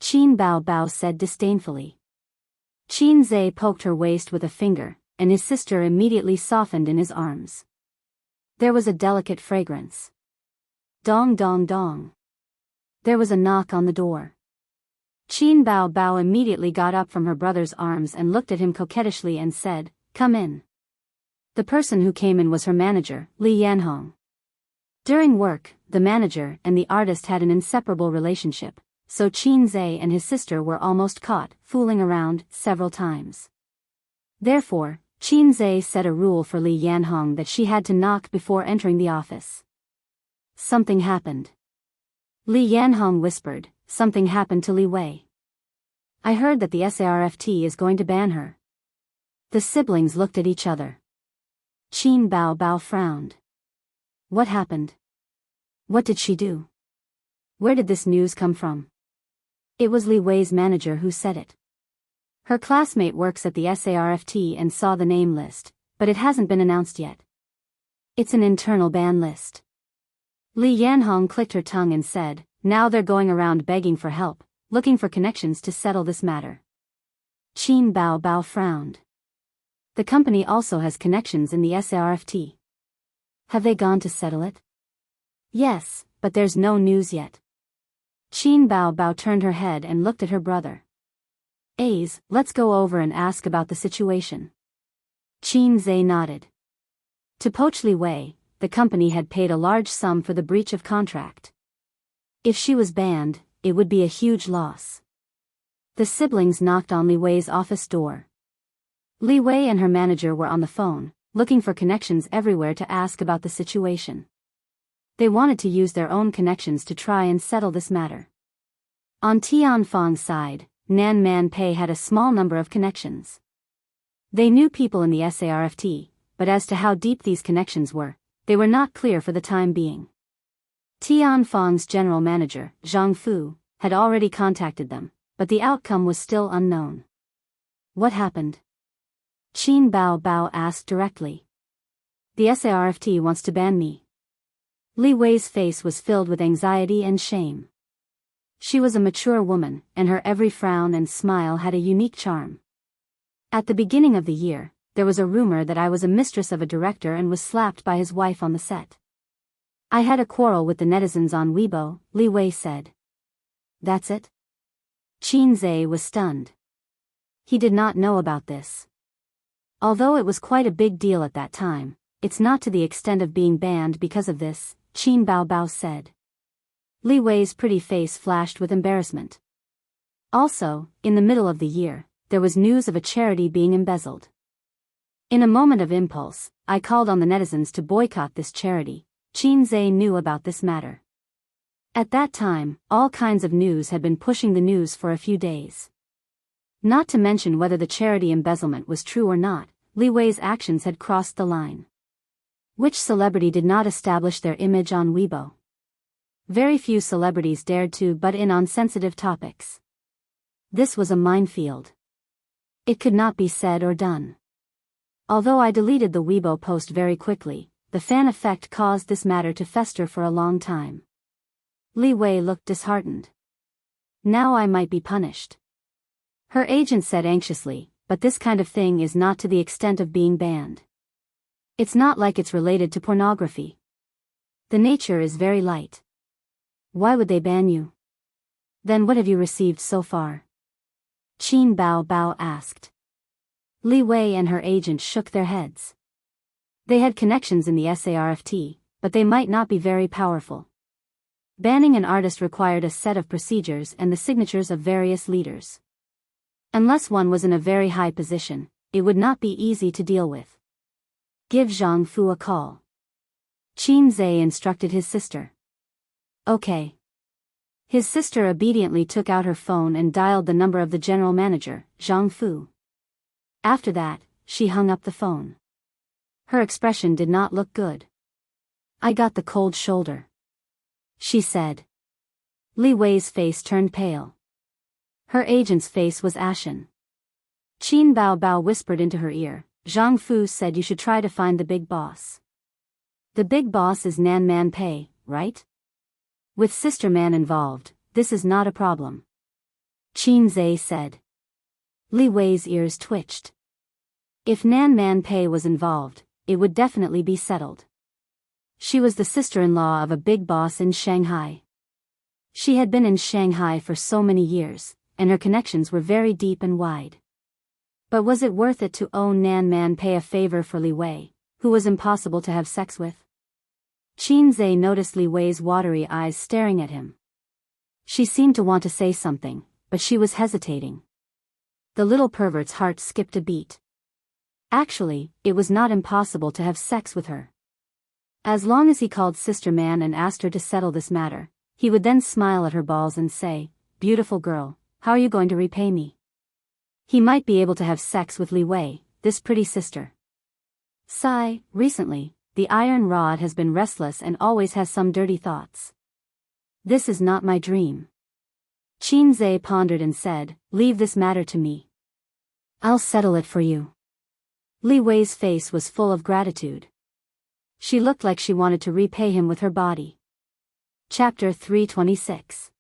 Qin Bao Bao said disdainfully. Qin Zhe poked her waist with a finger, and his sister immediately softened in his arms. There was a delicate fragrance. Dong dong dong. There was a knock on the door. Qin Bao Bao immediately got up from her brother's arms and looked at him coquettishly and said, Come in. The person who came in was her manager, Li Yanhong. During work, the manager and the artist had an inseparable relationship, so Qin Zhe and his sister were almost caught fooling around several times. Therefore, Qin Zhe set a rule for Li Yanhong that she had to knock before entering the office. Something happened. Li Yanhong whispered, something happened to Li Wei. I heard that the SARFT is going to ban her. The siblings looked at each other. Qin Bao Bao frowned. What happened? What did she do? Where did this news come from? It was Li Wei's manager who said it. Her classmate works at the SARFT and saw the name list, but it hasn't been announced yet. It's an internal ban list. Li Yanhong clicked her tongue and said, now they're going around begging for help, looking for connections to settle this matter. Qin Bao Bao frowned. The company also has connections in the SARFT. Have they gone to settle it? Yes, but there's no news yet. Qin Bao Bao turned her head and looked at her brother. Let's go over and ask about the situation. Qin Zhe nodded. To poach Li Wei, the company had paid a large sum for the breach of contract. If she was banned, it would be a huge loss. The siblings knocked on Li Wei's office door. Li Wei and her manager were on the phone, looking for connections everywhere to ask about the situation. They wanted to use their own connections to try and settle this matter. On Tianfang's side, Nan Man Pei had a small number of connections. They knew people in the SARFT, but as to how deep these connections were, they were not clear for the time being. Tianfang's general manager, Zhang Fu, had already contacted them, but the outcome was still unknown. What happened? Qin Bao Bao asked directly. The SARFT wants to ban me. Li Wei's face was filled with anxiety and shame. She was a mature woman, and her every frown and smile had a unique charm. At the beginning of the year, there was a rumor that I was a mistress of a director and was slapped by his wife on the set. I had a quarrel with the netizens on Weibo, Li Wei said. That's it? Qin Zhe was stunned. He did not know about this. Although it was quite a big deal at that time, it's not to the extent of being banned because of this, Qin Bao Bao said. Li Wei's pretty face flashed with embarrassment. Also, in the middle of the year, there was news of a charity being embezzled. In a moment of impulse, I called on the netizens to boycott this charity. Qin Zhe knew about this matter. At that time, all kinds of news had been pushing the news for a few days. Not to mention whether the charity embezzlement was true or not, Li Wei's actions had crossed the line. Which celebrity did not establish their image on Weibo? Very few celebrities dared to butt in on sensitive topics. This was a minefield. It could not be said or done. Although I deleted the Weibo post very quickly, the fan effect caused this matter to fester for a long time. Li Wei looked disheartened. Now I might be punished. Her agent said anxiously, but this kind of thing is not to the extent of being banned. It's not like it's related to pornography. The nature is very light. Why would they ban you? Then what have you received so far? Qin Bao Bao asked. Li Wei and her agent shook their heads. They had connections in the SARFT, but they might not be very powerful. Banning an artist required a set of procedures and the signatures of various leaders. Unless one was in a very high position, it would not be easy to deal with. Give Zhang Fu a call. Qin Zhe instructed his sister. Okay. His sister obediently took out her phone and dialed the number of the general manager, Zhang Fu. After that, she hung up the phone. Her expression did not look good. I got the cold shoulder, she said. Li Wei's face turned pale. Her agent's face was ashen. Qin Bao Bao whispered into her ear, Zhang Fu said you should try to find the big boss. The big boss is Nan Man Pei, right? With Sister Man involved, this is not a problem. Qin Zhe said. Li Wei's ears twitched. If Nan Man Pei was involved, it would definitely be settled. She was the sister-in-law of a big boss in Shanghai. She had been in Shanghai for so many years, and her connections were very deep and wide. But was it worth it to owe Nan Man Pei a favor for Li Wei, who was impossible to have sex with? Qin Zhe noticed Li Wei's watery eyes staring at him. She seemed to want to say something, but she was hesitating. The little pervert's heart skipped a beat. Actually, it was not impossible to have sex with her. As long as he called Sister Man and asked her to settle this matter, he would then smile at her balls and say, "Beautiful girl, how are you going to repay me?" He might be able to have sex with Li Wei, this pretty sister. Sigh, recently, the iron rod has been restless and always has some dirty thoughts. This is not my dream. Qin Zhe pondered and said, leave this matter to me. I'll settle it for you. Li Wei's face was full of gratitude. She looked like she wanted to repay him with her body. Chapter 326.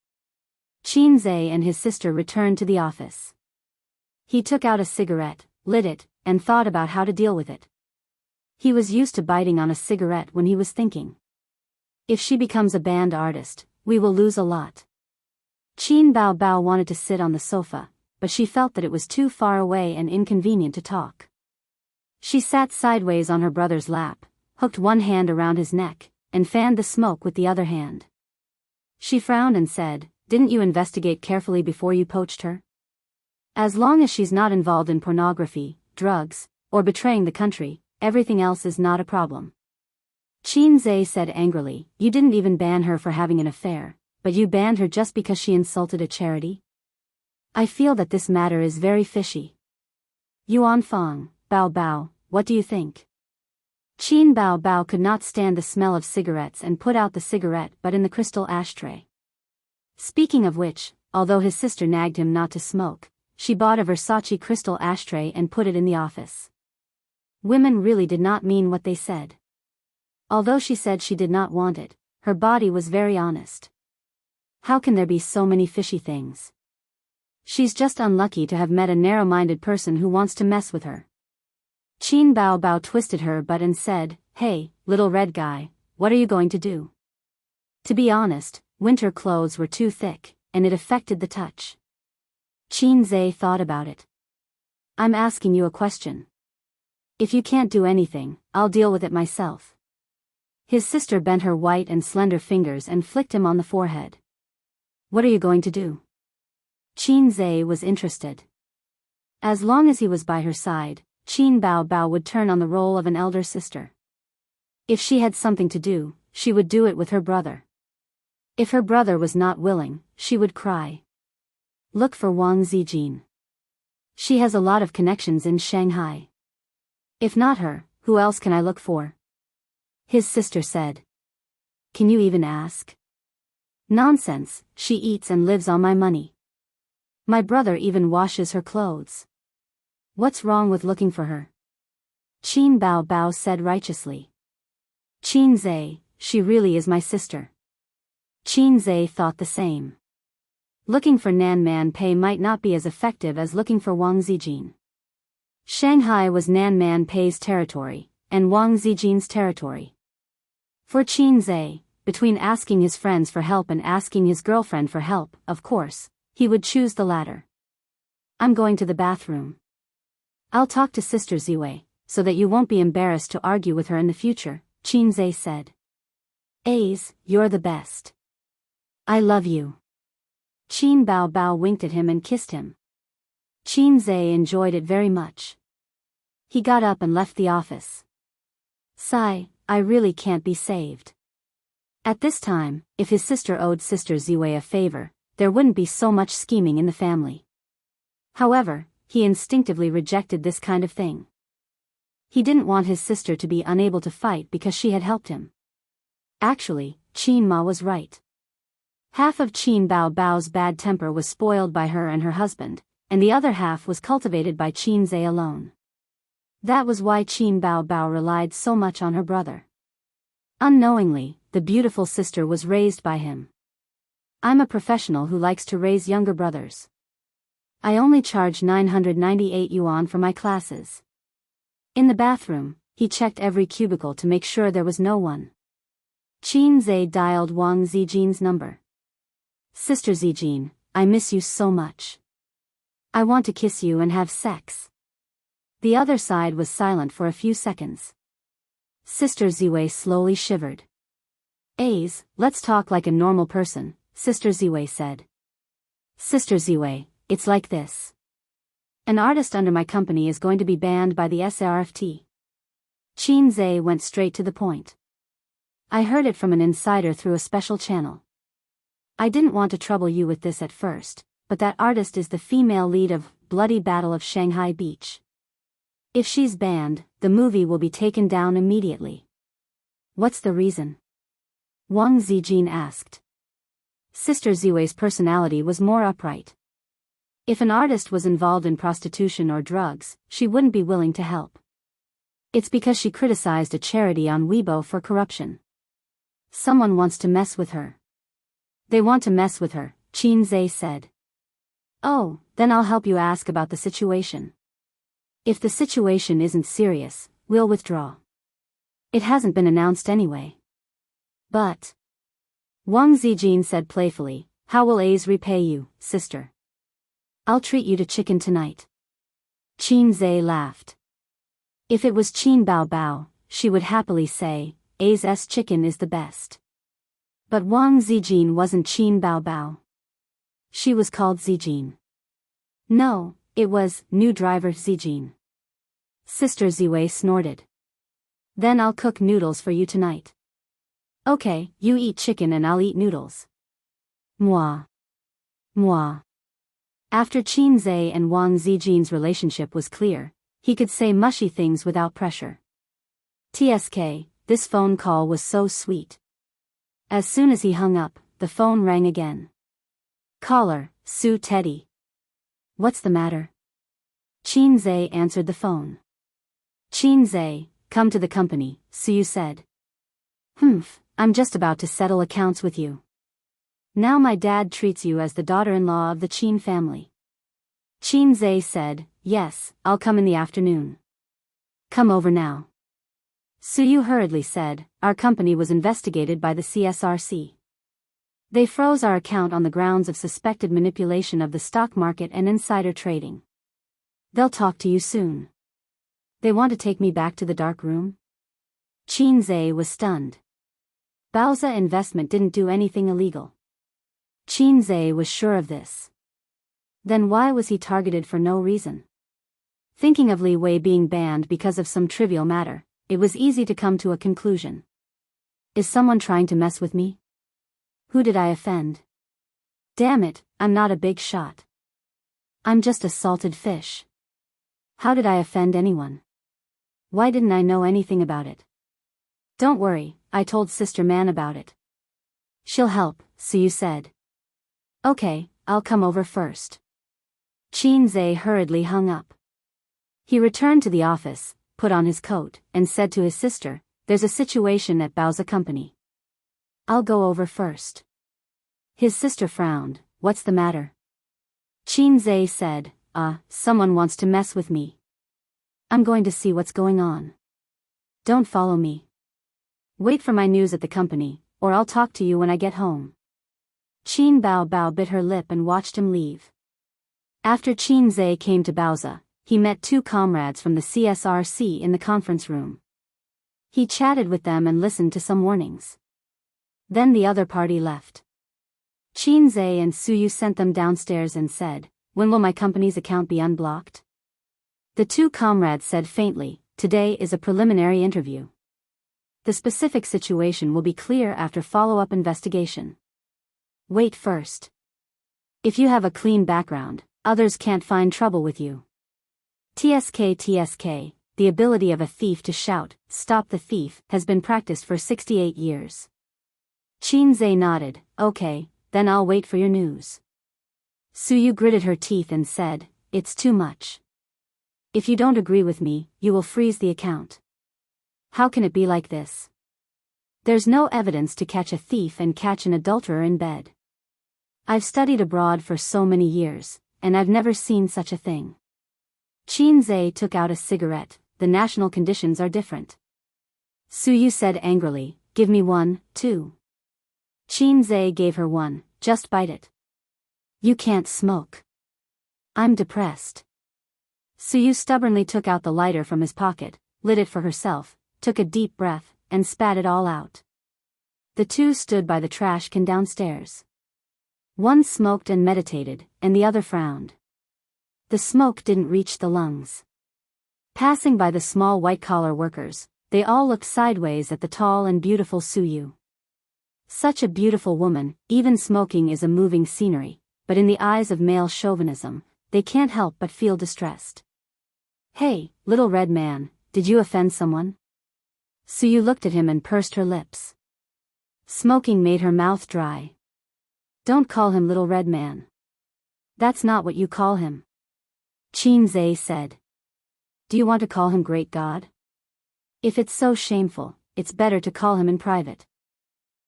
Qin Zhe and his sister returned to the office. He took out a cigarette, lit it, and thought about how to deal with it. He was used to biting on a cigarette when he was thinking. If she becomes a band artist, we will lose a lot. Qin Bao Bao wanted to sit on the sofa, but she felt that it was too far away and inconvenient to talk. She sat sideways on her brother's lap, hooked one hand around his neck, and fanned the smoke with the other hand. She frowned and said, didn't you investigate carefully before you poached her? As long as she's not involved in pornography, drugs, or betraying the country, everything else is not a problem. Qin Zhe said angrily, you didn't even ban her for having an affair, but you banned her just because she insulted a charity? I feel that this matter is very fishy. Yuan Fang, Bao Bao, what do you think? Qin Bao Bao could not stand the smell of cigarettes and put out the cigarette but in the crystal ashtray. Speaking of which, although his sister nagged him not to smoke, she bought a Versace crystal ashtray and put it in the office. Women really did not mean what they said. Although she said she did not want it, her body was very honest. How can there be so many fishy things? She's just unlucky to have met a narrow-minded person who wants to mess with her. Qin Bao Bao twisted her butt and said, hey, little red guy, what are you going to do? To be honest, winter clothes were too thick, and it affected the touch. Qin Zhe thought about it. I'm asking you a question. If you can't do anything, I'll deal with it myself. His sister bent her white and slender fingers and flicked him on the forehead. What are you going to do? Qin Zhe was interested. As long as he was by her side, Qin Bao Bao would turn on the role of an elder sister. If she had something to do, she would do it with her brother. If her brother was not willing, she would cry. Look for Wang Zijin. She has a lot of connections in Shanghai. If not her, who else can I look for? His sister said. Can you even ask? Nonsense, she eats and lives on my money. My brother even washes her clothes. What's wrong with looking for her? Qin Bao Bao said righteously. Qin Zhe, she really is my sister. Qin Zhe thought the same. Looking for Nan Man Pei might not be as effective as looking for Wang Zijin. Shanghai was Nan Man Pei's territory, and Wang Zijin's territory. For Qin Zhe, between asking his friends for help and asking his girlfriend for help, of course, he would choose the latter. I'm going to the bathroom. I'll talk to Sister Ziwei, so that you won't be embarrassed to argue with her in the future, Qin Zhe said. Ace, you're the best. I love you. Qin Bao Bao winked at him and kissed him. Qin Zhe enjoyed it very much. He got up and left the office. Sigh, I really can't be saved. At this time, if his sister owed Sister Ziwei a favor, there wouldn't be so much scheming in the family. However, he instinctively rejected this kind of thing. He didn't want his sister to be unable to fight because she had helped him. Actually, Qin Ma was right. Half of Qin Bao Bao's bad temper was spoiled by her and her husband, and the other half was cultivated by Qin Zhe alone. That was why Qin Bao Bao relied so much on her brother. Unknowingly, the beautiful sister was raised by him. I'm a professional who likes to raise younger brothers. I only charge 998 yuan for my classes. In the bathroom, he checked every cubicle to make sure there was no one. Qin Zhe dialed Wang Zijin's number. Sister Zijin, I miss you so much. I want to kiss you and have sex. The other side was silent for a few seconds. Sister Ziwei slowly shivered. Ace, let's talk like a normal person, Sister Ziwei said. Sister Ziwei, it's like this. An artist under my company is going to be banned by the SRFT. Qin Zhe went straight to the point. I heard it from an insider through a special channel. I didn't want to trouble you with this at first, but that artist is the female lead of Bloody Battle of Shanghai Beach. If she's banned, the movie will be taken down immediately. What's the reason? Wang Zijin asked. Sister Ziwei's personality was more upright. If an artist was involved in prostitution or drugs, she wouldn't be willing to help. It's because she criticized a charity on Weibo for corruption. Someone wants to mess with her. They want to mess with her, Qin Zhe said. Oh, then I'll help you ask about the situation. If the situation isn't serious, we'll withdraw. It hasn't been announced anyway. But Wang Zijin said playfully, how will Ace repay you, sister? I'll treat you to chicken tonight. Qin Zhe laughed. If it was Qin Bao Bao, she would happily say, Ace's chicken is the best. But Wang Zijin wasn't Qin Bao Bao. She was called Zijin. No, it was new driver Zijin. Sister Ziwei snorted. Then I'll cook noodles for you tonight. Okay, you eat chicken and I'll eat noodles. Moi. Moi. After Qin Zhe and Wang Zijin's relationship was clear, he could say mushy things without pressure. TSK, this phone call was so sweet. As soon as he hung up, the phone rang again. Caller, Sue Teddy. What's the matter? Qin Zhe answered the phone. Qin Zhe, come to the company, Sue said. I'm just about to settle accounts with you. Now my dad treats you as the daughter-in-law of the Qin family. Qin Zhe said, yes, I'll come in the afternoon. Come over now. Suyu hurriedly said, our company was investigated by the CSRC. They froze our account on the grounds of suspected manipulation of the stock market and insider trading. They'll talk to you soon. They want to take me back to the dark room? Qin Zhe was stunned. Baoza Investment didn't do anything illegal. Qin Zhe was sure of this. Then why was he targeted for no reason? Thinking of Li Wei being banned because of some trivial matter, it was easy to come to a conclusion. Is someone trying to mess with me? Who did I offend? Damn it, I'm not a big shot. I'm just a salted fish. How did I offend anyone? Why didn't I know anything about it? Don't worry, I told Sister Man about it. She'll help, Suyu said. Okay, I'll come over first. Qinze hurriedly hung up. He returned to the office, put on his coat, and said to his sister, there's a situation at Bao's company. I'll go over first. His sister frowned. What's the matter? Qinze said, someone wants to mess with me. I'm going to see what's going on. Don't follow me. Wait for my news at the company, or I'll talk to you when I get home. Qin Bao bit her lip and watched him leave. After Qinze came to Baoza, he met two comrades from the CSRC in the conference room. He chatted with them and listened to some warnings. Then the other party left. Qinze and Suyu sent them downstairs and said, when will my company's account be unblocked? The two comrades said faintly, today is a preliminary interview. The specific situation will be clear after follow-up investigation. Wait first. If you have a clean background, others can't find trouble with you. TSK, the ability of a thief to shout, stop the thief, has been practiced for 68 years. Qinze nodded, okay, then I'll wait for your news. Suyu gritted her teeth and said, it's too much. If you don't agree with me, you will freeze the account. How can it be like this? There's no evidence to catch a thief and catch an adulterer in bed. I've studied abroad for so many years, and I've never seen such a thing. Qinze took out a cigarette. The national conditions are different. Suyu said angrily, give me one, too. Qinze gave her one, just bite it. You can't smoke. I'm depressed. Suyu stubbornly took out the lighter from his pocket, lit it for herself, took a deep breath, and spat it all out. The two stood by the trash can downstairs. One smoked and meditated, and the other frowned. The smoke didn't reach the lungs. Passing by the small white-collar workers, they all looked sideways at the tall and beautiful Suyu. Such a beautiful woman, even smoking is a moving scenery, but in the eyes of male chauvinism, they can't help but feel distressed. Hey, little red man, did you offend someone? Suyu looked at him and pursed her lips. Smoking made her mouth dry. Don't call him little red man. That's not what you call him. Qinze said. Do you want to call him great God? If it's so shameful, it's better to call him in private.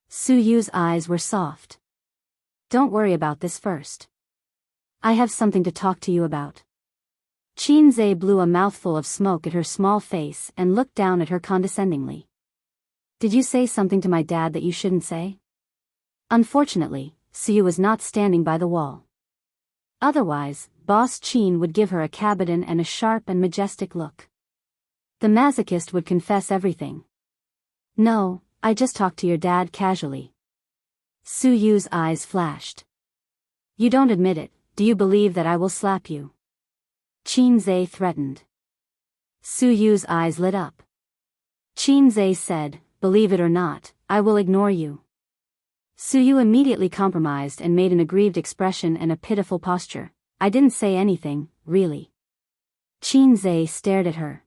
Suyu's eyes were soft. Don't worry about this first. I have something to talk to you about. Qinze blew a mouthful of smoke at her small face and looked down at her condescendingly. Did you say something to my dad that you shouldn't say? Unfortunately, Suyu was not standing by the wall. Otherwise, Boss Qin would give her a cabotin and a sharp and majestic look. The masochist would confess everything. No, I just talked to your dad casually. Suyu's eyes flashed. You don't admit it, do you believe that I will slap you? Qinze threatened. Suyu's eyes lit up. Qinze said, believe it or not, I will ignore you. Suyu immediately compromised and made an aggrieved expression and a pitiful posture. I didn't say anything, really. Qinze stared at her.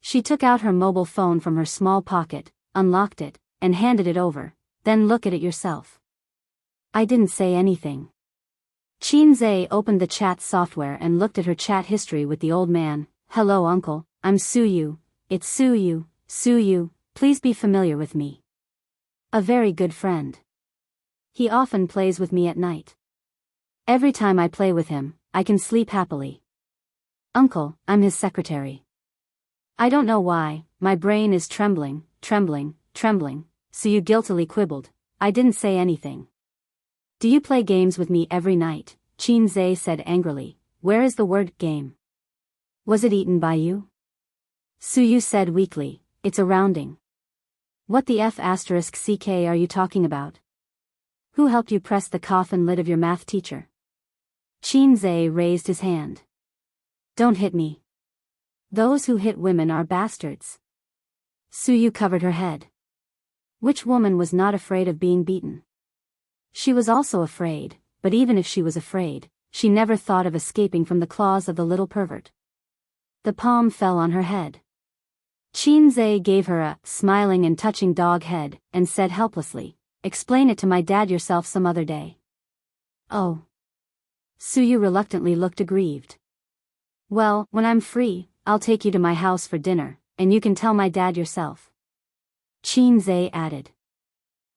She took out her mobile phone from her small pocket, unlocked it, and handed it over. Then look at it yourself. I didn't say anything. Qinze opened the chat software and looked at her chat history with the old man. Hello uncle, I'm Suyu. It's Suyu. Suyu, please be familiar with me. A very good friend. He often plays with me at night. Every time I play with him, I can sleep happily. Uncle, I'm his secretary. I don't know why, my brain is trembling. Suyu guiltily quibbled. I didn't say anything. Do you play games with me every night? Qinze said angrily. Where is the word game? Was it eaten by you? Suyu said weakly. It's a rounding. What the F***ck are you talking about? Who helped you press the coffin lid of your math teacher? Qinze raised his hand. Don't hit me. Those who hit women are bastards. Suyu covered her head. Which woman was not afraid of being beaten? She was also afraid, but even if she was afraid, she never thought of escaping from the claws of the little pervert. The palm fell on her head. Qinze gave her a smiling and touching dog head, and said helplessly, "Explain it to my dad yourself some other day." "Oh." Suyu reluctantly looked aggrieved. "Well, when I'm free, I'll take you to my house for dinner, and you can tell my dad yourself," Qinze added.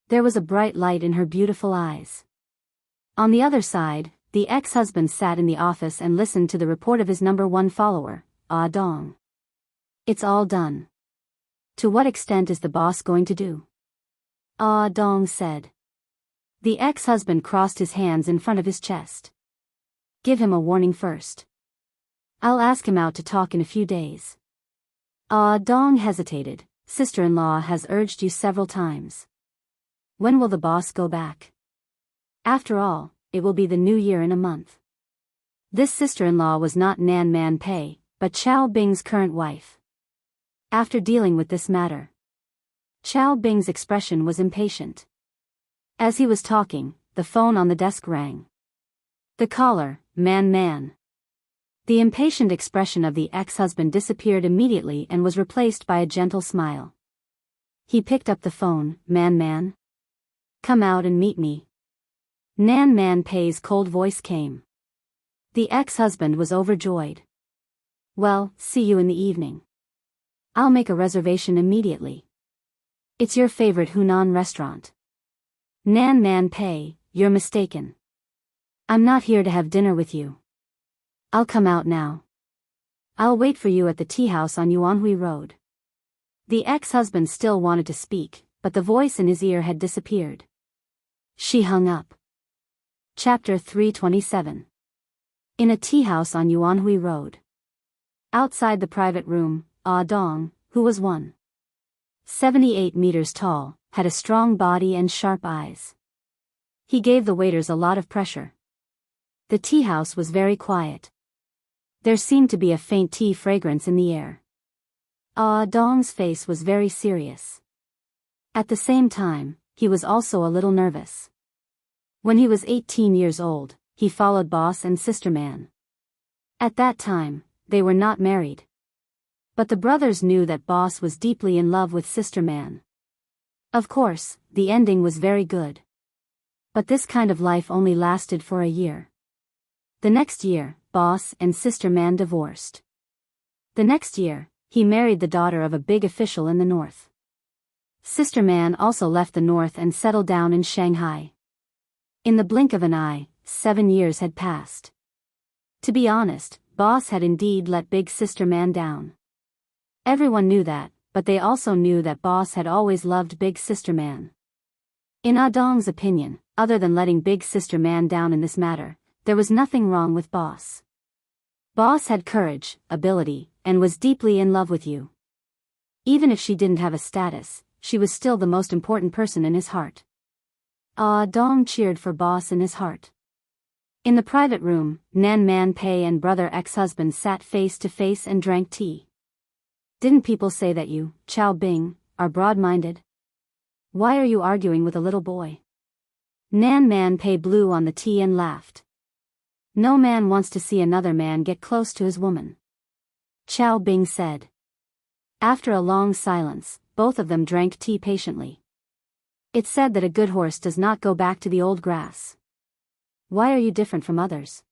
There was a bright light in her beautiful eyes. On the other side, the ex-husband sat in the office and listened to the report of his #1 follower, Ah Dong. "It's all done. To what extent is the boss going to do?" Ah Dong said. The ex-husband crossed his hands in front of his chest. "Give him a warning first. I'll ask him out to talk in a few days." Ah Dong hesitated. "Sister-in-law has urged you several times. When will the boss go back? After all, it will be the new year in a month." This sister-in-law was not Nan Man Pei, but Chao Bing's current wife. After dealing with this matter, Chao Bing's expression was impatient. As he was talking, the phone on the desk rang. The caller, Man. The impatient expression of the ex-husband disappeared immediately and was replaced by a gentle smile. He picked up the phone. Man. "Come out and meet me." Nan Man Pei's cold voice came. The ex-husband was overjoyed. "Well, see you in the evening. I'll make a reservation immediately. It's your favorite Hunan restaurant." Nan Man Pei, "You're mistaken. I'm not here to have dinner with you. I'll come out now. I'll wait for you at the tea house on Yuanhui Road." The ex-husband still wanted to speak, but the voice in his ear had disappeared. She hung up. Chapter 327. In a tea house on Yuanhui Road. Outside the private room, Ah Dong, who was 1.78 meters tall, had a strong body and sharp eyes. He gave the waiters a lot of pressure. The tea house was very quiet. There seemed to be a faint tea fragrance in the air. Ah Dong's face was very serious. At the same time, he was also a little nervous. When he was 18 years old, he followed Boss and Sister Man. At that time, they were not married. But the brothers knew that Boss was deeply in love with Sister Man. Of course, the ending was very good. But this kind of life only lasted for a year. The next year, Boss and Sister Man divorced. The next year, he married the daughter of a big official in the north. Sister Man also left the north and settled down in Shanghai. In the blink of an eye, 7 years had passed. To be honest, Boss had indeed let Big Sister Man down. Everyone knew that, but they also knew that Boss had always loved Big Sister Man. In Ah Dong's opinion, other than letting Big Sister Man down in this matter, there was nothing wrong with Boss. Boss had courage, ability, and was deeply in love with you. Even if she didn't have a status, she was still the most important person in his heart. Ah Dong cheered for Boss in his heart. In the private room, Nan Man Pei and brother ex-husband sat face to face and drank tea. "Didn't people say that you, Chao Bing, are broad-minded? Why are you arguing with a little boy?" Nan Man Pei blew on the tea and laughed. "No man wants to see another man get close to his woman," Chao Bing said. After a long silence, both of them drank tea patiently. It's said that a good horse does not go back to the old grass. Why are you different from others?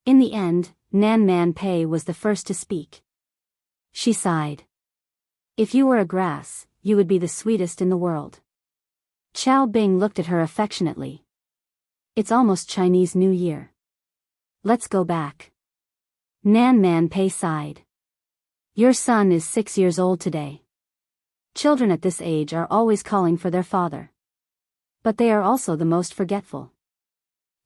In the end, Nan Man Pei was the first to speak. She sighed. "If you were a grass, you would be the sweetest in the world." Chao Bing looked at her affectionately. "It's almost Chinese New Year. Let's go back." Nan Man Pei sighed. "Your son is 6 years old today. Children at this age are always calling for their father. But they are also the most forgetful.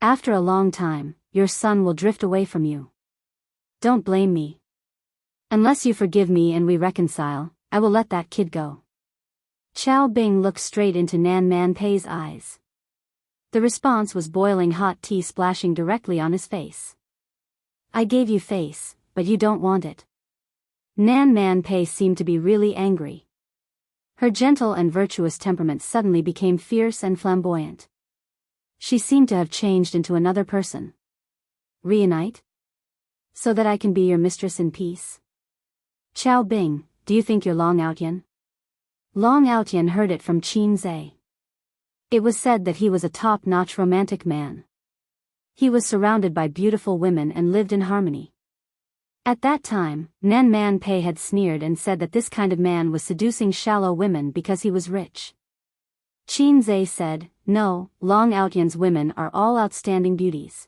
After a long time, your son will drift away from you. Don't blame me. Unless you forgive me and we reconcile, I will let that kid go." Chao Bing looked straight into Nan Man Pei's eyes. The response was boiling hot tea splashing directly on his face. "I gave you face, but you don't want it." Nan Man Pei seemed to be really angry. Her gentle and virtuous temperament suddenly became fierce and flamboyant. She seemed to have changed into another person. "Reunite? So that I can be your mistress in peace?" "Chao Bing, do you think you're Long Outyan? Long Outyan heard it from Qin Zhe. It was said that he was a top-notch romantic man. He was surrounded by beautiful women and lived in harmony. At that time, Nan Man Pei had sneered and said that this kind of man was seducing shallow women because he was rich. Qin Zhe said, no, Long Outyan's women are all outstanding beauties.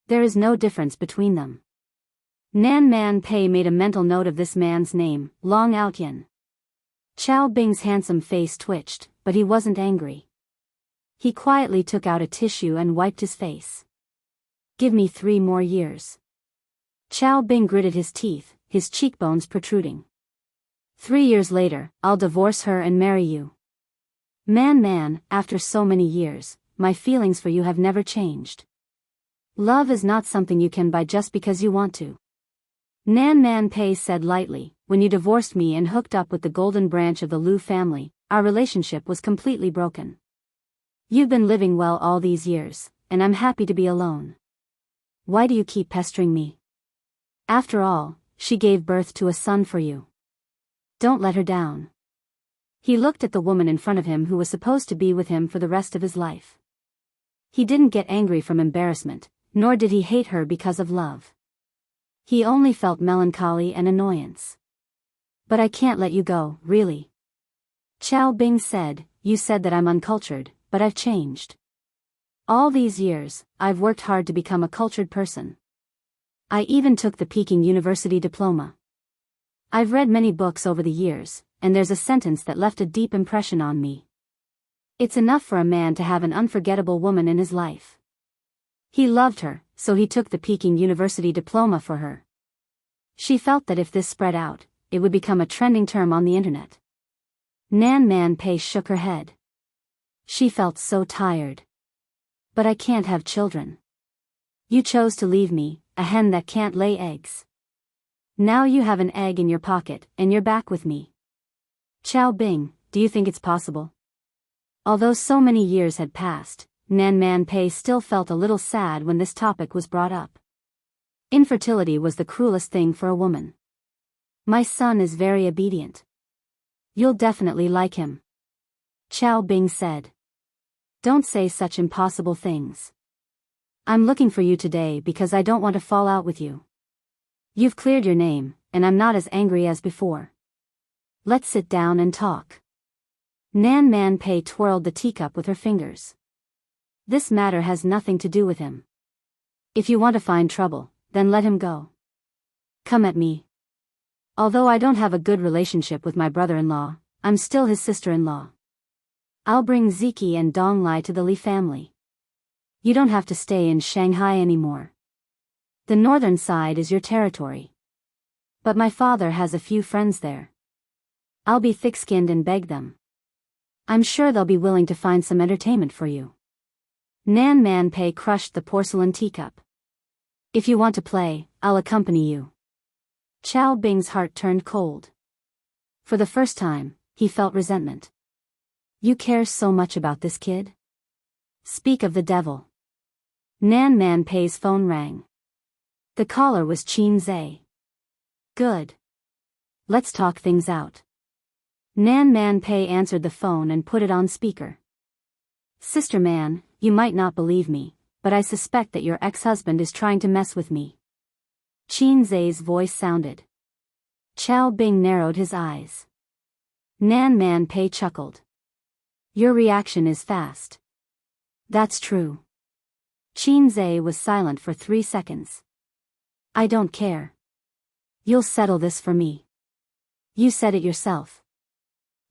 There is no difference between them. Nan Man Pei made a mental note of this man's name, Long Outyan. Chao Bing's handsome face twitched, but he wasn't angry. He quietly took out a tissue and wiped his face. Give me 3 more years. Chao Bing gritted his teeth, his cheekbones protruding. 3 years later, I'll divorce her and marry you. Man, after so many years, my feelings for you have never changed. Love is not something you can buy just because you want to. Nan Man Pei said lightly, when you divorced me and hooked up with the golden branch of the Liu family, our relationship was completely broken. You've been living well all these years, and I'm happy to be alone. Why do you keep pestering me? After all, she gave birth to a son for you. Don't let her down. He looked at the woman in front of him who was supposed to be with him for the rest of his life. He didn't get angry from embarrassment, nor did he hate her because of love. He only felt melancholy and annoyance. But I can't let you go, really. Chao Bing said, you said that I'm uncultured, but I've changed. All these years, I've worked hard to become a cultured person. I even took the Peking University diploma. I've read many books over the years, and there's a sentence that left a deep impression on me. It's enough for a man to have an unforgettable woman in his life. He loved her, so he took the Peking University diploma for her. She felt that if this spread out, it would become a trending term on the internet. Nan Man Pei shook her head. She felt so tired. But I can't have children. You chose to leave me, a hen that can't lay eggs. Now you have an egg in your pocket, and you're back with me. Chao Bing, do you think it's possible? Although so many years had passed, Nan Man Pei still felt a little sad when this topic was brought up. Infertility was the cruelest thing for a woman. My son is very obedient. You'll definitely like him. Chao Bing said. Don't say such impossible things. I'm looking for you today because I don't want to fall out with you. You've cleared your name, and I'm not as angry as before. Let's sit down and talk. Nan Man Pei twirled the teacup with her fingers. This matter has nothing to do with him. If you want to find trouble, then let him go. Come at me. Although I don't have a good relationship with my brother-in-law, I'm still his sister-in-law. I'll bring Ziki and Dong Lai to the Li family. You don't have to stay in Shanghai anymore. The northern side is your territory. But my father has a few friends there. I'll be thick-skinned and beg them. I'm sure they'll be willing to find some entertainment for you. Nan Man Pei crushed the porcelain teacup. If you want to play, I'll accompany you. Chao Bing's heart turned cold. For the first time, he felt resentment. You care so much about this kid? Speak of the devil. Nan Man Pei's phone rang. The caller was Qin Zhe. Good. Let's talk things out. Nan Man Pei answered the phone and put it on speaker. Sister Man, you might not believe me, but I suspect that your ex-husband is trying to mess with me. Qin Zhe's voice sounded. Chao Bing narrowed his eyes. Nan Man Pei chuckled. Your reaction is fast. That's true. Qin Zhe was silent for 3 seconds. I don't care. You'll settle this for me. You said it yourself.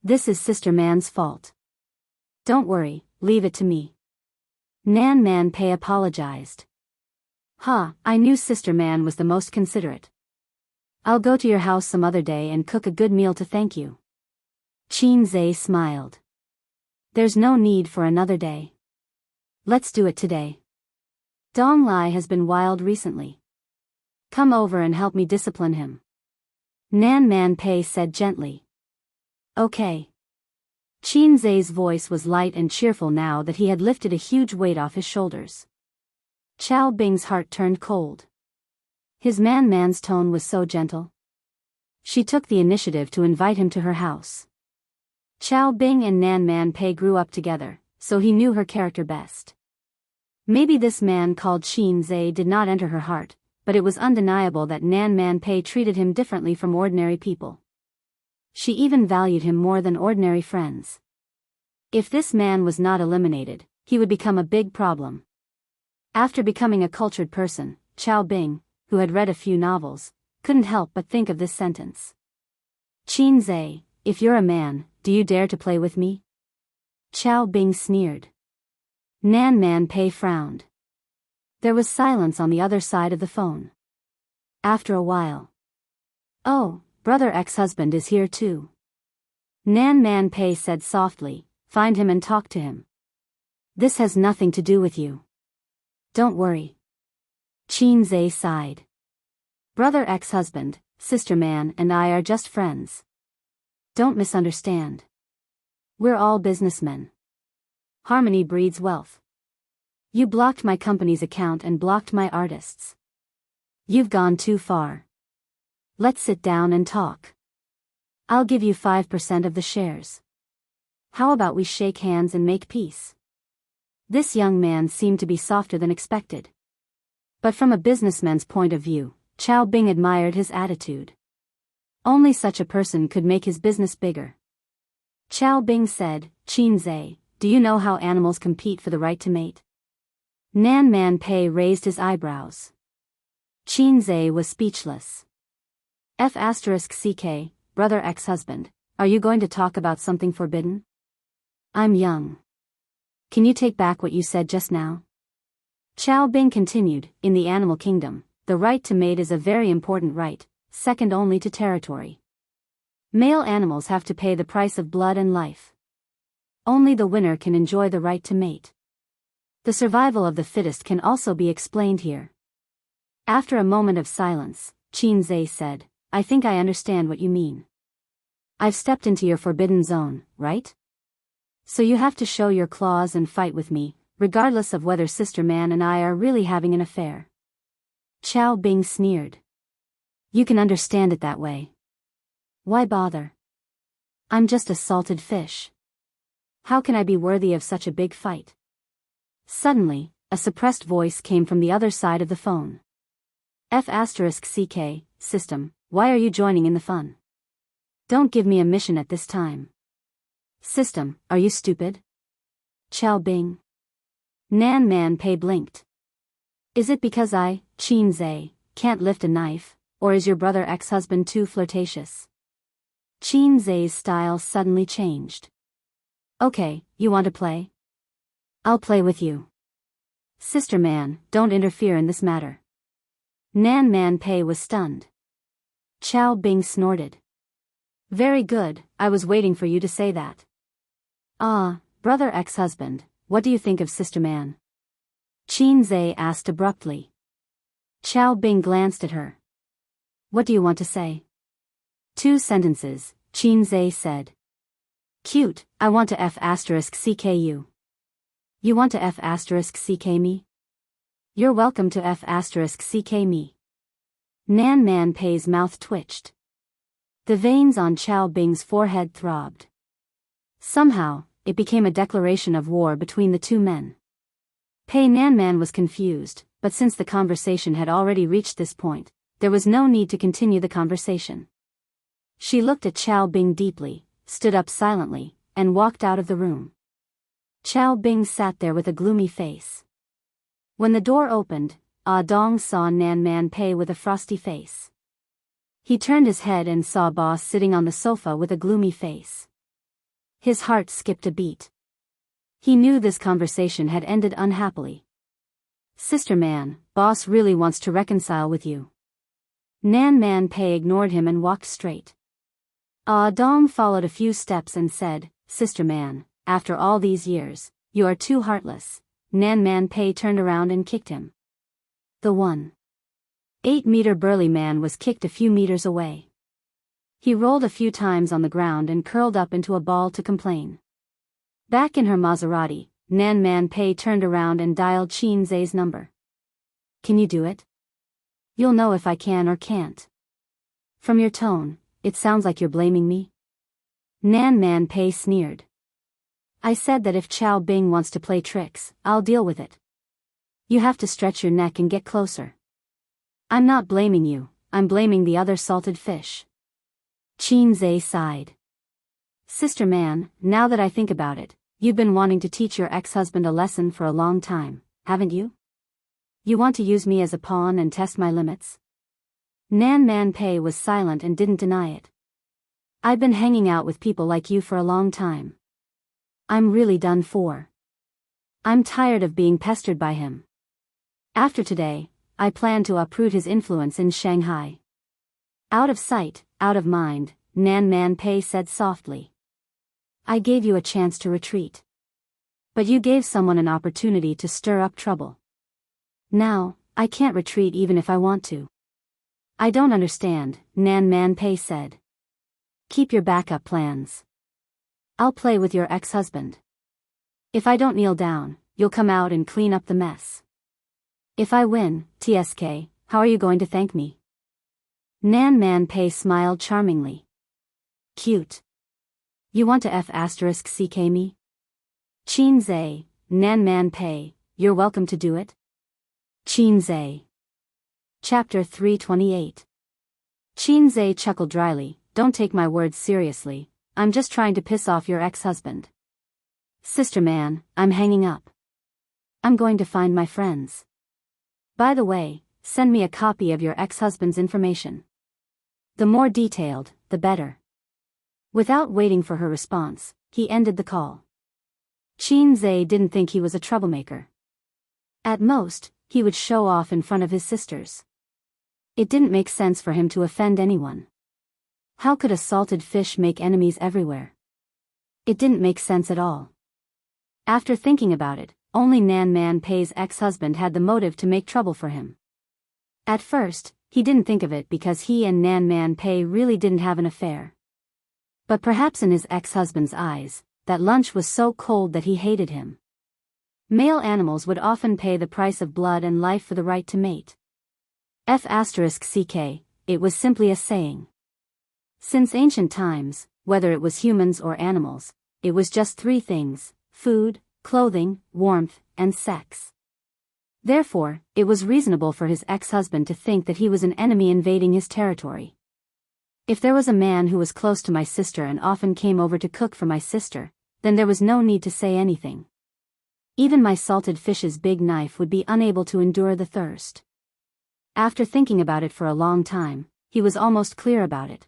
This is Sister Man's fault. Don't worry, leave it to me. Nan Man Pei apologized. I knew Sister Man was the most considerate. I'll go to your house some other day and cook a good meal to thank you. Qin Zhe smiled. There's no need for another day. Let's do it today. Dong Lai has been wild recently. Come over and help me discipline him. Nan Man Pei said gently. Okay. Qin Zhe's voice was light and cheerful now that he had lifted a huge weight off his shoulders. Chao Bing's heart turned cold. His man's tone was so gentle. She took the initiative to invite him to her house. Chao Bing and Nan Man Pei grew up together, so he knew her character best. Maybe this man called Qin Zhe did not enter her heart, but it was undeniable that Nan Man Pei treated him differently from ordinary people. She even valued him more than ordinary friends. If this man was not eliminated, he would become a big problem. After becoming a cultured person, Chao Bing, who had read a few novels, couldn't help but think of this sentence. Qin Zhe, if you're a man, do you dare to play with me? Chao Bing sneered. Nan Man Pei frowned. There was silence on the other side of the phone. After a while. Oh, brother ex-husband is here too. Nan Man Pei said softly, find him and talk to him. This has nothing to do with you. Don't worry. Qin Zhe sighed. Brother ex-husband, sister man and I are just friends. Don't misunderstand. We're all businessmen. Harmony breeds wealth. You blocked my company's account and blocked my artists. You've gone too far. Let's sit down and talk. I'll give you 5% of the shares. How about we shake hands and make peace? This young man seemed to be softer than expected. But from a businessman's point of view, Chao Bing admired his attitude. Only such a person could make his business bigger. Chao Bing said, Qin Zhe, do you know how animals compete for the right to mate? Nan Man Pei raised his eyebrows. Qin Zhe was speechless. F***ck, brother ex-husband, are you going to talk about something forbidden? I'm young. Can you take back what you said just now? Chao Bing continued, in the animal kingdom, the right to mate is a very important right, second only to territory. Male animals have to pay the price of blood and life. Only the winner can enjoy the right to mate. The survival of the fittest can also be explained here. After a moment of silence, Qin Zhe said, I think I understand what you mean. I've stepped into your forbidden zone, right? So you have to show your claws and fight with me, regardless of whether Sister Man and I are really having an affair. Chao Bing sneered. You can understand it that way. Why bother? I'm just a salted fish. How can I be worthy of such a big fight? Suddenly, a suppressed voice came from the other side of the phone. F***ck, system, why are you joining in the fun? Don't give me a mission at this time. System, are you stupid? Chao Bing. Nan Man Pei blinked. Is it because I, Qin Zhe, can't lift a knife, or is your brother ex-husband too flirtatious? Qin Zhe's style suddenly changed. Okay, you want to play? I'll play with you. Sister man, don't interfere in this matter. Nan Man Pei was stunned. Chao Bing snorted. Very good, I was waiting for you to say that. Ah, brother ex-husband, what do you think of Sister Man? Qin Zhe asked abruptly. Chao Bing glanced at her. What do you want to say? 2 sentences, Qin Zhe said. Cute, I want to F***ck you. You want to F***ck me? You're welcome to F***ck me. Nan Man Pei's mouth twitched. The veins on Chao Bing's forehead throbbed. Somehow, it became a declaration of war between the two men. Pei Nan Man was confused, but since the conversation had already reached this point, there was no need to continue the conversation. She looked at Chao Bing deeply, stood up silently, and walked out of the room. Chao Bing sat there with a gloomy face. When the door opened, Ah Dong saw Nan Man Pei with a frosty face. He turned his head and saw Boss sitting on the sofa with a gloomy face. His heart skipped a beat. He knew this conversation had ended unhappily. Sister man, Boss really wants to reconcile with you. Nan Man Pei ignored him and walked straight. Ah Dong followed a few steps and said, Sister man, after all these years, you are too heartless. Nan Man Pei turned around and kicked him. The 1.8-meter burly man was kicked a few meters away. He rolled a few times on the ground and curled up into a ball to complain. Back in her Maserati, Nan Man Pei turned around and dialed Qin Zhe's number. Can you do it? You'll know if I can or can't. From your tone, it sounds like you're blaming me. Nan Man Pei sneered. I said that if Chao Bing wants to play tricks, I'll deal with it. You have to stretch your neck and get closer. I'm not blaming you, I'm blaming the other salted fish. Qin Zhe sighed. Sister Man, now that I think about it, you've been wanting to teach your ex-husband a lesson for a long time, haven't you? You want to use me as a pawn and test my limits? Nan Man Pei was silent and didn't deny it. I've been hanging out with people like you for a long time. I'm really done for. I'm tired of being pestered by him. After today, I plan to uproot his influence in Shanghai. Out of sight, out of mind, Nan Man Pei said softly. I gave you a chance to retreat. But you gave someone an opportunity to stir up trouble. Now, I can't retreat even if I want to. I don't understand, Nan Man Pei said. Keep your backup plans. I'll play with your ex-husband. If I don't kneel down, you'll come out and clean up the mess. If I win, TSK, how are you going to thank me? Nan Man Pei smiled charmingly. Cute. You want to F***ck me? Qin Zhe, Nan Man Pei, you're welcome to do it. Qin Zhe. Chapter 328. Qin Zhe chuckled dryly, don't take my words seriously, I'm just trying to piss off your ex-husband. Sister Man, I'm hanging up. I'm going to find my friends. By the way, send me a copy of your ex-husband's information. The more detailed, the better. Without waiting for her response, he ended the call. Qin Zhe didn't think he was a troublemaker. At most, he would show off in front of his sisters. It didn't make sense for him to offend anyone. How could a salted fish make enemies everywhere? It didn't make sense at all. After thinking about it, only Nan Man Pei's ex-husband had the motive to make trouble for him. At first, he didn't think of it because he and Nan Man Pei really didn't have an affair. But perhaps in his ex-husband's eyes, that lunch was so cold that he hated him. Male animals would often pay the price of blood and life for the right to mate. F***ck, it was simply a saying. Since ancient times, whether it was humans or animals, it was just three things: food, clothing, warmth, and sex. Therefore, it was reasonable for his ex-husband to think that he was an enemy invading his territory. If there was a man who was close to my sister and often came over to cook for my sister, then there was no need to say anything. Even my salted fish's big knife would be unable to endure the thirst. After thinking about it for a long time, he was almost clear about it.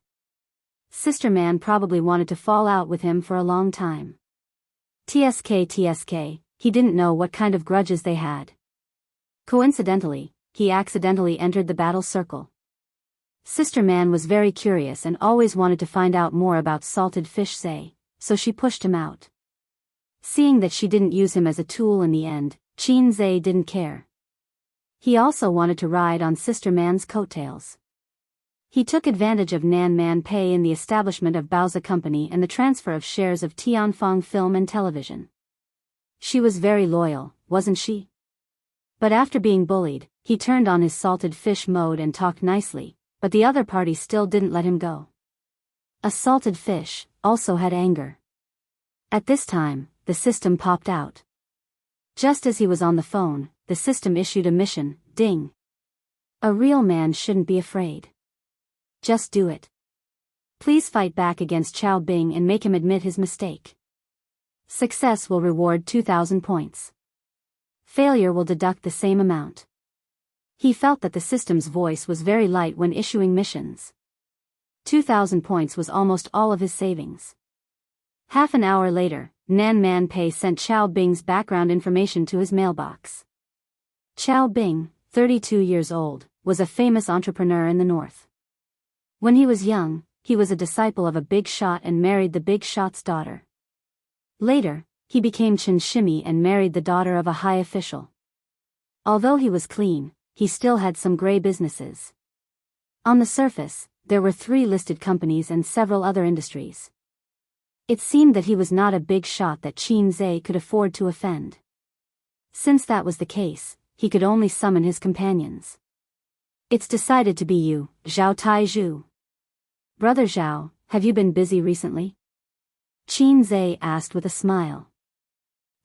Sister Man probably wanted to fall out with him for a long time. TSK, he didn't know what kind of grudges they had. Coincidentally, he accidentally entered the battle circle. Sister Man was very curious and always wanted to find out more about salted fish Zhe, so she pushed him out. Seeing that she didn't use him as a tool in the end, Qin Zhe didn't care. He also wanted to ride on Sister Man's coattails. He took advantage of Nan Man Pei in the establishment of Baozi Company and the transfer of shares of Tianfeng Film and Television. She was very loyal, wasn't she? But after being bullied, he turned on his salted fish mode and talked nicely, but the other party still didn't let him go. A salted fish also had anger. At this time, the system popped out. Just as he was on the phone, the system issued a mission, ding. A real man shouldn't be afraid. Just do it. Please fight back against Chao Bing and make him admit his mistake. Success will reward 2,000 points. Failure will deduct the same amount. He felt that the system's voice was very light when issuing missions. 2,000 points was almost all of his savings. Half an hour later, Nan Man Pei sent Chao Bing's background information to his mailbox. Chao Bing, 32 years old, was a famous entrepreneur in the north. When he was young, he was a disciple of a big shot and married the big shot's daughter. Later, he became Chen Shimi and married the daughter of a high official. Although he was clean, he still had some gray businesses. On the surface, there were 3 listed companies and several other industries. It seemed that he was not a big shot that Qin Zhe could afford to offend. Since that was the case, he could only summon his companions. It's decided to be you, Zhao Taizhu. Brother Zhao, have you been busy recently? Qin Zhe asked with a smile.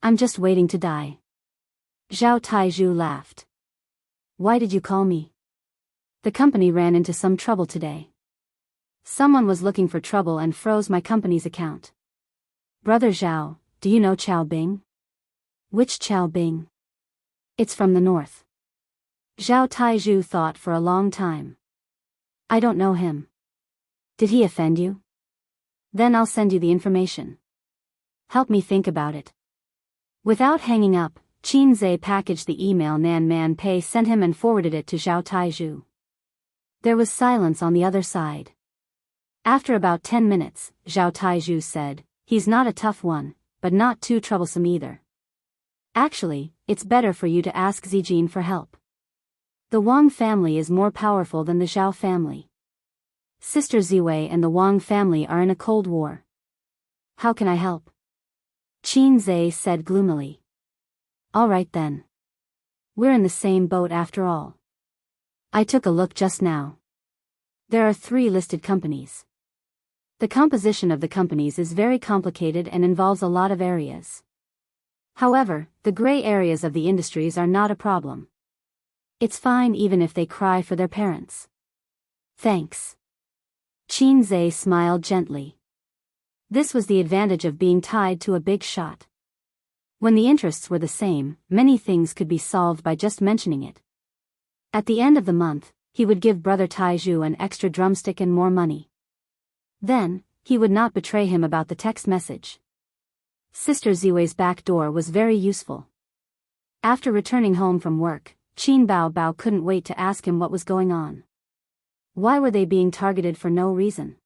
I'm just waiting to die. Zhao Taizhu laughed. Why did you call me? The company ran into some trouble today. Someone was looking for trouble and froze my company's account. Brother Zhao, do you know Chao Bing? Which Chao Bing? It's from the north. Zhao Taizhu thought for a long time. I don't know him. Did he offend you? Then I'll send you the information. Help me think about it. Without hanging up, Qin Zhe packaged the email Nan Man Pei sent him and forwarded it to Zhao Taizhu. There was silence on the other side. After about 10 minutes, Zhao Taizhu said, he's not a tough one, but not too troublesome either. Actually, it's better for you to ask Zijin for help. The Wang family is more powerful than the Zhao family. Sister Ziwei and the Wang family are in a cold war. How can I help? Qin Zhe said gloomily. All right then. We're in the same boat after all. I took a look just now. There are 3 listed companies. The composition of the companies is very complicated and involves a lot of areas. However, the gray areas of the industries are not a problem. It's fine even if they cry for their parents. Thanks. Qin Zhe smiled gently. This was the advantage of being tied to a big shot. When the interests were the same, many things could be solved by just mentioning it. At the end of the month, he would give Brother Taizhu an extra drumstick and more money. Then, he would not betray him about the text message. Sister Ziwei's back door was very useful. After returning home from work, Qin Bao Bao couldn't wait to ask him what was going on. Why were they being targeted for no reason?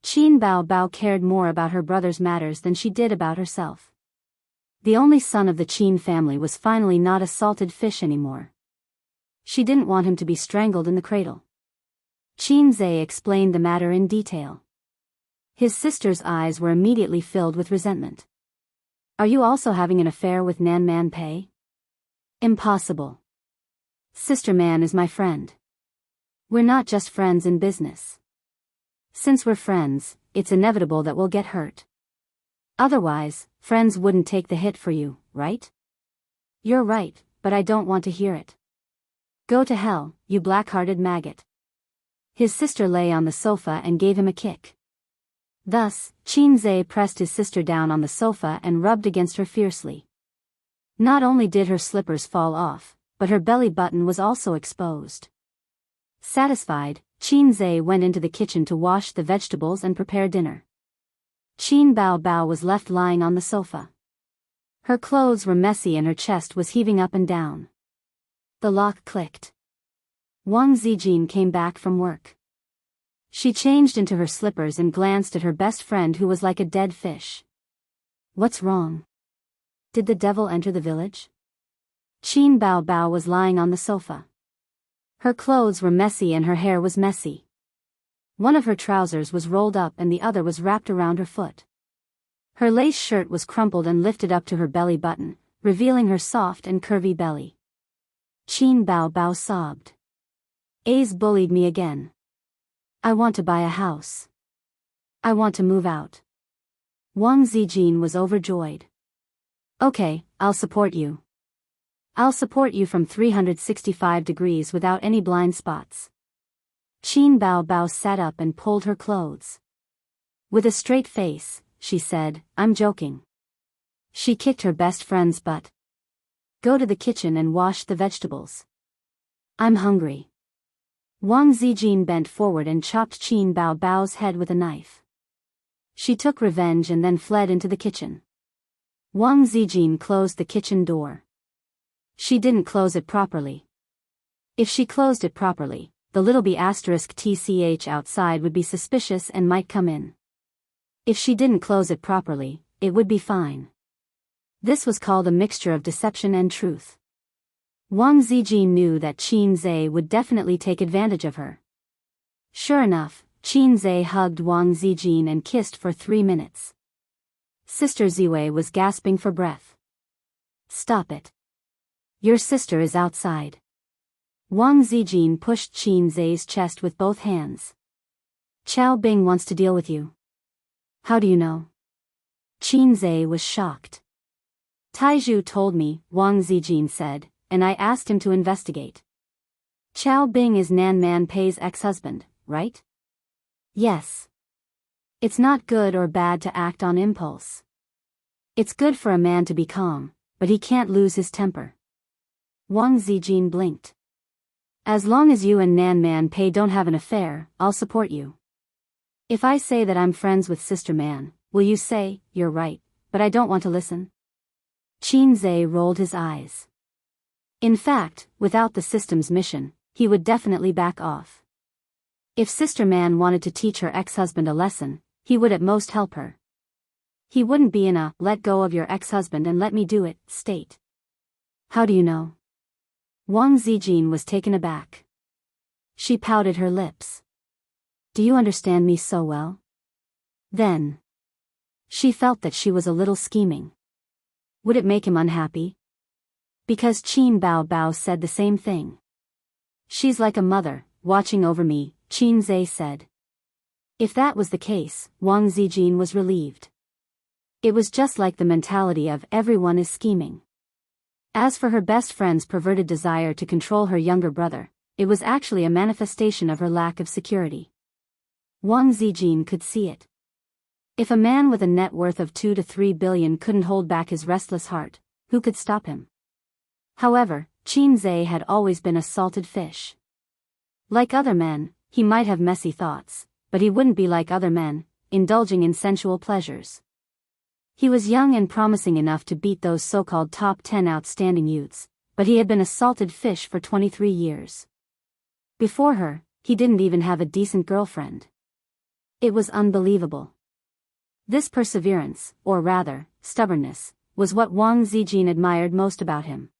Qin Bao Bao cared more about her brother's matters than she did about herself. The only son of the Qin family was finally not a salted fish anymore. She didn't want him to be strangled in the cradle. Qin Zhe explained the matter in detail. His sister's eyes were immediately filled with resentment. Are you also having an affair with Nan Man Pei? Impossible. Sister Man is my friend. We're not just friends in business. Since we're friends, it's inevitable that we'll get hurt. Otherwise, friends wouldn't take the hit for you, right? You're right, but I don't want to hear it. Go to hell, you black-hearted maggot. His sister lay on the sofa and gave him a kick. Thus, Qin Zhe pressed his sister down on the sofa and rubbed against her fiercely. Not only did her slippers fall off, but her belly button was also exposed. Satisfied, Qin Zhe went into the kitchen to wash the vegetables and prepare dinner. Qin Bao Bao was left lying on the sofa. Her clothes were messy and her chest was heaving up and down. The lock clicked. Wang Zijin came back from work. She changed into her slippers and glanced at her best friend who was like a dead fish. What's wrong? Did the devil enter the village? Qin Bao Bao was lying on the sofa. Her clothes were messy and her hair was messy. One of her trousers was rolled up and the other was wrapped around her foot. Her lace shirt was crumpled and lifted up to her belly button, revealing her soft and curvy belly. Qin Bao Bao sobbed. A's bullied me again. I want to buy a house. I want to move out. Wang Zijin was overjoyed. Okay, I'll support you. I'll support you from 365 degrees without any blind spots. Qin Bao Bao sat up and pulled her clothes. With a straight face, she said, I'm joking. She kicked her best friend's butt. Go to the kitchen and wash the vegetables. I'm hungry. Wang Zijin bent forward and chopped Qin Bao Bao's head with a knife. She took revenge and then fled into the kitchen. Wang Zijin closed the kitchen door. She didn't close it properly. If she closed it properly, the little b** tch outside would be suspicious and might come in. If she didn't close it properly, it would be fine. This was called a mixture of deception and truth. Wang Zijin knew that Qin Zhe would definitely take advantage of her. Sure enough, Qin Zhe hugged Wang Zijin and kissed for 3 minutes. Sister Ziwei was gasping for breath. Stop it. Your sister is outside. Wang Zijin pushed Qin Zhe's chest with both hands. Qiao Bing wants to deal with you. How do you know? Qin Zhe was shocked. Taizhu told me, Wang Zijin said, and I asked him to investigate. Qiao Bing is Nan Man Pei's ex-husband, right? Yes. It's not good or bad to act on impulse. It's good for a man to be calm, but he can't lose his temper. Wang Zijin blinked. As long as you and Nan Man Pei don't have an affair, I'll support you. If I say that I'm friends with Sister Man, will you say, you're right, but I don't want to listen? Qin Zhe rolled his eyes. In fact, without the system's mission, he would definitely back off. If Sister Man wanted to teach her ex-husband a lesson, he would at most help her. He wouldn't be in a let go of your ex-husband and let me do it state. How do you know? Wang Zijin was taken aback. She pouted her lips. Do you understand me so well? Then. She felt that she was a little scheming. Would it make him unhappy? Because Qin Bao Bao said the same thing. She's like a mother, watching over me, Qin Zhe said. If that was the case, Wang Zijin was relieved. It was just like the mentality of everyone is scheming. As for her best friend's perverted desire to control her younger brother, it was actually a manifestation of her lack of security. Wang Zijin could see it. If a man with a net worth of 2 to 3 billion couldn't hold back his restless heart, who could stop him? However, Qin Zhe had always been a salted fish. Like other men, he might have messy thoughts, but he wouldn't be like other men, indulging in sensual pleasures. He was young and promising enough to beat those so-called top 10 outstanding youths, but he had been a salted fish for 23 years. Before her, he didn't even have a decent girlfriend. It was unbelievable. This perseverance, or rather, stubbornness, was what Wang Zijin admired most about him.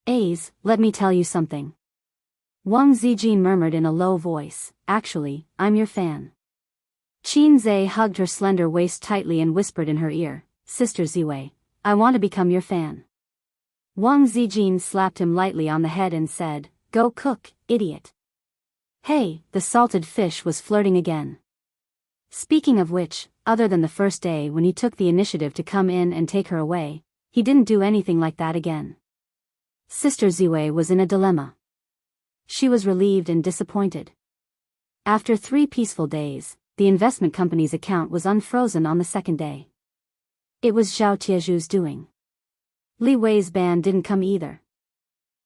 Ace, let me tell you something. Wang Zijin murmured in a low voice, actually, I'm your fan. Qin Zhe hugged her slender waist tightly and whispered in her ear, Sister Ziwei, I want to become your fan. Wang Zijin slapped him lightly on the head and said, Go cook, idiot. Hey, the salted fish was flirting again. Speaking of which, other than the first day when he took the initiative to come in and take her away, he didn't do anything like that again. Sister Ziwei was in a dilemma. She was relieved and disappointed. After 3 peaceful days, the investment company's account was unfrozen on the second day. It was Zhao Tieju's doing. Li Wei's ban didn't come either.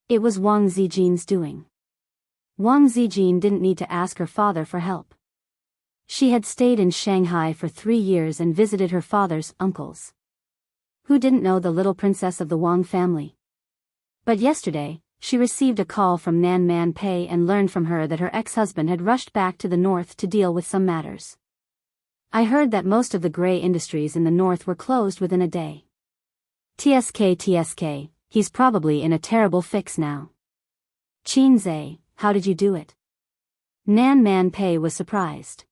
It was Wang Zijin's doing. Wang Zijin didn't need to ask her father for help. She had stayed in Shanghai for 3 years and visited her father's uncles. Who didn't know the little princess of the Wang family? But yesterday, she received a call from Nan Man Pei and learned from her that her ex-husband had rushed back to the north to deal with some matters. I heard that most of the gray industries in the north were closed within a day. TSK, he's probably in a terrible fix now. Qin Zhe, how did you do it? Nan Man Pei was surprised.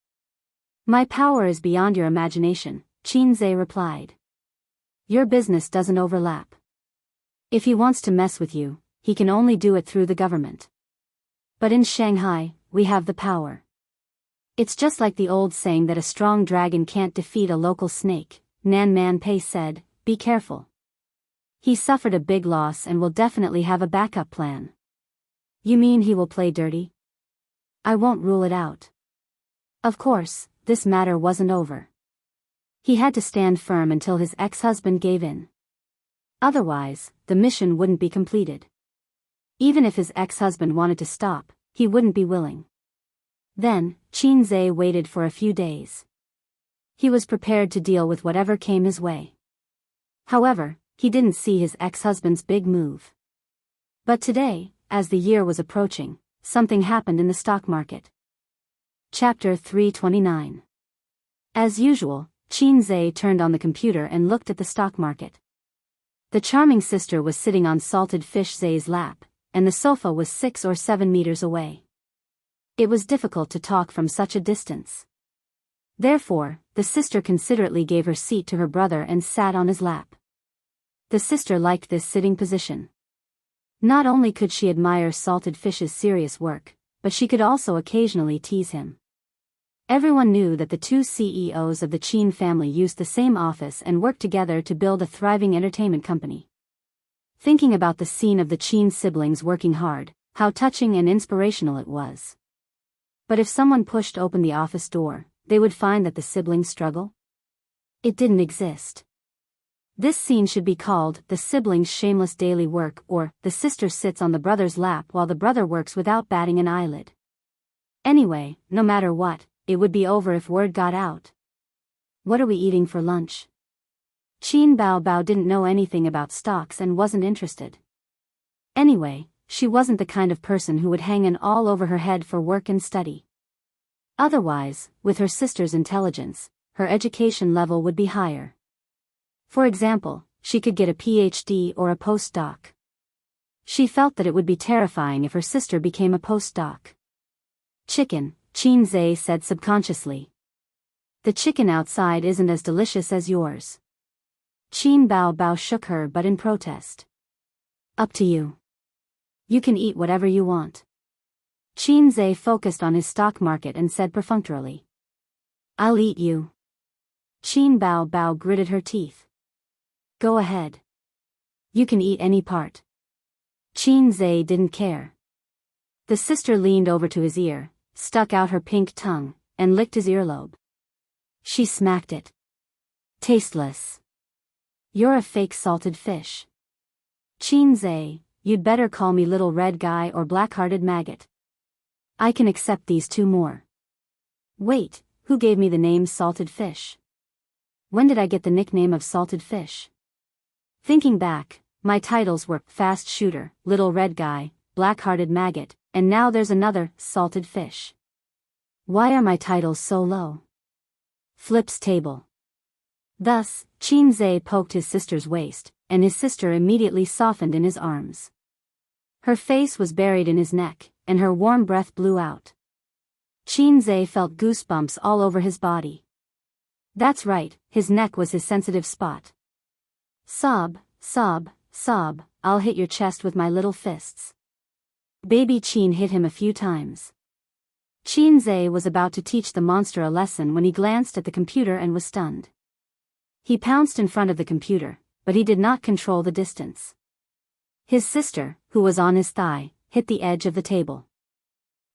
My power is beyond your imagination, Qin Zhe replied. Your business doesn't overlap. If he wants to mess with you, he can only do it through the government. But in Shanghai, we have the power. It's just like the old saying that a strong dragon can't defeat a local snake, Nan Man Pei said, be careful. He suffered a big loss and will definitely have a backup plan. You mean he will play dirty? I won't rule it out. Of course, this matter wasn't over. He had to stand firm until his ex-husband gave in. Otherwise, the mission wouldn't be completed. Even if his ex-husband wanted to stop, he wouldn't be willing. Then, Qin Zhe waited for a few days. He was prepared to deal with whatever came his way. However, he didn't see his ex-husband's big move. But today, as the year was approaching, something happened in the stock market. Chapter 329. As usual, Qin Zhe turned on the computer and looked at the stock market. The charming sister was sitting on salted fish Zhe's lap, and the sofa was 6 or 7 meters away. It was difficult to talk from such a distance. Therefore, the sister considerately gave her seat to her brother and sat on his lap. The sister liked this sitting position. Not only could she admire salted fish's serious work, but she could also occasionally tease him. Everyone knew that the two CEOs of the Qin family used the same office and worked together to build a thriving entertainment company. Thinking about the scene of the Qin siblings working hard, how touching and inspirational it was. But if someone pushed open the office door, they would find that the siblings struggle? It didn't exist. This scene should be called The Siblings' Shameless Daily Work, or The Sister Sits on the Brother's Lap while the brother works without batting an eyelid. Anyway, no matter what, it would be over if word got out. What are we eating for lunch? Qin Bao didn't know anything about stocks and wasn't interested. Anyway, she wasn't the kind of person who would hang an all over her head for work and study. Otherwise, with her sister's intelligence, her education level would be higher. For example, she could get a PhD or a postdoc. She felt that it would be terrifying if her sister became a postdoc. Chicken, Qin Zhe said subconsciously. The chicken outside isn't as delicious as yours. Qin Bao shook her butt in protest. Up to you. You can eat whatever you want. Qin Zhe focused on his stock market and said perfunctorily. I'll eat you. Qin Bao gritted her teeth. Go ahead. You can eat any part. Qin Zhe didn't care. The sister leaned over to his ear, stuck out her pink tongue, and licked his earlobe. She smacked it. Tasteless. You're a fake salted fish. Qin Zhe, you'd better call me little red guy or black-hearted maggot. I can accept these two more. Wait, who gave me the name salted fish? When did I get the nickname of salted fish? Thinking back, my titles were fast shooter, little red guy, black-hearted maggot, and now there's another, salted fish. Why are my titles so low? Flips table. Thus, Qin Zhe poked his sister's waist, and his sister immediately softened in his arms. Her face was buried in his neck, and her warm breath blew out. Qin Zhe felt goosebumps all over his body. That's right, his neck was his sensitive spot. Sob, sob, sob, I'll hit your chest with my little fists. Baby Qin hit him a few times. Qin Zhe was about to teach the monster a lesson when he glanced at the computer and was stunned. He pounced in front of the computer, but he did not control the distance. His sister, who was on his thigh, hit the edge of the table.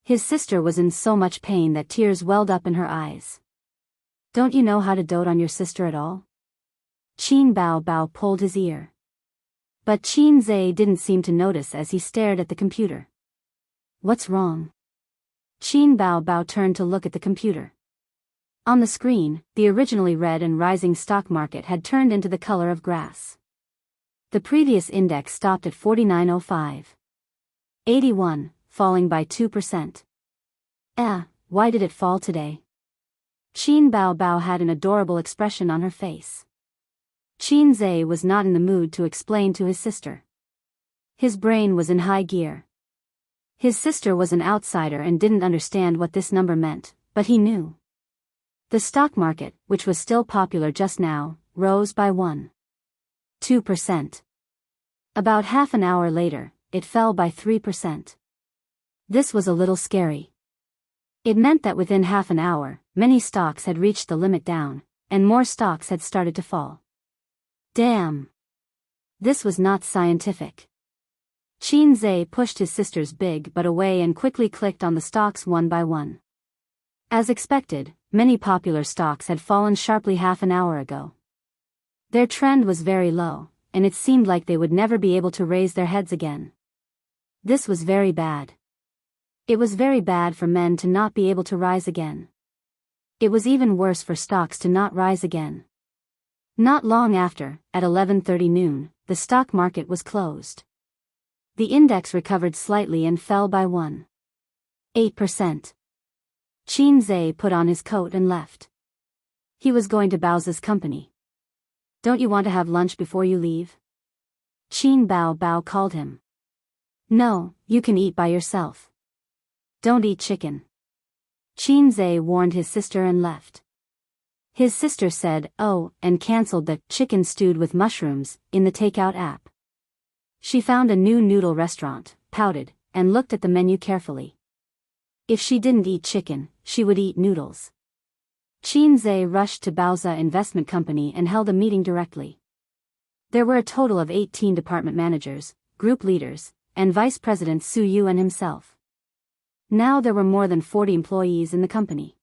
His sister was in so much pain that tears welled up in her eyes. Don't you know how to dote on your sister at all? Qin Bao pulled his ear. But Qin Zhe didn't seem to notice as he stared at the computer. What's wrong? Qin Bao turned to look at the computer. On the screen, the originally red and rising stock market had turned into the color of grass. The previous index stopped at 49.05. 81, falling by 2%. Why did it fall today? Qin Bao had an adorable expression on her face. Qin Zhe was not in the mood to explain to his sister. His brain was in high gear. His sister was an outsider and didn't understand what this number meant, but he knew. The stock market, which was still popular just now, rose by 1.2%. About half an hour later, it fell by 3%. This was a little scary. It meant that within half an hour, many stocks had reached the limit down, and more stocks had started to fall. Damn! This was not scientific. Qin Zhe pushed his sister's big butt away and quickly clicked on the stocks one by one. As expected, many popular stocks had fallen sharply half an hour ago. Their trend was very low, and it seemed like they would never be able to raise their heads again. This was very bad. It was very bad for men to not be able to rise again. It was even worse for stocks to not rise again. Not long after, at 11:30 noon, the stock market was closed. The index recovered slightly and fell by 1.8%. Qin Zhe put on his coat and left. He was going to Bao's company. Don't you want to have lunch before you leave? Qin Bao called him. No, you can eat by yourself. Don't eat chicken. Qin Zhe warned his sister and left. His sister said, oh, and cancelled the chicken stewed with mushrooms in the takeout app. She found a new noodle restaurant, pouted, and looked at the menu carefully. If she didn't eat chicken, she would eat noodles. Qin Zhe rushed to Baoza Investment Company and held a meeting directly. There were a total of 18 department managers, group leaders, and Vice President Su Yu and himself. Now there were more than 40 employees in the company.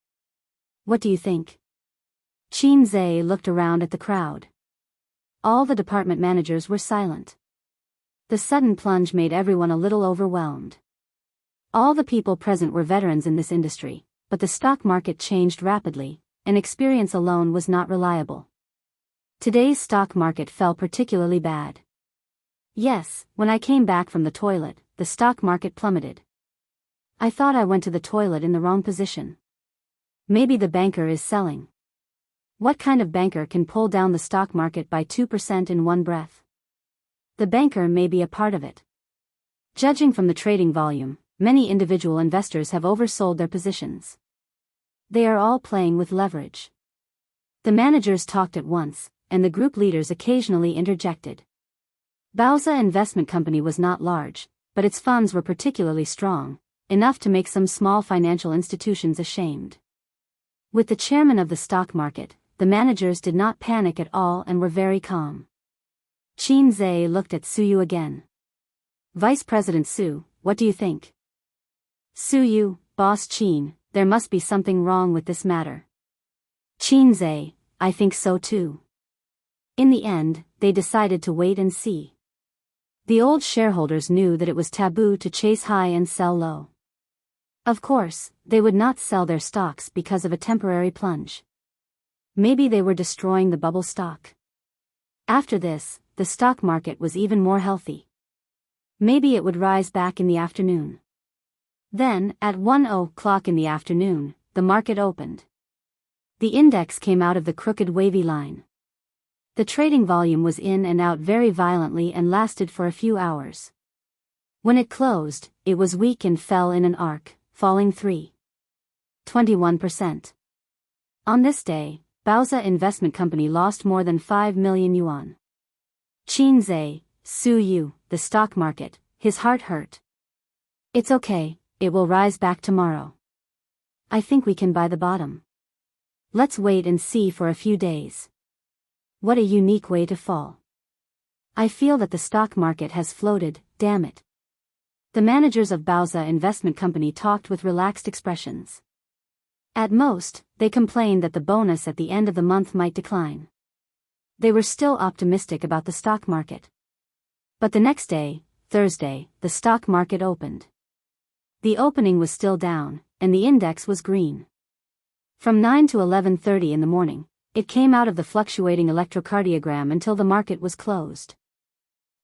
What do you think? Qin Zhe looked around at the crowd. All the department managers were silent. The sudden plunge made everyone a little overwhelmed. All the people present were veterans in this industry, but the stock market changed rapidly, and experience alone was not reliable. Today's stock market fell particularly bad. Yes, when I came back from the toilet, the stock market plummeted. I thought I went to the toilet in the wrong position. Maybe the banker is selling. What kind of banker can pull down the stock market by 2% in one breath? The banker may be a part of it. Judging from the trading volume, many individual investors have oversold their positions. They are all playing with leverage. The managers talked at once, and the group leaders occasionally interjected. Baoza Investment Company was not large, but its funds were particularly strong, enough to make some small financial institutions ashamed. With the chairman of the stock market, the managers did not panic at all and were very calm. Qin Zhe looked at Su Yu again. Vice President Su, what do you think? Su Yu, Boss Qin, there must be something wrong with this matter. Qin Zhe, I think so too. In the end, they decided to wait and see. The old shareholders knew that it was taboo to chase high and sell low. Of course, they would not sell their stocks because of a temporary plunge. Maybe they were destroying the bubble stock. After this, the stock market was even more healthy. Maybe it would rise back in the afternoon. Then, at 1:00 in the afternoon, the market opened. The index came out of the crooked wavy line. The trading volume was in and out very violently and lasted for a few hours. When it closed, it was weak and fell in an arc, falling 3.21%. On this day, Baoza Investment Company lost more than 5 million yuan. Qin Zhe, Su Yu, the stock market, his heart hurt. It's okay, it will rise back tomorrow. I think we can buy the bottom. Let's wait and see for a few days. What a unique way to fall. I feel that the stock market has floated, damn it. The managers of Baoza Investment Company talked with relaxed expressions. At most, they complained that the bonus at the end of the month might decline. They were still optimistic about the stock market. But the next day, Thursday, the stock market opened. The opening was still down, and the index was green. From 9 to 11:30 in the morning, it came out of the fluctuating electrocardiogram until the market was closed.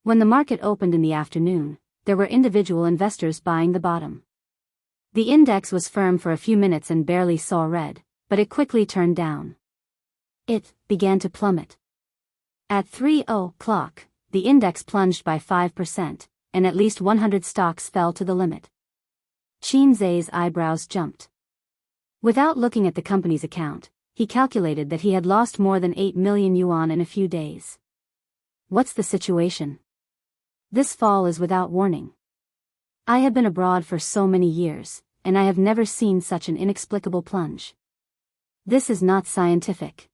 When the market opened in the afternoon, there were individual investors buying the bottom. The index was firm for a few minutes and barely saw red, but it quickly turned down. It began to plummet. At 3:00, the index plunged by 5%, and at least 100 stocks fell to the limit. Qin Zhe's eyebrows jumped. Without looking at the company's account, he calculated that he had lost more than 8 million yuan in a few days. What's the situation? This fall is without warning. I have been abroad for so many years, and I have never seen such an inexplicable plunge. This is not scientific.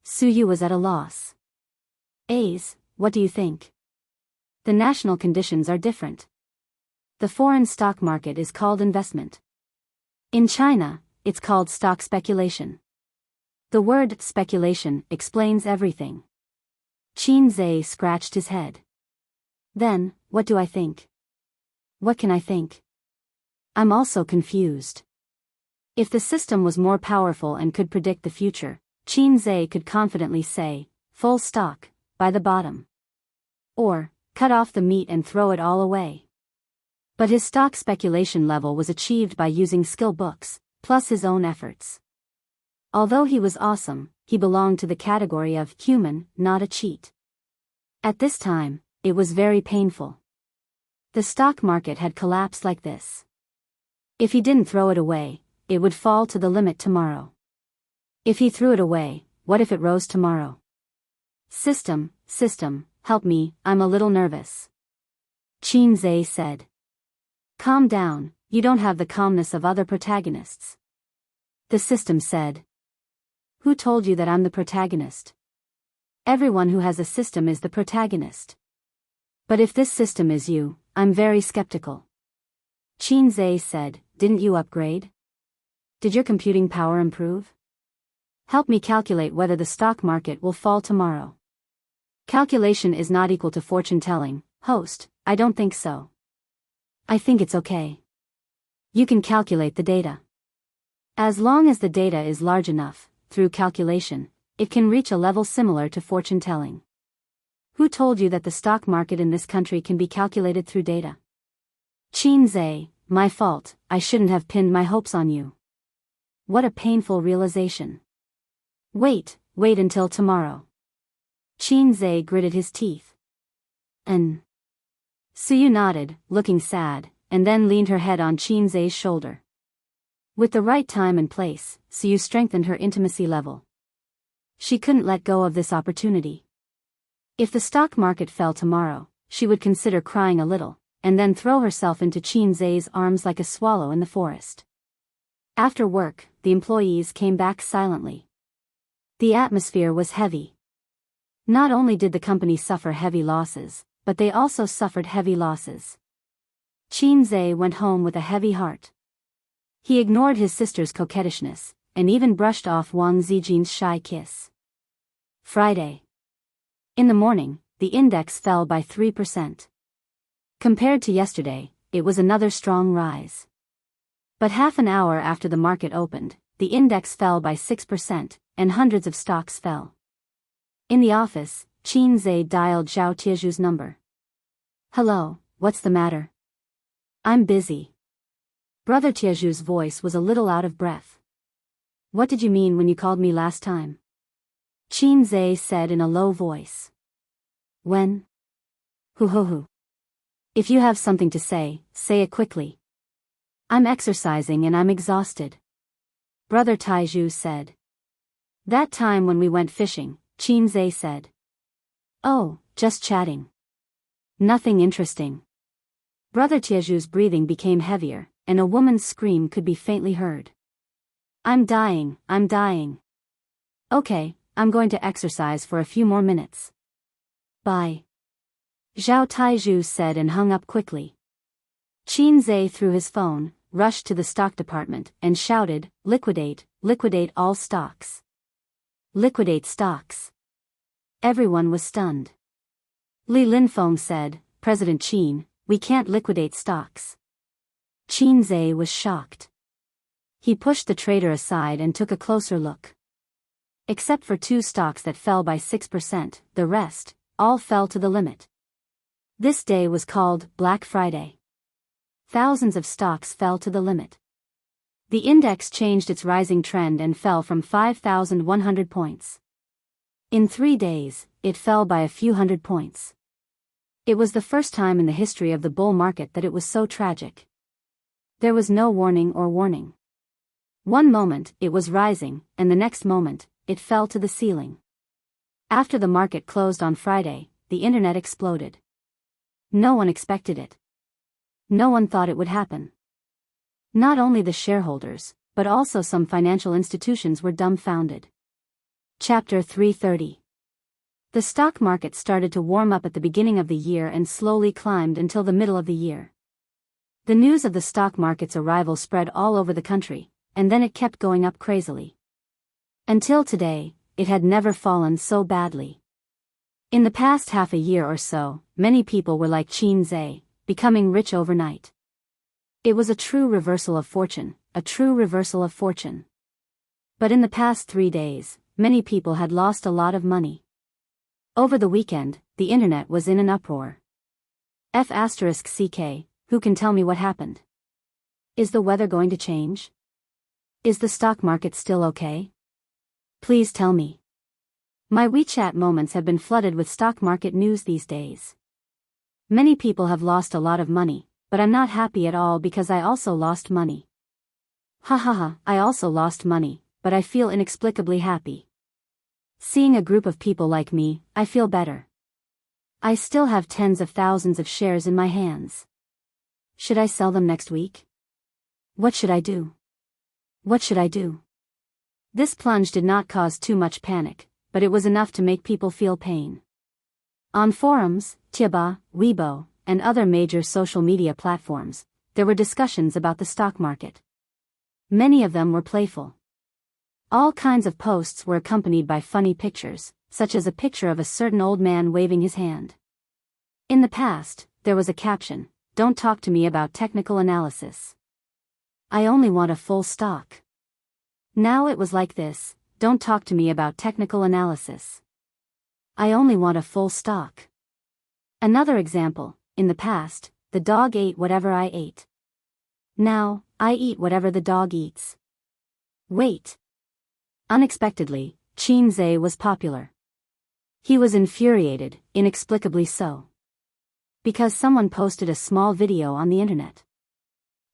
Su Yu was at a loss. A's, what do you think? The national conditions are different. The foreign stock market is called investment. In China, it's called stock speculation. The word speculation explains everything. Qin Zhe scratched his head. Then, what do I think? What can I think? I'm also confused. If the system was more powerful and could predict the future, Qin Zhe could confidently say, full stock, by the bottom. Or, cut off the meat and throw it all away. But his stock speculation level was achieved by using skill books, plus his own efforts. Although he was awesome, he belonged to the category of human, not a cheat. At this time, it was very painful. The stock market had collapsed like this. If he didn't throw it away, it would fall to the limit tomorrow. If he threw it away, what if it rose tomorrow? System, help me, I'm a little nervous. Qin Zhe said. Calm down, you don't have the calmness of other protagonists. The system said. Who told you that I'm the protagonist? Everyone who has a system is the protagonist. But if this system is you, I'm very skeptical. Qin Zhe said, didn't you upgrade? Did your computing power improve? Help me calculate whether the stock market will fall tomorrow. Calculation is not equal to fortune telling, host, I don't think so. I think it's okay. You can calculate the data. As long as the data is large enough, through calculation, it can reach a level similar to fortune telling. Who told you that the stock market in this country can be calculated through data? Qin Zhe, my fault, I shouldn't have pinned my hopes on you. What a painful realization. Wait until tomorrow. Qin Zhe gritted his teeth. Suyu nodded, looking sad, and then leaned her head on Qin Zhe's shoulder. With the right time and place, Suyu strengthened her intimacy level. She couldn't let go of this opportunity. If the stock market fell tomorrow, she would consider crying a little, and then throw herself into Qin Zhe's arms like a swallow in the forest. After work, the employees came back silently. The atmosphere was heavy. Not only did the company suffer heavy losses, but they also suffered heavy losses. Qin Zhe went home with a heavy heart. He ignored his sister's coquettishness, and even brushed off Wang Zijin's shy kiss. Friday. In the morning, the index fell by 3%. Compared to yesterday, it was another strong rise. But half an hour after the market opened, the index fell by 6%, and hundreds of stocks fell. In the office, Qin Zhe dialed Zhao Tieju's number. Hello, what's the matter? I'm busy. Brother Tieju's voice was a little out of breath. What did you mean when you called me last time? Qin Zhe said in a low voice. When? Hoo. If you have something to say it quickly. I'm exercising and I'm exhausted. Brother Taiju said. That time when we went fishing, Qin Zhe said. Oh, just chatting. Nothing interesting. Brother Tieju's breathing became heavier, and a woman's scream could be faintly heard. I'm dying. Okay, I'm going to exercise for a few more minutes. Bye. Zhao Taiju said and hung up quickly. Qin Zhe threw his phone, rushed to the stock department, and shouted, liquidate all stocks. Liquidate stocks. Everyone was stunned. Li Linfeng said, President Qin, we can't liquidate stocks. Qin Zhe was shocked. He pushed the trader aside and took a closer look. Except for 2 stocks that fell by 6%, the rest, all fell to the limit. This day was called Black Friday. Thousands of stocks fell to the limit. The index changed its rising trend and fell from 5,100 points. In 3 days, it fell by a few hundred points. It was the first time in the history of the bull market that it was so tragic. There was no warning. One moment, it was rising, and the next moment, it fell to the ceiling. After the market closed on Friday, the internet exploded. No one expected it. No one thought it would happen. Not only the shareholders, but also some financial institutions were dumbfounded. Chapter 330. The stock market started to warm up at the beginning of the year and slowly climbed until the middle of the year. The news of the stock market's arrival spread all over the country, and then it kept going up crazily. Until today, it had never fallen so badly. In the past half a year or so, many people were like Qin Zhe, becoming rich overnight. It was a true reversal of fortune, But in the past 3 days, many people had lost a lot of money. Over the weekend, the internet was in an uproar. F***ck, who can tell me what happened? Is the weather going to change? Is the stock market still okay? Please tell me. My WeChat moments have been flooded with stock market news these days. Many people have lost a lot of money, but I'm not happy at all because I also lost money. I also lost money, but I feel inexplicably happy. Seeing a group of people like me, I feel better. I still have tens of thousands of shares in my hands. Should I sell them next week? What should I do? This plunge did not cause too much panic, but it was enough to make people feel pain. On forums, Tieba, Weibo, and other major social media platforms, there were discussions about the stock market. Many of them were playful. All kinds of posts were accompanied by funny pictures, such as a picture of a certain old man waving his hand. In the past, there was a caption, "Don't talk to me about technical analysis. I only want a full stock." Now it was like this, "Don't talk to me about technical analysis. I only want a full stock." Another example, in the past, "The dog ate whatever I ate. Now, I eat whatever the dog eats." Wait. Unexpectedly, Qinze was popular. He was infuriated, inexplicably so. Because someone posted a small video on the internet.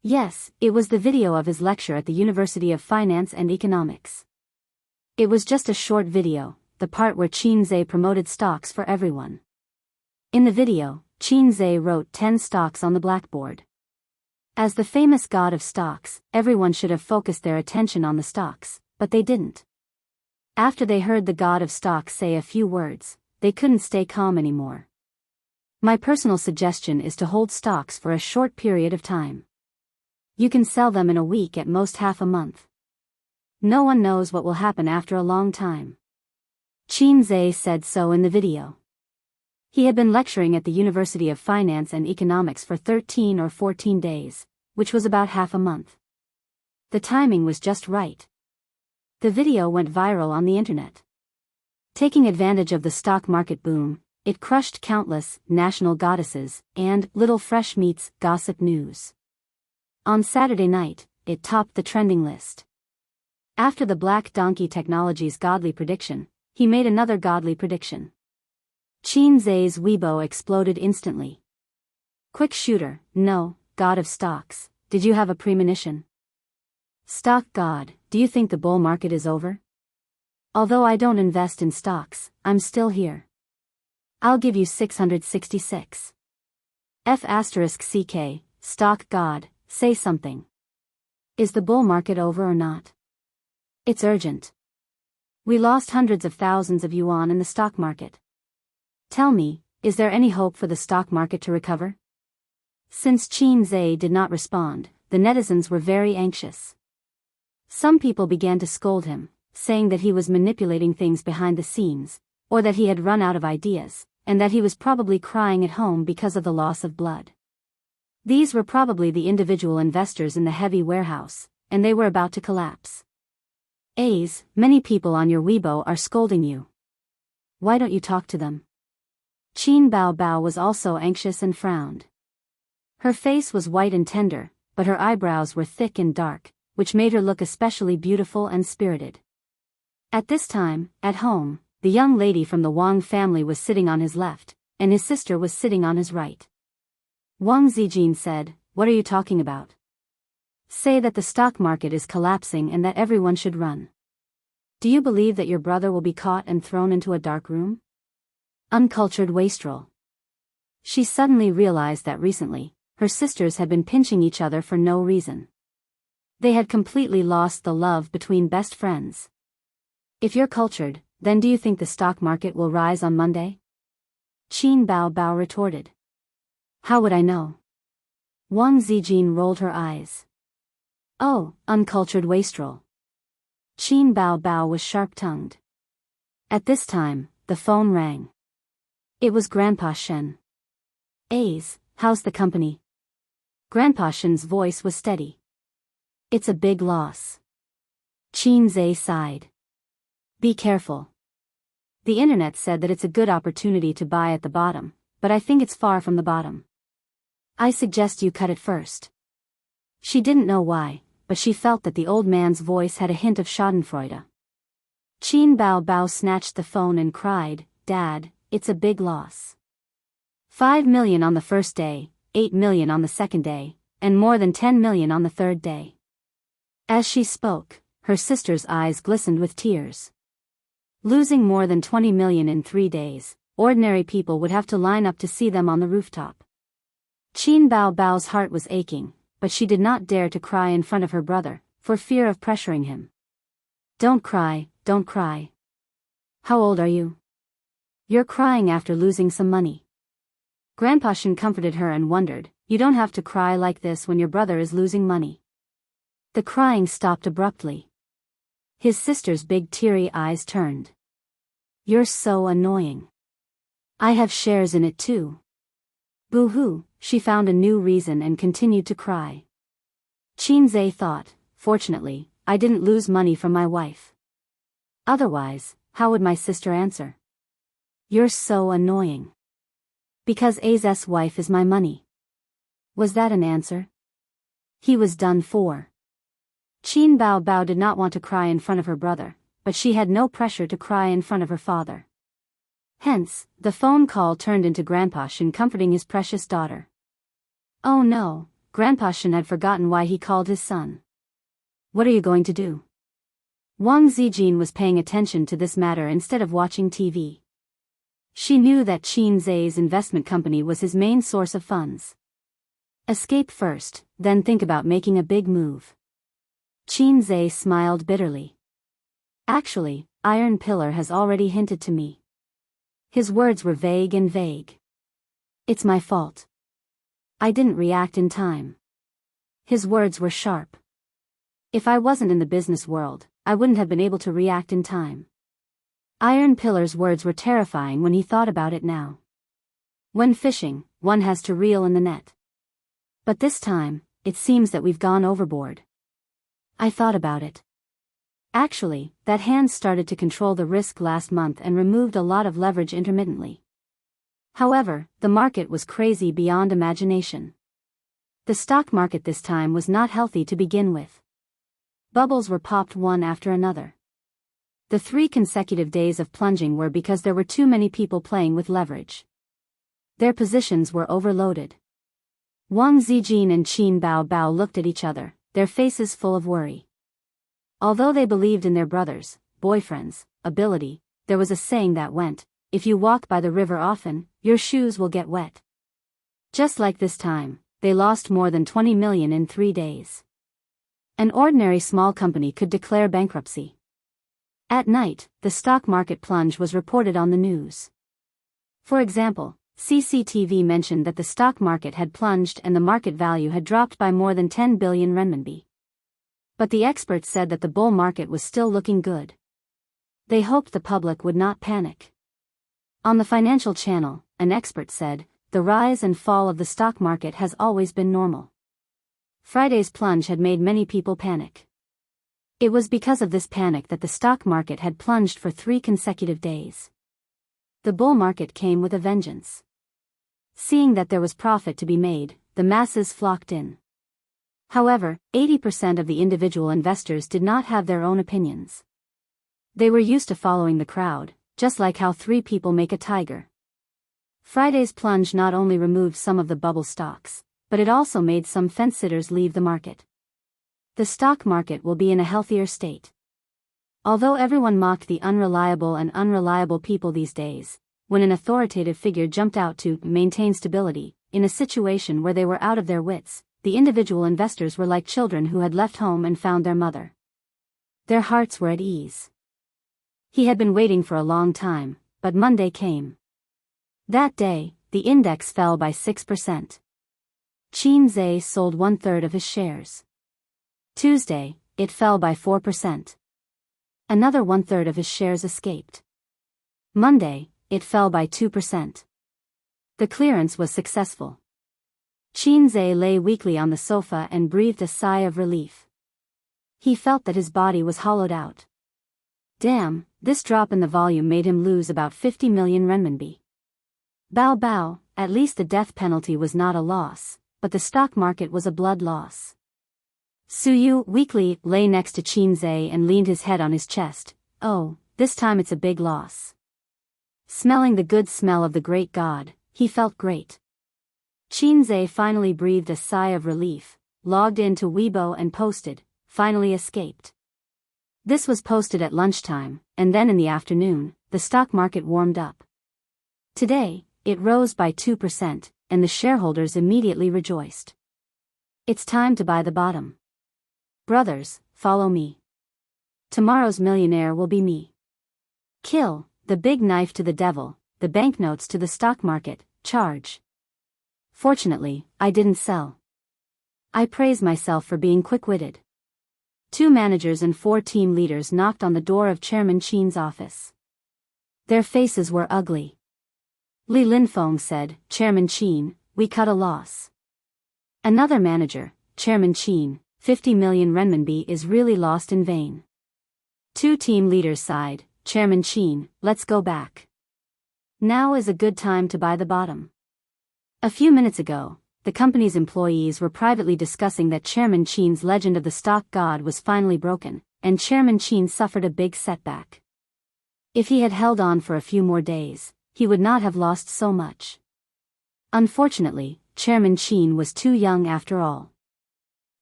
Yes, it was the video of his lecture at the University of Finance and Economics. It was just a short video, the part where Qinze promoted stocks for everyone. In the video, Qinze wrote 10 stocks on the blackboard. As the famous god of stocks, everyone should have focused their attention on the stocks, but they didn't. After they heard the god of stocks say a few words, they couldn't stay calm anymore. My personal suggestion is to hold stocks for a short period of time. You can sell them in a week, at most half a month. No one knows what will happen after a long time. Qinze said so in the video. He had been lecturing at the University of Finance and Economics for 13 or 14 days, which was about half a month. The timing was just right. The video went viral on the internet. Taking advantage of the stock market boom, it crushed countless national goddesses and Little Fresh Meat's gossip news. On Saturday night, it topped the trending list. After the Black Donkey Technologies godly prediction, he made another godly prediction. Qinze's Weibo exploded instantly. "Quick shooter, no, god of stocks, did you have a premonition? Stock god, do you think the bull market is over? Although I don't invest in stocks, I'm still here. I'll give you 666. F***ck, stock god, say something. Is the bull market over or not? It's urgent. We lost hundreds of thousands of yuan in the stock market. Tell me, is there any hope for the stock market to recover?" Since Qinze did not respond, the netizens were very anxious. Some people began to scold him, saying that he was manipulating things behind the scenes, or that he had run out of ideas, and that he was probably crying at home because of the loss of blood. These were probably the individual investors in the heavy warehouse, and they were about to collapse. Many people on your Weibo are scolding you. Why don't you talk to them? Qin Bao was also anxious and frowned. Her face was white and tender, but her eyebrows were thick and dark, which made her look especially beautiful and spirited. At this time, at home, the young lady from the Wang family was sitting on his left, and his sister was sitting on his right. Wang Zijin said, "What are you talking about? Say that the stock market is collapsing and that everyone should run. Do you believe that your brother will be caught and thrown into a dark room? Uncultured wastrel." She suddenly realized that recently, her sisters had been pinching each other for no reason. They had completely lost the love between best friends. "If you're cultured, then do you think the stock market will rise on Monday?" Qin Bao retorted. "How would I know?" Wang Zijin rolled her eyes. "Oh, uncultured wastrel." Qin Bao was sharp-tongued. At this time, the phone rang. It was Grandpa Shen. How's the company?" Grandpa Shen's voice was steady. "It's a big loss." Qinze sighed. "Be careful. The internet said that it's a good opportunity to buy at the bottom, but I think it's far from the bottom. I suggest you cut it first." She didn't know why, but she felt that the old man's voice had a hint of schadenfreude. Qin Bao snatched the phone and cried, "Dad, it's a big loss. 5 million on the first day, 8 million on the second day, and more than 10 million on the third day." As she spoke, her sister's eyes glistened with tears. Losing more than 20 million in 3 days, ordinary people would have to line up to see them on the rooftop. Qin Bao's heart was aching, but she did not dare to cry in front of her brother, for fear of pressuring him. Don't cry, don't cry. How old are you? You're crying after losing some money. Grandpa Shin comforted her and wondered, you don't have to cry like this when your brother is losing money. The crying stopped abruptly. His sister's big teary eyes turned. You're so annoying. I have shares in it too. Boo-hoo, she found a new reason and continued to cry. Qinze thought, fortunately, I didn't lose money from my wife. Otherwise, how would my sister answer? You're so annoying. Because A's wife is my money. Was that an answer? He was done for. Qin Bao Bao did not want to cry in front of her brother, but she had no pressure to cry in front of her father. Hence, the phone call turned into Grandpa Shin comforting his precious daughter. Oh no, Grandpa Shin had forgotten why he called his son. What are you going to do? Wang Zijin was paying attention to this matter instead of watching TV. She knew that Qin Zhe's investment company was his main source of funds. Escape first, then think about making a big move. Qin Zhe smiled bitterly. Actually, Iron Pillar has already hinted to me. His words were vague and vague. It's my fault. I didn't react in time. His words were sharp. If I wasn't in the business world, I wouldn't have been able to react in time. Iron Pillar's words were terrifying when he thought about it now. When fishing, one has to reel in the net. But this time, it seems that we've gone overboard. I thought about it. Actually, that hand started to control the risk last month and removed a lot of leverage intermittently. However, the market was crazy beyond imagination. The stock market this time was not healthy to begin with. Bubbles were popped one after another. The 3 consecutive days of plunging were because there were too many people playing with leverage. Their positions were overloaded. Wang Zijin and Qin Bao Bao looked at each other, their faces full of worry. Although they believed in their brothers' boyfriends' ability, there was a saying that went, if you walk by the river often, your shoes will get wet. Just like this time, they lost more than 20 million in 3 days. An ordinary small company could declare bankruptcy. At night, the stock market plunge was reported on the news. For example, CCTV mentioned that the stock market had plunged and the market value had dropped by more than 10 billion renminbi. But the experts said that the bull market was still looking good. They hoped the public would not panic. On the financial channel, an expert said, the rise and fall of the stock market has always been normal. Friday's plunge had made many people panic. It was because of this panic that the stock market had plunged for 3 consecutive days. The bull market came with a vengeance. Seeing that there was profit to be made, the masses flocked in. However, 80% of the individual investors did not have their own opinions. They were used to following the crowd, just like how 3 people make a tiger. Friday's plunge not only removed some of the bubble stocks, but it also made some fence-sitters leave the market. The stock market will be in a healthier state. Although everyone mocked the unreliable people these days, when an authoritative figure jumped out to maintain stability, in a situation where they were out of their wits, the individual investors were like children who had left home and found their mother. Their hearts were at ease. He had been waiting for a long time, but Monday came. That day, the index fell by 6%. Qin Zhe sold 1/3 of his shares. Tuesday, it fell by 4%. Another 1/3 of his shares escaped. Monday, it fell by 2%. The clearance was successful. Qin Zhe lay weakly on the sofa and breathed a sigh of relief. He felt that his body was hollowed out. Damn, this drop in the volume made him lose about 50 million renminbi. Bao Bao, at least the death penalty was not a loss, but the stock market was a blood loss. Suyu weakly lay next to Qin Zhe and leaned his head on his chest. Oh, this time it's a big loss. Smelling the good smell of the great god, he felt great. Qin Zhe finally breathed a sigh of relief, logged into Weibo and posted, finally escaped. This was posted at lunchtime, and then in the afternoon, the stock market warmed up. Today, it rose by 2%, and the shareholders immediately rejoiced. It's time to buy the bottom. Brothers, follow me. Tomorrow's millionaire will be me. Kill, the big knife to the devil, the banknotes to the stock market, charge. Fortunately, I didn't sell. I praise myself for being quick-witted. 2 managers and 4 team leaders knocked on the door of Chairman Chen's office. Their faces were ugly. Li Linfeng said, "Chairman Chen, we cut a loss." Another manager, "Chairman Chen, 50 million renminbi is really lost in vain." 2 team leaders sighed, "Chairman Chen, let's go back. Now is a good time to buy the bottom." A few minutes ago, the company's employees were privately discussing that Chairman Chen's legend of the stock god was finally broken, and Chairman Chen suffered a big setback. If he had held on for a few more days, he would not have lost so much. Unfortunately, Chairman Chen was too young after all.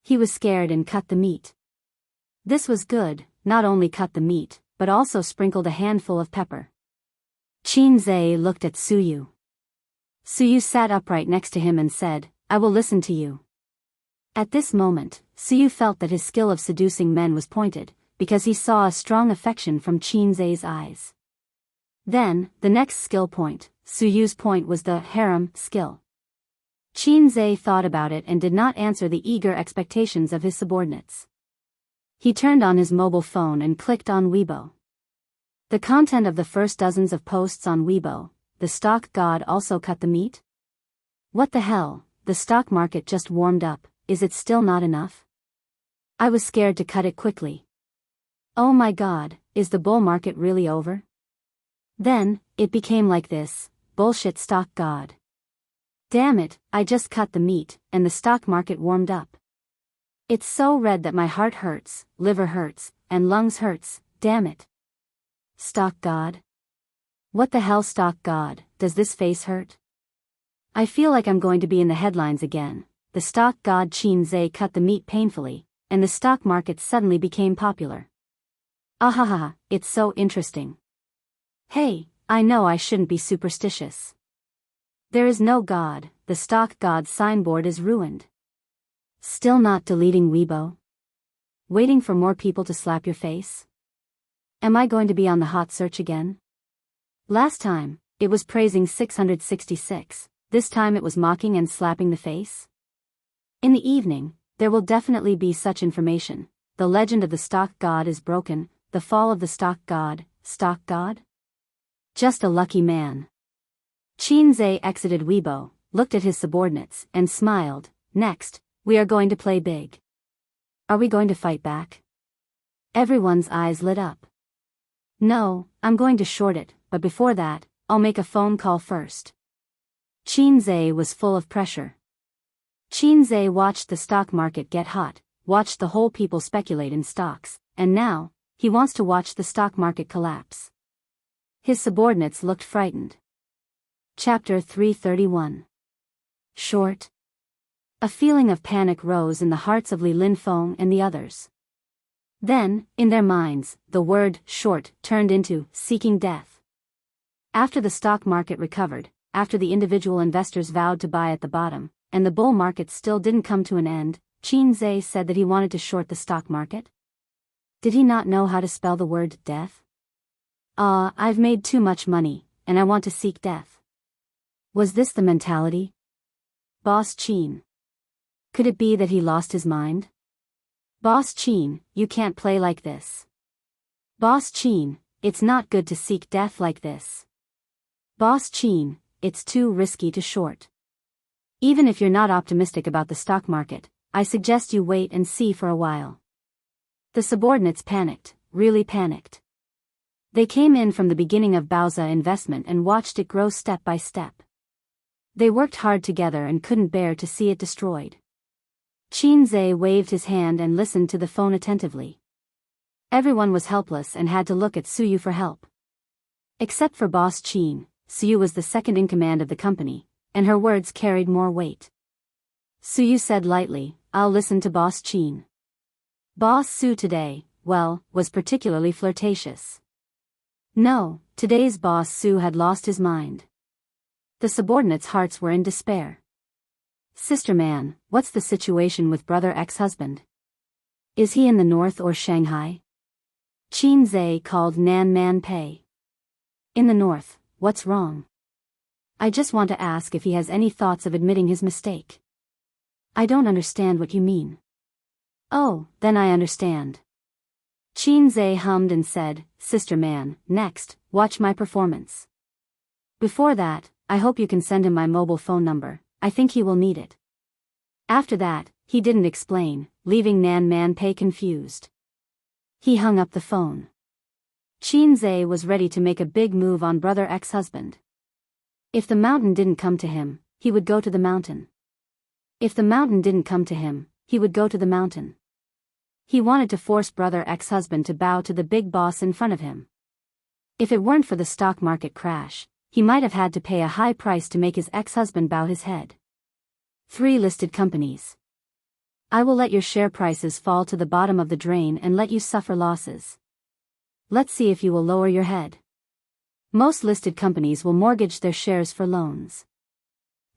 He was scared and cut the meat. This was good, not only cut the meat, but also sprinkled a handful of pepper. Chen Zhe looked at Suyu. Suyu sat upright next to him and said, "I will listen to you." At this moment, Suyu felt that his skill of seducing men was pointed, because he saw a strong affection from Chen Zhe's eyes. Then, the next skill point, Suyu's point, was the harem skill. Chen Zhe thought about it and did not answer the eager expectations of his subordinates. He turned on his mobile phone and clicked on Weibo. The content of the first dozens of posts on Weibo: "The stock god also cut the meat? What the hell, the stock market just warmed up, is it still not enough? I was scared to cut it quickly. Oh my god, is the bull market really over?" Then, it became like this: "Bullshit stock god. Damn it, I just cut the meat, and the stock market warmed up. It's so red that my heart hurts, liver hurts, and lungs hurts, damn it. Stock god? What the hell, stock god, does this face hurt? I feel like I'm going to be in the headlines again. The stock god." Chen Zhe cut the meat painfully, and the stock market suddenly became popular. Ahaha, it's so interesting. Hey, I know I shouldn't be superstitious. There is no god, the stock god signboard is ruined. Still not deleting Weibo? Waiting for more people to slap your face? Am I going to be on the hot search again? Last time, it was praising 666, this time it was mocking and slapping the face? In the evening, there will definitely be such information: the legend of the stock god is broken, the fall of the stock god. Just a lucky man. Chen Zhe exited Weibo, looked at his subordinates, and smiled. "Next, we are going to play big. Are we going to fight back?" Everyone's eyes lit up. "No, I'm going to short it, but before that, I'll make a phone call first." Chen Zhe was full of pressure. Chen Zhe watched the stock market get hot, watched the whole people speculate in stocks, and now, he wants to watch the stock market collapse. His subordinates looked frightened. Chapter 331. Short. A feeling of panic rose in the hearts of Li Linfeng and the others. Then, in their minds, the word "short" turned into "seeking death." After the stock market recovered, after the individual investors vowed to buy at the bottom, and the bull market still didn't come to an end, Chen Zhe said that he wanted to short the stock market? Did he not know how to spell the word death? I've made too much money, and I want to seek death. Was this the mentality? Boss Chen. Could it be that he lost his mind? Boss Chen, you can't play like this. Boss Chen, it's not good to seek death like this. Boss Chen, it's too risky to short. Even if you're not optimistic about the stock market, I suggest you wait and see for a while. The subordinates panicked, really panicked. They came in from the beginning of Baoza investment and watched it grow step by step. They worked hard together and couldn't bear to see it destroyed. Chen Zhe waved his hand and listened to the phone attentively. Everyone was helpless and had to look at Suyu for help. Except for Boss Chen, Suyu was the second in command of the company, and her words carried more weight. Suyu said lightly, "I'll listen to Boss Chen." Boss Su today, well, was particularly flirtatious. No, today's Boss Su had lost his mind. The subordinates' hearts were in despair. "Sister man, what's the situation with brother ex-husband? Is he in the north or Shanghai? Qin Zhe called Nan Man Pei. In the north, what's wrong? I just want to ask if he has any thoughts of admitting his mistake. I don't understand what you mean. Oh, then I understand. Qin Zhe hummed and said, Sister Man, next, watch my performance. Before that, I hope you can send him my mobile phone number, I think he will need it. After that, he didn't explain, leaving Nan Man Pei confused. He hung up the phone. Qin Zhe was ready to make a big move on brother ex-husband. If the mountain didn't come to him, he would go to the mountain. If the mountain didn't come to him, he would go to the mountain. He wanted to force brother ex-husband to bow to the big boss in front of him. If it weren't for the stock market crash, he might have had to pay a high price to make his ex-husband bow his head. 3 listed companies. I will let your share prices fall to the bottom of the drain and let you suffer losses. Let's see if you will lower your head. Most listed companies will mortgage their shares for loans.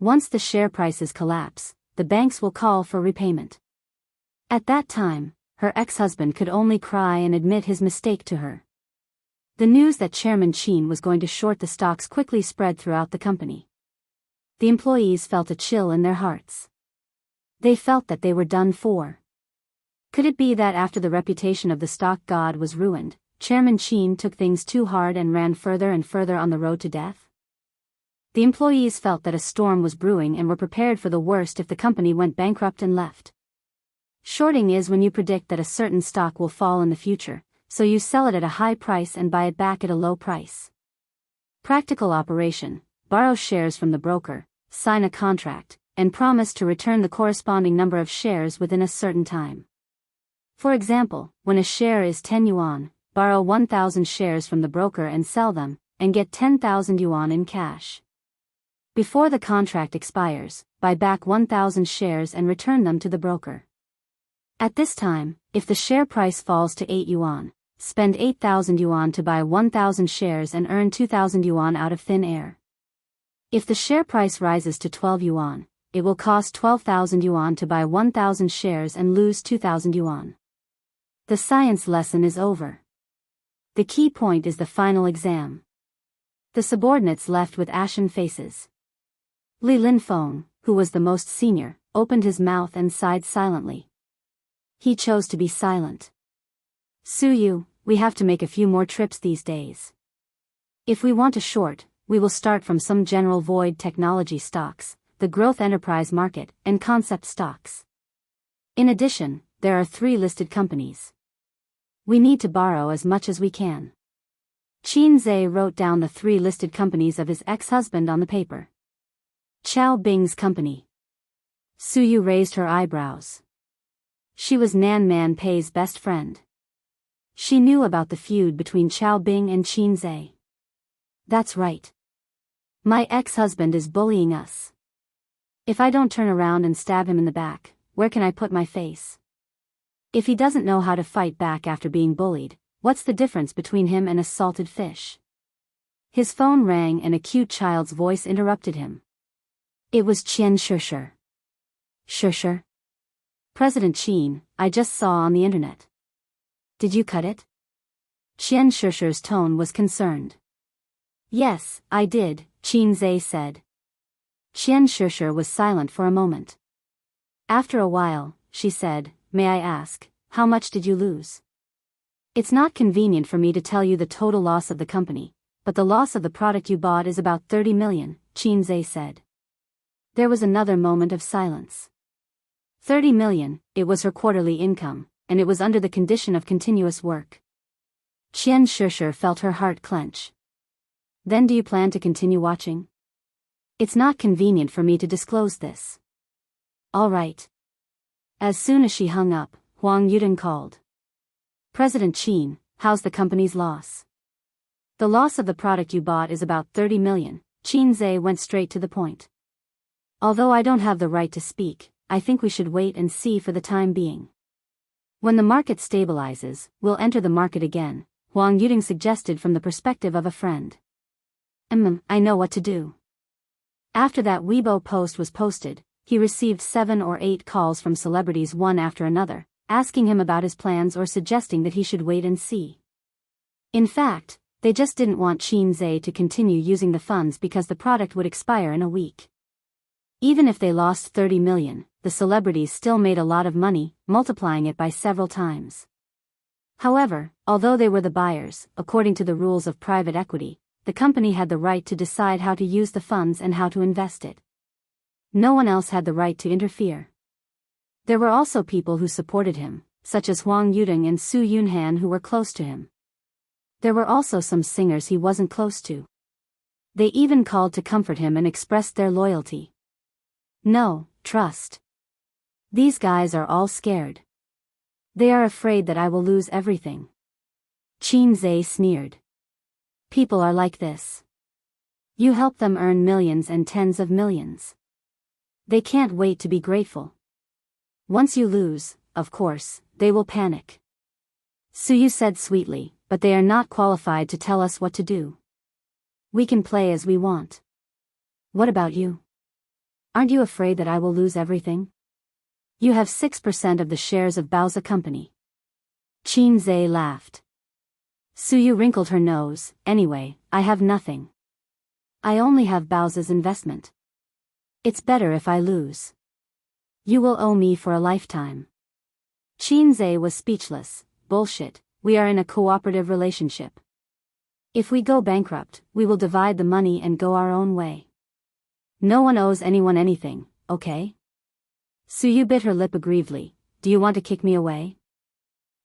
Once the share prices collapse, the banks will call for repayment. At that time, her ex-husband could only cry and admit his mistake to her. The news that Chairman Qin was going to short the stocks quickly spread throughout the company. The employees felt a chill in their hearts. They felt that they were done for. Could it be that after the reputation of the stock god was ruined, Chairman Qin took things too hard and ran further and further on the road to death? The employees felt that a storm was brewing and were prepared for the worst if the company went bankrupt and left. Shorting is when you predict that a certain stock will fall in the future, so you sell it at a high price and buy it back at a low price. Practical operation: borrow shares from the broker, sign a contract, and promise to return the corresponding number of shares within a certain time. For example, when a share is 10 yuan, borrow 1,000 shares from the broker and sell them, and get 10,000 yuan in cash. Before the contract expires, buy back 1,000 shares and return them to the broker. At this time, if the share price falls to 8 yuan, spend 8,000 yuan to buy 1,000 shares and earn 2,000 yuan out of thin air. If the share price rises to 12 yuan, it will cost 12,000 yuan to buy 1,000 shares and lose 2,000 yuan. The science lesson is over. The key point is the final exam. The subordinates left with ashen faces. Li Linfeng, who was the most senior, opened his mouth and sighed silently. He chose to be silent. Suyu, we have to make a few more trips these days. If we want to short, we will start from some general void technology stocks, the growth enterprise market, and concept stocks. In addition, there are 3 listed companies. We need to borrow as much as we can. Qin Zhe wrote down the 3 listed companies of his ex-husband on the paper. Chao Bing's company. Suyu raised her eyebrows. She was Nan Man Pei's best friend. She knew about the feud between Chao Bing and Qin Zhe. That's right. My ex-husband is bullying us. If I don't turn around and stab him in the back, where can I put my face? If he doesn't know how to fight back after being bullied, what's the difference between him and a salted fish? His phone rang and a cute child's voice interrupted him. It was Qian Shusher. Shusher? President Qin, I just saw on the internet. Did you cut it? Qian Shusher's tone was concerned. Yes, I did, Qin Zhe said. Qian Shusher was silent for a moment. After a while, she said, May I ask, how much did you lose? It's not convenient for me to tell you the total loss of the company, but the loss of the product you bought is about 30 million, Qin Zhe said. There was another moment of silence. 30 million, it was her quarterly income, and it was under the condition of continuous work. Qian Shusher felt her heart clench. Then do you plan to continue watching? It's not convenient for me to disclose this. All right. As soon as she hung up, Huang Yudong called. President Qin, how's the company's loss? The loss of the product you bought is about 30 million, Qin Zhe went straight to the point. Although I don't have the right to speak, I think we should wait and see for the time being. When the market stabilizes, we'll enter the market again, Huang Yudong suggested from the perspective of a friend. I know what to do. After that Weibo post was posted, he received 7 or 8 calls from celebrities one after another, asking him about his plans or suggesting that he should wait and see. In fact, they just didn't want Qin Zhe to continue using the funds because the product would expire in a week. Even if they lost 30 million, the celebrities still made a lot of money, multiplying it by several times. However, although they were the buyers, according to the rules of private equity, the company had the right to decide how to use the funds and how to invest it. No one else had the right to interfere. There were also people who supported him, such as Huang Yudong and Su Yunhan, who were close to him. There were also some singers he wasn't close to. They even called to comfort him and expressed their loyalty. No, trust. These guys are all scared. They are afraid that I will lose everything. Qin Zhe sneered. People are like this. You help them earn millions and tens of millions. They can't wait to be grateful. Once you lose, of course, they will panic. Suyu said sweetly, but they are not qualified to tell us what to do. We can play as we want. What about you? Aren't you afraid that I will lose everything? You have 6% of the shares of Baozi Company. Qin Zhe laughed. Suyu wrinkled her nose. Anyway, I have nothing. I only have Baozi's investment. It's better if I lose. You will owe me for a lifetime. Qin Zhe was speechless. Bullshit, we are in a cooperative relationship. If we go bankrupt, we will divide the money and go our own way. No one owes anyone anything, okay? Suyu bit her lip aggrievedly. Do you want to kick me away?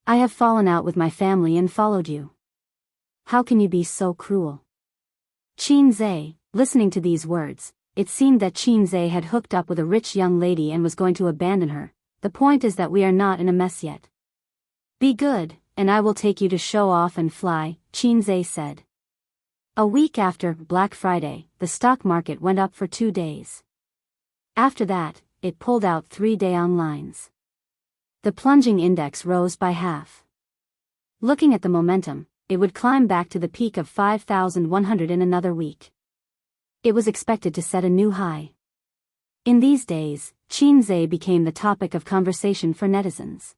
I have fallen out with my family and followed you. How can you be so cruel? Qin Zhe, listening to these words, it seemed that Qin Zhe had hooked up with a rich young lady and was going to abandon her. The point is that we are not in a mess yet. Be good, and I will take you to show off and fly, Qin Zhe said. A week after Black Friday, the stock market went up for 2 days. After that, it pulled out 3-day lines. The plunging index rose by half. Looking at the momentum, it would climb back to the peak of 5,100 in another week. It was expected to set a new high. In these days, Qin Zhe became the topic of conversation for netizens.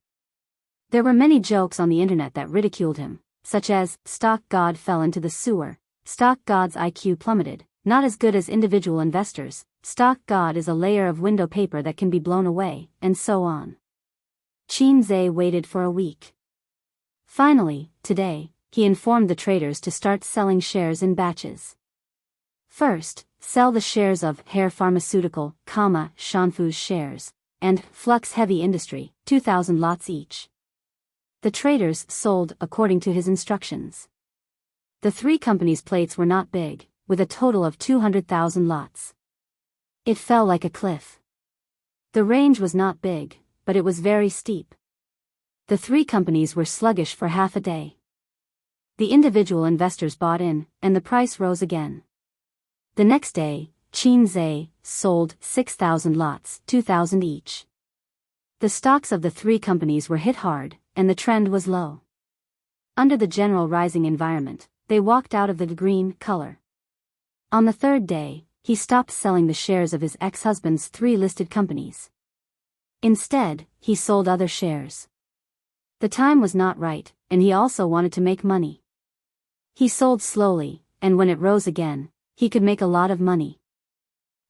There were many jokes on the internet that ridiculed him, such as, stock god fell into the sewer, stock god's IQ plummeted, not as good as individual investors, stock god is a layer of window paper that can be blown away, and so on. Qin Zhe waited for a week. Finally, today, he informed the traders to start selling shares in batches. First, sell the shares of Hair Pharmaceutical, Shanfu's shares, and Flux Heavy Industry, 2,000 lots each. The traders sold according to his instructions. The 3 companies' plates were not big, with a total of 200,000 lots. It fell like a cliff. The range was not big, but it was very steep. The 3 companies were sluggish for half a day. The individual investors bought in, and the price rose again. The next day, Qin Zhe sold 6,000 lots, 2,000 each. The stocks of the 3 companies were hit hard, and the trend was low. Under the general rising environment, they walked out of the green color. On the 3rd day, he stopped selling the shares of his ex-husband's 3 listed companies. Instead, he sold other shares. The time was not right, and he also wanted to make money. He sold slowly, and when it rose again, he could make a lot of money.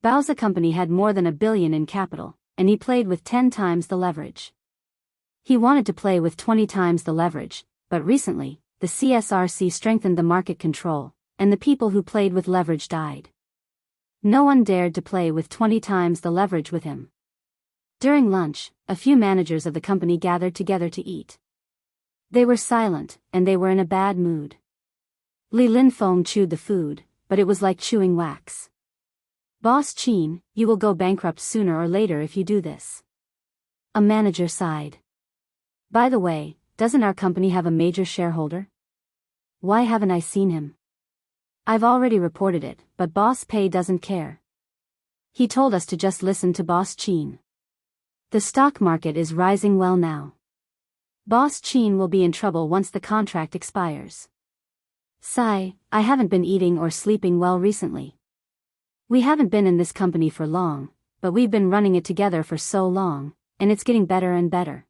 Baozi Company had more than $1 billion in capital, and he played with 10 times the leverage. He wanted to play with 20 times the leverage, but recently, the CSRC strengthened the market control, and the people who played with leverage died. No one dared to play with 20 times the leverage with him. During lunch, a few managers of the company gathered together to eat. They were silent, and they were in a bad mood. Li Linfeng chewed the food, but it was like chewing wax. Boss Qin, you will go bankrupt sooner or later if you do this. A manager sighed. By the way, doesn't our company have a major shareholder? Why haven't I seen him? I've already reported it, but Boss Pei doesn't care. He told us to just listen to Boss Qin. The stock market is rising well now. Boss Qin will be in trouble once the contract expires. Sigh, I haven't been eating or sleeping well recently. We haven't been in this company for long, but we've been running it together for so long, and it's getting better and better.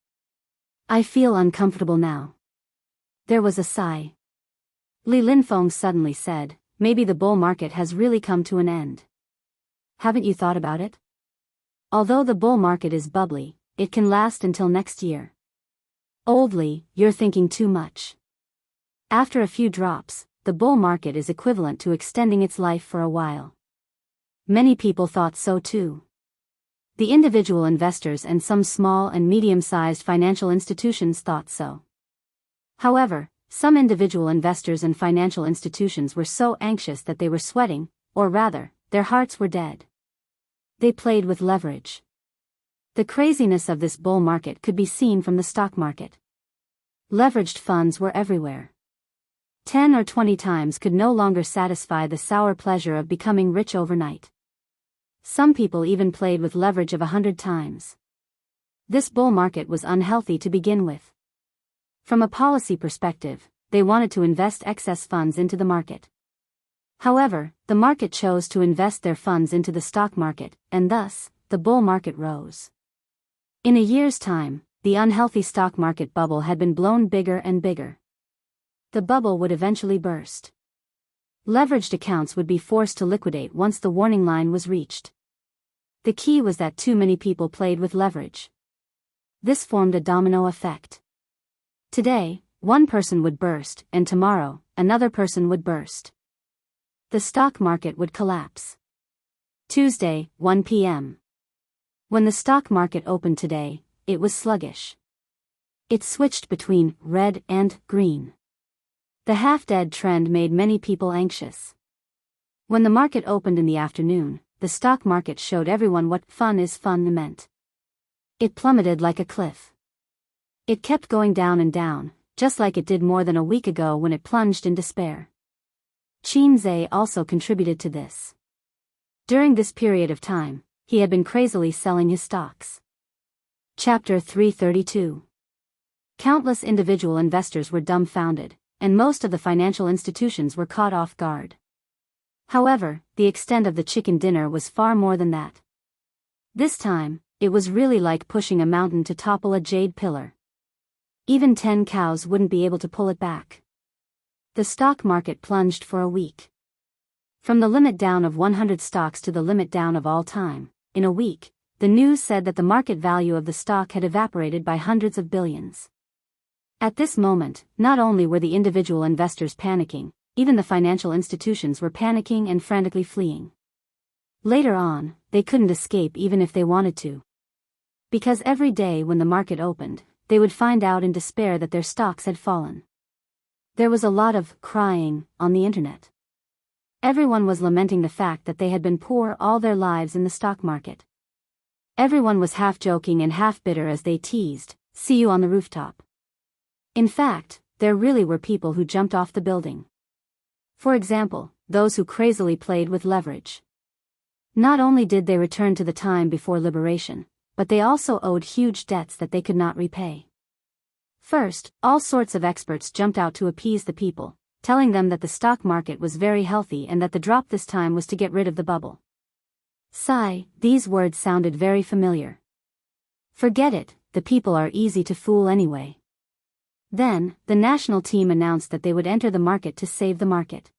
I feel uncomfortable now. There was a sigh. Li Linfeng suddenly said, maybe the bull market has really come to an end. Haven't you thought about it? Although the bull market is bubbly, it can last until next year. Old Li, you're thinking too much. After a few drops, the bull market is equivalent to extending its life for a while. Many people thought so too. The individual investors and some small and medium-sized financial institutions thought so. However, some individual investors and financial institutions were so anxious that they were sweating, or rather, their hearts were dead. They played with leverage. The craziness of this bull market could be seen from the stock market. Leveraged funds were everywhere. 10 or 20 times could no longer satisfy the sour pleasure of becoming rich overnight. Some people even played with leverage of 100 times. This bull market was unhealthy to begin with. From a policy perspective, they wanted to invest excess funds into the market. However, the market chose to invest their funds into the stock market, and thus, the bull market rose. In a year's time, the unhealthy stock market bubble had been blown bigger and bigger. The bubble would eventually burst. Leveraged accounts would be forced to liquidate once the warning line was reached. The key was that too many people played with leverage. This formed a domino effect. Today, one person would burst, and tomorrow, another person would burst. The stock market would collapse. Tuesday, 1 p.m. When the stock market opened today, it was sluggish. It switched between red and green. The half-dead trend made many people anxious. When the market opened in the afternoon, the stock market showed everyone what fun is fun meant. It plummeted like a cliff. It kept going down and down, just like it did more than a week ago when it plunged in despair. Qin Zhe also contributed to this. During this period of time, he had been crazily selling his stocks. Chapter 332. Countless individual investors were dumbfounded, and most of the financial institutions were caught off guard. However, the extent of the chicken dinner was far more than that. This time, it was really like pushing a mountain to topple a jade pillar. Even 10 cows wouldn't be able to pull it back. The stock market plunged for a week. From the limit down of 100 stocks to the limit down of all time, in a week, the news said that the market value of the stock had evaporated by hundreds of billions. At this moment, not only were the individual investors panicking, even the financial institutions were panicking and frantically fleeing. Later on, they couldn't escape even if they wanted to. Because every day when the market opened, they would find out in despair that their stocks had fallen. There was a lot of crying on the internet. Everyone was lamenting the fact that they had been poor all their lives in the stock market. Everyone was half joking and half bitter as they teased, "See you on the rooftop." In fact, there really were people who jumped off the building. For example, those who crazily played with leverage. Not only did they return to the time before liberation, but they also owed huge debts that they could not repay. First, all sorts of experts jumped out to appease the people, telling them that the stock market was very healthy and that the drop this time was to get rid of the bubble. Sigh, these words sounded very familiar. Forget it, the people are easy to fool anyway. Then, the national team announced that they would enter the market to save the market.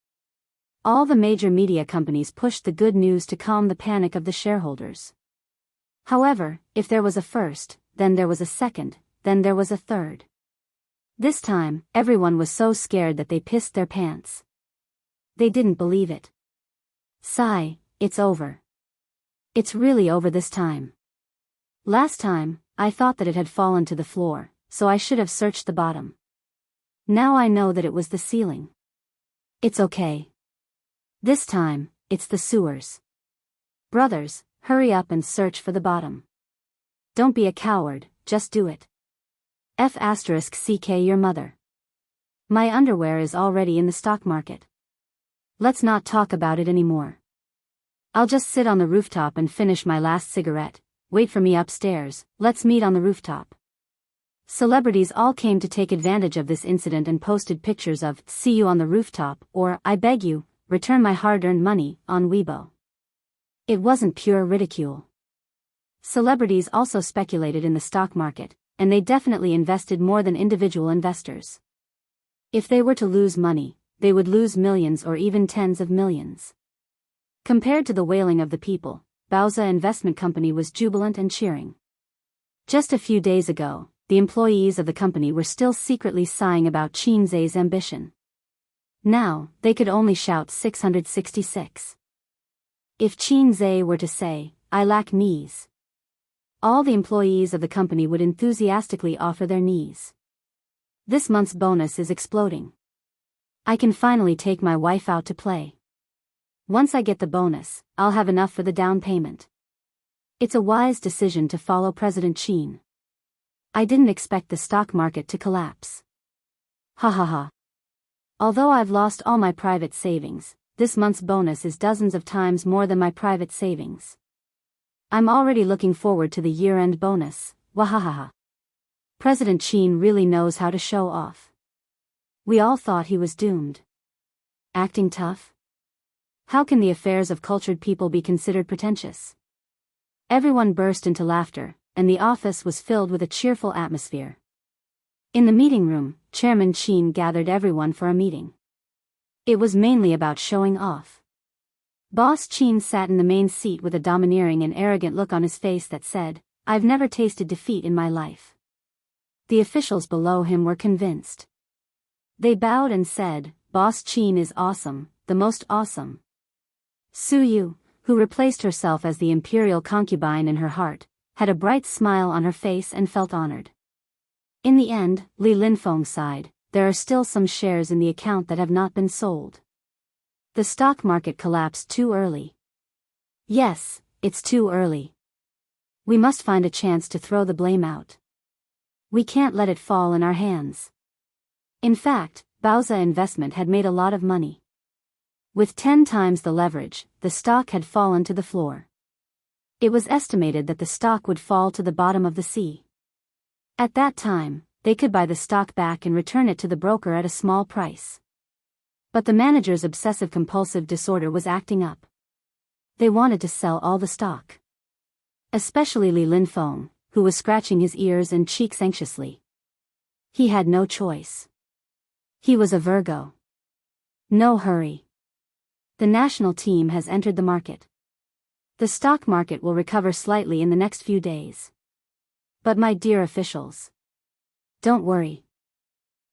All the major media companies pushed the good news to calm the panic of the shareholders. However, if there was a first, then there was a second, then there was a third. This time, everyone was so scared that they pissed their pants. They didn't believe it. Sigh, it's over. It's really over this time. Last time, I thought that it had fallen to the floor, so I should have searched the bottom. Now I know that it was the ceiling. It's okay. This time, it's the sewers. Brothers, hurry up and search for the bottom. Don't be a coward, just do it. F***ck your mother. My underwear is already in the stock market. Let's not talk about it anymore. I'll just sit on the rooftop and finish my last cigarette. Wait for me upstairs, let's meet on the rooftop. Celebrities all came to take advantage of this incident and posted pictures of "See you on the rooftop" or "I beg you, return my hard-earned money" on Weibo. It wasn't pure ridicule. Celebrities also speculated in the stock market, and they definitely invested more than individual investors. If they were to lose money, they would lose millions or even tens of millions. Compared to the wailing of the people, Bauza Investment Company was jubilant and cheering. Just a few days ago, the employees of the company were still secretly sighing about Qinzai's ambition. Now, they could only shout 666. If Qinzai were to say, "I lack knees," all the employees of the company would enthusiastically offer their knees. This month's bonus is exploding. I can finally take my wife out to play. Once I get the bonus, I'll have enough for the down payment. It's a wise decision to follow President Qin. I didn't expect the stock market to collapse. Ha ha ha. Although I've lost all my private savings, this month's bonus is dozens of times more than my private savings. I'm already looking forward to the year-end bonus, wahahaha. President Qin really knows how to show off. We all thought he was doomed. Acting tough? How can the affairs of cultured people be considered pretentious? Everyone burst into laughter, and the office was filled with a cheerful atmosphere. In the meeting room, Chairman Qin gathered everyone for a meeting. It was mainly about showing off. Boss Qin sat in the main seat with a domineering and arrogant look on his face that said, "I've never tasted defeat in my life." The officials below him were convinced. They bowed and said, "Boss Qin is awesome, the most awesome." Su Yu, who replaced herself as the imperial concubine in her heart, had a bright smile on her face and felt honored. In the end, Li Linfeng sighed, "There are still some shares in the account that have not been sold. The stock market collapsed too early." "Yes, it's too early. We must find a chance to throw the blame out. We can't let it fall in our hands." In fact, Bauza Investment had made a lot of money. With 10 times the leverage, the stock had fallen to the floor. It was estimated that the stock would fall to the bottom of the sea. At that time, they could buy the stock back and return it to the broker at a small price. But the manager's obsessive-compulsive disorder was acting up. They wanted to sell all the stock. Especially Li Linfeng, who was scratching his ears and cheeks anxiously. He had no choice. He was a Virgo. No hurry. The national team has entered the market. The stock market will recover slightly in the next few days. But my dear officials, don't worry.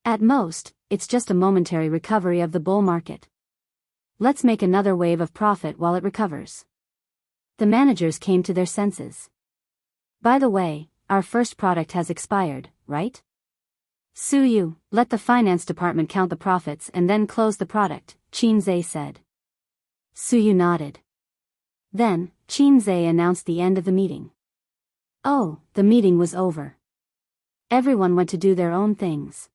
At most, it's just a momentary recovery of the bull market. Let's make another wave of profit while it recovers. The managers came to their senses. By the way, our first product has expired, right? Su Yu, let the finance department count the profits and then close the product, Qinzai said. Su Yu nodded. Then, Qinzai announced the end of the meeting. Oh, the meeting was over. Everyone went to do their own things.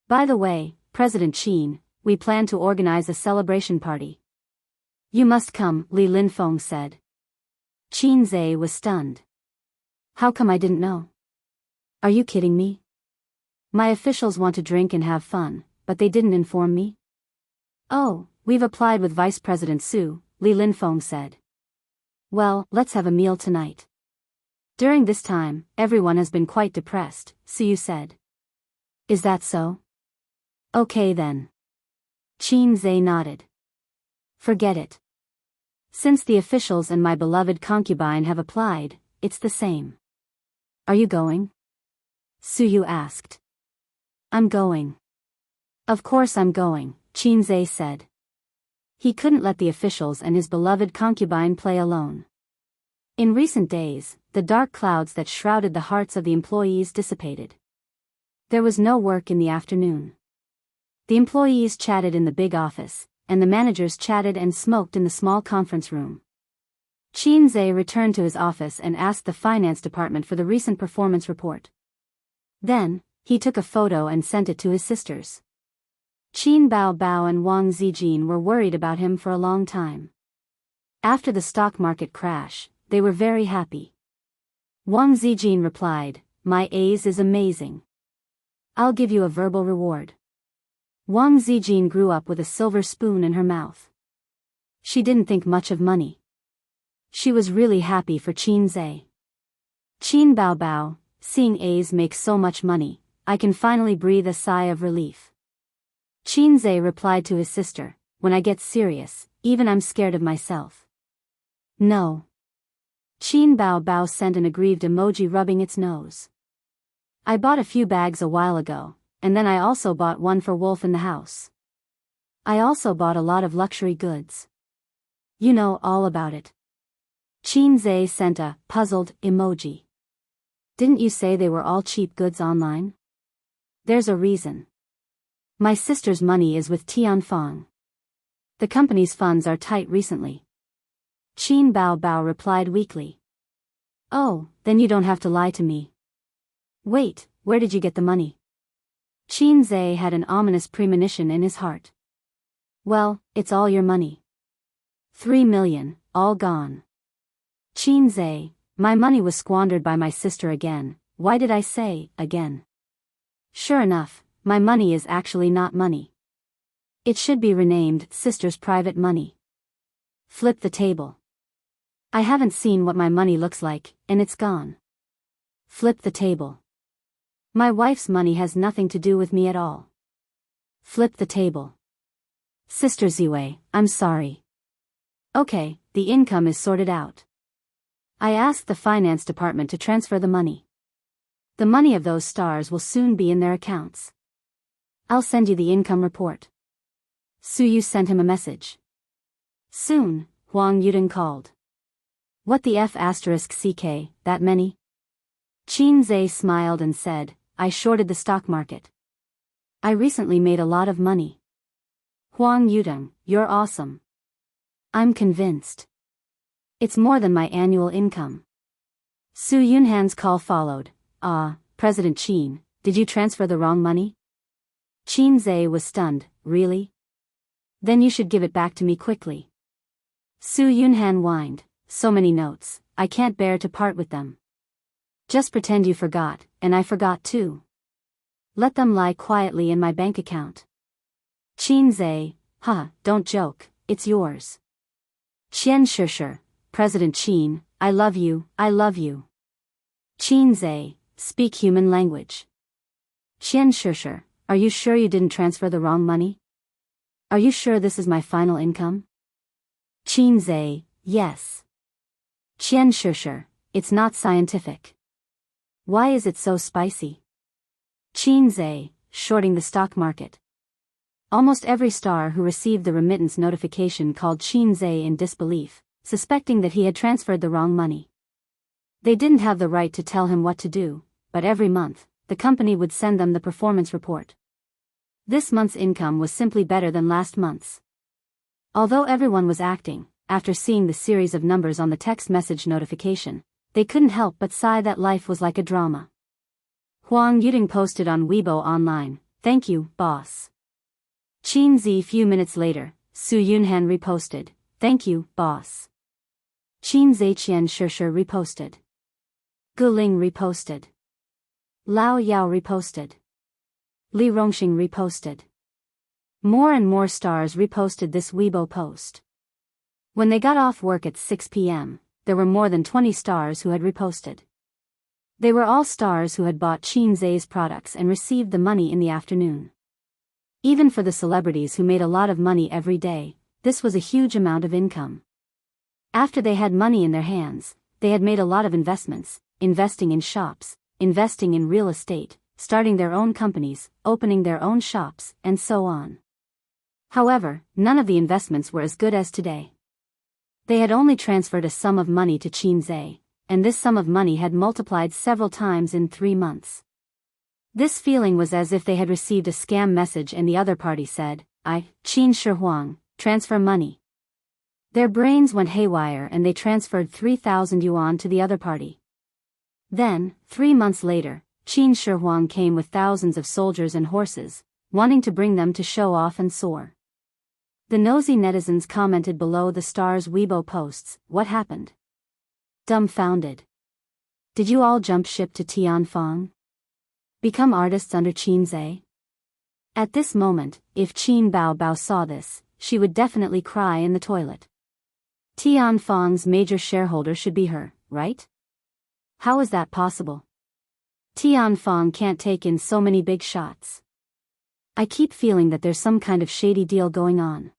By the way, President Qin, we plan to organize a celebration party. You must come, Li Linfeng said. Qinzai was stunned. How come I didn't know? Are you kidding me? My officials want to drink and have fun, but they didn't inform me? Oh, we've applied with Vice President Su, Li Linfeng said. Well, let's have a meal tonight. During this time, everyone has been quite depressed, Su said. Is that so? Okay then. Qinzai nodded. Forget it. Since the officials and my beloved concubine have applied, it's the same. Are you going? Su asked. I'm going. Of course I'm going, Qinzai said. He couldn't let the officials and his beloved concubine play alone. In recent days, the dark clouds that shrouded the hearts of the employees dissipated. There was no work in the afternoon. The employees chatted in the big office, and the managers chatted and smoked in the small conference room. Qinzai returned to his office and asked the finance department for the recent performance report. Then, he took a photo and sent it to his sisters. Qin Baobao and Wang Zijin were worried about him for a long time. After the stock market crash, they were very happy. Wang Zijin replied, "My A's is amazing. I'll give you a verbal reward." Wang Zijin grew up with a silver spoon in her mouth. She didn't think much of money. She was really happy for Qinzai. Qin Baobao, seeing A's make so much money, I can finally breathe a sigh of relief. Qinze replied to his sister, when I get serious, even I'm scared of myself. No. Qin Bao Bao sent an aggrieved emoji rubbing its nose. I bought a few bags a while ago, and then I also bought one for Wolf in the house. I also bought a lot of luxury goods. You know all about it. Qinze sent a puzzled emoji. Didn't you say they were all cheap goods online? There's a reason. My sister's money is with Tianfang. The company's funds are tight recently. Qin Bao Bao replied weakly. Oh, then you don't have to lie to me. Wait, where did you get the money? Qinze had an ominous premonition in his heart. Well, it's all your money. 3 million, all gone. Qinze, my money was squandered by my sister again. Why did I say, again? Sure enough, my money is actually not money. It should be renamed sister's private money. Flip the table. I haven't seen what my money looks like, and it's gone. Flip the table. My wife's money has nothing to do with me at all. Flip the table. Sister Ziwei, I'm sorry. Okay, the income is sorted out. I asked the finance department to transfer the money. The money of those stars will soon be in their accounts. I'll send you the income report. Su Yu sent him a message. Soon, Huang Yudong called. What the F***, that many? Qinze smiled and said, I shorted the stock market. I recently made a lot of money. Huang Yudong, you're awesome. I'm convinced. It's more than my annual income. Su Yunhan's call followed. President Qin, did you transfer the wrong money? Qinze was stunned. Really? Then you should give it back to me quickly. Su Yunhan whined. So many notes, I can't bear to part with them. Just pretend you forgot, and I forgot too. Let them lie quietly in my bank account. Qinze, don't joke, it's yours. Qian Shishir, President Qin, I love you, I love you. Qinze, speak human language. Qian Shishir, are you sure you didn't transfer the wrong money? Are you sure this is my final income? Qinze, yes. Qian Shishir, it's not scientific. Why is it so spicy? Qinze, shorting the stock market. Almost every star who received the remittance notification called Qinze in disbelief, suspecting that he had transferred the wrong money. They didn't have the right to tell him what to do, but every month, the company would send them the performance report. This month's income was simply better than last month's. Although everyone was acting, after seeing the series of numbers on the text message notification, they couldn't help but sigh that life was like a drama. Huang Yudong posted on Weibo online, thank you, boss. Qinze few minutes later, Su Yunhan reposted, thank you, boss. Qinze Qian Shishir reposted. Guling reposted. Lao Yao reposted. Li Rongxing reposted. More and more stars reposted this Weibo post. When they got off work at 6 p.m., there were more than 20 stars who had reposted. They were all stars who had bought Qinze's products and received the money in the afternoon. Even for the celebrities who made a lot of money every day, this was a huge amount of income. After they had money in their hands, they had made a lot of investments, investing in shops, investing in real estate, starting their own companies, opening their own shops, and so on. However, none of the investments were as good as today. They had only transferred a sum of money to Qinze, and this sum of money had multiplied several times in 3 months. This feeling was as if they had received a scam message and the other party said, Qin Shi Huang, transfer money. Their brains went haywire and they transferred 3,000 yuan to the other party. Then, 3 months later, Qin Shi Huang came with thousands of soldiers and horses, wanting to bring them to show off and soar. The nosy netizens commented below the stars' Weibo posts, what happened? Dumbfounded. Did you all jump ship to Tianfang? Become artists under Qinze? At this moment, if Qin Bao Bao saw this, she would definitely cry in the toilet. Tianfang's major shareholder should be her, right? How is that possible? Tianfang can't take in so many big shots. I keep feeling that there's some kind of shady deal going on.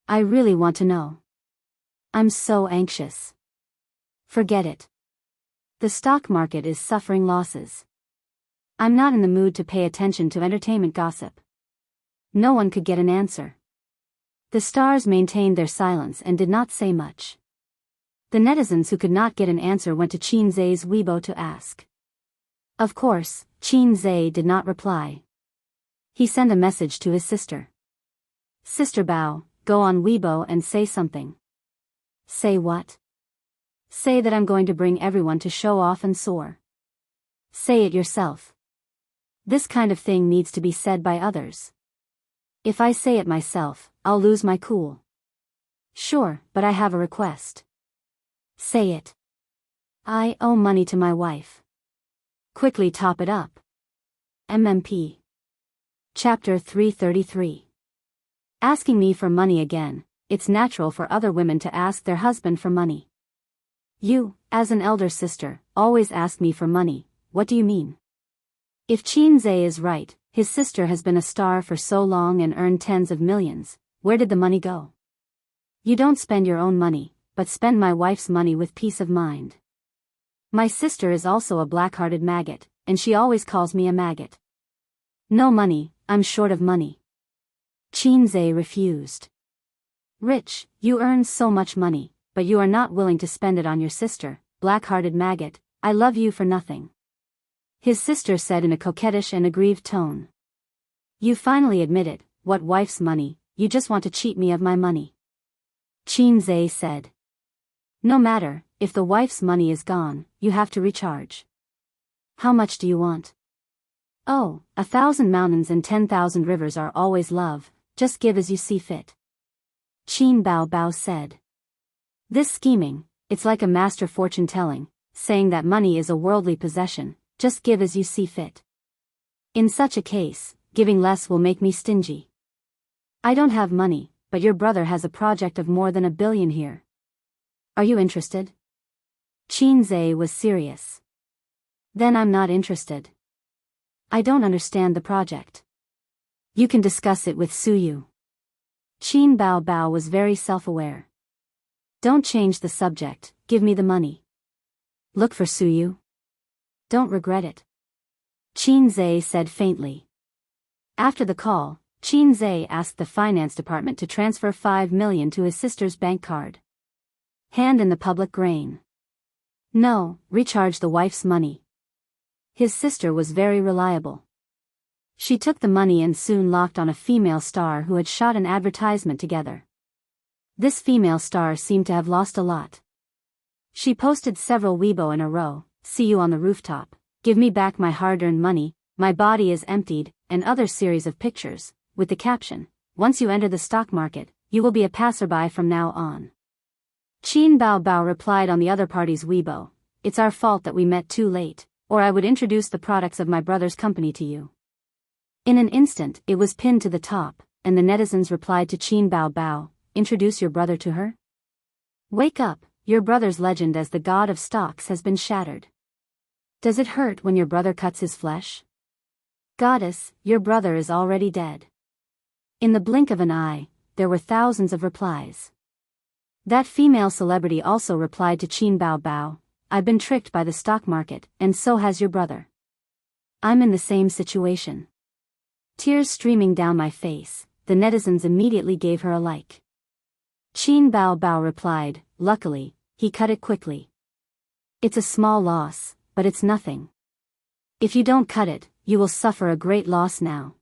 I really want to know. I'm so anxious. Forget it. The stock market is suffering losses. I'm not in the mood to pay attention to entertainment gossip. No one could get an answer. The stars maintained their silence and did not say much. The netizens who could not get an answer went to Qin Zhe's Weibo to ask. Of course, Qin Zhe did not reply. He sent a message to his sister. Sister Bao, go on Weibo and say something. Say what? Say that I'm going to bring everyone to show off and soar. Say it yourself. This kind of thing needs to be said by others. If I say it myself, I'll lose my cool. Sure, but I have a request. Say it. I owe money to my wife. Quickly top it up. MMP. Chapter 333. Asking me for money again. It's natural for other women to ask their husband for money. You, as an elder sister, always ask me for money. What do you mean? If Qin Zhe is right, his sister has been a star for so long and earned tens of millions. Where did the money go? You don't spend your own money, but spend my wife's money with peace of mind. My sister is also a black-hearted maggot, and she always calls me a maggot. No money, I'm short of money. Qin Zhe refused. Rich, you earn so much money, but you are not willing to spend it on your sister, black-hearted maggot. I love you for nothing. His sister said in a coquettish and aggrieved tone. You finally admit it. What wife's money? You just want to cheat me of my money. Qin Zhe said. No matter, if the wife's money is gone, you have to recharge. How much do you want? Oh, 1,000 mountains and 10,000 rivers are always love, just give as you see fit. Qin Bao Bao said. This scheming, it's like a master fortune-telling, saying that money is a worldly possession, just give as you see fit. In such a case, giving less will make me stingy. I don't have money, but your brother has a project of more than $1 billion here. Are you interested? Qin Zhe was serious. Then I'm not interested. I don't understand the project. You can discuss it with Suyu. Qin Bao Bao was very self-aware. Don't change the subject, give me the money. Look for Suyu. Don't regret it. Qin Zhe said faintly. After the call, Qin Zhe asked the finance department to transfer $5 million to his sister's bank card. Hand in the public grain. No, recharge the wife's money. His sister was very reliable. She took the money and soon locked on a female star who had shot an advertisement together. This female star seemed to have lost a lot. She posted several Weibo in a row. See you on the rooftop, give me back my hard-earned money, my body is emptied, and other series of pictures, with the caption, once you enter the stock market, you will be a passerby from now on. Qin Bao Bao replied on the other party's Weibo, it's our fault that we met too late, or I would introduce the products of my brother's company to you. In an instant it was pinned to the top, and the netizens replied to Qin Bao Bao, introduce your brother to her? Wake up, your brother's legend as the god of stocks has been shattered. Does it hurt when your brother cuts his flesh? Goddess, your brother is already dead. In the blink of an eye, there were thousands of replies. That female celebrity also replied to Qin Bao Bao, I've been tricked by the stock market, and so has your brother. I'm in the same situation. Tears streaming down my face, the netizens immediately gave her a like. Qin Bao Bao replied, luckily, he cut it quickly. It's a small loss, but it's nothing. If you don't cut it, you will suffer a great loss now.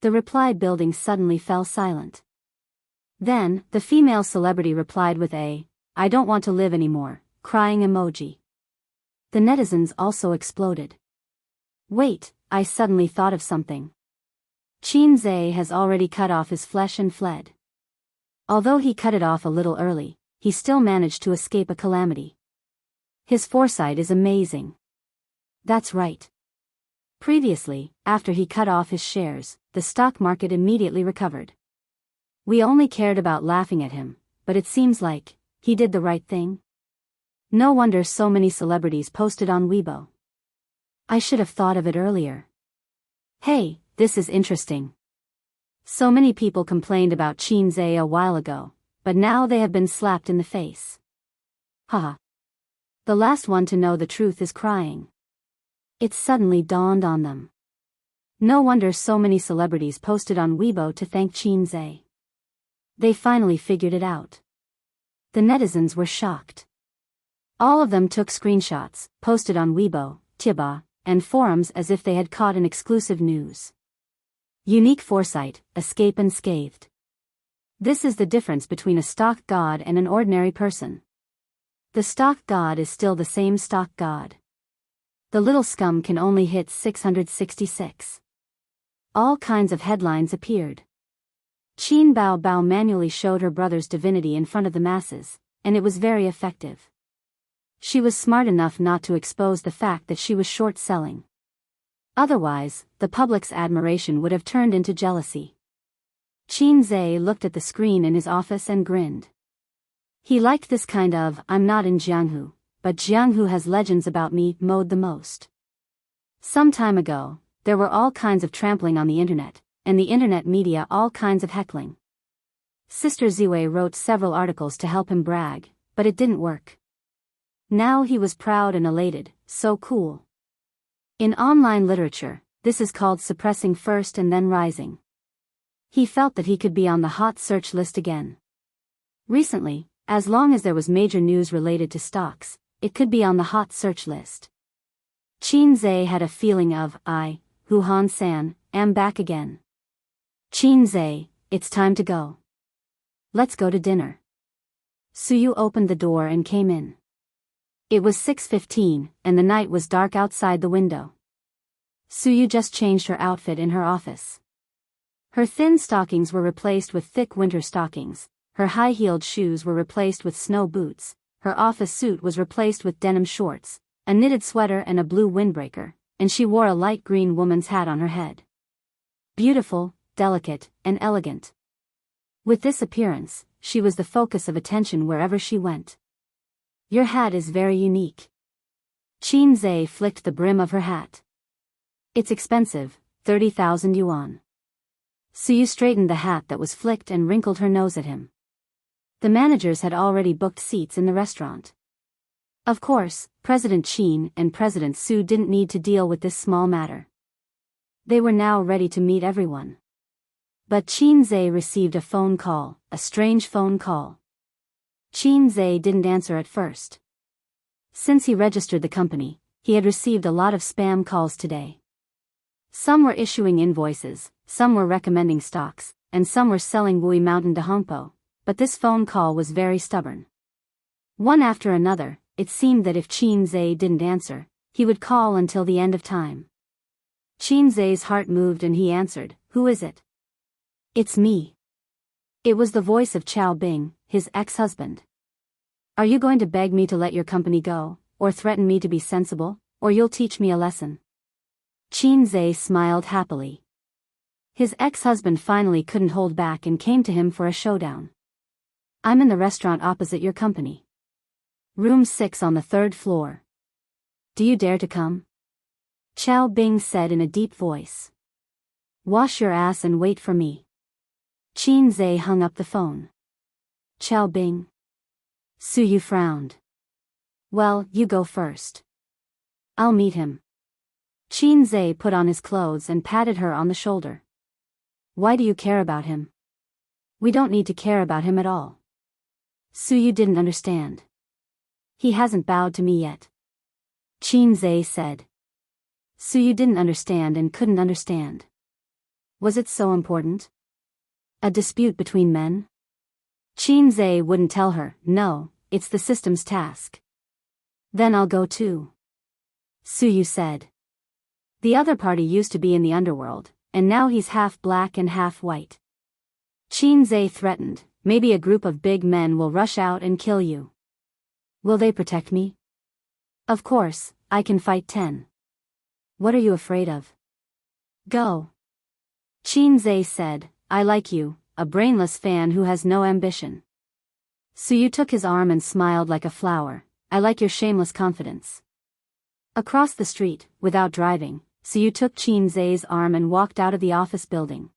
The reply building suddenly fell silent. Then, the female celebrity replied with a, I don't want to live anymore, crying emoji. The netizens also exploded. Wait, I suddenly thought of something. Qin Zhe has already cut off his flesh and fled. Although he cut it off a little early, he still managed to escape a calamity. His foresight is amazing. That's right. Previously, after he cut off his shares, the stock market immediately recovered. We only cared about laughing at him, but it seems like he did the right thing. No wonder so many celebrities posted on Weibo. I should have thought of it earlier. Hey, this is interesting. So many people complained about Qinze a while ago, but now they have been slapped in the face. Haha. The last one to know the truth is crying. It suddenly dawned on them. No wonder so many celebrities posted on Weibo to thank Qinze. They finally figured it out. The netizens were shocked. All of them took screenshots, posted on Weibo, Tiba, and forums as if they had caught an exclusive news. Unique foresight, escape unscathed. This is the difference between a stock god and an ordinary person. The stock god is still the same stock god. The little scum can only hit 666. All kinds of headlines appeared. Qin Bao Bao manually showed her brother's divinity in front of the masses, and it was very effective. She was smart enough not to expose the fact that she was short-selling. Otherwise, the public's admiration would have turned into jealousy. Qinze looked at the screen in his office and grinned. He liked this kind of "I'm not in Jianghu, but Jianghu has legends about me" mode the most. Some time ago, there were all kinds of trampling on the internet, and the internet media all kinds of heckling. Sister Ziwei wrote several articles to help him brag, but it didn't work. Now he was proud and elated, so cool. In online literature, this is called suppressing first and then rising. He felt that he could be on the hot search list again. Recently, as long as there was major news related to stocks, it could be on the hot search list. Qinze had a feeling of, Huhan-san, am back again. Qinze, it's time to go. Let's go to dinner. Suyu opened the door and came in. It was 6:15, and the night was dark outside the window. Suyu just changed her outfit in her office. Her thin stockings were replaced with thick winter stockings, her high-heeled shoes were replaced with snow boots, her office suit was replaced with denim shorts, a knitted sweater and a blue windbreaker, and she wore a light green woman's hat on her head. Beautiful, delicate, and elegant. With this appearance, she was the focus of attention wherever she went. Your hat is very unique. Qinze flicked the brim of her hat. It's expensive, 30,000 yuan. Suyu straightened the hat that was flicked and wrinkled her nose at him. The managers had already booked seats in the restaurant. Of course, President Qin and President Su didn't need to deal with this small matter. They were now ready to meet everyone. But Qinze received a phone call, a strange phone call. Qinze didn't answer at first. Since he registered the company, he had received a lot of spam calls today. Some were issuing invoices, some were recommending stocks, and some were selling Wui Mountain to Hongpo, but this phone call was very stubborn. One after another, it seemed that if Qinze didn't answer, he would call until the end of time. Qinze's heart moved and he answered, "Who is it?" "It's me." It was the voice of Chao Bing, his ex-husband. "Are you going to beg me to let your company go, or threaten me to be sensible, or you'll teach me a lesson?" Qinze smiled happily. His ex-husband finally couldn't hold back and came to him for a showdown. "I'm in the restaurant opposite your company. Room 6 on the 3rd floor. Do you dare to come?" Chao Bing said in a deep voice. "Wash your ass and wait for me." Qinze hung up the phone. "Chao Bing?" Suyu frowned. "Well, you go first. I'll meet him." Qinze put on his clothes and patted her on the shoulder. "Why do you care about him?" "We don't need to care about him at all." Suyu didn't understand. "He hasn't bowed to me yet," Qinze said. Suyu didn't understand and couldn't understand. Was it so important? A dispute between men? Qinze wouldn't tell her, "No, it's the system's task." "Then I'll go too," Suyu said. The other party used to be in the underworld, and now he's half black and half white. Qinze threatened, "Maybe a group of big men will rush out and kill you." "Will they protect me?" "Of course, I can fight 10. What are you afraid of?" "Go." Qinze said, "I like you, a brainless fan who has no ambition." Suyu took his arm and smiled like a flower. "I like your shameless confidence." Across the street, without driving, Suyu took Qin Zai's arm and walked out of the office building.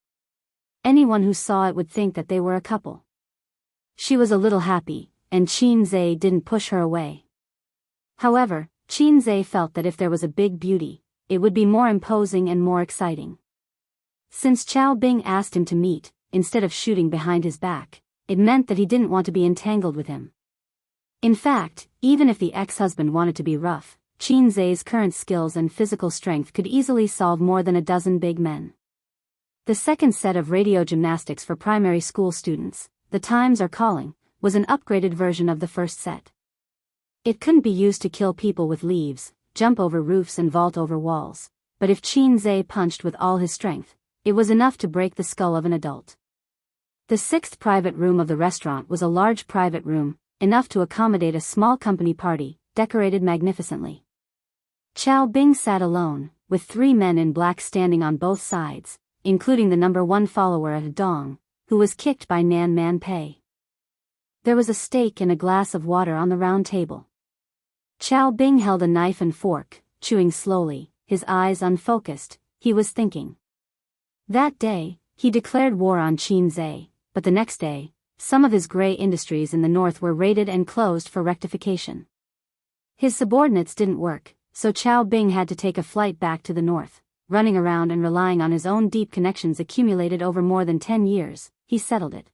Anyone who saw it would think that they were a couple. She was a little happy, and Qin Zai didn't push her away. However, Qin Zai felt that if there was a big beauty, it would be more imposing and more exciting. Since Chao Bing asked him to meet, instead of shooting behind his back, it meant that he didn't want to be entangled with him. In fact, even if the ex-husband wanted to be rough, Qin Zai's current skills and physical strength could easily solve more than a dozen big men. The second set of radio gymnastics for primary school students, The Times Are Calling, was an upgraded version of the first set. It couldn't be used to kill people with leaves, jump over roofs and vault over walls, but if Qin Zai punched with all his strength, it was enough to break the skull of an adult. The sixth private room of the restaurant was a large private room, enough to accommodate a small company party, decorated magnificently. Chao Bing sat alone, with 3 men in black standing on both sides, including the number 1 follower at Dong, who was kicked by Nan Man Pei. There was a steak and a glass of water on the round table. Chao Bing held a knife and fork, chewing slowly, his eyes unfocused. He was thinking. That day, he declared war on Qin Zai, but the next day, some of his gray industries in the north were raided and closed for rectification. His subordinates didn't work, so Chao Bing had to take a flight back to the north. Running around and relying on his own deep connections accumulated over more than 10 years, he settled it.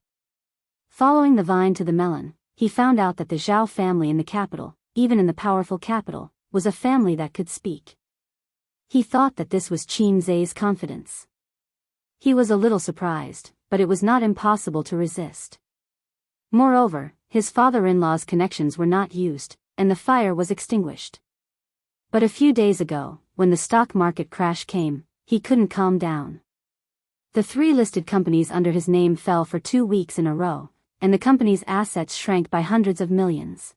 Following the vine to the melon, he found out that the Zhao family in the capital, even in the powerful capital, was a family that could speak. He thought that this was Qin Zai's confidence. He was a little surprised, but it was not impossible to resist. Moreover, his father-in-law's connections were not used, and the fire was extinguished. But a few days ago, when the stock market crash came, he couldn't calm down. The 3 listed companies under his name fell for 2 weeks in a row, and the company's assets shrank by hundreds of millions.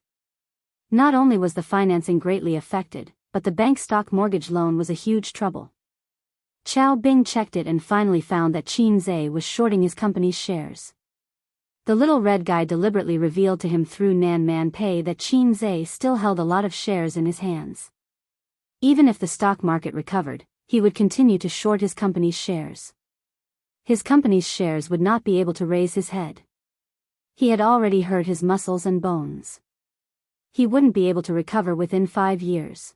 Not only was the financing greatly affected, but the bank stock mortgage loan was a huge trouble. Chao Bing checked it and finally found that Qin Zai was shorting his company's shares. The little red guy deliberately revealed to him through Nan Man Pei that Qin Zai still held a lot of shares in his hands. Even if the stock market recovered, he would continue to short his company's shares. His company's shares would not be able to raise his head. He had already hurt his muscles and bones. He wouldn't be able to recover within 5 years.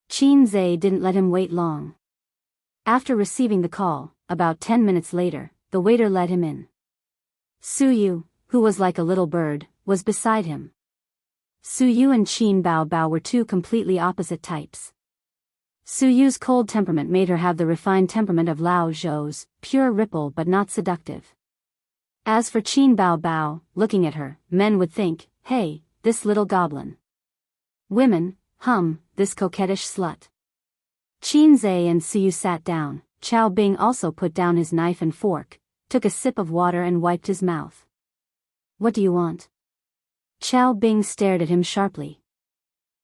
Qin Zai didn't let him wait long. After receiving the call, about 10 minutes later, the waiter let him in. Suyu, who was like a little bird, was beside him. Suyu and Qin Bao Bao were 2 completely opposite types. Suyu's cold temperament made her have the refined temperament of Lao Zhou's, pure ripple but not seductive. As for Qin Bao Bao, looking at her, men would think, hey, this little goblin. Women, this coquettish slut. Qin Zai and Suyu sat down. Chao Bing also put down his knife and fork, took a sip of water and wiped his mouth. What do you want? Chao Bing stared at him sharply.